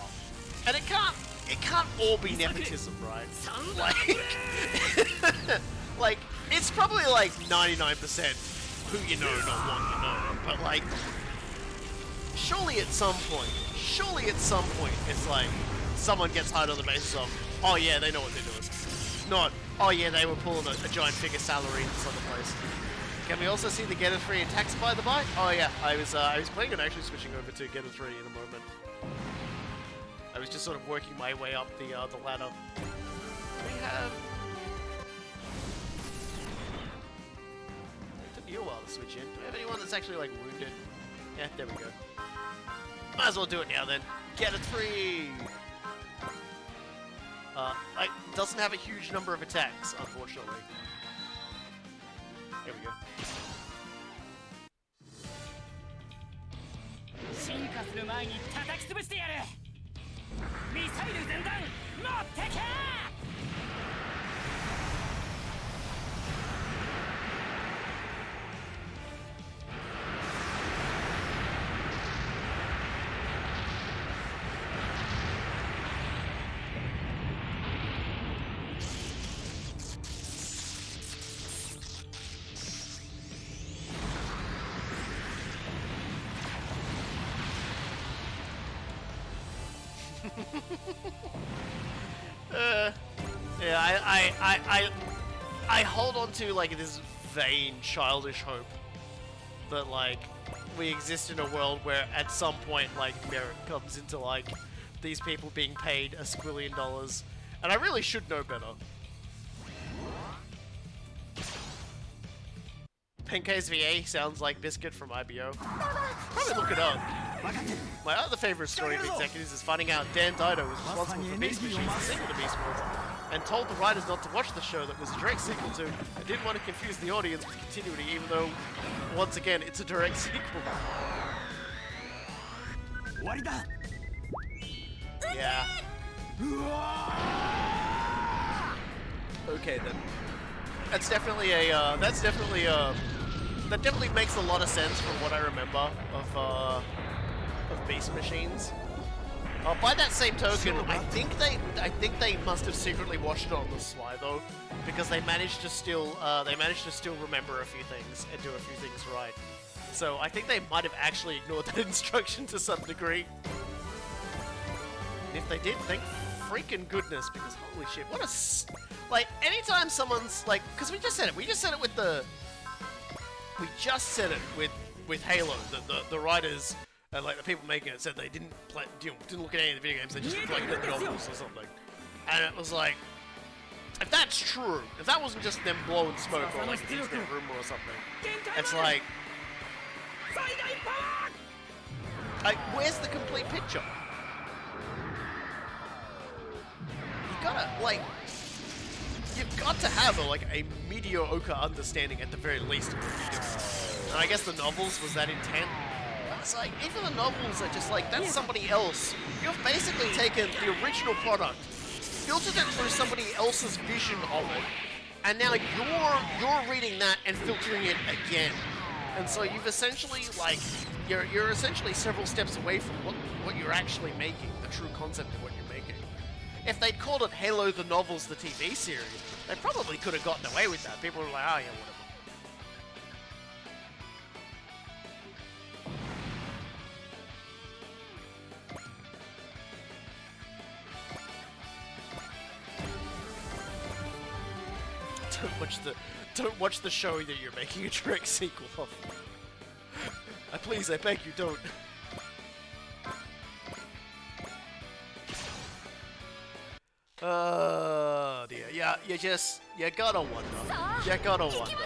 and it can't all be nepotism, right? Like, like it's probably like 99% who you know, not what you know, but like, surely at some point, it's like someone gets hired on the basis of, oh yeah, they know what they're doing, not, oh yeah, they were pulling a giant figure salary in some other place. Can we also see the Getter 3 and Taxify the bike? Oh yeah, I was planning on actually switching over to Getter 3 in a moment. I was just sort of working my way up the ladder. We have... It took you a while to switch in. Do we have anyone that's actually like wounded? Yeah, there we go. Might as well do it now then. Getter 3! It doesn't have a huge number of attacks, unfortunately. There we go. 進化する前に叩き潰してやるミサイル全弾持ってけ Yeah, I hold on to like this vain, childish hope that like we exist in a world where at some point like merit comes into like these people being paid $1 squillion, and I really should know better. Penkei's VA sounds like Biscuit from IBO. Probably look it up. My other favorite story of executives is finding out Dan Dido was responsible for Beast Machines, the sequel to Beast Wars, and told the writers not to watch the show that was a direct sequel to, and didn't want to confuse the audience with continuity, even though, once again, it's a direct sequel. Yeah. Okay then. That definitely makes a lot of sense from what I remember of Beast Machines. By that same token, I think they must have secretly watched it on the sly though, because they managed to still remember a few things and do a few things right. So I think they might have actually ignored that instruction to some degree. And if they did, thank freaking goodness, because holy shit, what a like anytime someone's like, because we just said it with Halo, the writers. And like the people making it said they didn't look at any of the video games, they just looked at the novels or something. And it was like, if that's true, if that wasn't just them blowing smoke or like a rumor or something, it's like, where's the complete picture? You've got to have a mediocre understanding at the very least of what you're doing. And I guess the novels was that intent. It's like, even the novels are just like, that's somebody else. You've basically taken the original product, filtered it through somebody else's vision of it, and now you're reading that and filtering it again. And so you've essentially, like, you're essentially several steps away from what you're actually making, the true concept of what you're making. If they'd called it Halo the Novels, the TV series, they probably could have gotten away with that. People were like, oh yeah, whatever. Don't watch the show that you're making a direct sequel of. Please, I beg you, don't. Dear. Yeah, you gotta wonder. You gotta wonder.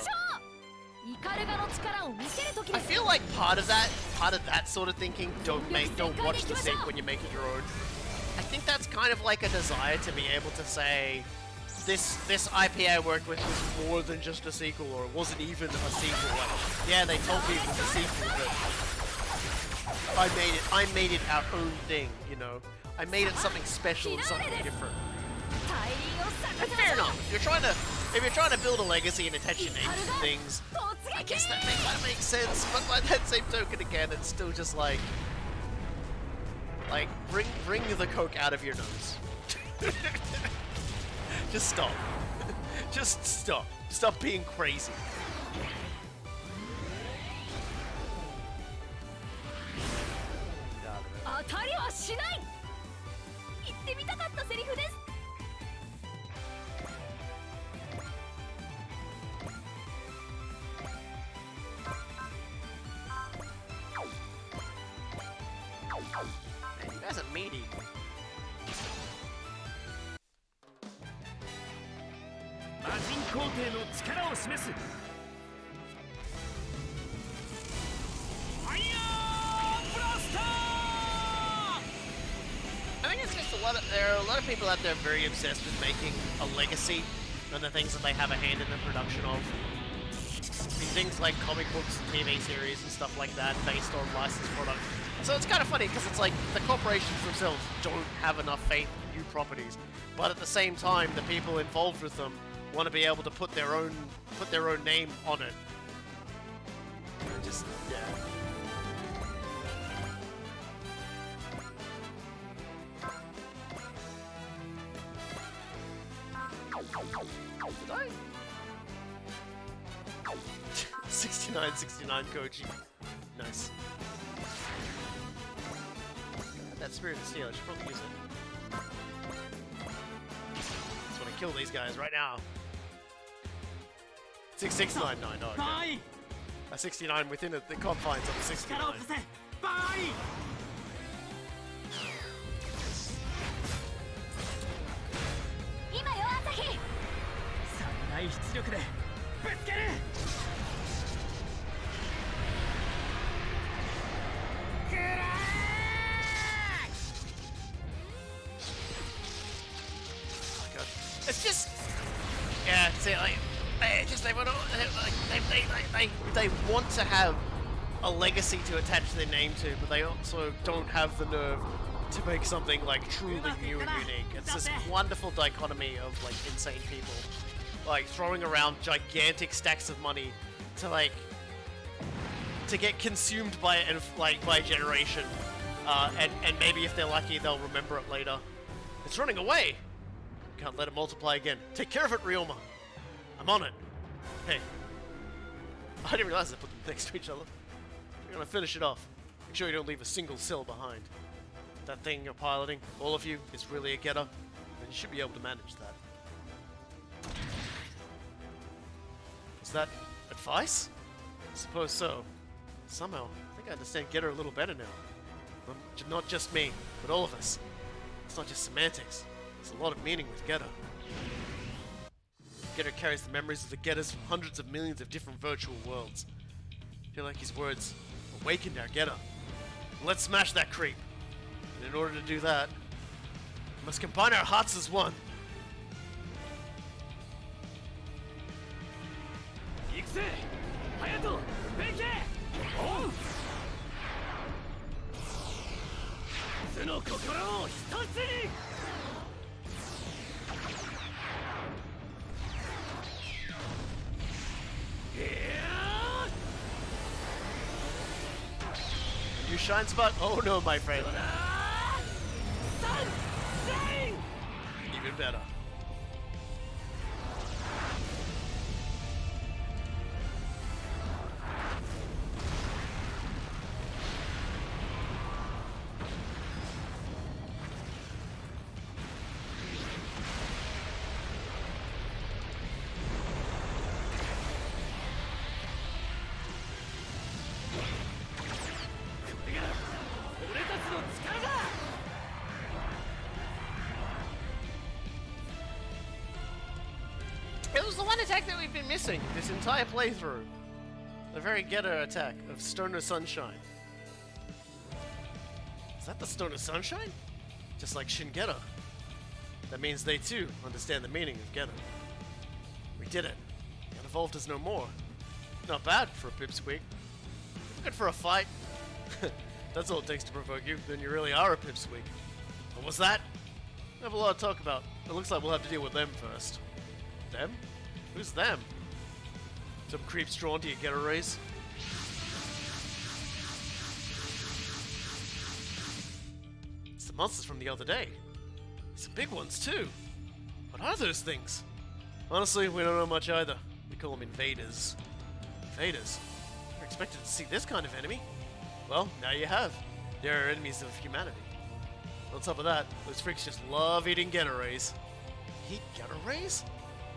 I feel like part of that sort of thinking, don't watch the sequel when you're making your own. I think that's kind of like a desire to be able to say, this IP I worked with was more than just a sequel, or it wasn't even a sequel. Like, yeah, they told me it was a sequel, but I made it our own thing, you know. I made it something special and something different. And fair enough. You're trying to if you're trying to build a legacy and attach your names to things, I guess that makes sense. But by that same token, again, it's still just like bring the coke out of your nose. Just stop. Just stop. Stop being crazy. 当たりはしない。言ってみたかったセリフです。Man, you guys are meaty. 魔人皇帝の力を示す。ファイヤーブラスター。 I think it's just there are a lot of people out there very obsessed with making a legacy and the things that they have a hand in the production of. I mean, things like comic books and TV series and stuff like that based on licensed products. So it's kind of funny because it's like the corporations themselves don't have enough faith in new properties, but at the same time, the people involved with them want to be able to put their own name on it. Just yeah. Did I? 69 Koji. Nice. That Spirit of Steel, I should probably use it. Just want to kill these guys right now. 669, oh, okay. A 69 within the confines of a 69. 今よ朝日。最大出力でぶつける。クラッシュ。 God. It's just, yeah. See, like, they want to have a legacy to attach their name to, but they also don't have the nerve to make something like truly new and unique. It's this wonderful dichotomy of like insane people, like throwing around gigantic stacks of money to get consumed by it by a generation, and maybe if they're lucky they'll remember it later. It's running away. Can't let it multiply again. Take care of it, Ryoma. I'm on it. Hey, I didn't realize I put them next to each other. We're gonna finish it off. Make sure you don't leave a single cell behind. That thing you're piloting, all of you, is really a getter, and you should be able to manage that. Is that advice? I suppose so. Somehow, I think I understand Getter a little better now. Not just me, but all of us. It's not just semantics. There's a lot of meaning with Getter. Getter carries the memories of the Getters from hundreds of millions of different virtual worlds. I feel like his words awakened our Getter. Let's smash that creep. And in order to do that, we must combine our hearts as one. 行くぜ隼人弁慶おうその心を一つに You shine spot? Oh no, my friend. Even better. It was the one attack that we've been missing this entire playthrough. The very Getter attack of Stoner Sunshine. Is that the Stoner Sunshine? Just like Shin Getter. That means they too understand the meaning of Getter. We did it. Got evolved as no more. Not bad for a pipsqueak. Good for a fight. That's all it takes to provoke you, then you really are a pipsqueak. What was that? We have a lot to talk about. It looks like we'll have to deal with them first. Them? Who's them? Some creeps drawn to your get a raise. It's the monsters from the other day. Some big ones too. What are those things? Honestly, we don't know much either. We call them invaders. Invaders? Never expected to see this kind of enemy. Well, now you have. They're enemies of humanity. On top of that, those freaks just love eating get-a-rays. Eat get-a-rays?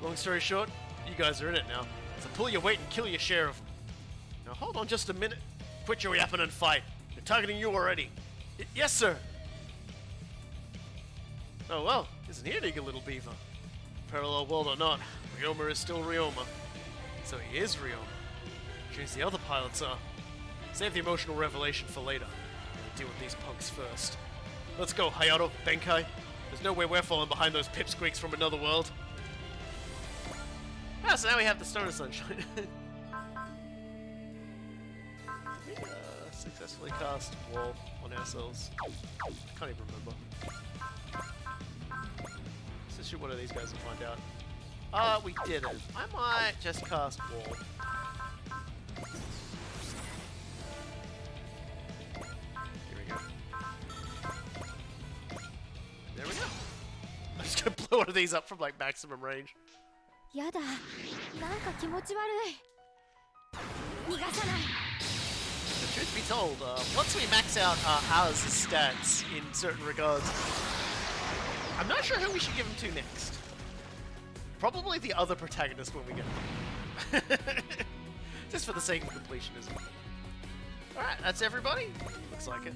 Long story short, you guys are in it now. So pull your weight and kill your share of... Now hold on just a minute. Quit your yapping and fight. They're targeting you already. Yes, sir. Oh well, isn't he an eager little beaver? Parallel world or not, Ryoma is still Ryoma. So he is Ryoma. Which means the other pilots are. Save the emotional revelation for later. We'll deal with these punks first. Let's go, Hayato, Benkai. There's no way we're falling behind those pipsqueaks from another world. Ah, so now we have the Stone of Sunshine. Successfully cast Wall on ourselves. I can't even remember. Let's shoot one of these guys and find out. We didn't. I might just cast Wall. Here we go. There we go. I'm just gonna blow one of these up from like maximum range. やだ、なんか気持ち悪い。逃がさない。 The truth be told, once we max out ours stats in certain regards, I'm not sure who we should give them to next. Probably the other protagonist when we get them. Just for the sake of completionism. Alright, that's everybody. Looks like it.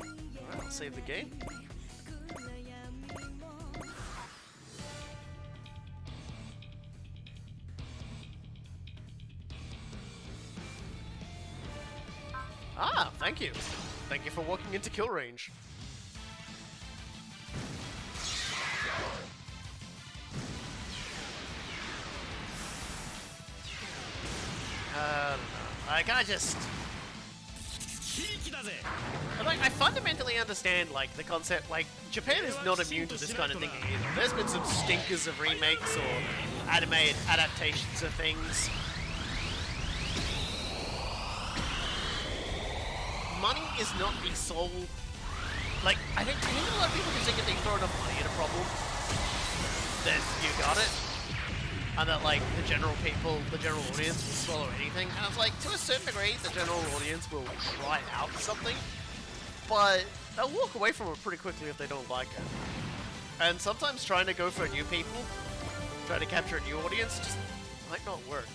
Alright, I'll save the game. Ah, thank you. Thank you for walking into kill range. I don't know. Like, I fundamentally understand, like, the concept, like, Japan is not immune to this kind of thing either. There's been some stinkers of remakes or animated adaptations of things. Money is not the sole... Like, I think a lot of people just think if they throw enough money at a problem, then you got it. And that, like, the general audience will swallow anything. And it's like, to a certain degree, the general audience will try out something, but they'll walk away from it pretty quickly if they don't like it. And sometimes trying to go for new people, trying to capture a new audience, just might not work.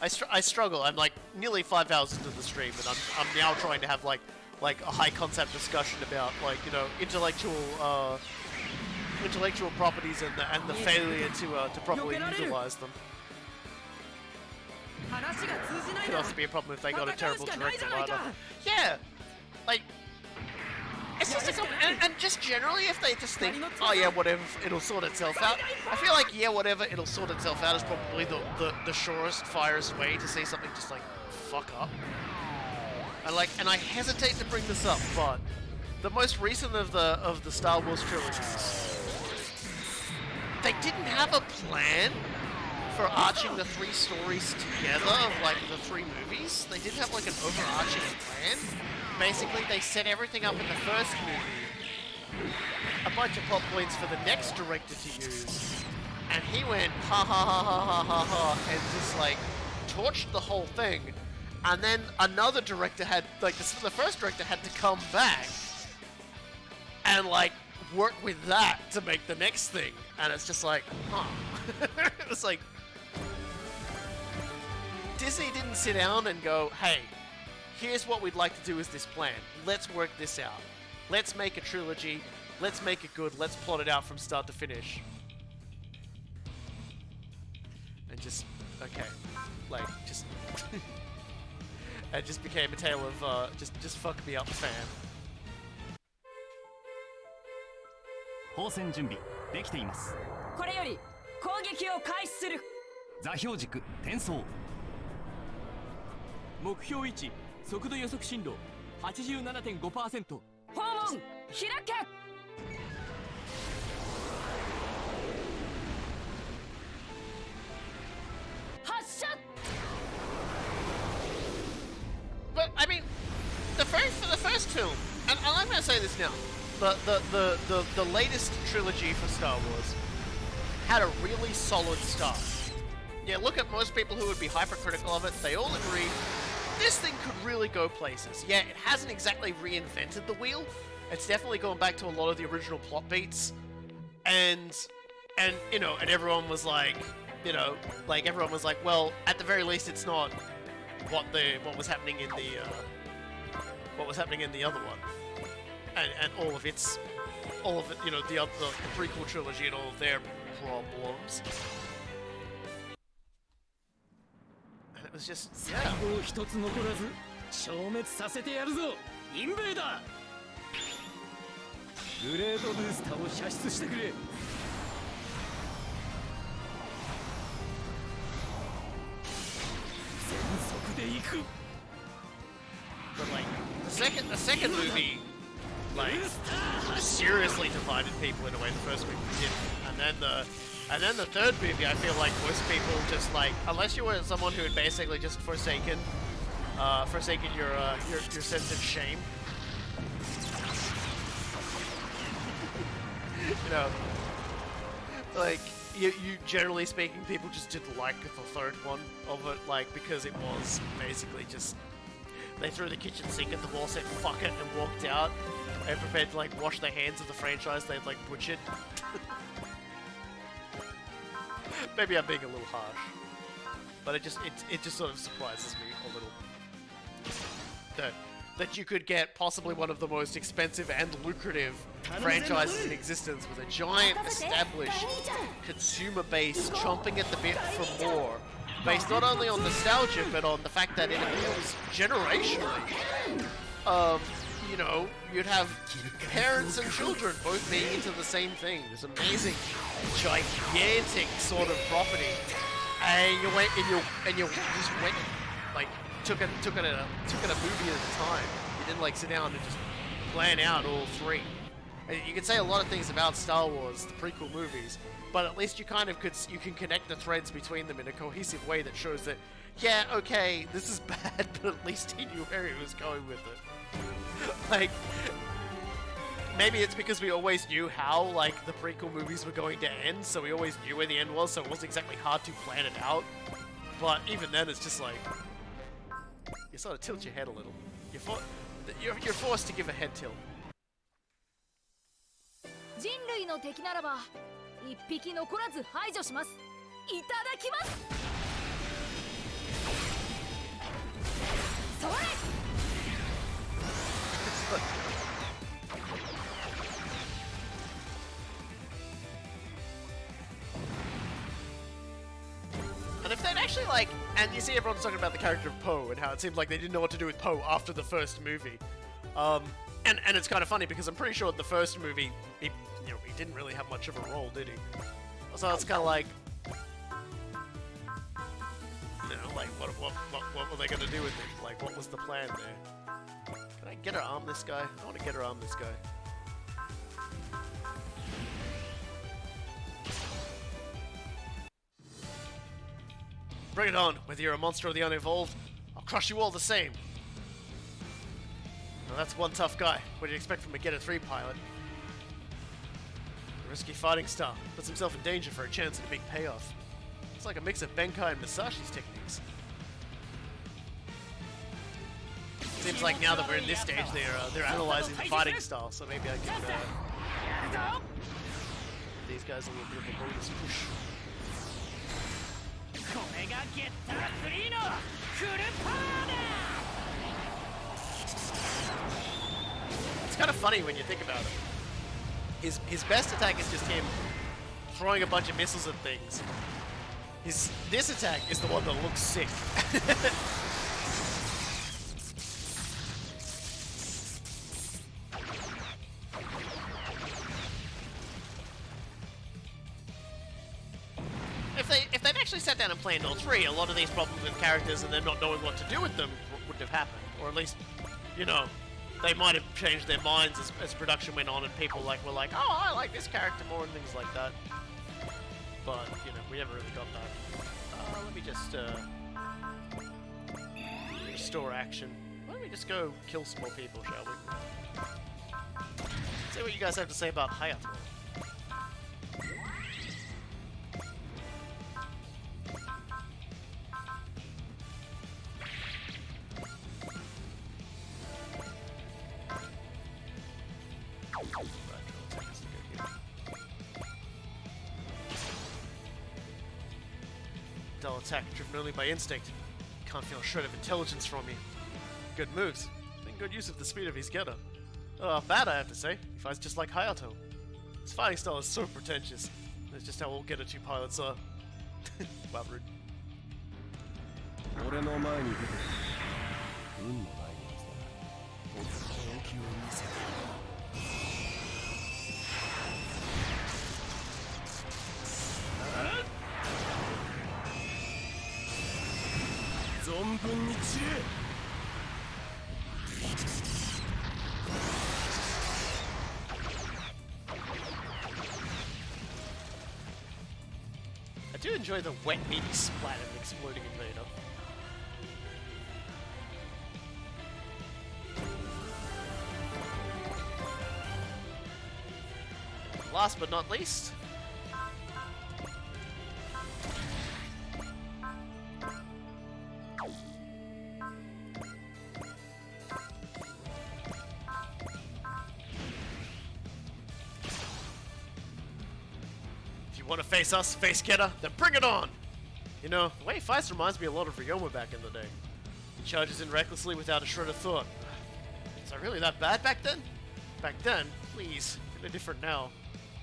I struggle. I'm like nearly 5 hours into the stream, and I'm now trying to have like a high concept discussion about, like, you know, intellectual properties and the failure to properly utilize them. Could also be a problem if they got a terrible director either. Yeah, like, it's just and just generally, if they just think, oh yeah, whatever, it'll sort itself out. I feel like, yeah, whatever, it'll sort itself out is probably the surest, firest way to see something just like fuck up. And I hesitate to bring this up, but the most recent of the Star Wars trilogies, they didn't have a plan for arching the 3 stories together of, like, the 3 movies. They didn't have, like, an overarching plan. Basically, they set everything up in the first movie, a bunch of plot points for the next director to use, and he went ha ha ha ha ha ha ha and just, like, torched the whole thing. And then another director had, like, the first director had to come back and, like, work with that to make the next thing. And it's just like, huh. It's like, Disney didn't sit down and go, hey, here's what we'd like to do with this plan. Let's work this out. Let's make a trilogy. Let's make it good. Let's plot it out from start to finish. And just, okay, like, just... It just became a tale of, just fuck me up, fam. 放戦準備できています。これより攻撃を開始する。座標軸転送。目標位置速度予測進路 87.5%。 訪問開け。film, and I'm going to say this now, the latest trilogy for Star Wars had a really solid start. Yeah, look at most people who would be hypercritical of it, they all agree this thing could really go places. Yeah, it hasn't exactly reinvented the wheel. It's definitely gone back to a lot of the original plot beats. And you know, and everyone was like, you know, like everyone was like, well, at the very least it's not what was happening in the other one. And all of it, you know, the prequel trilogy and all of their problems. And it was just, yeah. 最後一つ残らず消滅させてやるぞインベーダーグレードブースターを射出してくれ全速で行く But like the second movie, like seriously divided people in a way the first movie didn't, and then the third movie, I feel like most people just like, unless you were someone who had basically just forsaken your sense of shame, you know, like you generally speaking, people just didn't like the third one of it, like because it was basically just. They threw the kitchen sink at the wall, said fuck it, and walked out, and prepared to like wash their hands of the franchise they'd like butchered. Maybe I'm being a little harsh, but it just sort of surprises me a little that you could get possibly one of the most expensive and lucrative franchises in existence with a giant established consumer base chomping at the bit for more. Based not only on nostalgia, but on the fact that it appeals generationally. You know, you'd have parents and children both being into the same thing. This amazing, gigantic sort of property, and you just went like took it a movie at a time. You didn't like sit down and just plan out all three. And you could say a lot of things about Star Wars, the prequel movies. But at least you kind of you can connect the threads between them in a cohesive way that shows that, yeah, okay, this is bad, but at least he knew where he was going with it. Like, maybe it's because we always knew how, like, the prequel movies were going to end, so we always knew where the end was, so it wasn't exactly hard to plan it out. But even then, it's just like, you sort of tilt your head a little. You're forced to give a head tilt. 人類の敵ならば一匹残らず排除します。いただきます。それ。And if they'd actually like, and you see everyone's talking about the character of Poe and how it seemed like they didn't know what to do with Poe after the first movie. And it's kind of funny because I'm pretty sure in the first movie, he didn't really have much of a role, did he? So it's kind of like, you know, like what were they gonna do with him? Like, what was the plan there? Can I get her arm this guy? I want to get her arm this guy. Bring it on, whether you're a monster or the unevolved, I'll crush you all the same. Now that's one tough guy. What do you expect from a Getter 3 pilot? A risky fighting style. Puts himself in danger for a chance at a big payoff. It's like a mix of Benkai and Masashi's techniques. Seems like now that we're in this stage, they're analyzing the fighting style, so maybe I can give these guys a little bit of a bonus push. It's kind of funny when you think about it. His best attack is just him throwing a bunch of missiles at things. This attack is the one that looks sick. If they'd actually sat down and planned all three, a lot of these problems with characters and them not knowing what to do with them wouldn't have happened. Or at least, you know, they might have changed their minds as production went on and people were like, oh, I like this character more and things like that. But, you know, we never really got that. Let me just restore action. Why don't we we just go kill some more people, shall we? See what you guys have to say about Hayato. Dull attack driven only by instinct. Can't feel a shred of intelligence from you. Good moves. Making good use of the speed of his getter. Oh, bad I have to say. He fights just like Hayato. His fighting style is so pretentious. That's just how all Getter 2 pilots are. Wow, rude. 俺の前に出て運のないやつだ。本気を見せて存分に散れ。I do enjoy the wet meaty splat of an exploding invader. Last but not least, if you want to face us, face Getter, then bring it on! You know, the way he fights reminds me a lot of Ryoma back in the day. He charges in recklessly without a shred of thought. Was I really that bad back then? Back then? Please, kinda different now.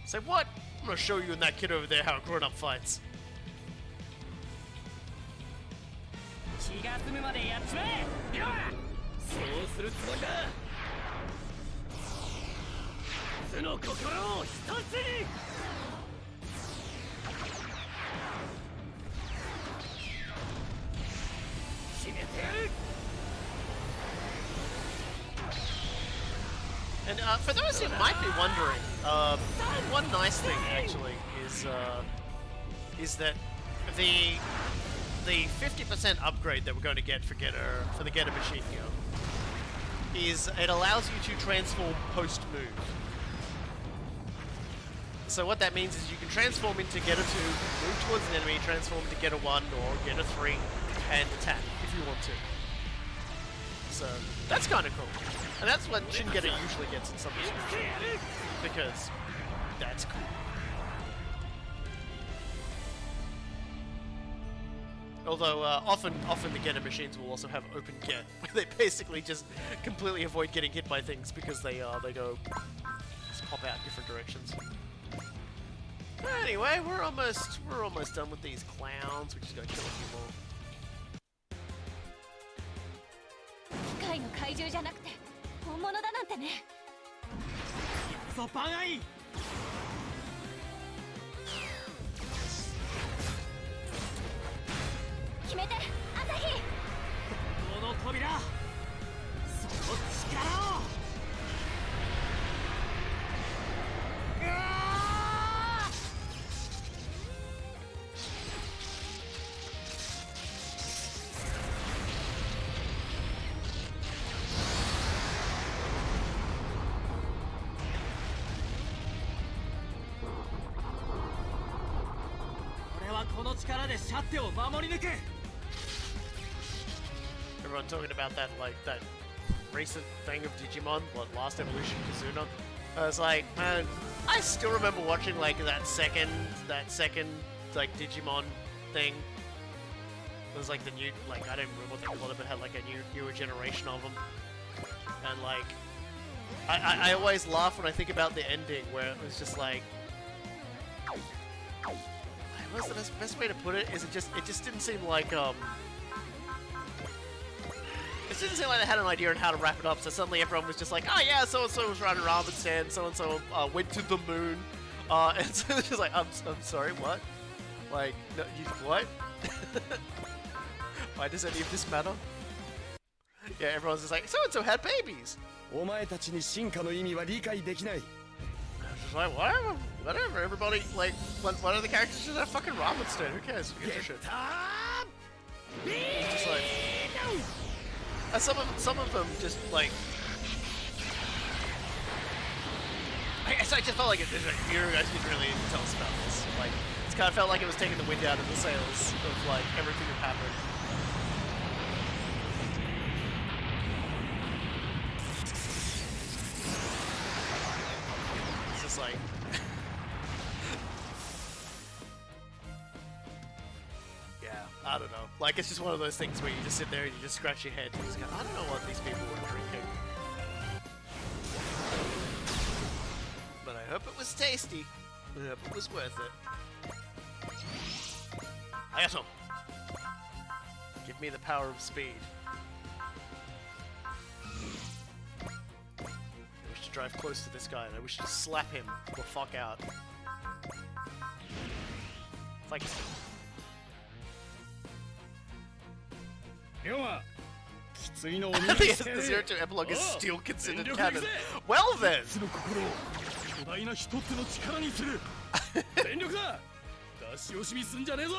Say what? I'm gonna show you and that kid over there how a grown-up fights. 気が済むまでやっちまえ。そうするつもりだ。その心を一つに。決めてやる。 And for those who might be wondering, one nice thing actually is that the 50% upgrade that we're going to get for the Getter machine gun is it allows you to transform post move. So what that means is you can transform into Getter 2, move towards an enemy, transform into Getter 1 or Getter 3, and attack if you want to. So that's kind of cool. And that's what Shin Getter usually gets in some descriptions, because that's cool. Although often the Getter machines will also have open get, where they basically just completely avoid getting hit by things because they go just pop out in different directions. Anyway, we're almost done with these clowns. We just gotta kill a few more. 機械の怪獣じゃなくて本物だなんてね。そばがいい。決めて、朝日。この扉。その力を。この力でシャッテを守り抜く。 Everyone talking about that recent thing of Digimon, what Last Evolution Kizuna. I was like, man, I still remember watching like that second like Digimon thing. It was like the new, like I don't remember what they called it, but had like a newer generation of them. And like, I always laugh when I think about the ending where it was just like. What's the best way to put it? Is it just didn't seem like it didn't seem like they had an idea on how to wrap it up. So suddenly everyone was just like, oh yeah, so and so was riding ramen stand, so and so went to the moon, and so it's just like, I'm sorry, what? Like, no, you what? Why does any of this matter? Yeah, everyone's just like, so and so had babies. お前たちに進化の意味は理解できない。 Just like, whatever, everybody, like, one of the characters just have fucking ramen stand, who cares? Who gives a shit? It's just like, Some of them just like. I just felt like you guys could really tell us about this. Like, it's kind of felt like it was taking the wind out of the sails of like everything that happened. It's just like. Yeah, I don't know. Like, it's just one of those things where you just sit there and you just scratch your head and you just go, I don't know what these people were drinking. But I hope it was tasty. I hope it was worth it. Hayato! Give me the power of speed. I wish to drive close to this guy and I wish to slap him the fuck out. It's like... the Zero to Epilogue is still considered canon. Well then! 巨大な一つの力にする全力だ出し惜しみすんじゃねえぞ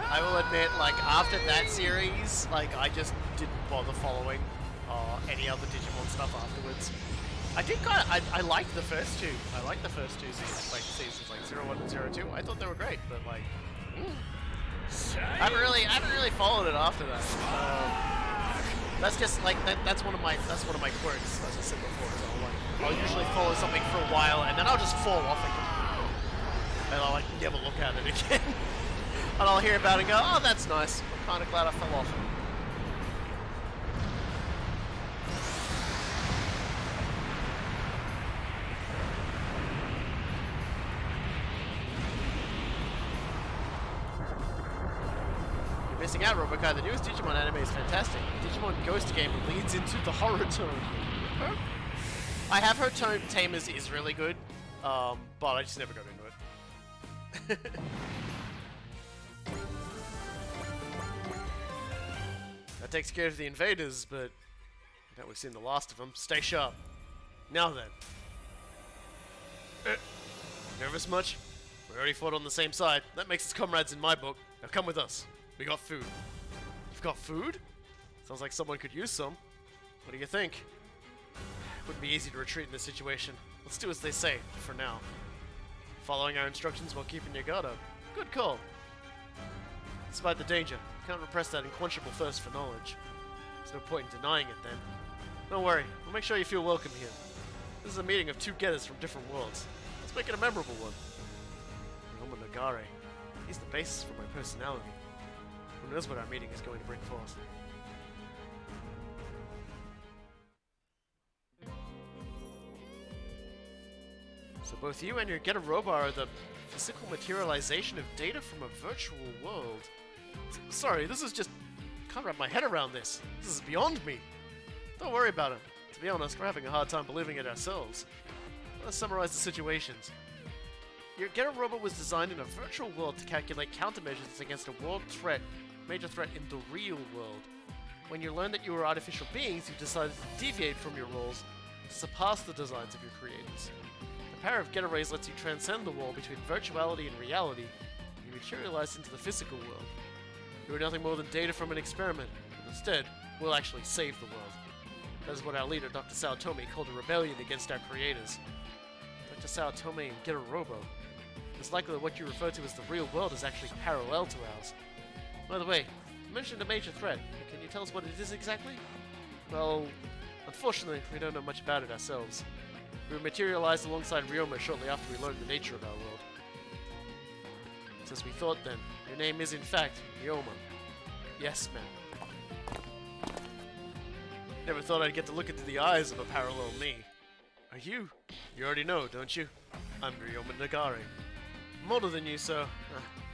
I will admit, like, after that series, like, I just didn't bother following any other Digimon stuff afterwards. I did kind of, I liked the first two. I liked the first two seasons, like 01 and 02. I thought they were great, but like, I haven't really followed it after that. That's just like that's one of my quirks, as I said before. So I'll usually follow something for a while and then I'll just fall off it, and I'll like never look at it again. And I'll hear about it and go, oh, that's nice. I'm kind of glad I fell off. Missing out, Robokai. The newest Digimon anime is fantastic. Digimon Ghost Game leads into the horror tone. Huh? I have heard Tamers is really good, but I just never got into it. That takes care of the invaders, but I bet we've seen the last of them. Stay sharp. Now then. Nervous much? We already fought on the same side. That makes us comrades in my book. Now come with us. We got food. You've got food? Sounds like someone could use some. What do you think? Wouldn't be easy to retreat in this situation. Let's do as they say, for now. Following our instructions while keeping your guard up. Good call. Despite the danger, you can't repress that unquenchable thirst for knowledge. There's no point in denying it then. Don't worry, we'll make sure you feel welcome here. This is a meeting of two getters from different worlds. Let's make it a memorable one. Roma Nagare. He's the basis for my personality. Who knows what our meeting is going to bring forth? So both you and your Getaroba are the physical materialization of data from a virtual world. Sorry, this is just... can't wrap my head around this. This is beyond me. Don't worry about it. To be honest, we're having a hard time believing it ourselves. Let's summarize the situations. Your Getaroba was designed in a virtual world to calculate countermeasures against a major threat in the real world. When you learned that you were artificial beings, you decided to deviate from your roles to surpass the designs of your creators. The power of Geta Rays lets you transcend the wall between virtuality and reality, and you materialize into the physical world. You are nothing more than data from an experiment, but instead, we'll actually save the world. That is what our leader, Dr. Saotome, called a rebellion against our creators. Dr. Saotome and Getarobo. It's likely that what you refer to as the real world is actually parallel to ours. By the way, you mentioned a major threat. Can you tell us what it is exactly? Well, unfortunately, we don't know much about it ourselves. We were materialized alongside Ryoma shortly after we learned the nature of our world. As we thought then, your name is in fact Ryoma. Yes, ma'am. Never thought I'd get to look into the eyes of a parallel me. Are you? You already know, don't you? I'm Ryoma Nagare. I'm older than you, so...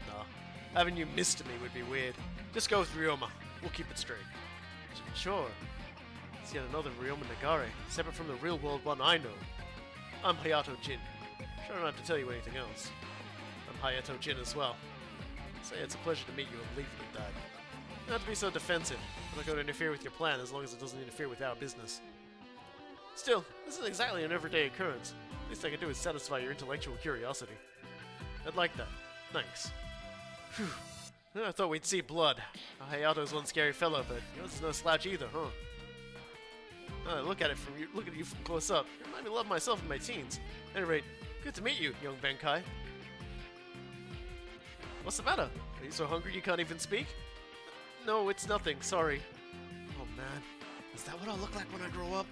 no. Having you Mr. me would be weird. Just go with Ryoma. We'll keep it straight. Sure. It's yet another Ryoma Nagare, separate from the real world one I know. I'm Hayato Jin. Sure don't have to tell you anything else. I'm Hayato Jin as well. Say it's a pleasure to meet you and leave it at that. Not to be so defensive. I'm not going to interfere with your plan as long as it doesn't interfere with our business. Still, this is exactly an everyday occurrence. The least I can do is satisfy your intellectual curiosity. I'd like that. Thanks. Phew. I thought we'd see blood. Hayato's one scary fellow, but yours is no slouch either, huh? Look at you from close up. You remind me to love myself in my teens. At any rate, good to meet you, young Benkai. What's the matter? Are you so hungry you can't even speak? No, it's nothing. Sorry. Oh man, is that what I'll look like when I grow up?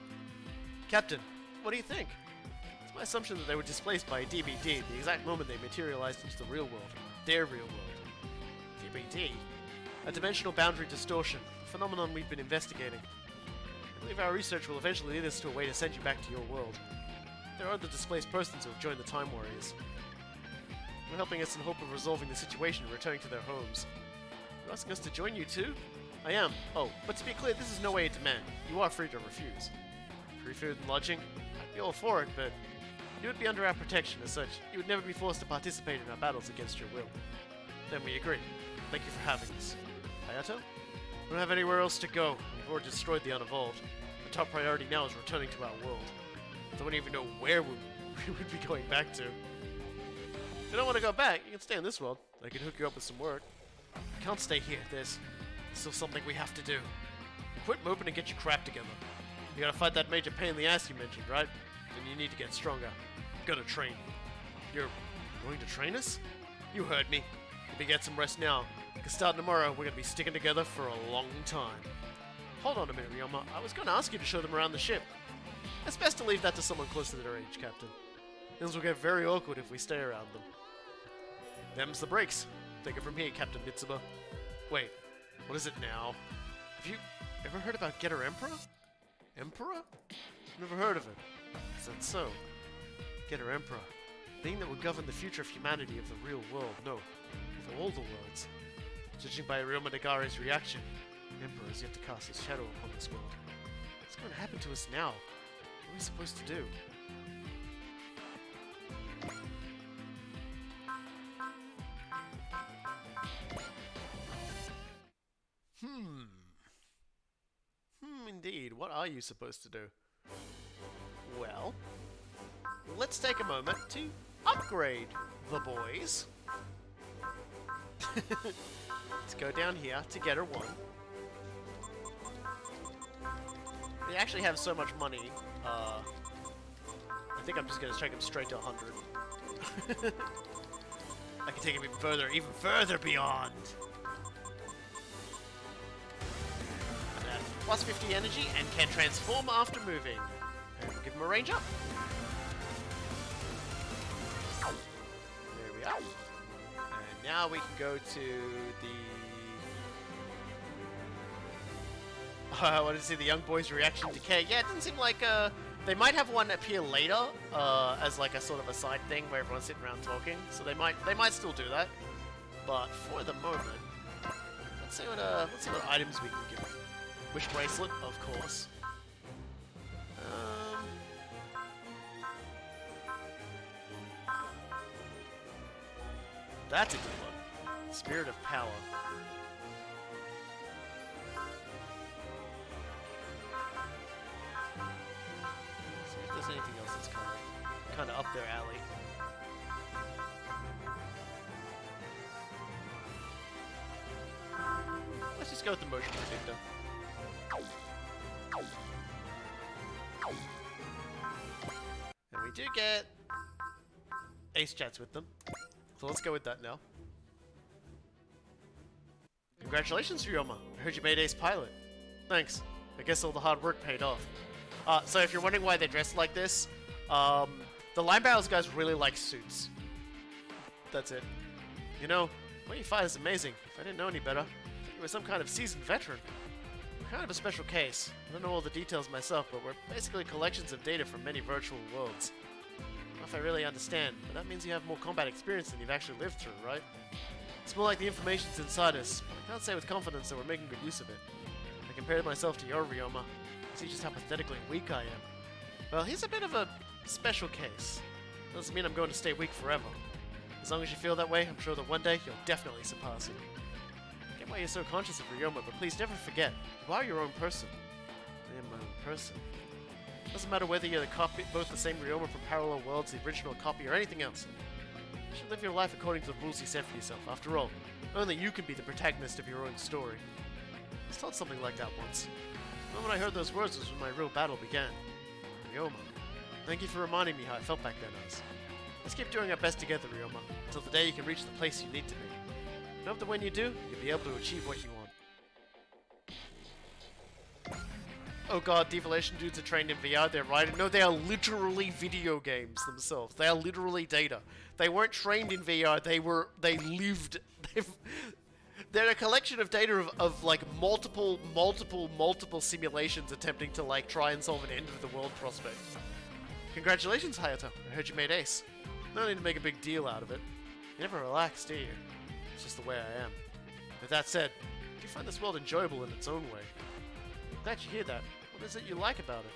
Captain, what do you think? It's my assumption that they were displaced by a DBD the exact moment they materialized into the real world. Their real world. DBD? A dimensional boundary distortion, a phenomenon we've been investigating. I believe our research will eventually lead us to a way to send you back to your world. There are other displaced persons who have joined the Time Warriors. They're helping us in hope of resolving the situation and returning to their homes. You're asking us to join you too? I am. Oh, but to be clear, this is no way a demand. You are free to refuse. Free food and lodging? I'd be all for it, but you would be under our protection. As such, you would never be forced to participate in our battles against your will. Then we agree. Thank you for having us. Hayato? We don't have anywhere else to go. We've already destroyed the Unevolved. The top priority now is returning to our world. I don't even know where we would be going back to. If you don't want to go back, you can stay in this world. I can hook you up with some work. You can't stay here. There's still something we have to do. Quit moping and get your crap together. You gotta fight that major pain in the ass you mentioned, right? Then you need to get stronger. You gotta train. You're going to train us? You heard me. Maybe get some rest now. Because starting tomorrow, we're gonna be sticking together for a long time. Hold on a minute, Ryoma. I was gonna ask you to show them around the ship. It's best to leave that to someone close to their age, Captain. Things will get very awkward if we stay around them. Them's the breaks. Take it from here, Captain Mitsuba. Wait, what is it now? Have you ever heard about Getter Emperor? Emperor? Never heard of it. Is that so? Getter Emperor. Being that will govern the future of humanity of the real world. No, of all the worlds. Judging by Ryoma Nagare's reaction, the Emperor is yet to cast his shadow upon this world. What's going to happen to us now? What are we supposed to do? Indeed. What are you supposed to do? Well, let's take a moment to upgrade the boys. Let's go down here to Getter 1. They actually have so much money, I think I'm just going to take them straight to 100. I can take them even further beyond. Plus 50 energy and can transform after moving. And we'll give him a range up. There we are. And now we can go to the... I want to see the young boy's reaction decay. Yeah, it doesn't seem like they might have one appear later as like a sort of a side thing where everyone's sitting around talking. So they might still do that. But for the moment, let's see what items we can give him. Wish bracelet, of course. That's a good one. Spirit of power. See if there's anything else that's kind of up their alley. Let's just go with the motion predictor. And we do get ace chats with them. So let's go with that now. Congratulations, Ryoma. I heard you made ace pilot. Thanks. I guess all the hard work paid off. So if you're wondering why they're dressed like this, the line barrels guys really like suits. That's it. You know, what you fight is amazing. If I didn't know any better, I thought you were some kind of seasoned veteran. We're kind of a special case. I don't know all the details myself, but we're basically collections of data from many virtual worlds. I don't know if I really understand, but that means you have more combat experience than you've actually lived through, right? It's more like the information's inside us, but I can't say with confidence that we're making good use of it. I compared myself to your Ryoma. I see just how pathetically weak I am. Well, he's a bit of a special case. Doesn't mean I'm going to stay weak forever. As long as you feel that way, I'm sure that one day you'll definitely surpass him. I get why you're so conscious of Ryoma, but please never forget, you are your own person. I am my own person. Doesn't matter whether you're the copy, both the same Ryoma from parallel worlds, the original copy, or anything else. You should live your life according to the rules you set for yourself. After all, only you can be the protagonist of your own story. I was told something like that once. The moment I heard those words was when my real battle began. Ryoma. Thank you for reminding me how I felt back then, Oz. Let's keep doing our best together, Ryoma, until the day you can reach the place you need to be. I hope that when you do, you'll be able to achieve what you want. Oh god, Devolution dudes are trained in VR, they're right. No, they are literally video games themselves. They are literally data. They weren't trained in VR, they lived. They're a collection of data of like multiple simulations attempting to like try and solve an end of the world prospect. Congratulations, Hayato. I heard you made ace. No need to make a big deal out of it. You never relax, do you? It's just the way I am. With that said, do you find this world enjoyable in its own way? Glad you hear that. What is it you like about it?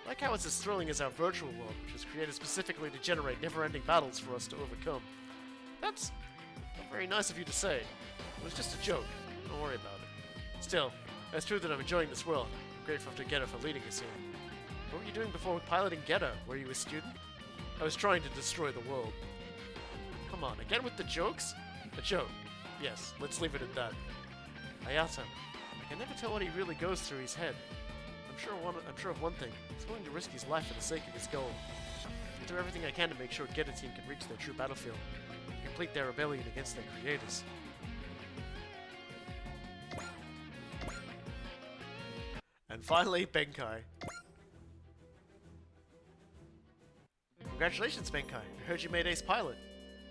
I like how it's as thrilling as our virtual world, which was created specifically to generate never-ending battles for us to overcome. That's not very nice of you to say. It was just a joke. Don't worry about it. Still, it's true that I'm enjoying this world. I'm grateful to Getter for leading us here. What were you doing before piloting Getter? Were you a student? I was trying to destroy the world. Come on, again with the jokes? A joke. Yes, let's leave it at that. Hayato. I can never tell what he really goes through his head. I'm sure of one thing. He's willing to risk his life for the sake of his goal. I'll do everything I can to make sure Getter team can reach their true battlefield and complete their rebellion against their creators. And finally, Benkai. Congratulations, Benkai. I heard you made ace pilot.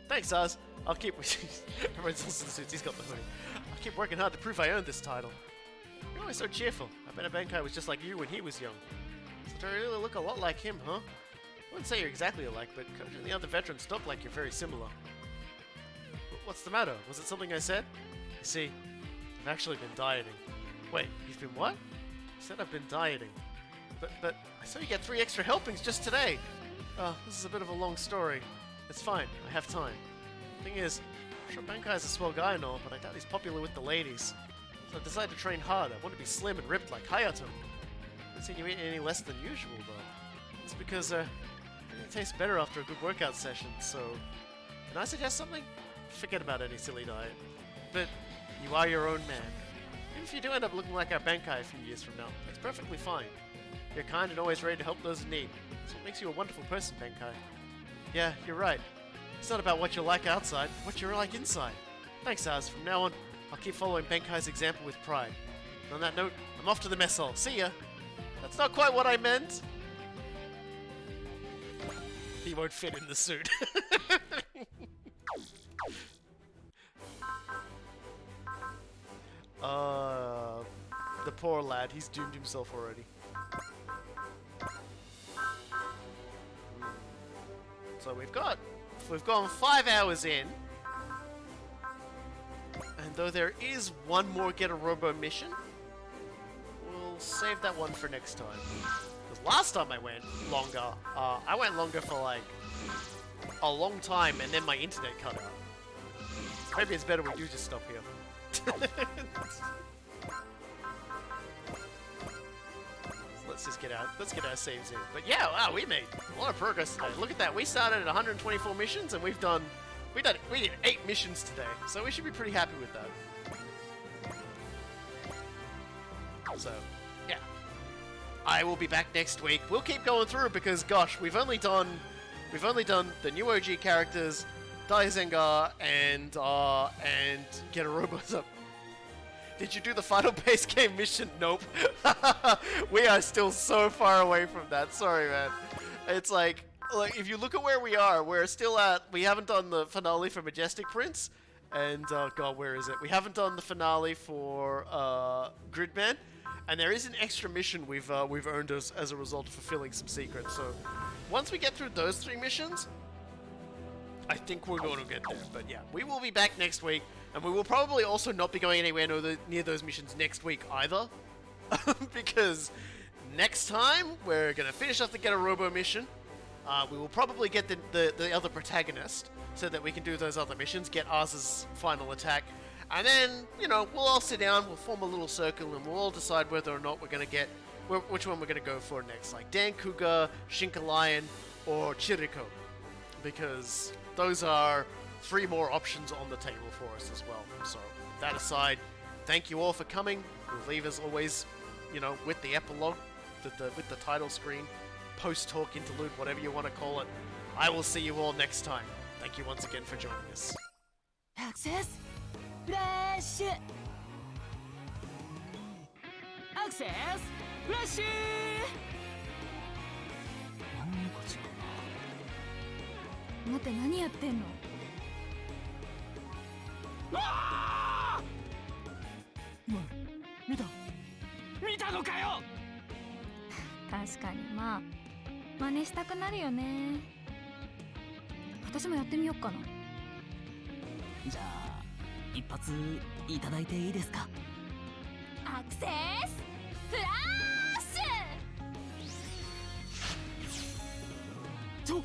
Thanks, Oz. I'll keep... Everyone's listening to suits. He's got the hoodie. I'll keep working hard to prove I earned this title. You're always so cheerful. I bet Benkai was just like you when he was young. So do I really look a lot like him, huh? I wouldn't say you're exactly alike, but Koji and the other veterans don't like you're very similar. What's the matter? Was it something I said? You see, I've actually been dieting. Wait, you've been what? You said I've been dieting. But I saw you get 3 extra helpings just today. Oh, this is a bit of a long story. It's fine, I have time. Thing is, I'm sure Benkai's a swell guy and all, but I doubt he's popular with the ladies. So I decided to train hard. I want to be slim and ripped like Hayato. I haven't seen you eat any less than usual, though. It's because, it tastes better after a good workout session, so... Can I suggest something? Forget about any silly diet. But you are your own man. Even if you do end up looking like our Benkai a few years from now, that's perfectly fine. You're kind and always ready to help those in need. That's what makes you a wonderful person, Benkai. Yeah, you're right. It's not about what you're like outside, what you're like inside. Thanks, Az. From now on, I'll keep following Benkai's example with pride. And on that note, I'm off to the mess hall. See ya! That's not quite what I meant! He won't fit in the suit. The poor lad, he's doomed himself already. So we've gone 5 hours in. And though there is one more Get a Robo mission, we'll save that one for next time. Because last time I went longer, for like a long time and then my internet cut out. Maybe it's better we do just stop here. Let's get our saves in. But yeah, wow, we made a lot of progress today. Look at that. We started at 124 missions and we did 8 missions today. So we should be pretty happy with that. So, yeah. I will be back next week. We'll keep going through because gosh, we've only done the new OG characters, Dancougar and Get a Robot Up. Did you do the final base game mission? Nope. We are still so far away from that. Sorry, man. It's like if you look at where we are, we haven't done the finale for Majestic Prince. And, God, where is it? We haven't done the finale for, Gridman. And there is an extra mission we've earned as a result of fulfilling some secrets. So, once we get through those 3 missions, I think we're going to get there. But yeah, we will be back next week. And we will probably also not be going anywhere near those missions next week either. Because next time, we're going to finish off the Get a Robo mission. We will probably get the other protagonist so that we can do those other missions, get Oz's final attack. And then, you know, we'll all sit down, we'll form a little circle, and we'll all decide whether or not we're going to get, which one we're going to go for next. Like Dancougar, Shinka Lion, or Chiriko. because those are 3 more options on the table for us as well. So, that aside, thank you all for coming. We'll leave as always, you know, with the epilogue, with the title screen, post-talk interlude, whatever you want to call it. I will see you all next time. Thank you once again for joining us. アクセスフラッシュアクセスフラッシュ何か違うな。待って何やってんの。今見たのかよ。確かにまあ真似したくなるよね。私もやってみよっかな。じゃあ一発いただいていいですか。アクセスフラッシュ。ちょ